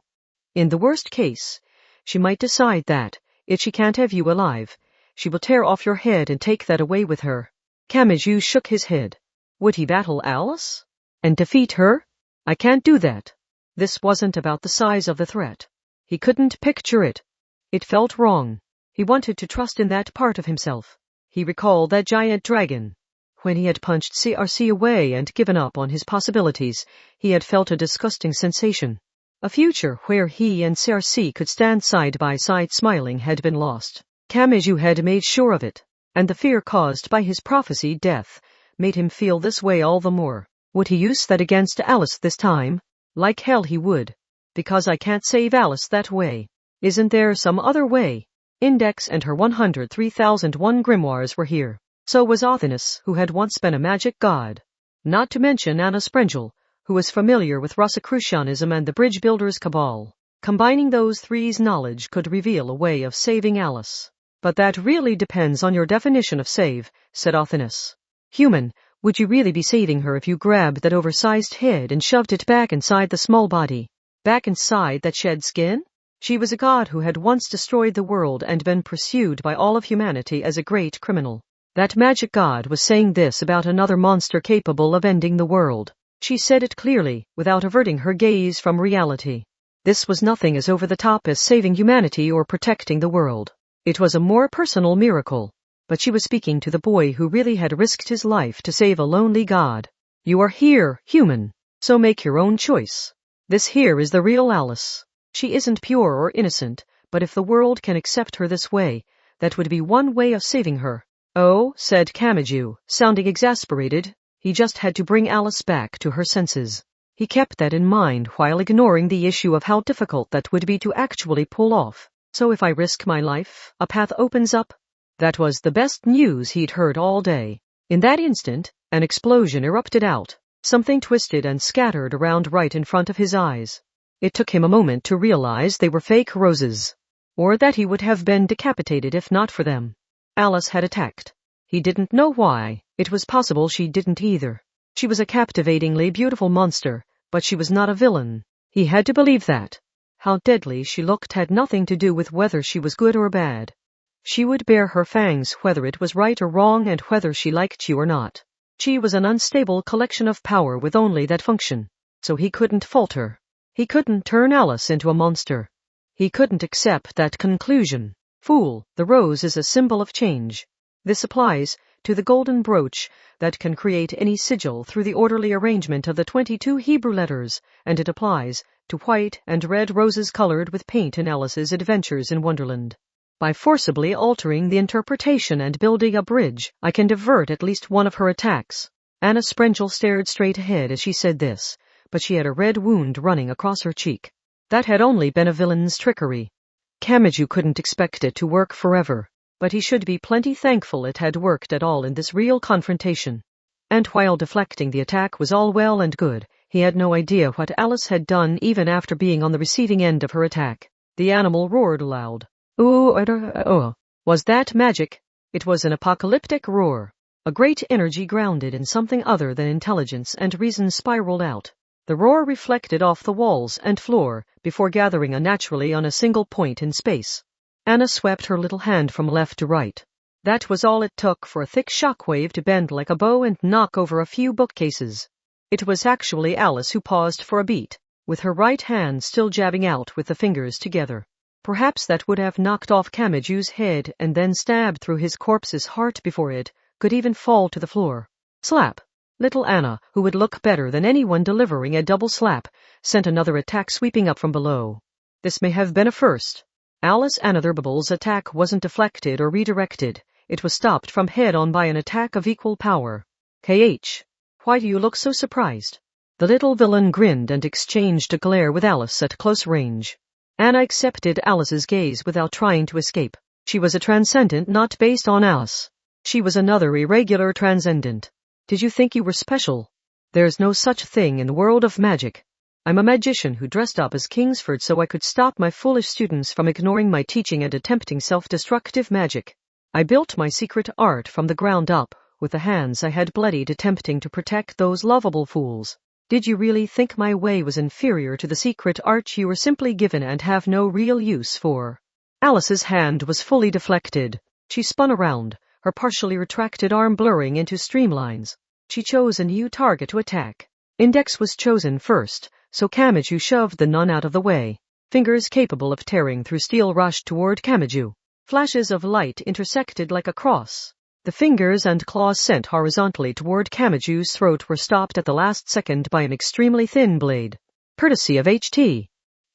In the worst case, she might decide that, if she can't have you alive, she will tear off your head and take that away with her. Kamachi shook his head. Would he battle Alice? And defeat her? I can't do that. This wasn't about the size of the threat. He couldn't picture it. It felt wrong. He wanted to trust in that part of himself. He recalled that giant dragon. When he had punched CRC away and given up on his possibilities, he had felt a disgusting sensation. A future where he and CRC could stand side by side smiling had been lost. Kamachi had made sure of it, and the fear caused by his prophesied death made him feel this way all the more. Would he use that against Alice this time? Like hell he would. Because I can't save Alice that way. Isn't there some other way? Index and her 103,001 grimoires were here. So was Othinus, who had once been a magic god. Not to mention Anna Sprengel, who was familiar with Rosicrucianism and the Bridge Builders' Cabal. Combining those three's knowledge could reveal a way of saving Alice. But that really depends on your definition of save, said Othinus. Human, would you really be saving her if you grabbed that oversized head and shoved it back inside the small body? Back inside that shed skin? She was a god who had once destroyed the world and been pursued by all of humanity as a great criminal. That magic god was saying this about another monster capable of ending the world. She said it clearly, without averting her gaze from reality. This was nothing as over-the-top as saving humanity or protecting the world. It was a more personal miracle. But she was speaking to the boy who really had risked his life to save a lonely god. You are here, human. So make your own choice. This here is the real Alice. She isn't pure or innocent, but if the world can accept her this way, that would be one way of saving her. Oh, said Kamachi, sounding exasperated. He just had to bring Alice back to her senses. He kept that in mind while ignoring the issue of how difficult that would be to actually pull off. So if I risk my life, a path opens up? That was the best news he'd heard all day. In that instant, an explosion erupted out. Something twisted and scattered around right in front of his eyes. It took him a moment to realize they were fake roses. Or that he would have been decapitated if not for them. Alice had attacked. He didn't know why. It was possible she didn't either. She was a captivatingly beautiful monster, but she was not a villain. He had to believe that. How deadly she looked had nothing to do with whether she was good or bad. She would bare her fangs whether it was right or wrong and whether she liked you or not. She was an unstable collection of power with only that function. So he couldn't falter. He couldn't turn Alice into a monster. He couldn't accept that conclusion. Fool, the rose is a symbol of change. This applies to the golden brooch that can create any sigil through the orderly arrangement of the 22 Hebrew letters, and it applies to white and red roses colored with paint in Alice's Adventures in Wonderland. By forcibly altering the interpretation and building a bridge, I can divert at least one of her attacks. Anna Sprengel stared straight ahead as she said this, but she had a red wound running across her cheek. That had only been a villain's trickery. Kamachi couldn't expect it to work forever, but he should be plenty thankful it had worked at all in this real confrontation. And while deflecting the attack was all well and good, he had no idea what Alice had done even after being on the receiving end of her attack. The animal roared aloud. Was that magic? It was an apocalyptic roar. A great energy grounded in something other than intelligence and reason spiraled out. The roar reflected off the walls and floor before gathering unnaturally on a single point in space. Anna swept her little hand from left to right. That was all it took for a thick shockwave to bend like a bow and knock over a few bookcases. It was actually Alice who paused for a beat, with her right hand still jabbing out with the fingers together. Perhaps that would have knocked off Kamaju's head and then stabbed through his corpse's heart before it could even fall to the floor. Slap! Little Anna, who would look better than anyone delivering a double slap, sent another attack sweeping up from below. This may have been a first. Alice Anotherbubble's attack wasn't deflected or redirected. It was stopped from head-on by an attack of equal power. KH. Why do you look so surprised? The little villain grinned and exchanged a glare with Alice at close range. Anna accepted Alice's gaze without trying to escape. She was a transcendent not based on Alice. She was another irregular transcendent. Did you think you were special? There's no such thing in the world of magic. I'm a magician who dressed up as Kingsford so I could stop my foolish students from ignoring my teaching and attempting self-destructive magic. I built my secret art from the ground up, with the hands I had bloodied attempting to protect those lovable fools. Did you really think my way was inferior to the secret art you were simply given and have no real use for? Alice's hand was fully deflected. She spun around, her partially retracted arm blurring into streamlines. She chose a new target to attack. Index was chosen first, so Kamaju shoved the nun out of the way. Fingers capable of tearing through steel rushed toward Kamaju. Flashes of light intersected like a cross. The fingers and claws sent horizontally toward Kamaju's throat were stopped at the last second by an extremely thin blade. Courtesy of H.T.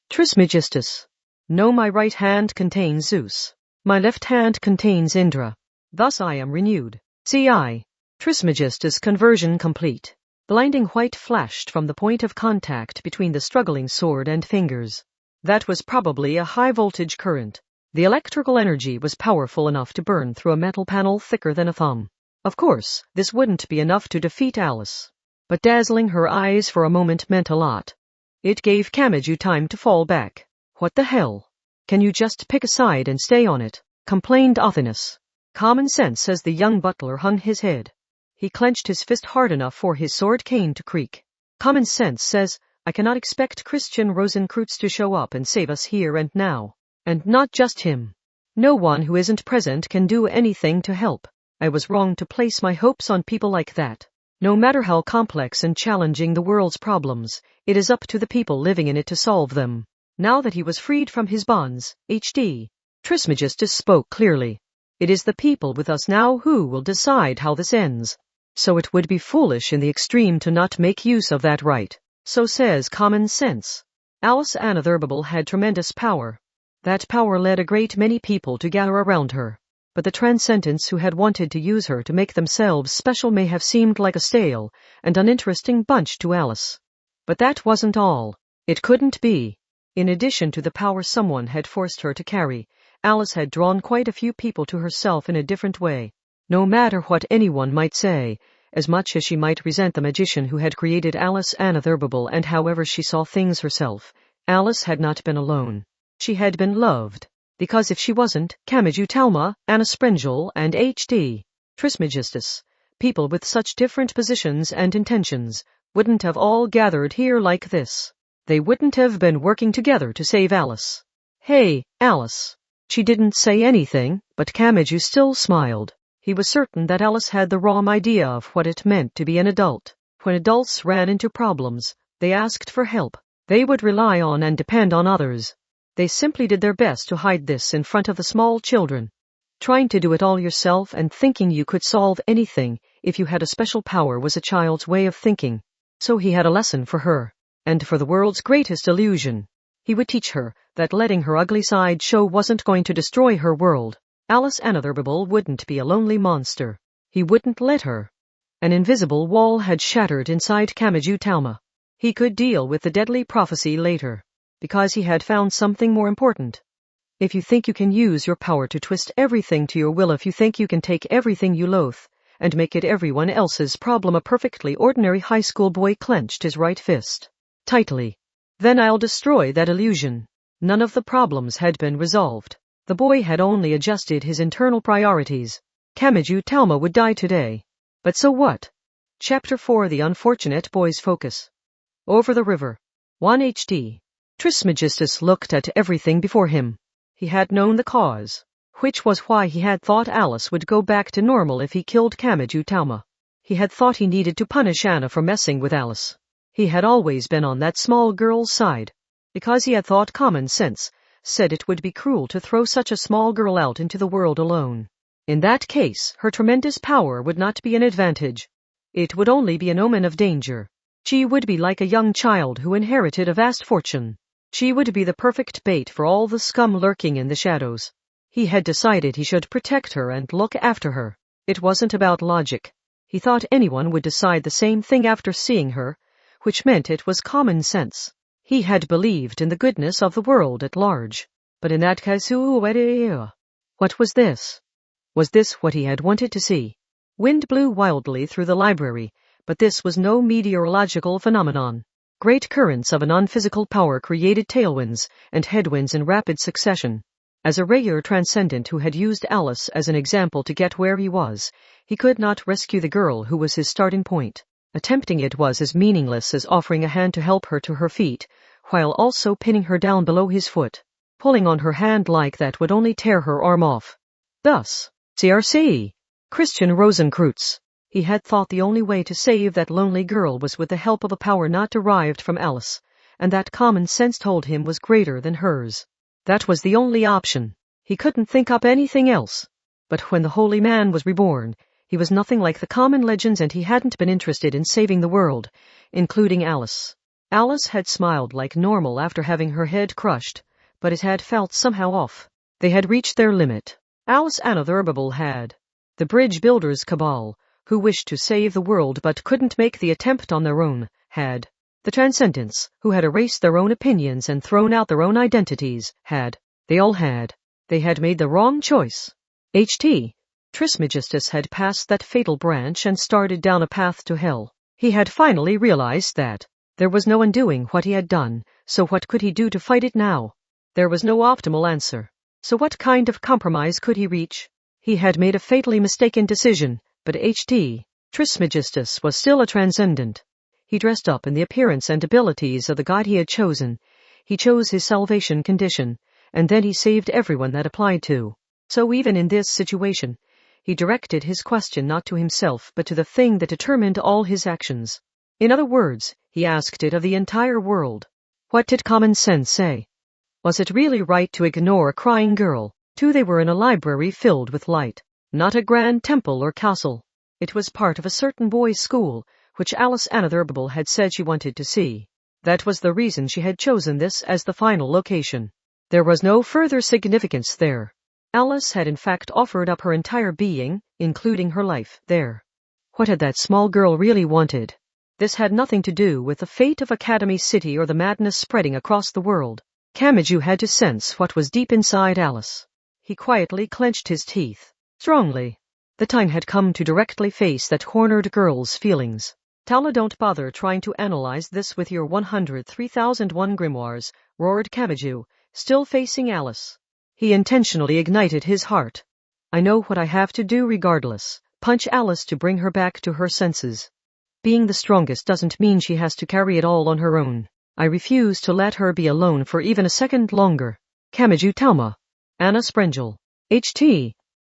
Trismegistus. No, my right hand contains Zeus. My left hand contains Indra. Thus I am renewed. C.I. Trismegistus conversion complete. Blinding white flashed from the point of contact between the struggling sword and fingers. That was probably a high-voltage current. The electrical energy was powerful enough to burn through a metal panel thicker than a thumb. Of course, this wouldn't be enough to defeat Alice. But dazzling her eyes for a moment meant a lot. It gave Kamaju time to fall back. What the hell? Can you just pick a side and stay on it? Complained Othinus. Common sense, says the young butler hung his head. He clenched his fist hard enough for his sword cane to creak. Common sense says, I cannot expect Christian Rosenkreutz to show up and save us here and now. And not just him. No one who isn't present can do anything to help. I was wrong to place my hopes on people like that. No matter how complex and challenging the world's problems, it is up to the people living in it to solve them. Now that he was freed from his bonds, H.D. Trismegistus spoke clearly. It is the people with us now who will decide how this ends. So it would be foolish in the extreme to not make use of that right. So says common sense. Alice Anotherbuble had tremendous power. That power led a great many people to gather around her. But the transcendents who had wanted to use her to make themselves special may have seemed like a stale and uninteresting bunch to Alice. But that wasn't all. It couldn't be. In addition to the power someone had forced her to carry, Alice had drawn quite a few people to herself in a different way. No matter what anyone might say, as much as she might resent the magician who had created Alice Anotherbuble and however she saw things herself, Alice had not been alone. She had been loved. Because if she wasn't, Kamaju Talma, Anna Sprengel, and H.D. Trismegistus, people with such different positions and intentions, wouldn't have all gathered here like this. They wouldn't have been working together to save Alice. Hey, Alice. She didn't say anything, but Kamaju still smiled. He was certain that Alice had the wrong idea of what it meant to be an adult. When adults ran into problems, they asked for help. They would rely on and depend on others. They simply did their best to hide this in front of the small children. Trying to do it all yourself and thinking you could solve anything if you had a special power was a child's way of thinking. So he had a lesson for her, and for the world's greatest illusion. He would teach her that letting her ugly side show wasn't going to destroy her world. Alice Anotherbuble wouldn't be a lonely monster. He wouldn't let her. An invisible wall had shattered inside Kamaju Talma. He could deal with the deadly prophecy later, because he had found something more important. If you think you can use your power to twist everything to your will, if you think you can take everything you loathe and make it everyone else's problem, a perfectly ordinary high school boy clenched his right fist tightly. Then I'll destroy that illusion. None of the problems had been resolved. The boy had only adjusted his internal priorities. Kamaju Talma would die today. But so what? Chapter 4: The Unfortunate Boy's Focus. Over the river. 1 Trismegistus looked at everything before him. He had known the cause, which was why he had thought Alice would go back to normal if he killed Kamachi Touma. He had thought he needed to punish Anna for messing with Alice. He had always been on that small girl's side, because he had thought common sense said it would be cruel to throw such a small girl out into the world alone. In that case, her tremendous power would not be an advantage. It would only be an omen of danger. She would be like a young child who inherited a vast fortune. She would be the perfect bait for all the scum lurking in the shadows. He had decided he should protect her and look after her. It wasn't about logic. He thought anyone would decide the same thing after seeing her, which meant it was common sense. He had believed in the goodness of the world at large. But in that case, what was this? Was this what he had wanted to see? Wind blew wildly through the library, but this was no meteorological phenomenon. Great currents of a non-physical power created tailwinds and headwinds in rapid succession. As a regular transcendent who had used Alice as an example to get where he was, he could not rescue the girl who was his starting point. Attempting it was as meaningless as offering a hand to help her to her feet, while also pinning her down below his foot. Pulling on her hand like that would only tear her arm off. Thus, CRC. Christian Rosenkreutz. He had thought the only way to save that lonely girl was with the help of a power not derived from Alice, and that common sense told him was greater than hers. That was the only option. He couldn't think up anything else. But when the holy man was reborn, he was nothing like the common legends, and he hadn't been interested in saving the world, including Alice. Alice had smiled like normal after having her head crushed, but it had felt somehow off. They had reached their limit. Alice and the Herbable had. The bridge builders' cabal, who wished to save the world but couldn't make the attempt on their own, had. The Transcendents, who had erased their own opinions and thrown out their own identities, had. They all had. They had made the wrong choice. Trismegistus had passed that fatal branch and started down a path to hell. He had finally realized that there was no undoing what he had done, so what could he do to fight it now? There was no optimal answer. So what kind of compromise could he reach? He had made a fatally mistaken decision, but Trismegistus was still a transcendent. He dressed up in the appearance and abilities of the god he had chosen. He chose his salvation condition, and then he saved everyone that applied to. So even in this situation, he directed his question not to himself but to the thing that determined all his actions. In other words, he asked it of the entire world. What did common sense say? Was it really right to ignore a crying girl? They were in a library filled with light, not a grand temple or castle. It was part of a certain boys' school, which Alice Anotherable had said she wanted to see. That was the reason she had chosen this as the final location. There was no further significance there. Alice had in fact offered up her entire being, including her life, there. What had that small girl really wanted? This had nothing to do with the fate of Academy City or the madness spreading across the world. Kamachi had to sense what was deep inside Alice. He quietly clenched his teeth. Strongly. The time had come to directly face that cornered girl's feelings. Tala, don't bother trying to analyze this with your 103,001 grimoires, roared Kamachi, still facing Alice. He intentionally ignited his heart. I know what I have to do regardless. Punch Alice to bring her back to her senses. Being the strongest doesn't mean she has to carry it all on her own. I refuse to let her be alone for even a second longer. Kamachi Touma. Anna Sprengel.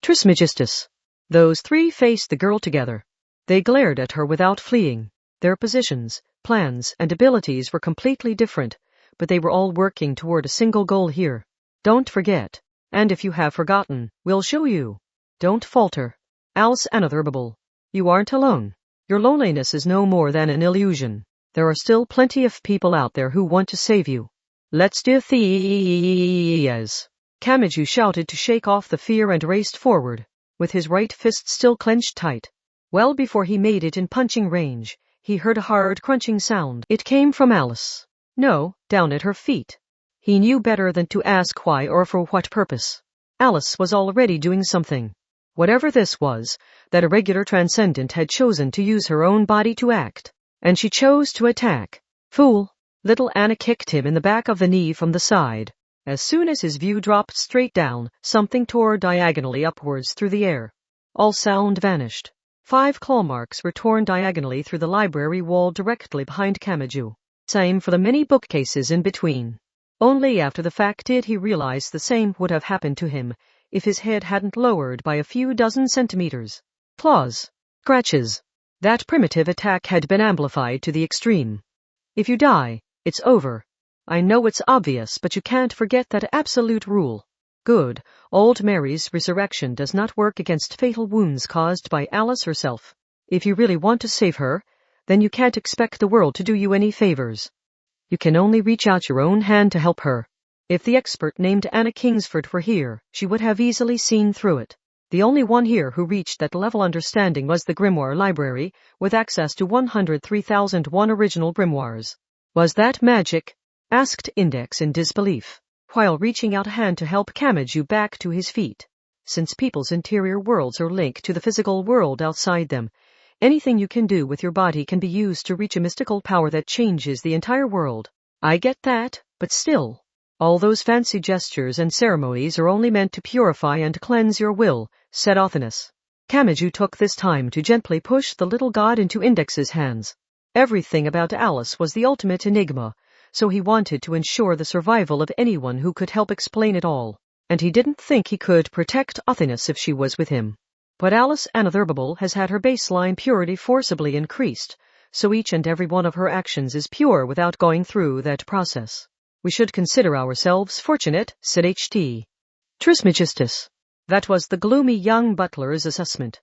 Trismegistus. Those three faced the girl together. They glared at her without fleeing. Their positions, plans, and abilities were completely different, but they were all working toward a single goal here. Don't forget. And if you have forgotten, we'll show you. Don't falter. Alice Anotherable. You aren't alone. Your loneliness is no more than an illusion. There are still plenty of people out there who want to save you. Let's do this. Kamachi shouted to shake off the fear and raced forward, with his right fist still clenched tight. Well before he made it in punching range, he heard a hard crunching sound. It came from Alice. No, down at her feet. He knew better than to ask why or for what purpose. Alice was already doing something. Whatever this was, that irregular transcendent had chosen to use her own body to act, and she chose to attack. Fool! Little Anna kicked him in the back of the knee from the side. As soon as his view dropped straight down, something tore diagonally upwards through the air. All sound vanished. 5 claw marks were torn diagonally through the library wall directly behind Kamachi. Same for the many bookcases in between. Only after the fact did he realize the same would have happened to him if his head hadn't lowered by a few dozen centimeters. Claws. Scratches. That primitive attack had been amplified to the extreme. If you die, it's over. I know it's obvious, but you can't forget that absolute rule. Good, old Mary's resurrection does not work against fatal wounds caused by Alice herself. If you really want to save her, then you can't expect the world to do you any favors. You can only reach out your own hand to help her. If the expert named Anna Kingsford were here, she would have easily seen through it. The only one here who reached that level understanding was the Grimoire Library, with access to 103,001 original grimoires. Was that magic? Asked Index in disbelief, while reaching out a hand to help Kamachi back to his feet. Since people's interior worlds are linked to the physical world outside them, anything you can do with your body can be used to reach a mystical power that changes the entire world. I get that, but still. All those fancy gestures and ceremonies are only meant to purify and cleanse your will, said Othinus. Kamachi took this time to gently push the little god into Index's hands. Everything about Alice was the ultimate enigma, so he wanted to ensure the survival of anyone who could help explain it all, and he didn't think he could protect Othinus if she was with him. But Alice Anatherbable has had her baseline purity forcibly increased, so each and every one of her actions is pure without going through that process. We should consider ourselves fortunate, said H.T. Trismegistus. That was the gloomy young butler's assessment.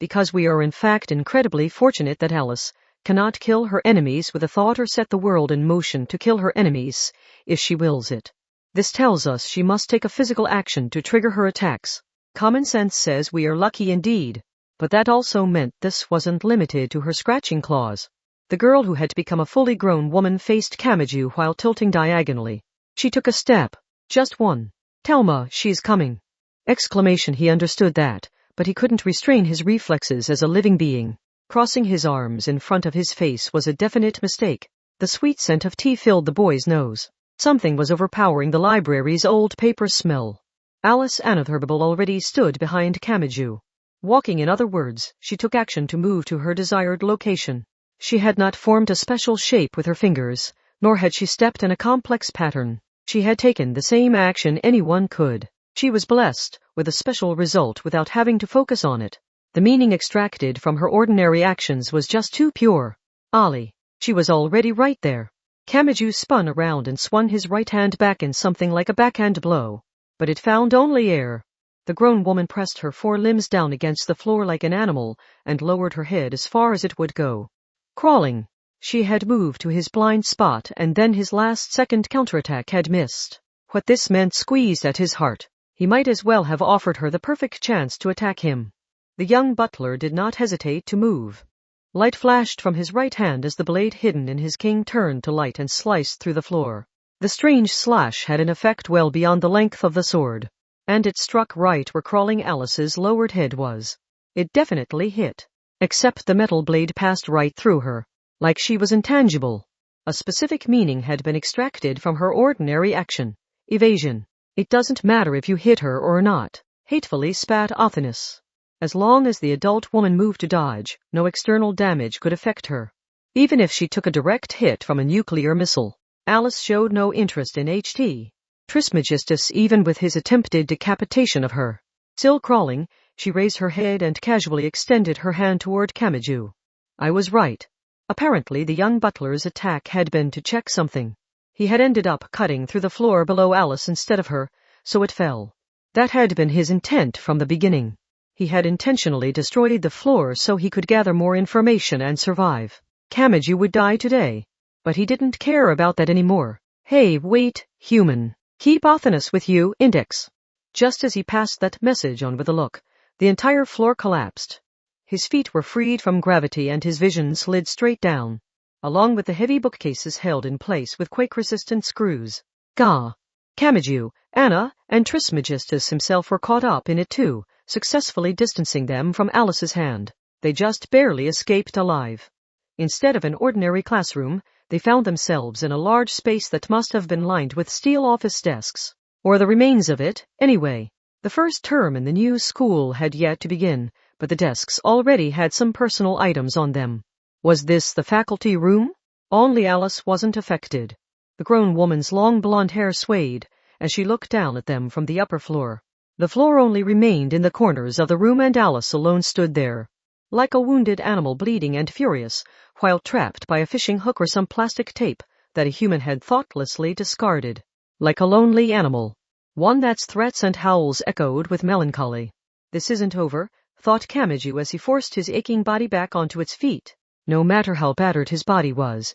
Because we are in fact incredibly fortunate that Alice cannot kill her enemies with a thought or set the world in motion to kill her enemies, if she wills it. This tells us she must take a physical action to trigger her attacks. Common sense says we are lucky indeed, but that also meant this wasn't limited to her scratching claws. The girl who had become a fully grown woman faced Kamachi while tilting diagonally. She took a step. Just one. Telma, she's coming. Exclamation. He understood that, but he couldn't restrain his reflexes as a living being. Crossing his arms in front of his face was a definite mistake. The sweet scent of tea filled the boy's nose. Something was overpowering the library's old paper smell. Alice Anatherbable already stood behind Kamachi. Walking, in other words, she took action to move to her desired location. She had not formed a special shape with her fingers, nor had she stepped in a complex pattern. She had taken the same action anyone could. She was blessed with a special result without having to focus on it. The meaning extracted from her ordinary actions was just too pure. Ali. She was already right there. Kamachi spun around and swung his right hand back in something like a backhand blow. But it found only air. The grown woman pressed her forelimbs down against the floor like an animal and lowered her head as far as it would go. Crawling. She had moved to his blind spot, and then his last-second counterattack had missed. What this meant squeezed at his heart. He might as well have offered her the perfect chance to attack him. The young butler did not hesitate to move. Light flashed from his right hand as the blade hidden in his king turned to light and sliced through the floor. The strange slash had an effect well beyond the length of the sword, and it struck right where crawling Alice's lowered head was. It definitely hit, except the metal blade passed right through her, like she was intangible. A specific meaning had been extracted from her ordinary action. Evasion. It doesn't matter if you hit her or not, hatefully spat Othinus. As long as the adult woman moved to dodge, no external damage could affect her. Even if she took a direct hit from a nuclear missile. Alice showed no interest in H.T. Trismegistus even with his attempted decapitation of her. Still crawling, she raised her head and casually extended her hand toward Kamachi. I was right. Apparently the young butler's attack had been to check something. He had ended up cutting through the floor below Alice instead of her, so it fell. That had been his intent from the beginning. He had intentionally destroyed the floor so he could gather more information and survive. Kamachi would die today. But he didn't care about that anymore. Hey, wait, human. Keep Othinus with you, Index. Just as he passed that message on with a look, the entire floor collapsed. His feet were freed from gravity and his vision slid straight down, along with the heavy bookcases held in place with quake-resistant screws. Gah! Kamachi, Anna, and Trismegistus himself were caught up in it too, successfully distancing them from Alice's hand. They just barely escaped alive. Instead of an ordinary classroom, they found themselves in a large space that must have been lined with steel office desks. Or the remains of it, anyway. The first term in the new school had yet to begin, but the desks already had some personal items on them. Was this the faculty room? Only Alice wasn't affected. The grown woman's long blonde hair swayed as she looked down at them from the upper floor. The floor only remained in the corners of the room, and Alice alone stood there, like a wounded animal, bleeding and furious, while trapped by a fishing hook or some plastic tape that a human had thoughtlessly discarded. Like a lonely animal, one that's threats and howls echoed with melancholy. This isn't over, thought Kamachi as he forced his aching body back onto its feet. No matter how battered his body was,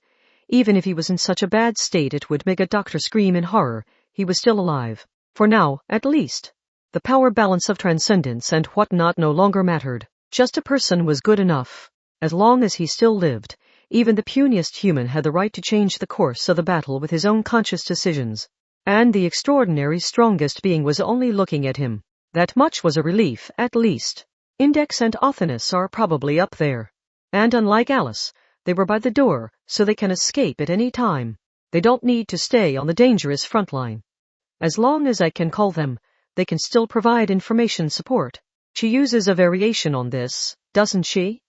even if he was in such a bad state it would make a doctor scream in horror, he was still alive. For now, at least. The power balance of transcendence and whatnot no longer mattered. Just a person was good enough. As long as he still lived, even the puniest human had the right to change the course of the battle with his own conscious decisions. And the extraordinary strongest being was only looking at him. That much was a relief, at least. Index and Othinus are probably up there. And unlike Alice, they were by the door, so they can escape at any time. They don't need to stay on the dangerous front line. As long as I can call them, they can still provide information support. She uses a variation on this, doesn't she?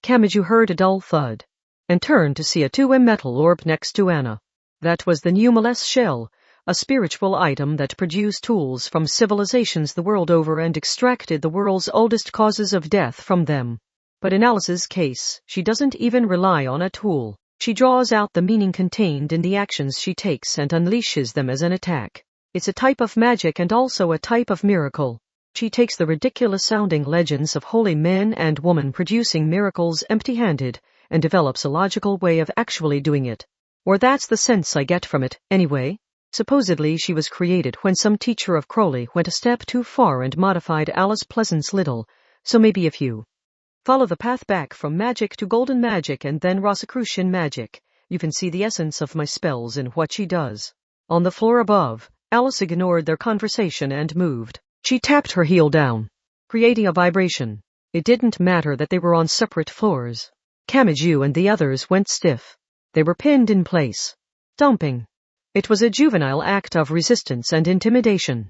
Kamachi heard a dull thud, and turned to see a 2M metal orb next to Anna. That was the Numerous shell, a spiritual item that produced tools from civilizations the world over and extracted the world's oldest causes of death from them. But in Alice's case, she doesn't even rely on a tool. She draws out the meaning contained in the actions she takes and unleashes them as an attack. It's a type of magic and also a type of miracle. She takes the ridiculous-sounding legends of holy men and women producing miracles empty-handed and develops a logical way of actually doing it. Or that's the sense I get from it, anyway. Supposedly she was created when some teacher of Crowley went a step too far and modified Alice Pleasant's little, so maybe if you follow the path back from magic to golden magic and then Rosicrucian magic, you can see the essence of my spells in what she does. On the floor above, Alice ignored their conversation and moved. She tapped her heel down, creating a vibration. It didn't matter that they were on separate floors. Kamachi and the others went stiff. They were pinned in place. Stomping. It was a juvenile act of resistance and intimidation.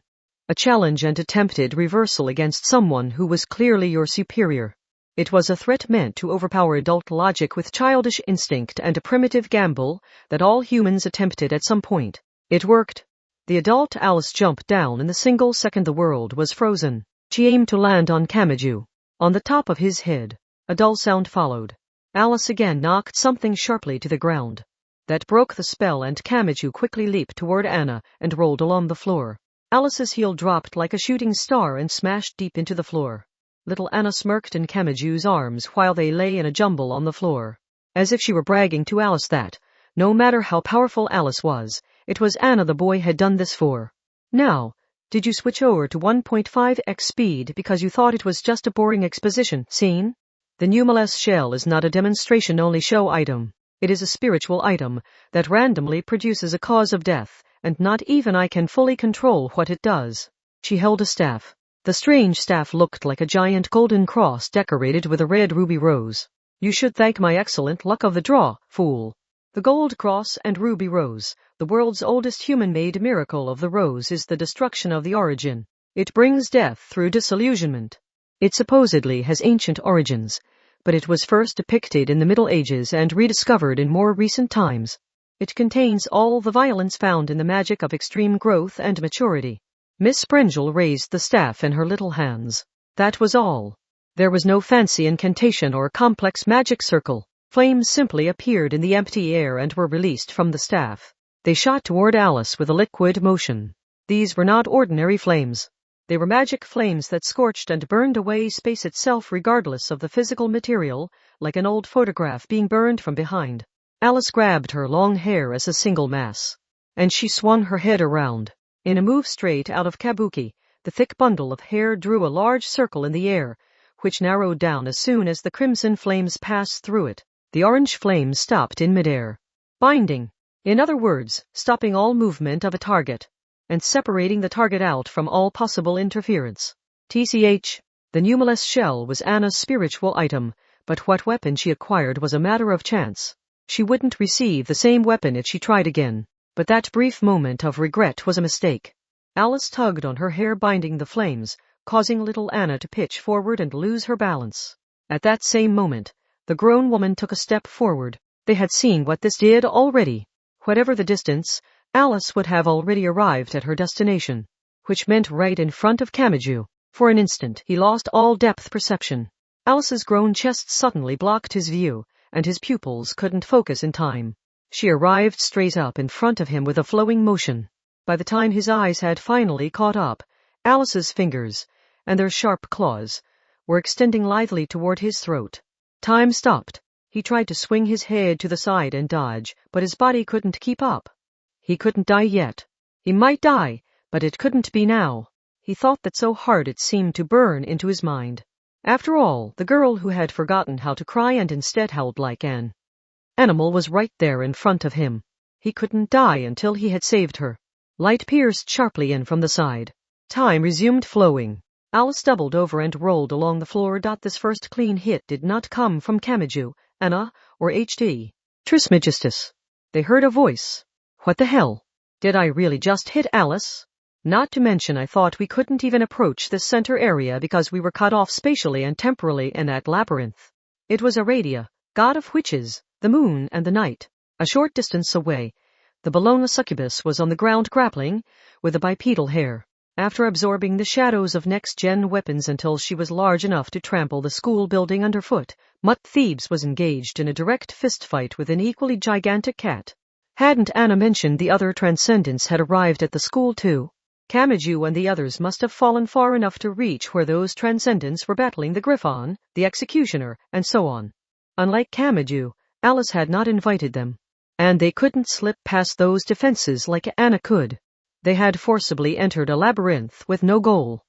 A challenge and attempted reversal against someone who was clearly your superior. It was a threat meant to overpower adult logic with childish instinct and a primitive gamble that all humans attempted at some point. It worked. The adult Alice jumped down in the single second the world was frozen. She aimed to land on Kamachi, on the top of his head. A dull sound followed. Alice again knocked something sharply to the ground. That broke the spell, and Kamachi quickly leaped toward Anna and rolled along the floor. Alice's heel dropped like a shooting star and smashed deep into the floor. Little Anna smirked in Kamachi's arms while they lay in a jumble on the floor, as if she were bragging to Alice that, no matter how powerful Alice was, it was Anna the boy had done this for. Now, did you switch over to 1.5x speed because you thought it was just a boring exposition scene? The Numerous shell is not a demonstration-only show item. It is a spiritual item that randomly produces a cause of death, and not even I can fully control what it does. She held a staff. The strange staff looked like a giant golden cross decorated with a red ruby rose. You should thank my excellent luck of the draw, fool. The gold cross and ruby rose, the world's oldest human-made miracle of the rose, is the destruction of the origin. It brings death through disillusionment. It supposedly has ancient origins, but it was first depicted in the Middle Ages and rediscovered in more recent times. It contains all the violence found in the magic of extreme growth and maturity. Miss Sprengel raised the staff in her little hands. That was all. There was no fancy incantation or complex magic circle. Flames simply appeared in the empty air and were released from the staff. They shot toward Alice with a liquid motion. These were not ordinary flames. They were magic flames that scorched and burned away space itself regardless of the physical material, like an old photograph being burned from behind. Alice grabbed her long hair as a single mass, and she swung her head around. In a move straight out of kabuki, the thick bundle of hair drew a large circle in the air, which narrowed down as soon as the crimson flames passed through it. The orange flames stopped in midair. Binding. In other words, stopping all movement of a target, and separating the target out from all possible interference. TCH. The Numerous shell was Anna's spiritual item, but what weapon she acquired was a matter of chance. She wouldn't receive the same weapon if she tried again. But that brief moment of regret was a mistake. Alice tugged on her hair, binding the flames, causing little Anna to pitch forward and lose her balance. At that same moment, the grown woman took a step forward. They had seen what this did already. Whatever the distance, Alice would have already arrived at her destination, which meant right in front of Kamiju. For an instant, he lost all depth perception. Alice's grown chest suddenly blocked his view, and his pupils couldn't focus in time. She arrived straight up in front of him with a flowing motion. By the time his eyes had finally caught up, Alice's fingers, and their sharp claws, were extending lithely toward his throat. Time stopped. He tried to swing his head to the side and dodge, but his body couldn't keep up. He couldn't die yet. He might die, but it couldn't be now. He thought that so hard it seemed to burn into his mind. After all, the girl who had forgotten how to cry and instead howled like an animal was right there in front of him. He couldn't die until he had saved her. Light pierced sharply in from the side. Time resumed flowing. Alice doubled over and rolled along the floor. This first clean hit did not come from Kamiju, Anna, or H.D. Trismegistus. They heard a voice. What the hell? Did I really just hit Alice? Not to mention I thought we couldn't even approach this center area because we were cut off spatially and temporally in that labyrinth. It was Aradia, god of witches, the moon and the night. A short distance away, the Bologna succubus was on the ground grappling with the bipedal hare. After absorbing the shadows of next-gen weapons until she was large enough to trample the school building underfoot, Mutt Thebes was engaged in a direct fistfight with an equally gigantic cat. Hadn't Anna mentioned the other transcendents had arrived at the school too? Kamiju and the others must have fallen far enough to reach where those transcendents were battling the Griffon, the Executioner, and so on. Unlike Kamiju, Alice had not invited them, and they couldn't slip past those defenses like Anna could. They had forcibly entered a labyrinth with no goal.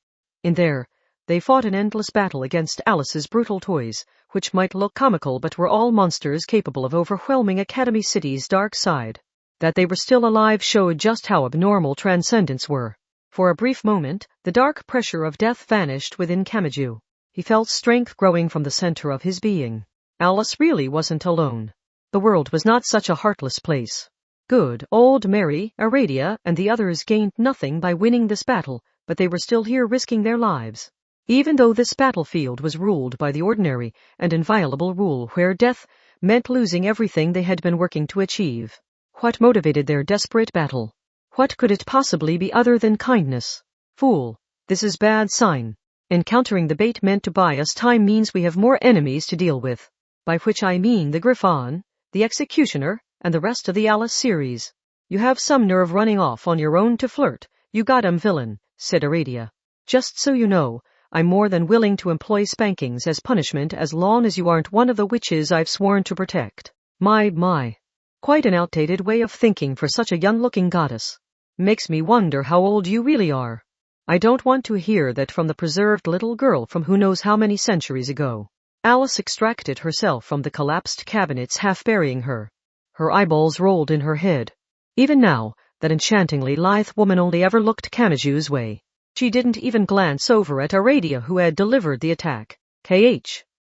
In there, they fought an endless battle against Alice's brutal toys, which might look comical but were all monsters capable of overwhelming Academy City's dark side. That they were still alive showed just how abnormal transcendents were. For a brief moment, the dark pressure of death vanished within Kamiju. He felt strength growing from the center of his being. Alice really wasn't alone. The world was not such a heartless place. Good old Mary, Aradia, and the others gained nothing by winning this battle, but they were still here risking their lives. Even though this battlefield was ruled by the ordinary and inviolable rule where death meant losing everything they had been working to achieve. What motivated their desperate battle? What could it possibly be other than kindness? Fool. This is bad sign. Encountering the bait meant to buy us time means we have more enemies to deal with. By which I mean the Griffon, the Executioner, and the rest of the Alice series. You have some nerve running off on your own to flirt, you goddamn villain, said Aradia. Just so you know, I'm more than willing to employ spankings as punishment as long as you aren't one of the witches I've sworn to protect. My. Quite an outdated way of thinking for such a young-looking goddess. Makes me wonder how old you really are. I don't want to hear that from the preserved little girl from who knows how many centuries ago. Alice extracted herself from the collapsed cabinets, half burying her. Her eyeballs rolled in her head. Even now, that enchantingly lithe woman only ever looked Kamiju's way. She didn't even glance over at Aradia, who had delivered the attack.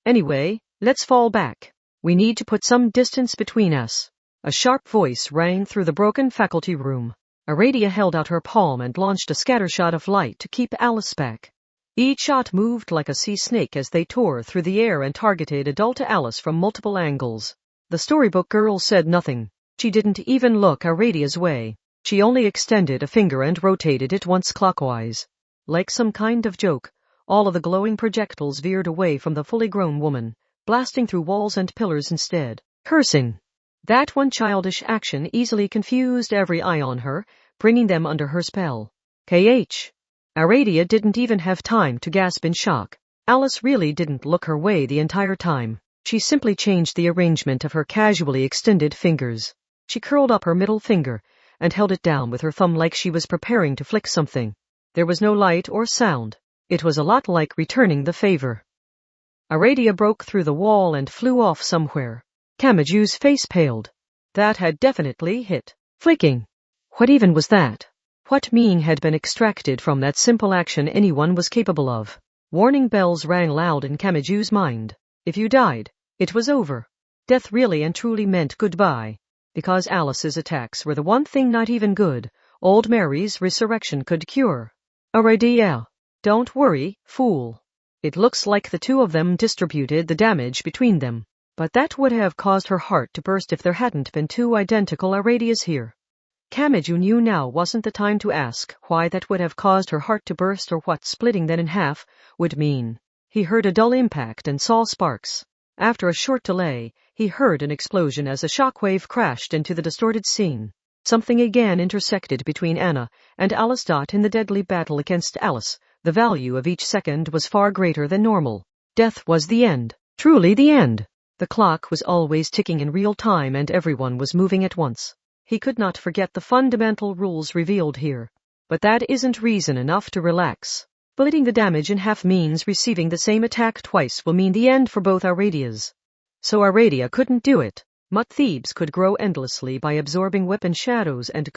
Anyway, let's fall back. We need to put some distance between us. A sharp voice rang through the broken faculty room. Aradia held out her palm and launched a scattershot of light to keep Alice back. Each shot moved like a sea snake as they tore through the air and targeted adult Alice from multiple angles. The storybook girl said nothing. She didn't even look Aradia's way. She only extended a finger and rotated it once clockwise. Like some kind of joke, all of the glowing projectiles veered away from the fully grown woman, blasting through walls and pillars instead, cursing. That one childish action easily confused every eye on her, bringing them under her spell. Aradia didn't even have time to gasp in shock. Alice really didn't look her way the entire time. She simply changed the arrangement of her casually extended fingers. She curled up her middle finger and held it down with her thumb like she was preparing to flick something. There was no light or sound. It was a lot like returning the favor. Aradia broke through the wall and flew off somewhere. Kamiju's face paled. That had definitely hit. Flicking. What even was that? What meaning had been extracted from that simple action anyone was capable of? Warning bells rang loud in Kamiju's mind. If you died, it was over. Death really and truly meant goodbye. Because Alice's attacks were the one thing not even good, old Mary's resurrection could cure. Aradia. Don't worry, fool. It looks like the two of them distributed the damage between them. But that would have caused her heart to burst if there hadn't been two identical Aradias here. Kamachi knew now wasn't the time to ask why that would have caused her heart to burst or what splitting them in half would mean. He heard a dull impact and saw sparks. After a short delay, he heard an explosion as a shockwave crashed into the distorted scene. Something again intersected between Anna and Alice. In the deadly battle against Alice, the value of each second was far greater than normal. Death was the end. Truly the end. The clock was always ticking in real time and everyone was moving at once. He could not forget the fundamental rules revealed here. But that isn't reason enough to relax. Splitting the damage in half means receiving the same attack twice will mean the end for both Aradias. So Aradia couldn't do it. Piper-tts could grow endlessly by absorbing weapon shadows and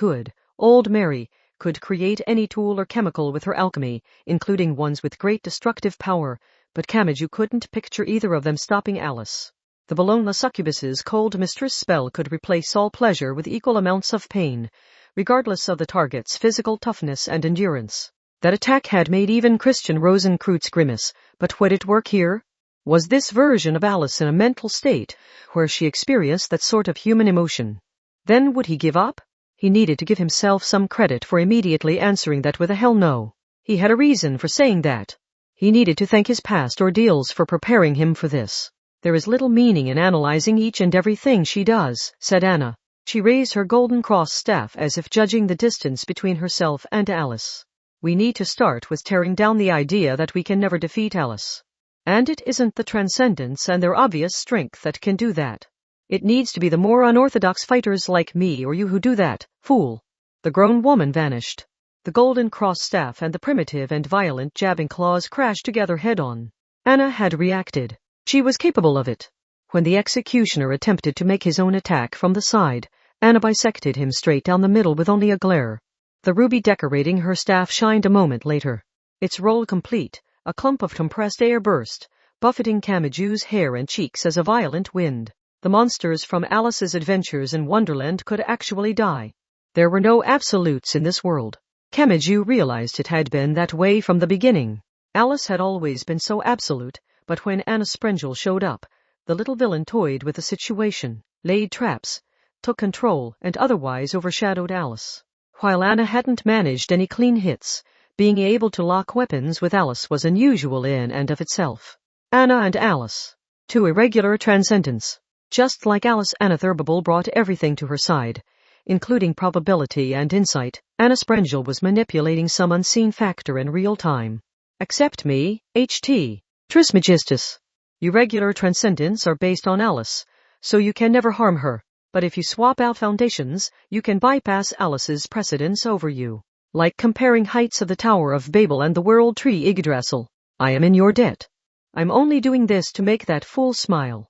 old Mary could create any tool or chemical with her alchemy, including ones with great destructive power, but Kamachi couldn't picture either of them stopping Alice. The Bologna succubus's cold mistress spell could replace all pleasure with equal amounts of pain, regardless of the target's physical toughness and endurance. That attack had made even Christian Rosenkreutz grimace, but would it work here? Was this version of Alice in a mental state where she experienced that sort of human emotion? Then would he give up? He needed to give himself some credit for immediately answering that with a hell no. He had a reason for saying that. He needed to thank his past ordeals for preparing him for this. There is little meaning in analyzing each and everything she does, said Anna. She raised her golden cross staff as if judging the distance between herself and Alice. We need to start with tearing down the idea that we can never defeat Alice. And it isn't the transcendence and their obvious strength that can do that. It needs to be the more unorthodox fighters like me or you who do that, fool. The grown woman vanished. The golden cross staff and the primitive and violent jabbing claws crashed together head-on. Anna had reacted. She was capable of it. When the executioner attempted to make his own attack from the side, Anna bisected him straight down the middle with only a glare. The ruby decorating her staff shined a moment later. Its roll complete, a clump of compressed air burst, buffeting Kamachi's hair and cheeks as a violent wind. The monsters from Alice's Adventures in Wonderland could actually die. There were no absolutes in this world. Kamachi realized it had been that way from the beginning. Alice had always been so absolute, but when Anna Sprengel showed up, the little villain toyed with the situation, laid traps, took control, and otherwise overshadowed Alice. While Anna hadn't managed any clean hits, being able to lock weapons with Alice was unusual in and of itself. Anna and Alice. Two irregular transcendents. Just like Alice, Anna Thurbable brought everything to her side, including probability and insight. Anna Sprengel was manipulating some unseen factor in real time. Accept me, H.T. Trismegistus. Irregular transcendents are based on Alice, so you can never harm her. But if you swap out foundations, you can bypass Alice's precedence over you. Like comparing heights of the Tower of Babel and the World Tree Yggdrasil. I am in your debt. I'm only doing this to make that fool smile.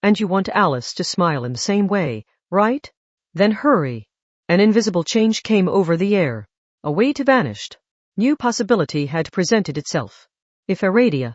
And you want Alice to smile in the same way, right? Then hurry. An invisible change came over the air. A weight vanished. New possibility had presented itself. If Aradia,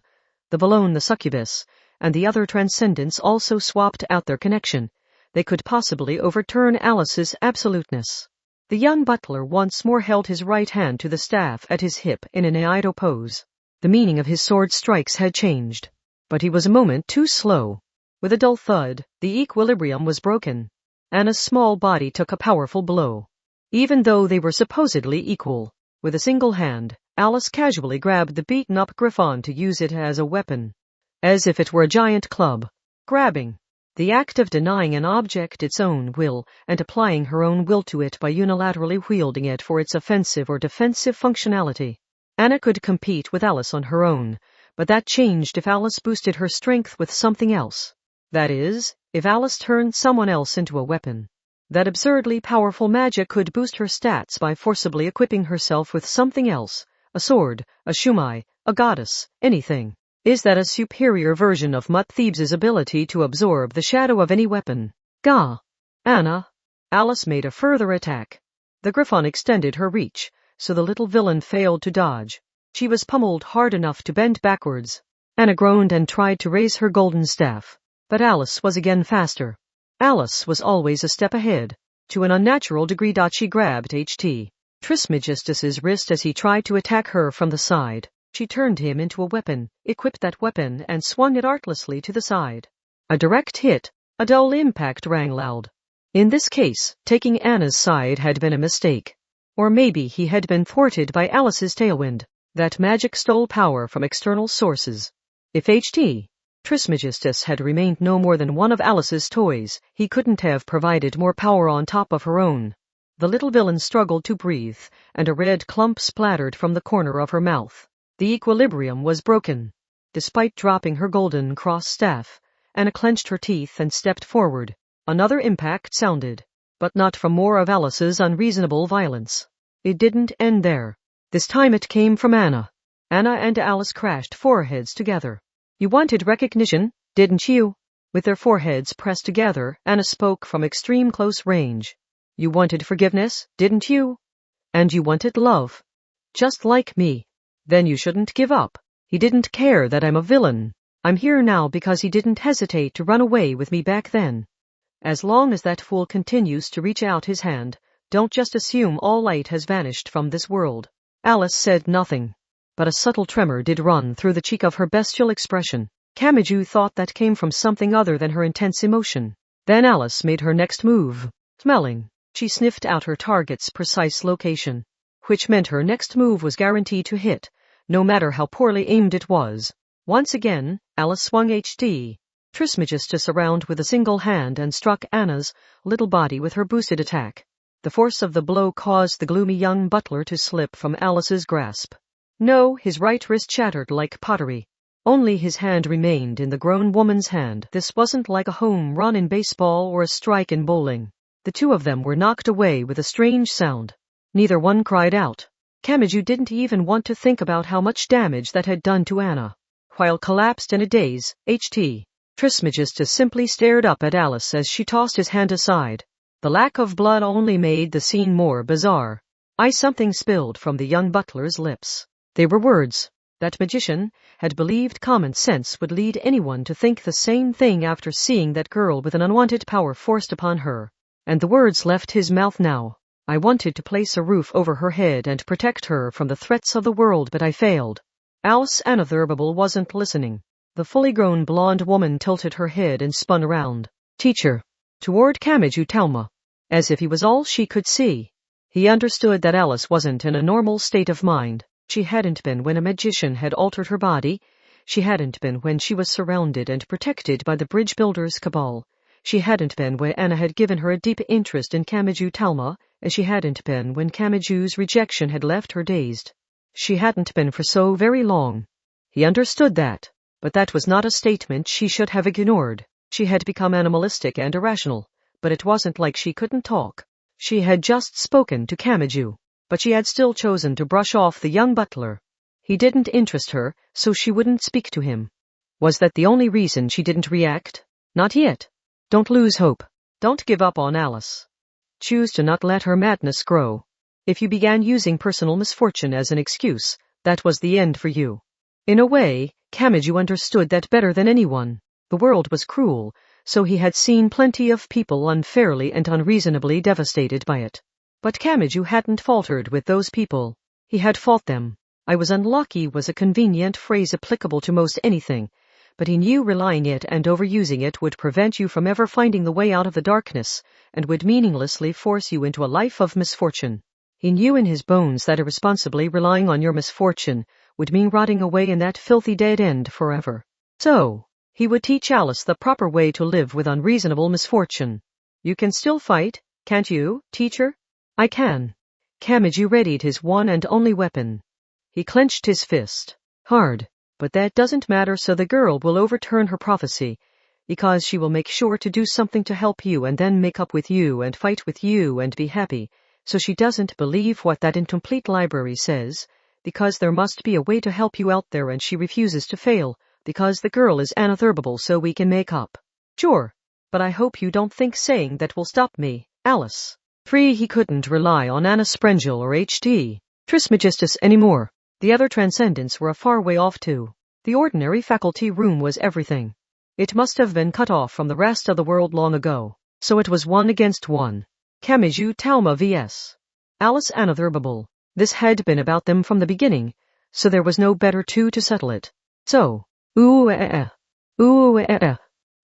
the Bologna succubus, and the other transcendents also swapped out their connection, they could possibly overturn Alice's absoluteness. The young butler once more held his right hand to the staff at his hip in an Aido pose. The meaning of his sword strikes had changed. But he was a moment too slow. With a dull thud, the equilibrium was broken. Anna's small body took a powerful blow. Even though they were supposedly equal, with a single hand, Alice casually grabbed the beaten-up griffon to use it as a weapon. As if it were a giant club. Grabbing. The act of denying an object its own will and applying her own will to it by unilaterally wielding it for its offensive or defensive functionality. Anna could compete with Alice on her own, but that changed if Alice boosted her strength with something else. That is, if Alice turned someone else into a weapon. That absurdly powerful magic could boost her stats by forcibly equipping herself with something else, a sword, a shumai, a goddess, anything. Is that a superior version of Piper-tts' ability to absorb the shadow of any weapon? Gah! Anna! Alice made a further attack. The griffon extended her reach, so the little villain failed to dodge. She was pummeled hard enough to bend backwards. Anna groaned and tried to raise her golden staff. But Alice was again faster. Alice was always a step ahead. To an unnatural degree. She grabbed H.T. Trismegistus's wrist as he tried to attack her from the side. She turned him into a weapon, equipped that weapon, and swung it artlessly to the side. A direct hit, a dull impact rang loud. In this case, taking Anna's side had been a mistake. Or maybe he had been thwarted by Alice's tailwind. That magic stole power from external sources. If H.T. Trismegistus had remained no more than one of Alice's toys, he couldn't have provided more power on top of her own. The little villain struggled to breathe, and a red clump splattered from the corner of her mouth. The equilibrium was broken. Despite dropping her golden cross staff, Anna clenched her teeth and stepped forward. Another impact sounded, but not from more of Alice's unreasonable violence. It didn't end there. This time it came from Anna. Anna and Alice crashed foreheads together. You wanted recognition, didn't you? With their foreheads pressed together, Anna spoke from extreme close range. You wanted forgiveness, didn't you? And you wanted love. Just like me. Then you shouldn't give up. He didn't care that I'm a villain. I'm here now because he didn't hesitate to run away with me back then. As long as that fool continues to reach out his hand, don't just assume all light has vanished from this world. Alice said nothing, but a subtle tremor did run through the cheek of her bestial expression. Kamachi thought that came from something other than her intense emotion. Then Alice made her next move. Smelling, she sniffed out her target's precise location, which meant her next move was guaranteed to hit, no matter how poorly aimed it was. Once again, Alice swung H.T. Trismegistus around with a single hand and struck Anna's little body with her boosted attack. The force of the blow caused the gloomy young butler to slip from Alice's grasp. No, his right wrist shattered like pottery. Only his hand remained in the grown woman's hand. This wasn't like a home run in baseball or a strike in bowling. The two of them were knocked away with a strange sound. Neither one cried out. Kamachi didn't even want to think about how much damage that had done to Anna. While collapsed in a daze, H.T. Trismegistus simply stared up at Alice as she tossed his hand aside. The lack of blood only made the scene more bizarre. Something spilled from the young butler's lips. They were words. That magician had believed common sense would lead anyone to think the same thing after seeing that girl with an unwanted power forced upon her. And the words left his mouth now. I wanted to place a roof over her head and protect her from the threats of the world, but I failed. Alice Anathurbable wasn't listening. The fully grown blonde woman tilted her head and spun around. Teacher. Toward Kamachi Talma. As if he was all she could see. He understood that Alice wasn't in a normal state of mind. She hadn't been when a magician had altered her body. She hadn't been when she was surrounded and protected by the bridge builders' cabal. She hadn't been when Anna had given her a deep interest in Kamachi Talma, as she hadn't been when Kamachi's rejection had left her dazed. She hadn't been for so very long. He understood that, but that was not a statement she should have ignored. She had become animalistic and irrational, but it wasn't like she couldn't talk. She had just spoken to Kamachi, but she had still chosen to brush off the young butler. He didn't interest her, so she wouldn't speak to him. Was that the only reason she didn't react? Not yet. Don't lose hope. Don't give up on Alice. Choose to not let her madness grow. If you began using personal misfortune as an excuse, that was the end for you. In a way, Kamachi understood that better than anyone. The world was cruel, so he had seen plenty of people unfairly and unreasonably devastated by it. But Kamachi hadn't faltered with those people. He had fought them. I was unlucky was a convenient phrase applicable to most anything, but he knew relying it and overusing it would prevent you from ever finding the way out of the darkness, and would meaninglessly force you into a life of misfortune. He knew in his bones that irresponsibly relying on your misfortune would mean rotting away in that filthy dead end forever. So, he would teach Alice the proper way to live with unreasonable misfortune. You can still fight, can't you, teacher? I can. Kamachi readied his one and only weapon. He clenched his fist. Hard. But that doesn't matter, so the girl will overturn her prophecy, because she will make sure to do something to help you and then make up with you and fight with you and be happy, so she doesn't believe what that incomplete library says, because there must be a way to help you out there, and she refuses to fail, because the girl is Anathurbable, so we can make up. Sure, but I hope you don't think saying that will stop me, Alice. 3. He couldn't rely on Anna Sprengel or H.T. Trismegistus anymore. The other transcendents were a far way off too. The ordinary faculty room was everything. It must have been cut off from the rest of the world long ago. So it was 1 against 1. Kamachi Talma vs. Alice Anathurbable. This had been about them from the beginning, so there was no better two to settle it. So,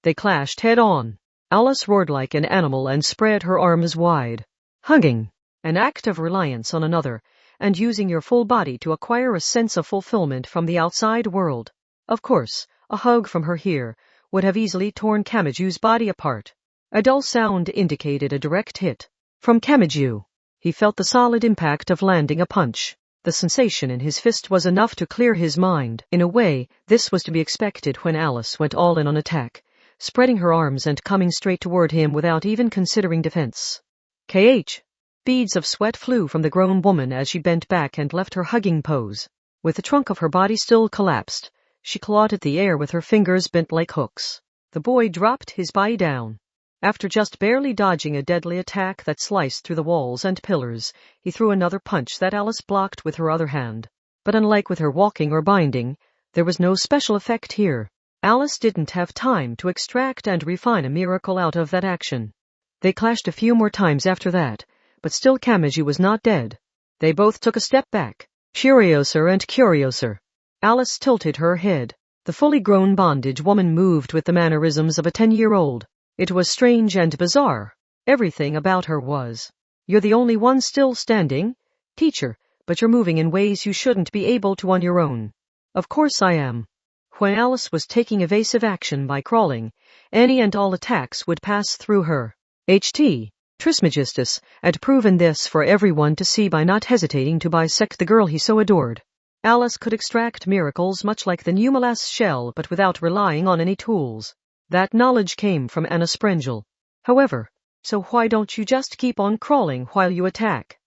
they They clashed head-on. Alice roared like an animal and spread her arms wide. Hugging, an act of reliance on another, and using your full body to acquire a sense of fulfillment from the outside world. Of course, a hug from her here would have easily torn Kamaju's body apart. A dull sound indicated a direct hit. From Kamaji. He felt the solid impact of landing a punch. The sensation in his fist was enough to clear his mind. In a way, this was to be expected when Alice went all in on attack, spreading her arms and coming straight toward him without even considering defense. KH. Beads of sweat flew from the grown woman as she bent back and left her hugging pose. With the trunk of her body still collapsed, she clawed at the air with her fingers bent like hooks. The boy dropped his body down. After just barely dodging a deadly attack that sliced through the walls and pillars, he threw another punch that Alice blocked with her other hand. But unlike with her walking or binding, there was no special effect here. Alice didn't have time to extract and refine a miracle out of that action. They clashed a few more times after that, but still Kamaji was not dead. They both took a step back, curioser and curiouser. Alice tilted her head. The fully grown bondage woman moved with the mannerisms of a 10-year-old. It was strange and bizarre. Everything about her was. You're the only one still standing, teacher, but you're moving in ways you shouldn't be able to on your own. Of course I am. When Alice was taking evasive action by crawling, any and all attacks would pass through her. Ht. Trismegistus had proven this for everyone to see by not hesitating to bisect the girl he so adored. Alice could extract miracles much like the Numalas shell but without relying on any tools. That knowledge came from Anna Sprengel. However, so why don't you just keep on crawling while you attack?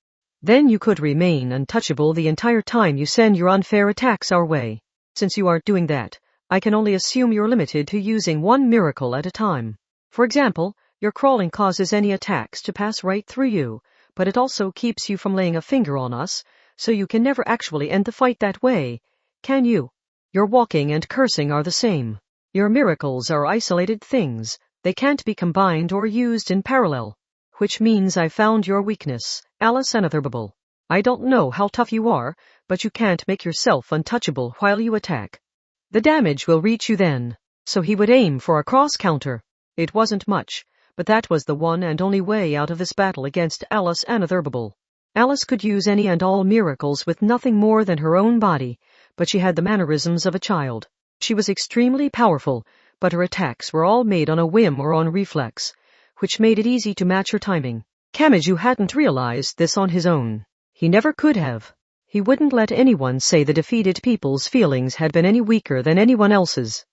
Then you could remain untouchable the entire time you send your unfair attacks our way. Since you aren't doing that, I can only assume you're limited to using one miracle at a time. For example, your crawling causes any attacks to pass right through you, but it also keeps you from laying a finger on us, so you can never actually end the fight that way, can you? Your walking and cursing are the same. Your miracles are isolated things. They can't be combined or used in parallel. Which means I found your weakness, Alice Unutterable. I don't know how tough you are, but you can't make yourself untouchable while you attack. The damage will reach you then. So he would aim for a cross-counter. It wasn't much, but that was the one and only way out of this battle against Alice Unutterable. Alice could use any and all miracles with nothing more than her own body, but she had the mannerisms of a child. She was extremely powerful, but her attacks were all made on a whim or on reflex, which made it easy to match her timing. Kamaji hadn't realized this on his own. He never could have. He wouldn't let anyone say the defeated people's feelings had been any weaker than anyone else's.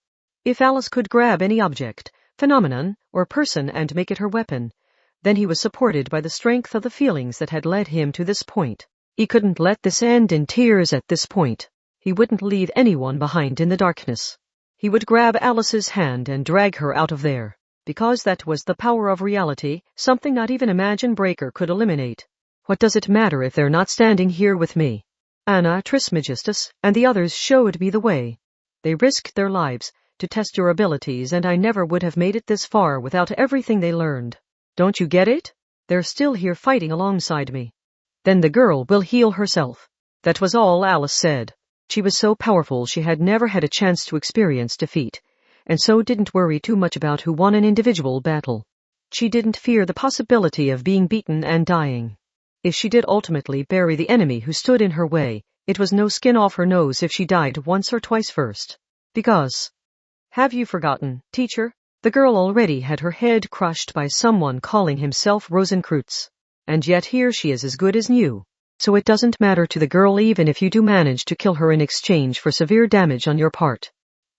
If Alice could grab any object, phenomenon, or person and make it her weapon, then he was supported by the strength of the feelings that had led him to this point. He couldn't let this end in tears at this point. He wouldn't leave anyone behind in the darkness. He would grab Alice's hand and drag her out of there, because that was the power of reality, something not even Imagine Breaker could eliminate. What does it matter if they're not standing here with me? Anna, Trismegistus, and the others showed me the way. They risked their lives to test your abilities, and I never would have made it this far without everything they learned. Don't you get it? They're still here fighting alongside me. Then the girl will heal herself. That was all Alice said. She was so powerful she had never had a chance to experience defeat, and so didn't worry too much about who won an individual battle. She didn't fear the possibility of being beaten and dying. If she did ultimately bury the enemy who stood in her way, it was no skin off her nose if she died once or twice first. Because... Have you forgotten, teacher? The girl already had her head crushed by someone calling himself Rosenkreutz. And yet here she is as good as new. So it doesn't matter to the girl even if you do manage to kill her in exchange for severe damage on your part.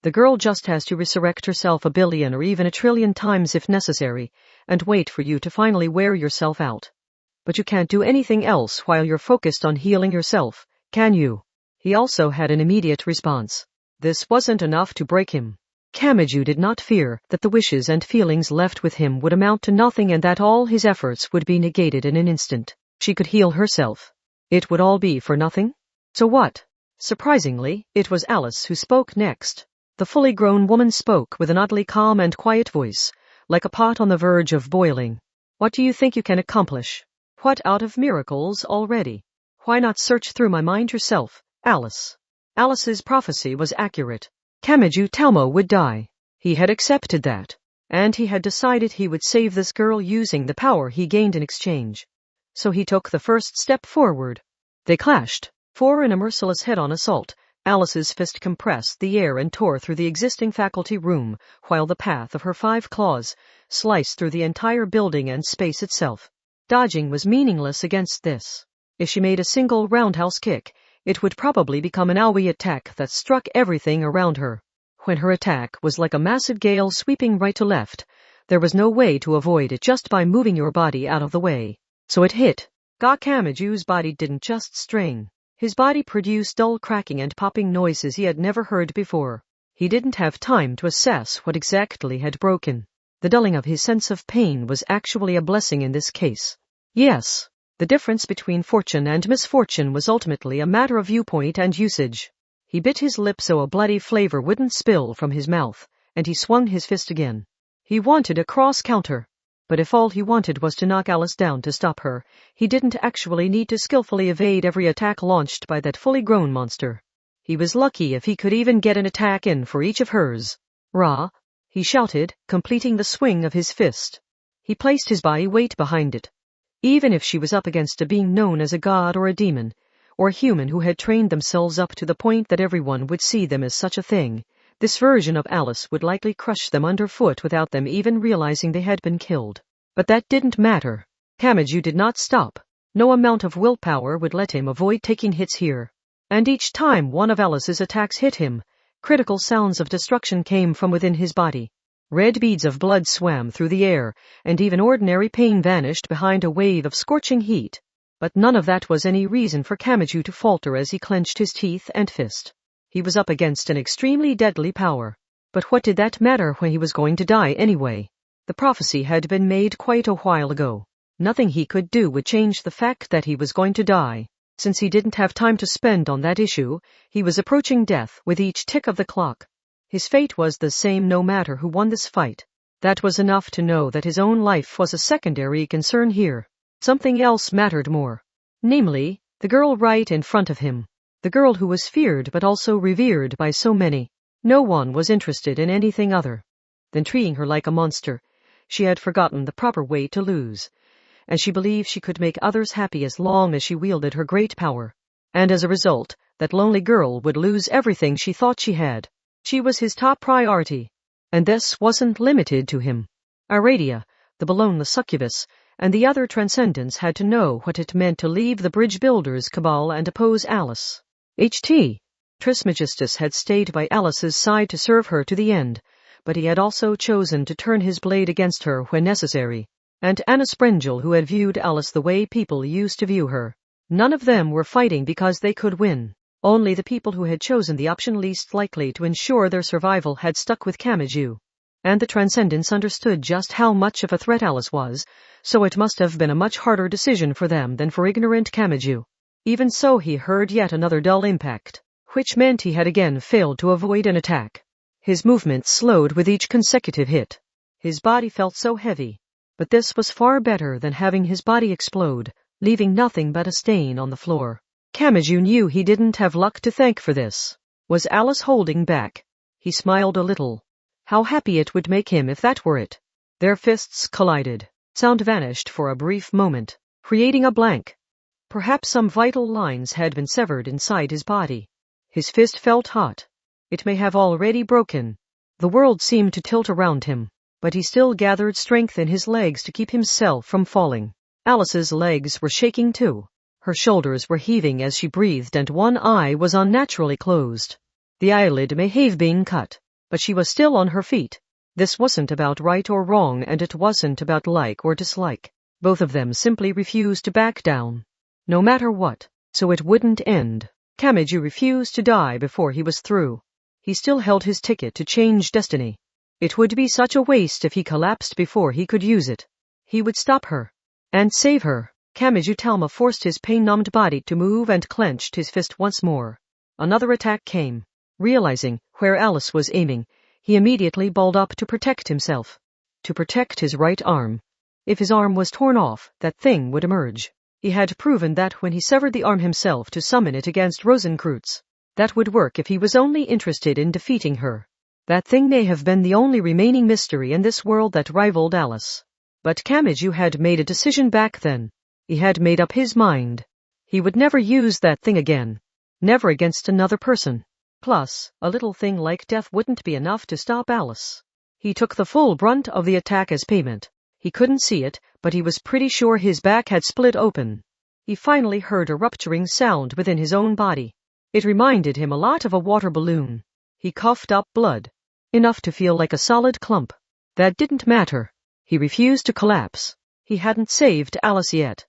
The girl just has to resurrect herself a billion or even a trillion times if necessary, and wait for you to finally wear yourself out. But you can't do anything else while you're focused on healing yourself, can you? He also had an immediate response. This wasn't enough to break him. Kamaji did not fear that the wishes and feelings left with him would amount to nothing and that all his efforts would be negated in an instant. She could heal herself. It would all be for nothing? So what? Surprisingly, it was Alice who spoke next. The fully grown woman spoke with an oddly calm and quiet voice, like a pot on the verge of boiling. What do you think you can accomplish? What out of miracles already? Why not search through my mind yourself, Alice? Alice's prophecy was accurate. Kamaji Talmo would die. He had accepted that. and he had decided he would save this girl using the power he gained in exchange. So he took the first step forward. They clashed, for in a merciless head-on assault, Alice's fist compressed the air and tore through the existing faculty room, while the path of her 5 claws sliced through the entire building and space itself. Dodging was meaningless against this. If she made a single roundhouse kick, it would probably become an AoE attack that struck everything around her. When her attack was like a massive gale sweeping right to left, there was no way to avoid it just by moving your body out of the way. So it hit. Kamachi's body didn't just strain. His body produced dull cracking and popping noises he had never heard before. He didn't have time to assess what exactly had broken. The dulling of his sense of pain was actually a blessing in this case. Yes, the difference between fortune and misfortune was ultimately a matter of viewpoint and usage. He bit his lip so a bloody flavor wouldn't spill from his mouth, and he swung his fist again. He wanted a cross-counter. But if all he wanted was to knock Alice down to stop her, he didn't actually need to skillfully evade every attack launched by that fully grown monster. He was lucky if he could even get an attack in for each of hers. Rah! He shouted, completing the swing of his fist. He placed his body weight behind it. Even if she was up against a being known as a god or a demon, or a human who had trained themselves up to the point that everyone would see them as such a thing, this version of Alice would likely crush them underfoot without them even realizing they had been killed. But that didn't matter. Kamachi did not stop. No amount of willpower would let him avoid taking hits here. And each time one of Alice's attacks hit him, critical sounds of destruction came from within his body. Red beads of blood swam through the air, and even ordinary pain vanished behind a wave of scorching heat. But none of that was any reason for Kamachi to falter as he clenched his teeth and fist. He was up against an extremely deadly power. But what did that matter when he was going to die anyway? The prophecy had been made quite a while ago. Nothing he could do would change the fact that he was going to die. Since he didn't have time to spend on that issue, he was approaching death with each tick of the clock. His fate was the same no matter who won this fight. That was enough to know that his own life was a secondary concern here. Something else mattered more. Namely, the girl right in front of him. The girl who was feared but also revered by so many. No one was interested in anything other than treating her like a monster. She had forgotten the proper way to lose, and she believed she could make others happy as long as she wielded her great power. And as a result, that lonely girl would lose everything she thought she had. She was his top priority. And this wasn't limited to him. Aradia, the Bologna succubus, and the other transcendents had to know what it meant to leave the bridge builders' cabal and oppose Alice. H.T. Trismegistus had stayed by Alice's side to serve her to the end, but he had also chosen to turn his blade against her when necessary. And Anna Sprengel, who had viewed Alice the way people used to view her. None of them were fighting because they could win. Only the people who had chosen the option least likely to ensure their survival had stuck with Kamachi. And the Transcendents understood just how much of a threat Alice was, so it must have been a much harder decision for them than for ignorant Kamachi. Even so, he heard yet another dull impact, which meant he had again failed to avoid an attack. His movements slowed with each consecutive hit. His body felt so heavy. But this was far better than having his body explode, leaving nothing but a stain on the floor. Kamachi knew he didn't have luck to thank for this. Was Alice holding back? He smiled a little. How happy it would make him if that were it. Their fists collided. Sound vanished for a brief moment, creating a blank. Perhaps some vital lines had been severed inside his body. His fist felt hot. It may have already broken. The world seemed to tilt around him, but he still gathered strength in his legs to keep himself from falling. Alice's legs were shaking too. Her shoulders were heaving as she breathed, and one eye was unnaturally closed. The eyelid may have been cut, but she was still on her feet. This wasn't about right or wrong, and it wasn't about like or dislike. Both of them simply refused to back down. No matter what, so it wouldn't end. Kamachi refused to die before he was through. He still held his ticket to change destiny. It would be such a waste if he collapsed before he could use it. He would stop her. And save her. Kamachi Talma forced his pain-numbed body to move and clenched his fist once more. Another attack came. Realizing where Alice was aiming, he immediately balled up to protect himself. To protect his right arm. If his arm was torn off, that thing would emerge. He had proven that when he severed the arm himself to summon it against Rosenkreutz. That would work if he was only interested in defeating her. That thing may have been the only remaining mystery in this world that rivaled Alice. But Kamachi had made a decision back then. He had made up his mind. He would never use that thing again. Never against another person. Plus, a little thing like death wouldn't be enough to stop Alice. He took the full brunt of the attack as payment. He couldn't see it, but he was pretty sure his back had split open. He finally heard a rupturing sound within his own body. It reminded him a lot of a water balloon. He coughed up blood. Enough to feel like a solid clump. That didn't matter. He refused to collapse. He hadn't saved Alice yet.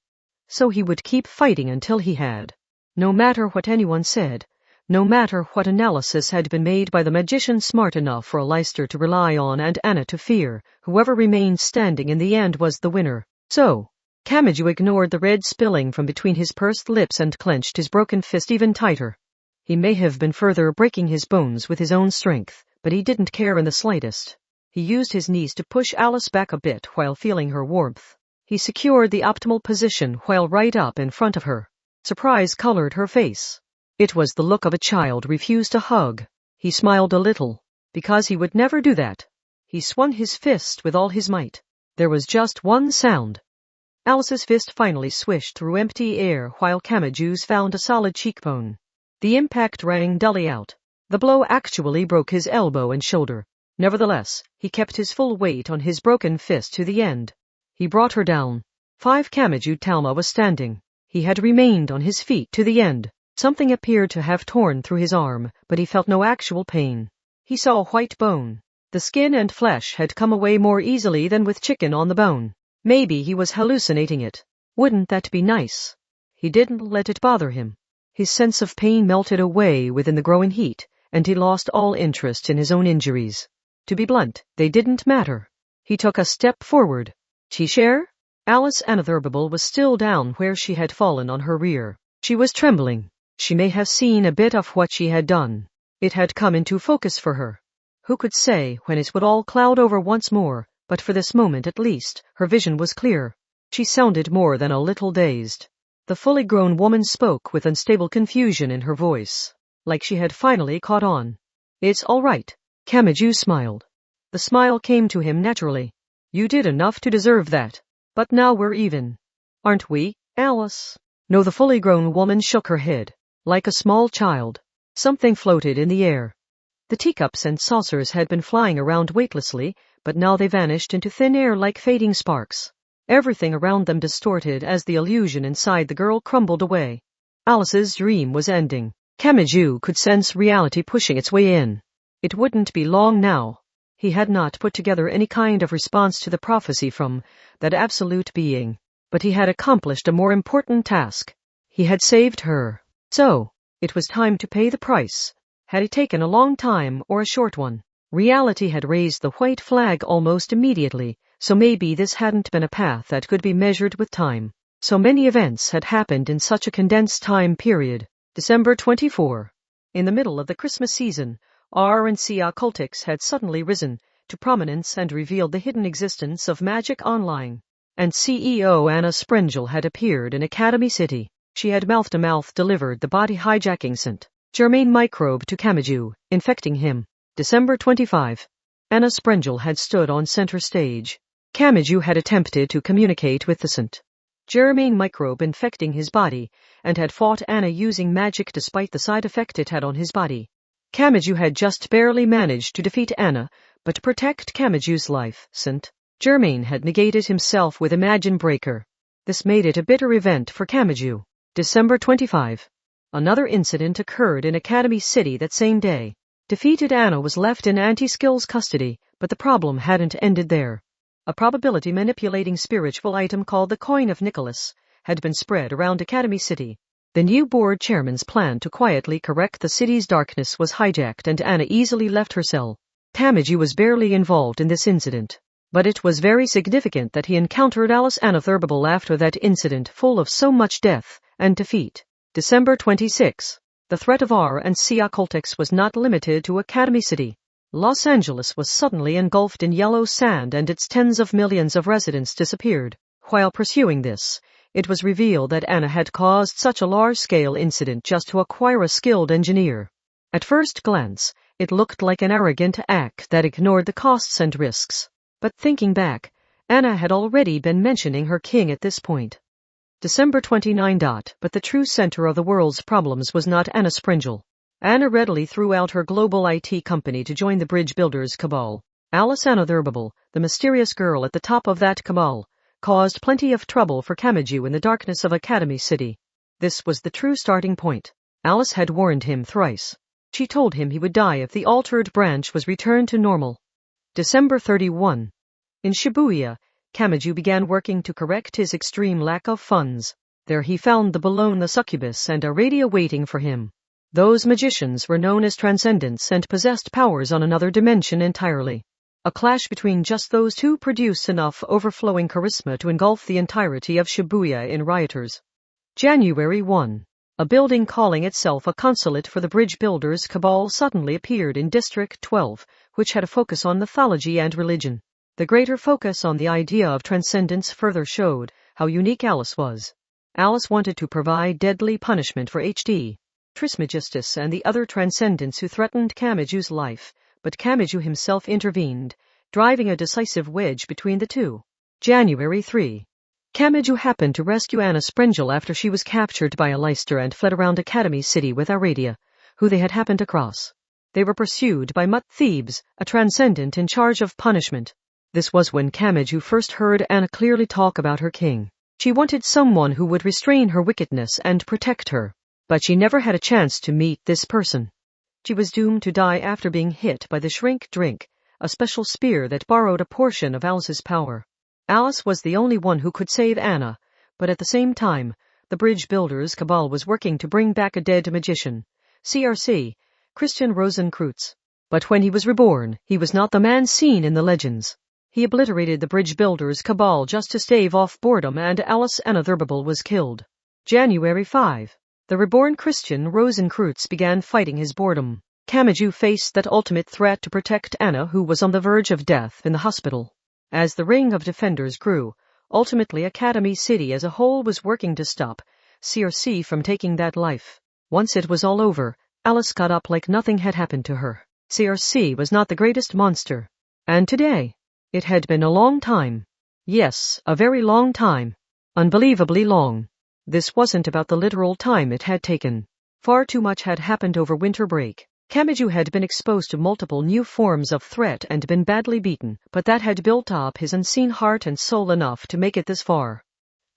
So he would keep fighting until he had. No matter what anyone said, no matter what analysis had been made by the magician smart enough for Leicester to rely on and Anna to fear, whoever remained standing in the end was the winner. So, Kamachi ignored the red spilling from between his pursed lips and clenched his broken fist even tighter. He may have been further breaking his bones with his own strength, but he didn't care in the slightest. He used his knees to push Alice back a bit while feeling her warmth. He secured the optimal position while right up in front of her. Surprise colored her face. It was the look of a child refused a hug. He smiled a little, because he would never do that. He swung his fist with all his might. There was just one sound. Alice's fist finally swished through empty air while Kamachi's found a solid cheekbone. The impact rang dully out. The blow actually broke his elbow and shoulder. Nevertheless, he kept his full weight on his broken fist to the end. He brought her down. Kamachi Toaru was standing. He had remained on his feet to the end. Something appeared to have torn through his arm, but he felt no actual pain. He saw a white bone. The skin and flesh had come away more easily than with chicken on the bone. Maybe he was hallucinating it. Wouldn't that be nice? He didn't let it bother him. His sense of pain melted away within the growing heat, and he lost all interest in his own injuries. To be blunt, they didn't matter. He took a step forward. Chishare? Alice Anatherbible was still down where she had fallen on her rear. She was trembling. She may have seen a bit of what she had done. It had come into focus for her. Who could say when it would all cloud over once more, but for this moment at least, her vision was clear. She sounded more than a little dazed. The fully grown woman spoke with unstable confusion in her voice, like she had finally caught on. It's all right. Kamachi smiled. The smile came to him naturally. You did enough to deserve that. But now we're even. Aren't we, Alice? No, the fully grown woman shook her head. Like a small child. Something floated in the air. The teacups and saucers had been flying around weightlessly, but now they vanished into thin air like fading sparks. Everything around them distorted as the illusion inside the girl crumbled away. Alice's dream was ending. Kamachi could sense reality pushing its way in. It wouldn't be long now. He had not put together any kind of response to the prophecy from that absolute being, but he had accomplished a more important task. He had saved her. So, it was time to pay the price. Had it taken a long time or a short one? Reality had raised the white flag almost immediately, so maybe this hadn't been a path that could be measured with time. So many events had happened in such a condensed time period. December 24. In the middle of the Christmas season, R&C occultics had suddenly risen to prominence and revealed the hidden existence of magic online. And CEO Anna Sprengel had appeared in Academy City. She had mouth-to-mouth delivered the body hijacking scent, germane microbe to Kamachi, infecting him. December 25. Anna Sprengel had stood on center stage. Kamachi had attempted to communicate with the scent, germane microbe infecting his body, and had fought Anna using magic despite the side effect it had on his body. Kamachi had just barely managed to defeat Anna, but to protect Kamachi's life, St. Germain had negated himself with Imagine Breaker. This made it a bitter event for Kamachi. December 25. Another incident occurred in Academy City that same day. Defeated Anna was left in Anti-Skill's custody, but the problem hadn't ended there. A probability-manipulating spiritual item called the Coin of Nicholas had been spread around Academy City. The new board chairman's plan to quietly correct the city's darkness was hijacked and Anna easily left her cell. Kamachi was barely involved in this incident, but it was very significant that he encountered Alice Anatherbible after that incident full of so much death and defeat. December 26. The threat of R&C occultics was not limited to Academy City. Los Angeles was suddenly engulfed in yellow sand and its tens of millions of residents disappeared. While pursuing this, it was revealed that Anna had caused such a large-scale incident just to acquire a skilled engineer. At first glance, It looked like an arrogant act that ignored the costs and risks. But thinking back, Anna had already been mentioning her king at this point. December 29. But the true center of the world's problems was not Anna Springel. Anna readily threw out her global IT company to join the bridge builders' cabal. Alice Anotherable, the mysterious girl at the top of that cabal, caused plenty of trouble for Kamachi in the darkness of Academy City. This was the true starting point. Alice had warned him thrice. She told him he would die if the altered branch was returned to normal. December 31. In Shibuya, Kamachi began working to correct his extreme lack of funds. There he found the Bologna succubus and Aradia waiting for him. Those magicians were known as transcendents and possessed powers on another dimension entirely. A clash between just those two produced enough overflowing charisma to engulf the entirety of Shibuya in rioters. January 1. A building calling itself a consulate for the bridge builders cabal suddenly appeared in District 12, which had a focus on mythology and religion. The greater focus on the idea of transcendence further showed how unique Alice was. Alice wanted to provide deadly punishment for H.D. Trismegistus and the other transcendents who threatened Kamaju's life, but Kamaju himself intervened, driving a decisive wedge between the two. January 3. Kamaju happened to rescue Anna Sprengel after she was captured by a Leicester and fled around Academy City with Aradia, who they had happened across. They were pursued by Mutt Thebes, a transcendent in charge of punishment. This was when Kamaju first heard Anna clearly talk about her king. She wanted someone who would restrain her wickedness and protect her. But she never had a chance to meet this person. She was doomed to die after being hit by the Shrink Drink, a special spear that borrowed a portion of Alice's power. Alice was the only one who could save Anna, but at the same time, the bridge builders' cabal was working to bring back a dead magician, CRC, Christian Rosenkreutz. But when he was reborn, he was not the man seen in the legends. He obliterated the bridge builders' cabal just to stave off boredom, and Alice Anotherable was killed. January 5. The reborn Christian Rosenkreutz began fighting his boredom. Kamaju faced that ultimate threat to protect Anna, who was on the verge of death in the hospital. As the ring of defenders grew, ultimately Academy City as a whole was working to stop CRC from taking that life. Once it was all over, Alice got up like nothing had happened to her. CRC was not the greatest monster. And today, it had been a long time. Yes, a very long time. Unbelievably long. This wasn't about the literal time it had taken. Far too much had happened over winter break. Kamaju had been exposed to multiple new forms of threat and been badly beaten, but that had built up his unseen heart and soul enough to make it this far.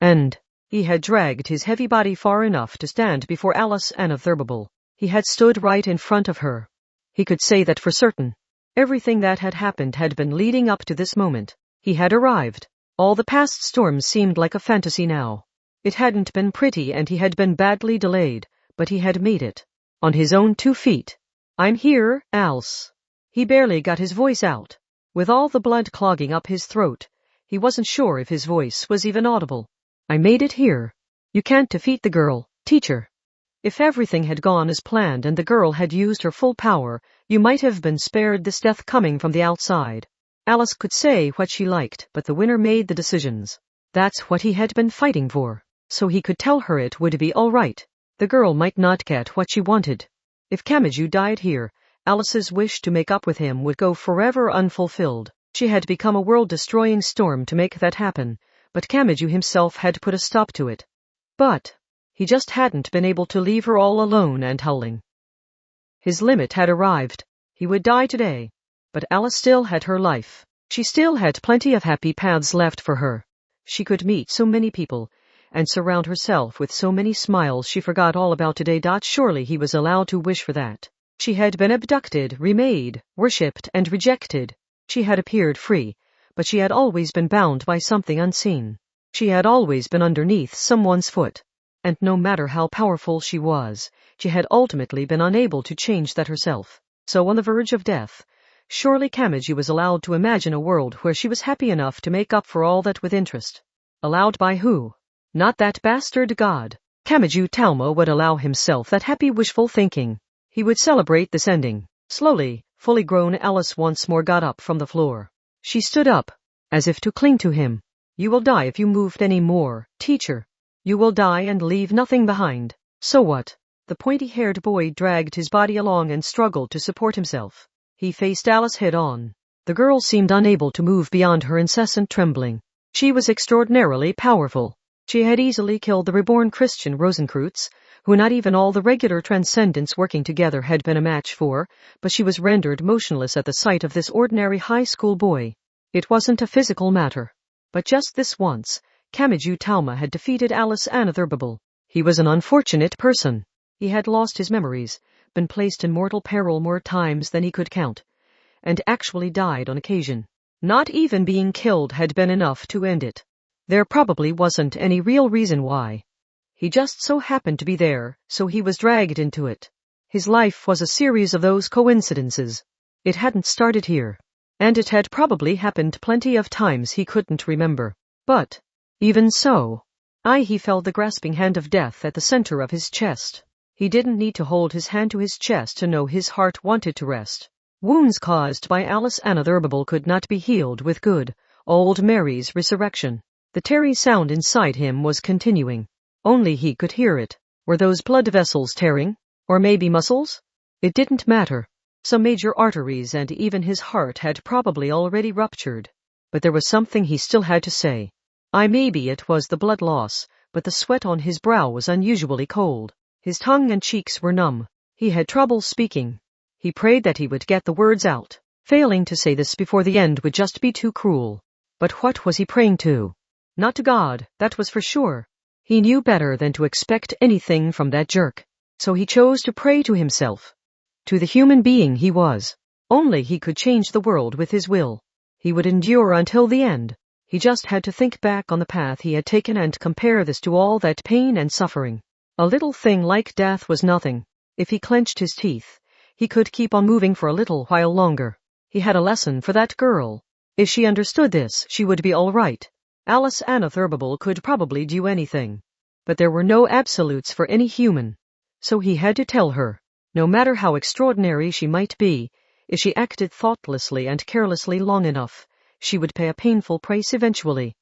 And he had dragged his heavy body far enough to stand before Alice Anotherable. He had stood right in front of her. He could say that for certain. Everything that had happened had been leading up to this moment. He had arrived. All the past storms seemed like a fantasy now. It hadn't been pretty and he had been badly delayed, but he had made it. On his own 2 feet. I'm here, Alice. He barely got his voice out. With all the blood clogging up his throat, he wasn't sure if his voice was even audible. I made it here. You can't defeat the girl, teacher. If everything had gone as planned and the girl had used her full power, you might have been spared this death coming from the outside. Alice could say what she liked, but the winner made the decisions. That's what he had been fighting for. So he could tell her it would be all right. The girl might not get what she wanted. If Kamaju died here, Alice's wish to make up with him would go forever unfulfilled. She had become a world-destroying storm to make that happen, but Kamaju himself had put a stop to it. But he just hadn't been able to leave her all alone and howling. His limit had arrived. He would die today. But Alice still had her life. She still had plenty of happy paths left for her. She could meet so many people and surround herself with so many smiles she forgot all about today. Surely he was allowed to wish for that. She had been abducted, remade, worshipped, and rejected. She had appeared free, but she had always been bound by something unseen. She had always been underneath someone's foot. And no matter how powerful she was, she had ultimately been unable to change that herself. So on the verge of death, surely Kamachi was allowed to imagine a world where she was happy enough to make up for all that with interest. Allowed by who? Not that bastard God. Kamaji Talma would allow himself that happy wishful thinking. He would celebrate this ending. Slowly, fully grown Alice once more got up from the floor. She stood up, as if to cling to him. You will die if you moved any more, teacher. You will die and leave nothing behind. So what? the pointy-haired boy dragged his body along and struggled to support himself. He faced Alice head-on. The girl seemed unable to move beyond her incessant trembling. She was extraordinarily powerful. She had easily killed the reborn Christian Rosenkreutz, who not even all the regular transcendents working together had been a match for, but she was rendered motionless at the sight of this ordinary high school boy. It wasn't a physical matter. But just this once, Kamachi Talma had defeated Alice Anatherbable. He was an unfortunate person. He had lost his memories, been placed in mortal peril more times than he could count, and actually died on occasion. Not even being killed had been enough to end it. There probably wasn't any real reason why. He just so happened to be there, so he was dragged into it. His life was a series of those coincidences. It hadn't started here, and it had probably happened plenty of times he couldn't remember. But, even so, he felt the grasping hand of death at the center of his chest. He didn't need to hold his hand to his chest to know his heart wanted to rest. Wounds caused by Alice Anatherbable could not be healed with good old Mary's resurrection. The tearing sound inside him was continuing. Only he could hear it. Were those blood vessels tearing? Or maybe muscles? It didn't matter. Some major arteries and even his heart had probably already ruptured. But there was something he still had to say. Maybe it was the blood loss, but the sweat on his brow was unusually cold. His tongue and cheeks were numb. He had trouble speaking. He prayed that he would get the words out. Failing to say this before the end would just be too cruel. But what was he praying to? Not to God, that was for sure. He knew better than to expect anything from that jerk. So he chose to pray to himself. To the human being he was. Only he could change the world with his will. He would endure until the end. He just had to think back on the path he had taken and compare this to all that pain and suffering. A little thing like death was nothing. If he clenched his teeth, he could keep on moving for a little while longer. He had a lesson for that girl. If she understood this, she would be all right. Alice Anatherbable could probably do anything. But there were no absolutes for any human. So he had to tell her, no matter how extraordinary she might be, if she acted thoughtlessly and carelessly long enough, she would pay a painful price eventually.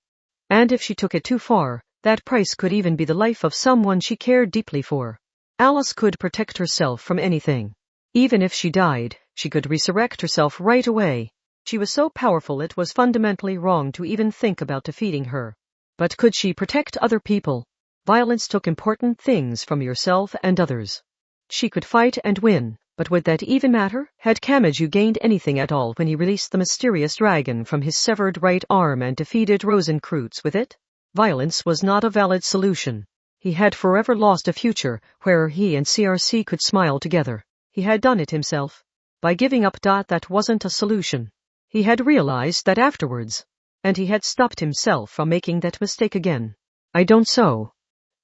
And if she took it too far, that price could even be the life of someone she cared deeply for. Alice could protect herself from anything. Even if she died, she could resurrect herself right away. She was so powerful it was fundamentally wrong to even think about defeating her. But could she protect other people? Violence took important things from yourself and others. She could fight and win, but would that even matter? Had Kamachi gained anything at all when he released the mysterious dragon from his severed right arm and defeated Rosenkreutz with it? Violence was not a valid solution. He had forever lost a future where he and CRC could smile together. He had done it himself. By giving up, that wasn't a solution. He had realized that afterwards, and he had stopped himself from making that mistake again. I don't so.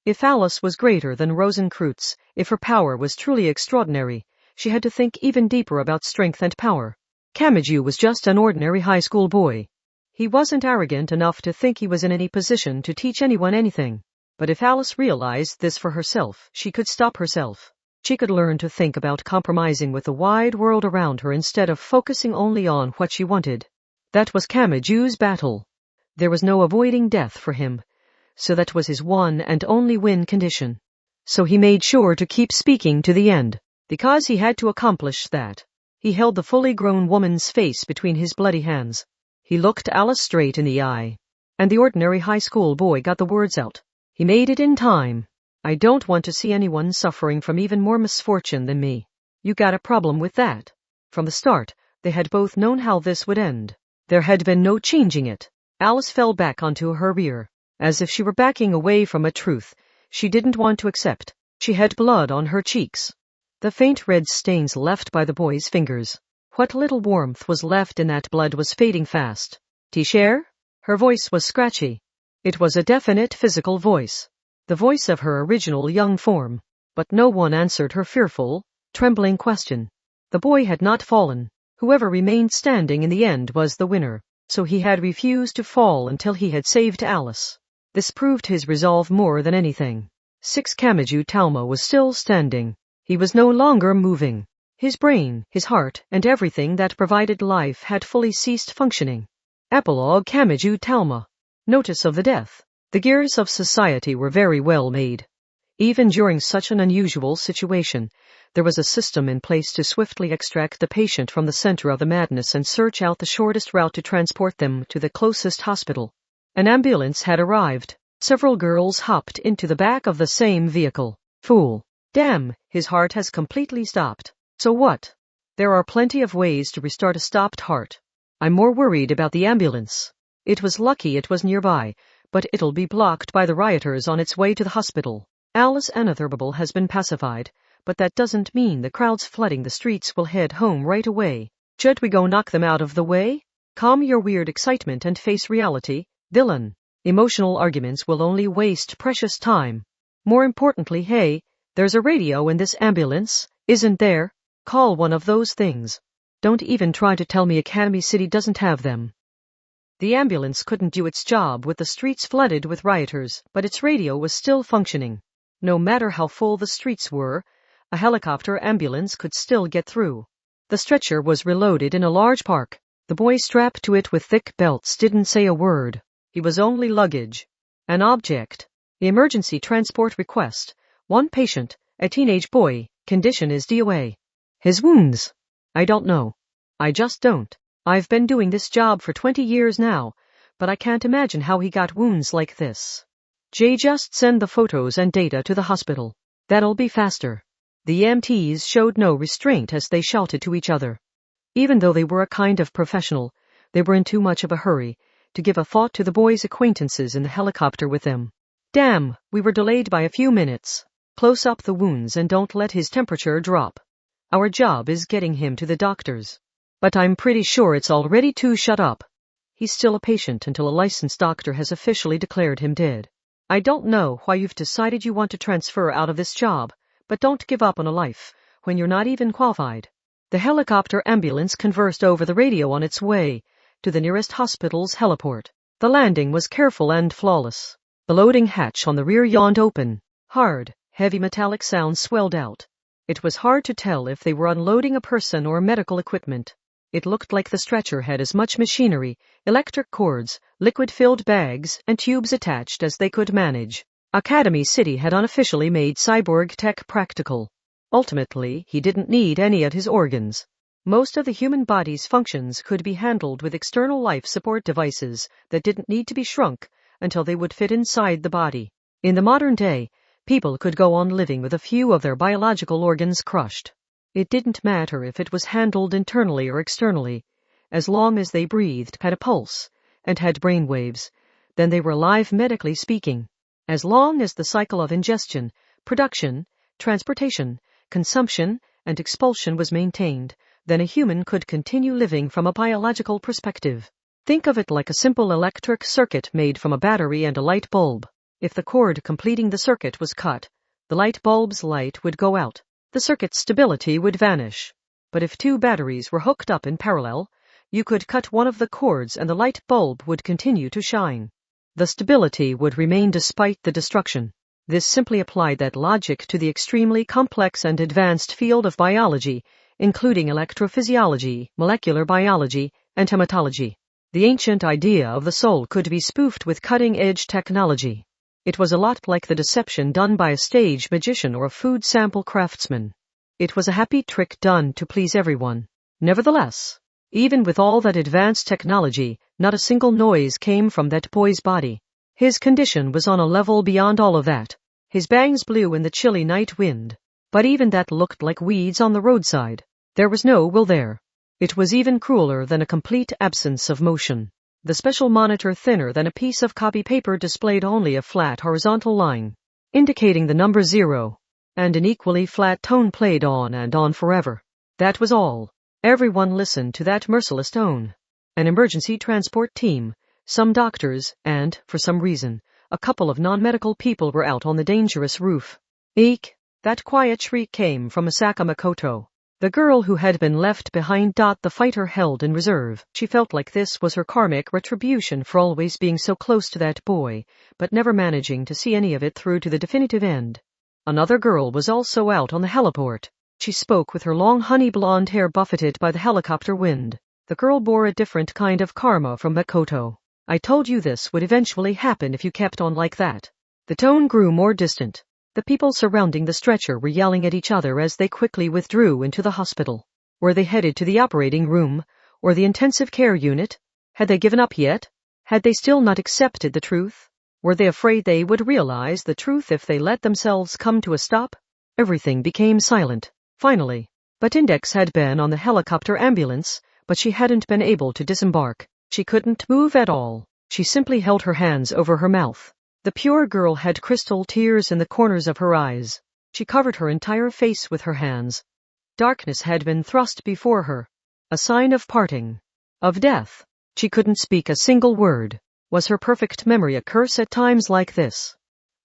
If Alice was greater than Rosenkreutz, if her power was truly extraordinary, she had to think even deeper about strength and power. Kamachi was just an ordinary high school boy. He wasn't arrogant enough to think he was in any position to teach anyone anything. But if Alice realized this for herself, she could stop herself. She could learn to think about compromising with the wide world around her instead of focusing only on what she wanted. That was Kamachi's battle. There was no avoiding death for him. So that was his one and only win condition. So he made sure to keep speaking to the end. Because he had to accomplish that, he held the fully grown woman's face between his bloody hands. He looked Alice straight in the eye. And the ordinary high school boy got the words out. He made it in time. I don't want to see anyone suffering from even more misfortune than me. You got a problem with that. From the start, they had both known how this would end. There had been no changing it. Alice fell back onto her rear, as if she were backing away from a truth she didn't want to accept. She had blood on her cheeks. The faint red stains left by the boy's fingers. What little warmth was left in that blood was fading fast. T-Share? Her voice was scratchy. It was a definite physical voice. The voice of her original young form. But no one answered her fearful, trembling question. The boy had not fallen. Whoever remained standing in the end was the winner. So he had refused to fall until he had saved Alice. This proved his resolve more than anything. Kamachi Talma was still standing. He was no longer moving. His brain, his heart, and everything that provided life had fully ceased functioning. Epilogue: Kamachi Talma. Notice of the death. The gears of society were very well made. Even during such an unusual situation, there was a system in place to swiftly extract the patient from the center of the madness and search out the shortest route to transport them to the closest hospital. An ambulance had arrived. Several girls hopped into the back of the same vehicle. Fool. Damn, his heart has completely stopped. So what? There are plenty of ways to restart a stopped heart. I'm more worried about the ambulance. It was lucky it was nearby, but it'll be blocked by the rioters on its way to the hospital. Alice Anotherable has been pacified, but that doesn't mean the crowds flooding the streets will head home right away. Should we go knock them out of the way? Calm your weird excitement and face reality, villain. Emotional arguments will only waste precious time. More importantly, hey, there's a radio in this ambulance, isn't there? Call one of those things. Don't even try to tell me Academy City doesn't have them. The ambulance couldn't do its job with the streets flooded with rioters, but its radio was still functioning. No matter how full the streets were, a helicopter ambulance could still get through. The stretcher was reloaded in a large park. The boy strapped to it with thick belts didn't say a word. He was only luggage. An object. The emergency transport request. One patient, a teenage boy, condition is DOA. His wounds? I don't know. I just don't. I've been doing this job for 20 years now, but I can't imagine how he got wounds like this. Just send the photos and data to the hospital. That'll be faster. The EMTs showed no restraint as they shouted to each other. Even though they were a kind of professional, they were in too much of a hurry to give a thought to the boy's acquaintances in the helicopter with them. Damn, we were delayed by a few minutes. Close up the wounds and don't let his temperature drop. Our job is getting him to the doctors. But I'm pretty sure it's already too shut up. He's still a patient until a licensed doctor has officially declared him dead. I don't know why you've decided you want to transfer out of this job, but don't give up on a life when you're not even qualified. The helicopter ambulance conversed over the radio on its way to the nearest hospital's heliport. The landing was careful and flawless. The loading hatch on the rear yawned open. Hard, heavy metallic sounds swelled out. It was hard to tell if they were unloading a person or medical equipment. It looked like the stretcher had as much machinery, electric cords, liquid-filled bags, and tubes attached as they could manage. Academy City had unofficially made cyborg tech practical. Ultimately, he didn't need any of his organs. Most of the human body's functions could be handled with external life support devices that didn't need to be shrunk until they would fit inside the body. In the modern day, people could go on living with a few of their biological organs crushed. It didn't matter if it was handled internally or externally. As long as they breathed, had a pulse, and had brain waves, then they were alive medically speaking. As long as the cycle of ingestion, production, transportation, consumption, and expulsion was maintained, then a human could continue living from a biological perspective. Think of it like a simple electric circuit made from a battery and a light bulb. If the cord completing the circuit was cut, the light bulb's light would go out. The circuit's stability would vanish. But if two batteries were hooked up in parallel, you could cut one of the cords and the light bulb would continue to shine. The stability would remain despite the destruction. This simply applied that logic to the extremely complex and advanced field of biology, including electrophysiology, molecular biology, and hematology. The ancient idea of the soul could be spoofed with cutting-edge technology. It was a lot like the deception done by a stage magician or a food sample craftsman. It was a happy trick done to please everyone. Nevertheless, even with all that advanced technology, not a single noise came from that boy's body. His condition was on a level beyond all of that. His bangs blew in the chilly night wind. But even that looked like weeds on the roadside. There was no will there. It was even crueler than a complete absence of motion. The special monitor thinner than a piece of copy paper displayed only a flat horizontal line, indicating the number 0, and an equally flat tone played on and on forever. That was all. Everyone listened to that merciless tone. An emergency transport team, some doctors, and, for some reason, a couple of non-medical people were out on the dangerous roof. Eek! That quiet shriek came from Asaka Makoto, the girl who had been left behind. The fighter held in reserve. She felt like this was her karmic retribution for always being so close to that boy, but never managing to see any of it through to the definitive end. Another girl was also out on the heliport. She spoke with her long honey blonde hair buffeted by the helicopter wind. The girl bore a different kind of karma from Makoto. I told you this would eventually happen if you kept on like that. The tone grew more distant. The people surrounding the stretcher were yelling at each other as they quickly withdrew into the hospital. Were they headed to the operating room, or the intensive care unit? Had they given up yet? Had they still not accepted the truth? Were they afraid they would realize the truth if they let themselves come to a stop? Everything became silent, finally. But Index had been on the helicopter ambulance, but she hadn't been able to disembark. She couldn't move at all. She simply held her hands over her mouth. The pure girl had crystal tears in the corners of her eyes. She covered her entire face with her hands. Darkness had been thrust before her. A sign of parting. Of death. She couldn't speak a single word. Was her perfect memory a curse at times like this?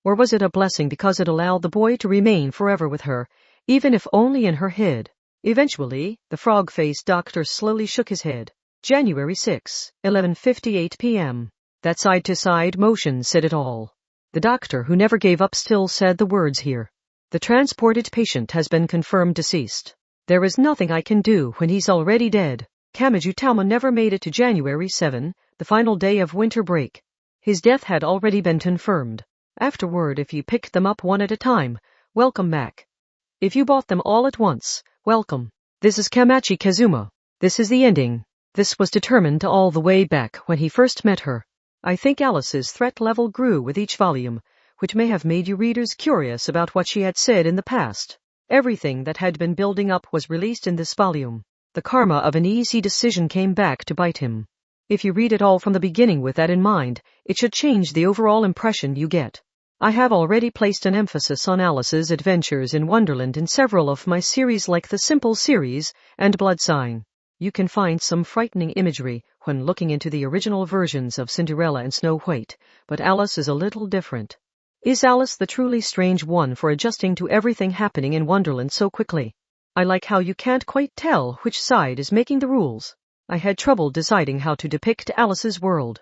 Or was it a blessing because it allowed the boy to remain forever with her, even if only in her head? Eventually, the frog-faced doctor slowly shook his head. January 6, 11:58 p.m. That side-to-side motion said it all. The doctor, who never gave up, still said the words here. The transported patient has been confirmed deceased. There is nothing I can do when he's already dead. Kamachi never made it to January 7, the final day of winter break. His death had already been confirmed. Afterward, if you picked them up one at a time, welcome back. If you bought them all at once, welcome. This is Kamachi Kazuma. This is the ending. This was determined all the way back when he first met her. I think Alice's threat level grew with each volume, which may have made you readers curious about what she had said in the past. Everything that had been building up was released in this volume. The karma of an easy decision came back to bite him. If you read it all from the beginning with that in mind, it should change the overall impression you get. I have already placed an emphasis on Alice's adventures in Wonderland in several of my series like the Simple series and Blood Sign. You can find some frightening imagery when looking into the original versions of Cinderella and Snow White, but Alice is a little different. Is Alice the truly strange one for adjusting to everything happening in Wonderland so quickly? I like how you can't quite tell which side is making the rules. I had trouble deciding how to depict Alice's world.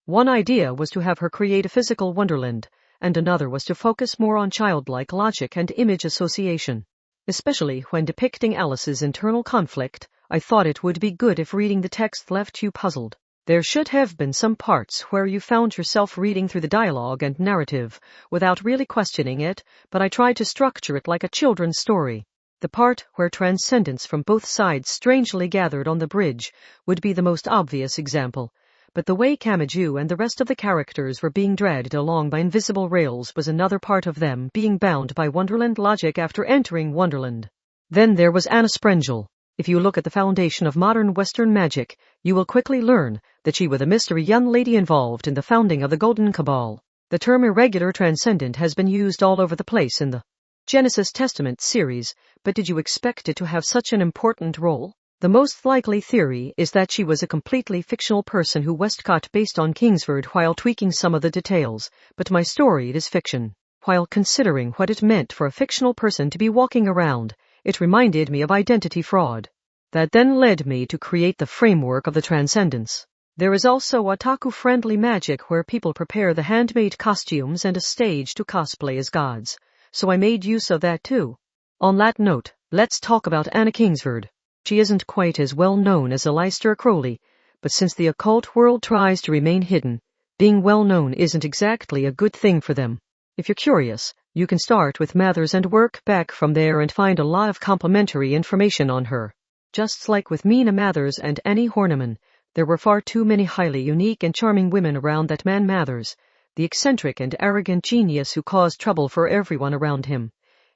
One idea was to have her create a physical Wonderland, and another was to focus more on childlike logic and image association. Especially when depicting Alice's internal conflict, I thought it would be good if reading the text left you puzzled. There should have been some parts where you found yourself reading through the dialogue and narrative without really questioning it, but I tried to structure it like a children's story. The part where transcendence from both sides strangely gathered on the bridge would be the most obvious example, but the way Kamachi and the rest of the characters were being dragged along by invisible rails was another part of them being bound by Wonderland logic after entering Wonderland. Then there was Anna Sprengel. If you look at the foundation of modern Western magic, you will quickly learn that she was a mystery young lady involved in the founding of the Golden Cabal. The term irregular transcendent has been used all over the place in the Genesis Testament series, but did you expect it to have such an important role? The most likely theory is that she was a completely fictional person who Westcott based on Kingsford while tweaking some of the details, but my story is fiction. While considering what it meant for a fictional person to be walking around, it reminded me of identity fraud. That then led me to create the framework of the transcendence. There is also otaku-friendly magic where people prepare the handmade costumes and a stage to cosplay as gods, so I made use of that too. On that note, let's talk about Anna Kingsford. She isn't quite as well known as Aleister Crowley, but since the occult world tries to remain hidden, being well known isn't exactly a good thing for them. If you're curious, you can start with Mathers and work back from there and find a lot of complimentary information on her. Just like with Mina Mathers and Annie Horniman, there were far too many highly unique and charming women around that man Mathers, the eccentric and arrogant genius who caused trouble for everyone around him,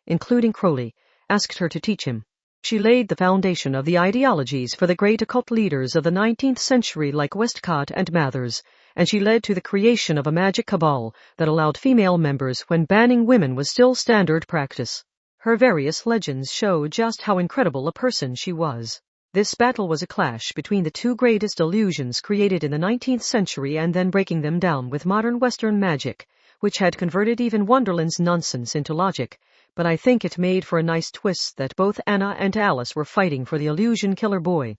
including Crowley, asked her to teach him. She laid the foundation of the ideologies for the great occult leaders of the 19th century like Westcott and Mathers, and she led to the creation of a magic cabal that allowed female members when banning women was still standard practice. Her various legends show just how incredible a person she was. This battle was a clash between the two greatest illusions created in the 19th century and then breaking them down with modern Western magic, which had converted even Wonderland's nonsense into logic, but I think it made for a nice twist that both Anna and Alice were fighting for the illusion killer boy.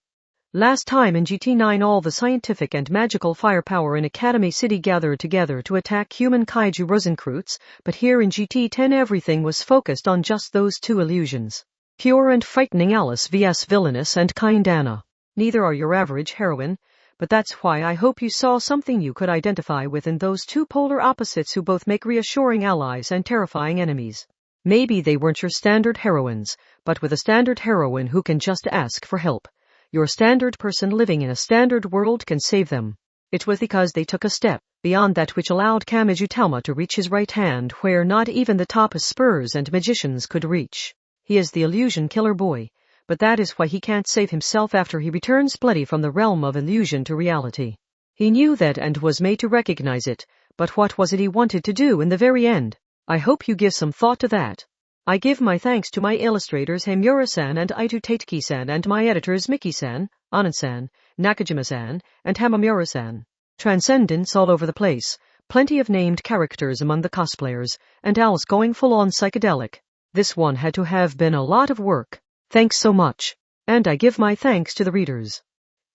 Last time in GT9 all the scientific and magical firepower in Academy City gathered together to attack human kaiju Rosencreutzes, but here in GT10 everything was focused on just those two illusions. Pure and frightening Alice vs villainous and kind Anna. Neither are your average heroine, but that's why I hope you saw something you could identify with in those two polar opposites who both make reassuring allies and terrifying enemies. Maybe they weren't your standard heroines, but with a standard heroine who can just ask for help, your standard person living in a standard world can save them. It was because they took a step beyond that which allowed Kamachi Talma to reach his right hand where not even the top spurs and magicians could reach. He is the illusion killer boy, but that is why he can't save himself after he returns bloody from the realm of illusion to reality. He knew that and was made to recognize it, but what was it he wanted to do in the very end? I hope you give some thought to that. I give my thanks to my illustrators Himura-san and Itu Tateki-san and my editors Miki-san, Anand-san, Nakajima-san, and Hamamura-san. Transcendence all over the place, plenty of named characters among the cosplayers, and Alice going full-on psychedelic. This one had to have been a lot of work. Thanks so much. And I give my thanks to the readers.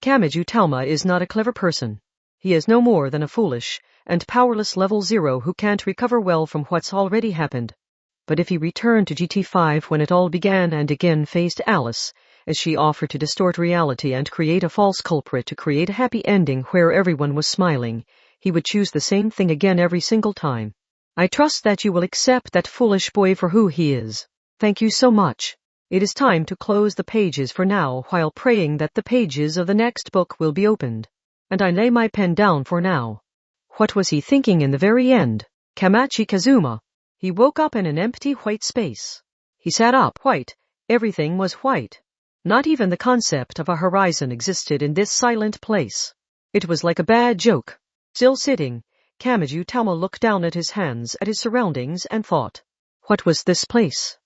Kamachi Talma is not a clever person. He is no more than a foolish and powerless level 0 who can't recover well from what's already happened. But if he returned to GT5 when it all began and again faced Alice, as she offered to distort reality and create a false culprit to create a happy ending where everyone was smiling, he would choose the same thing again every single time. I trust that you will accept that foolish boy for who he is. Thank you so much. It is time to close the pages for now while praying that the pages of the next book will be opened. And I lay my pen down for now. What was he thinking in the very end? Kamachi Kazuma. He woke up in an empty white space. He sat up. White. Everything was white. Not even the concept of a horizon existed in this silent place. It was like a bad joke. Still sitting, Kamachi Talma looked down at his hands, at his surroundings, and thought. What was this place?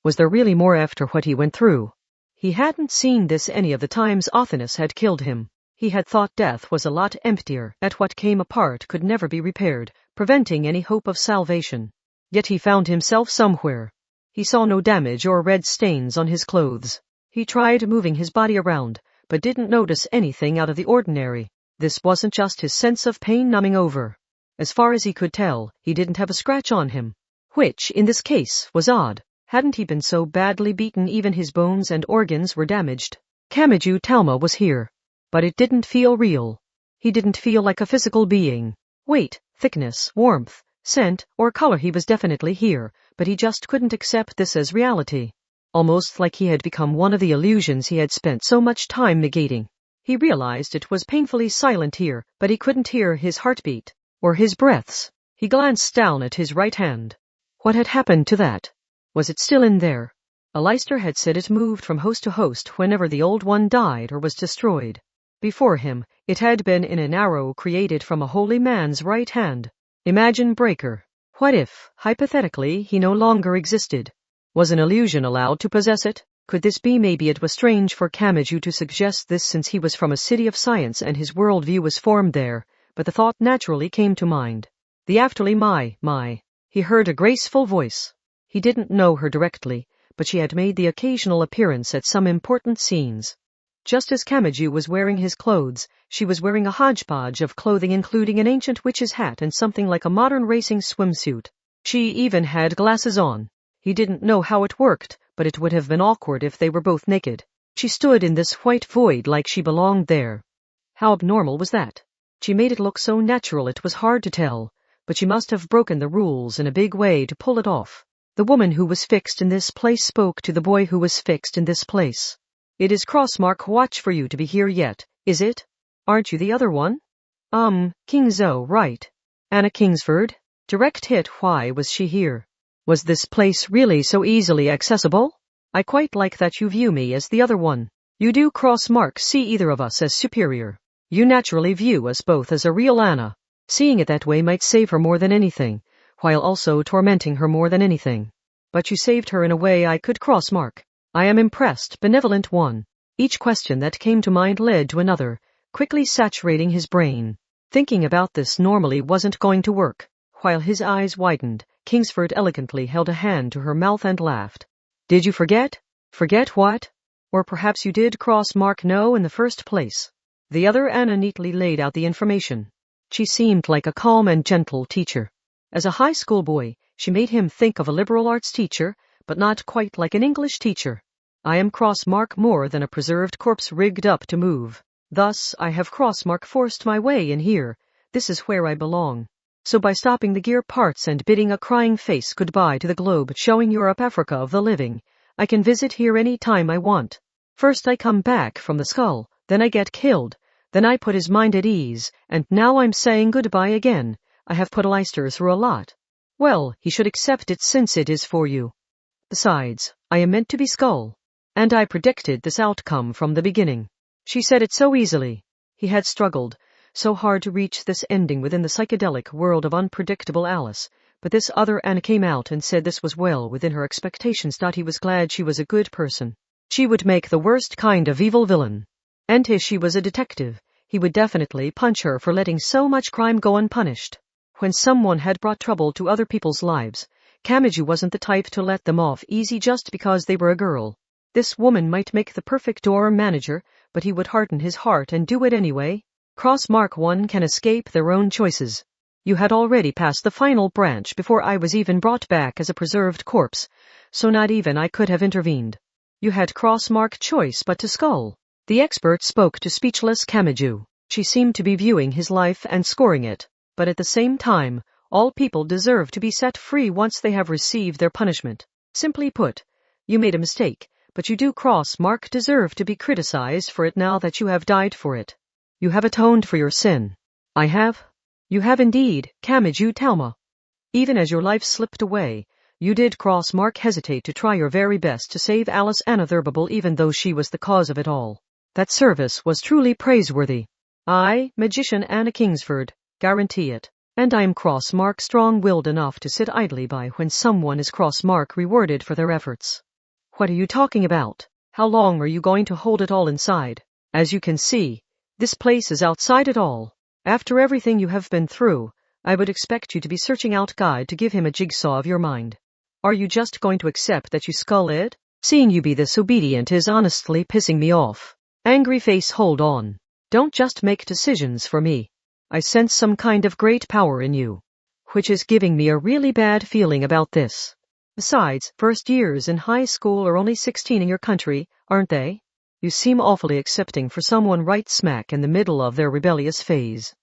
Was there really more after what he went through? He hadn't seen this any of the times Othinus had killed him. He had thought death was a lot emptier, that what came apart could never be repaired, preventing any hope of salvation. Yet he found himself somewhere. He saw no damage or red stains on his clothes. He tried moving his body around, but didn't notice anything out of the ordinary. This wasn't just his sense of pain numbing over. As far as he could tell, he didn't have a scratch on him. Which, in this case, was odd. Hadn't he been so badly beaten even his bones and organs were damaged? Kamachi Talma was here. But it didn't feel real. He didn't feel like a physical being. Weight, thickness, warmth, scent, or color, he was definitely here, but he just couldn't accept this as reality. Almost like he had become one of the illusions he had spent so much time negating. He realized it was painfully silent here, but he couldn't hear his heartbeat, or his breaths. He glanced down at his right hand. What had happened to that? Was it still in there? Aleister had said it moved from host to host whenever the old one died or was destroyed. Before him, it had been in an arrow created from a holy man's right hand. Imagine Breaker. What if, hypothetically, he no longer existed? Was an illusion allowed to possess it? Could this be? Maybe it was strange for Kamachi to suggest this since he was from a city of science and his worldview was formed there, but the thought naturally came to mind. The afterly my. He heard a graceful voice. He didn't know her directly, but she had made the occasional appearance at some important scenes. Just as Kamachi was wearing his clothes, she was wearing a hodgepodge of clothing including an ancient witch's hat and something like a modern racing swimsuit. She even had glasses on. He didn't know how it worked, but it would have been awkward if they were both naked. She stood in this white void like she belonged there. How abnormal was that? She made it look so natural it was hard to tell, but she must have broken the rules in a big way to pull it off. The woman who was fixed in this place spoke to the boy who was fixed in this place. It is Crossmark watch for you to be here yet, is it? Aren't you the other one? King Zo, right. Anna Kingsford? Direct hit. Why was she here? Was this place really so easily accessible? I quite like that you view me as the other one. You do, Crossmark, see either of us as superior. You naturally view us both as a real Anna. Seeing it that way might save her more than anything, while also tormenting her more than anything. But you saved her in a way I could, Crossmark. I am impressed, benevolent one. Each question that came to mind led to another, quickly saturating his brain. Thinking about this normally wasn't going to work. While his eyes widened, Kingsford elegantly held a hand to her mouth and laughed. Did you forget? Forget what? Or perhaps you did, Crossmark. No, in the first place. The other Anna neatly laid out the information. She seemed like a calm and gentle teacher. As a high school boy, she made him think of a liberal arts teacher, but not quite like an English teacher. I am Crossmark, more than a preserved corpse rigged up to move. Thus, I have Crossmark forced my way in here. This is where I belong. So by stopping the gear parts and bidding a crying face goodbye to the globe showing Europe Africa of the living, I can visit here any time I want. First I come back from the skull, then I get killed, then I put his mind at ease, and now I'm saying goodbye again. I have put Leicester through a lot. Well, he should accept it since it is for you. Besides, I am meant to be skull. And I predicted this outcome from the beginning. She said it so easily. He had struggled so hard to reach this ending within the psychedelic world of unpredictable Alice, but this other Anna came out and said this was well within her expectations. He was glad she was a good person. She would make the worst kind of evil villain. And if she was a detective, he would definitely punch her for letting so much crime go unpunished. When someone had brought trouble to other people's lives, Kamachi wasn't the type to let them off easy just because they were a girl. This woman might make the perfect door manager, but he would harden his heart and do it anyway. Crossmark one can escape their own choices. You had already passed the final branch before I was even brought back as a preserved corpse, so not even I could have intervened. You had crossmark choice but to skull. The expert spoke to speechless Kamachi. She seemed to be viewing his life and scoring it, but at the same time, all people deserve to be set free once they have received their punishment. Simply put, you made a mistake, but you do crossmark deserve to be criticized for it now that you have died for it. You have atoned for your sin. I have? You have indeed, Kamachi Talma. Even as your life slipped away, you did crossmark hesitate to try your very best to save Alice Anna Thurbable even though she was the cause of it all. That service was truly praiseworthy. I, Magician Anna Kingsford, guarantee it. And I'm crossmark strong-willed enough to sit idly by when someone is crossmark rewarded for their efforts. What are you talking about? How long are you going to hold it all inside? As you can see, this place is outside it all. After everything you have been through, I would expect you to be searching out guide to give him a jigsaw of your mind. Are you just going to accept that you skull it? Seeing you be this obedient is honestly pissing me off. Angry face, hold on. Don't just make decisions for me. I sense some kind of great power in you, which is giving me a really bad feeling about this. Besides, first years in high school are only 16 in your country, aren't they? You seem awfully accepting for someone right smack in the middle of their rebellious phase.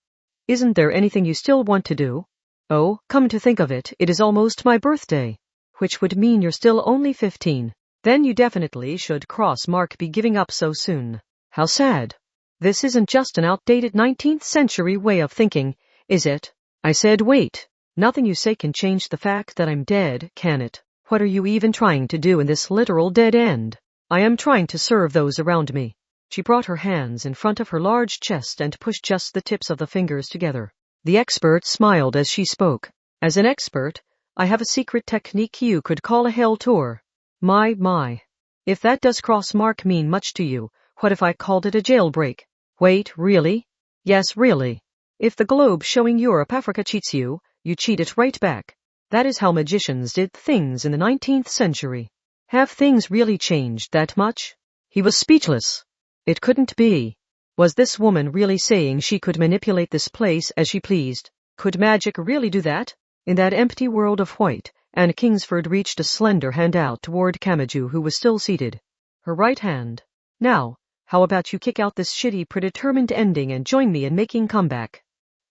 Isn't there anything you still want to do? Oh, come to think of it, it is almost my birthday, which would mean you're still only 15. Then you definitely should crossmark be giving up so soon. How sad. This isn't just an outdated 19th century way of thinking, is it? I said wait. Nothing you say can change the fact that I'm dead, can it? What are you even trying to do in this literal dead end? I am trying to serve those around me. She brought her hands in front of her large chest and pushed just the tips of the fingers together. The expert smiled as she spoke. As an expert, I have a secret technique you could call a hell tour. My. If that does crossmark mean much to you, what if I called it a jailbreak? Wait, really? Yes, really. If the globe showing Europe Africa cheats you, you cheat it right back. That is how magicians did things in the 19th century. Have things really changed that much? He was speechless. It couldn't be. Was this woman really saying she could manipulate this place as she pleased? Could magic really do that? In that empty world of white, Anna Kingsford reached a slender hand out toward Kamachi, who was still seated. Her right hand. Now, how about you kick out this shitty predetermined ending and join me in making comeback?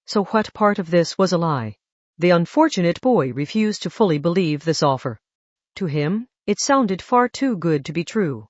So what part of this was a lie? The unfortunate boy refused to fully believe this offer. To him, it sounded far too good to be true.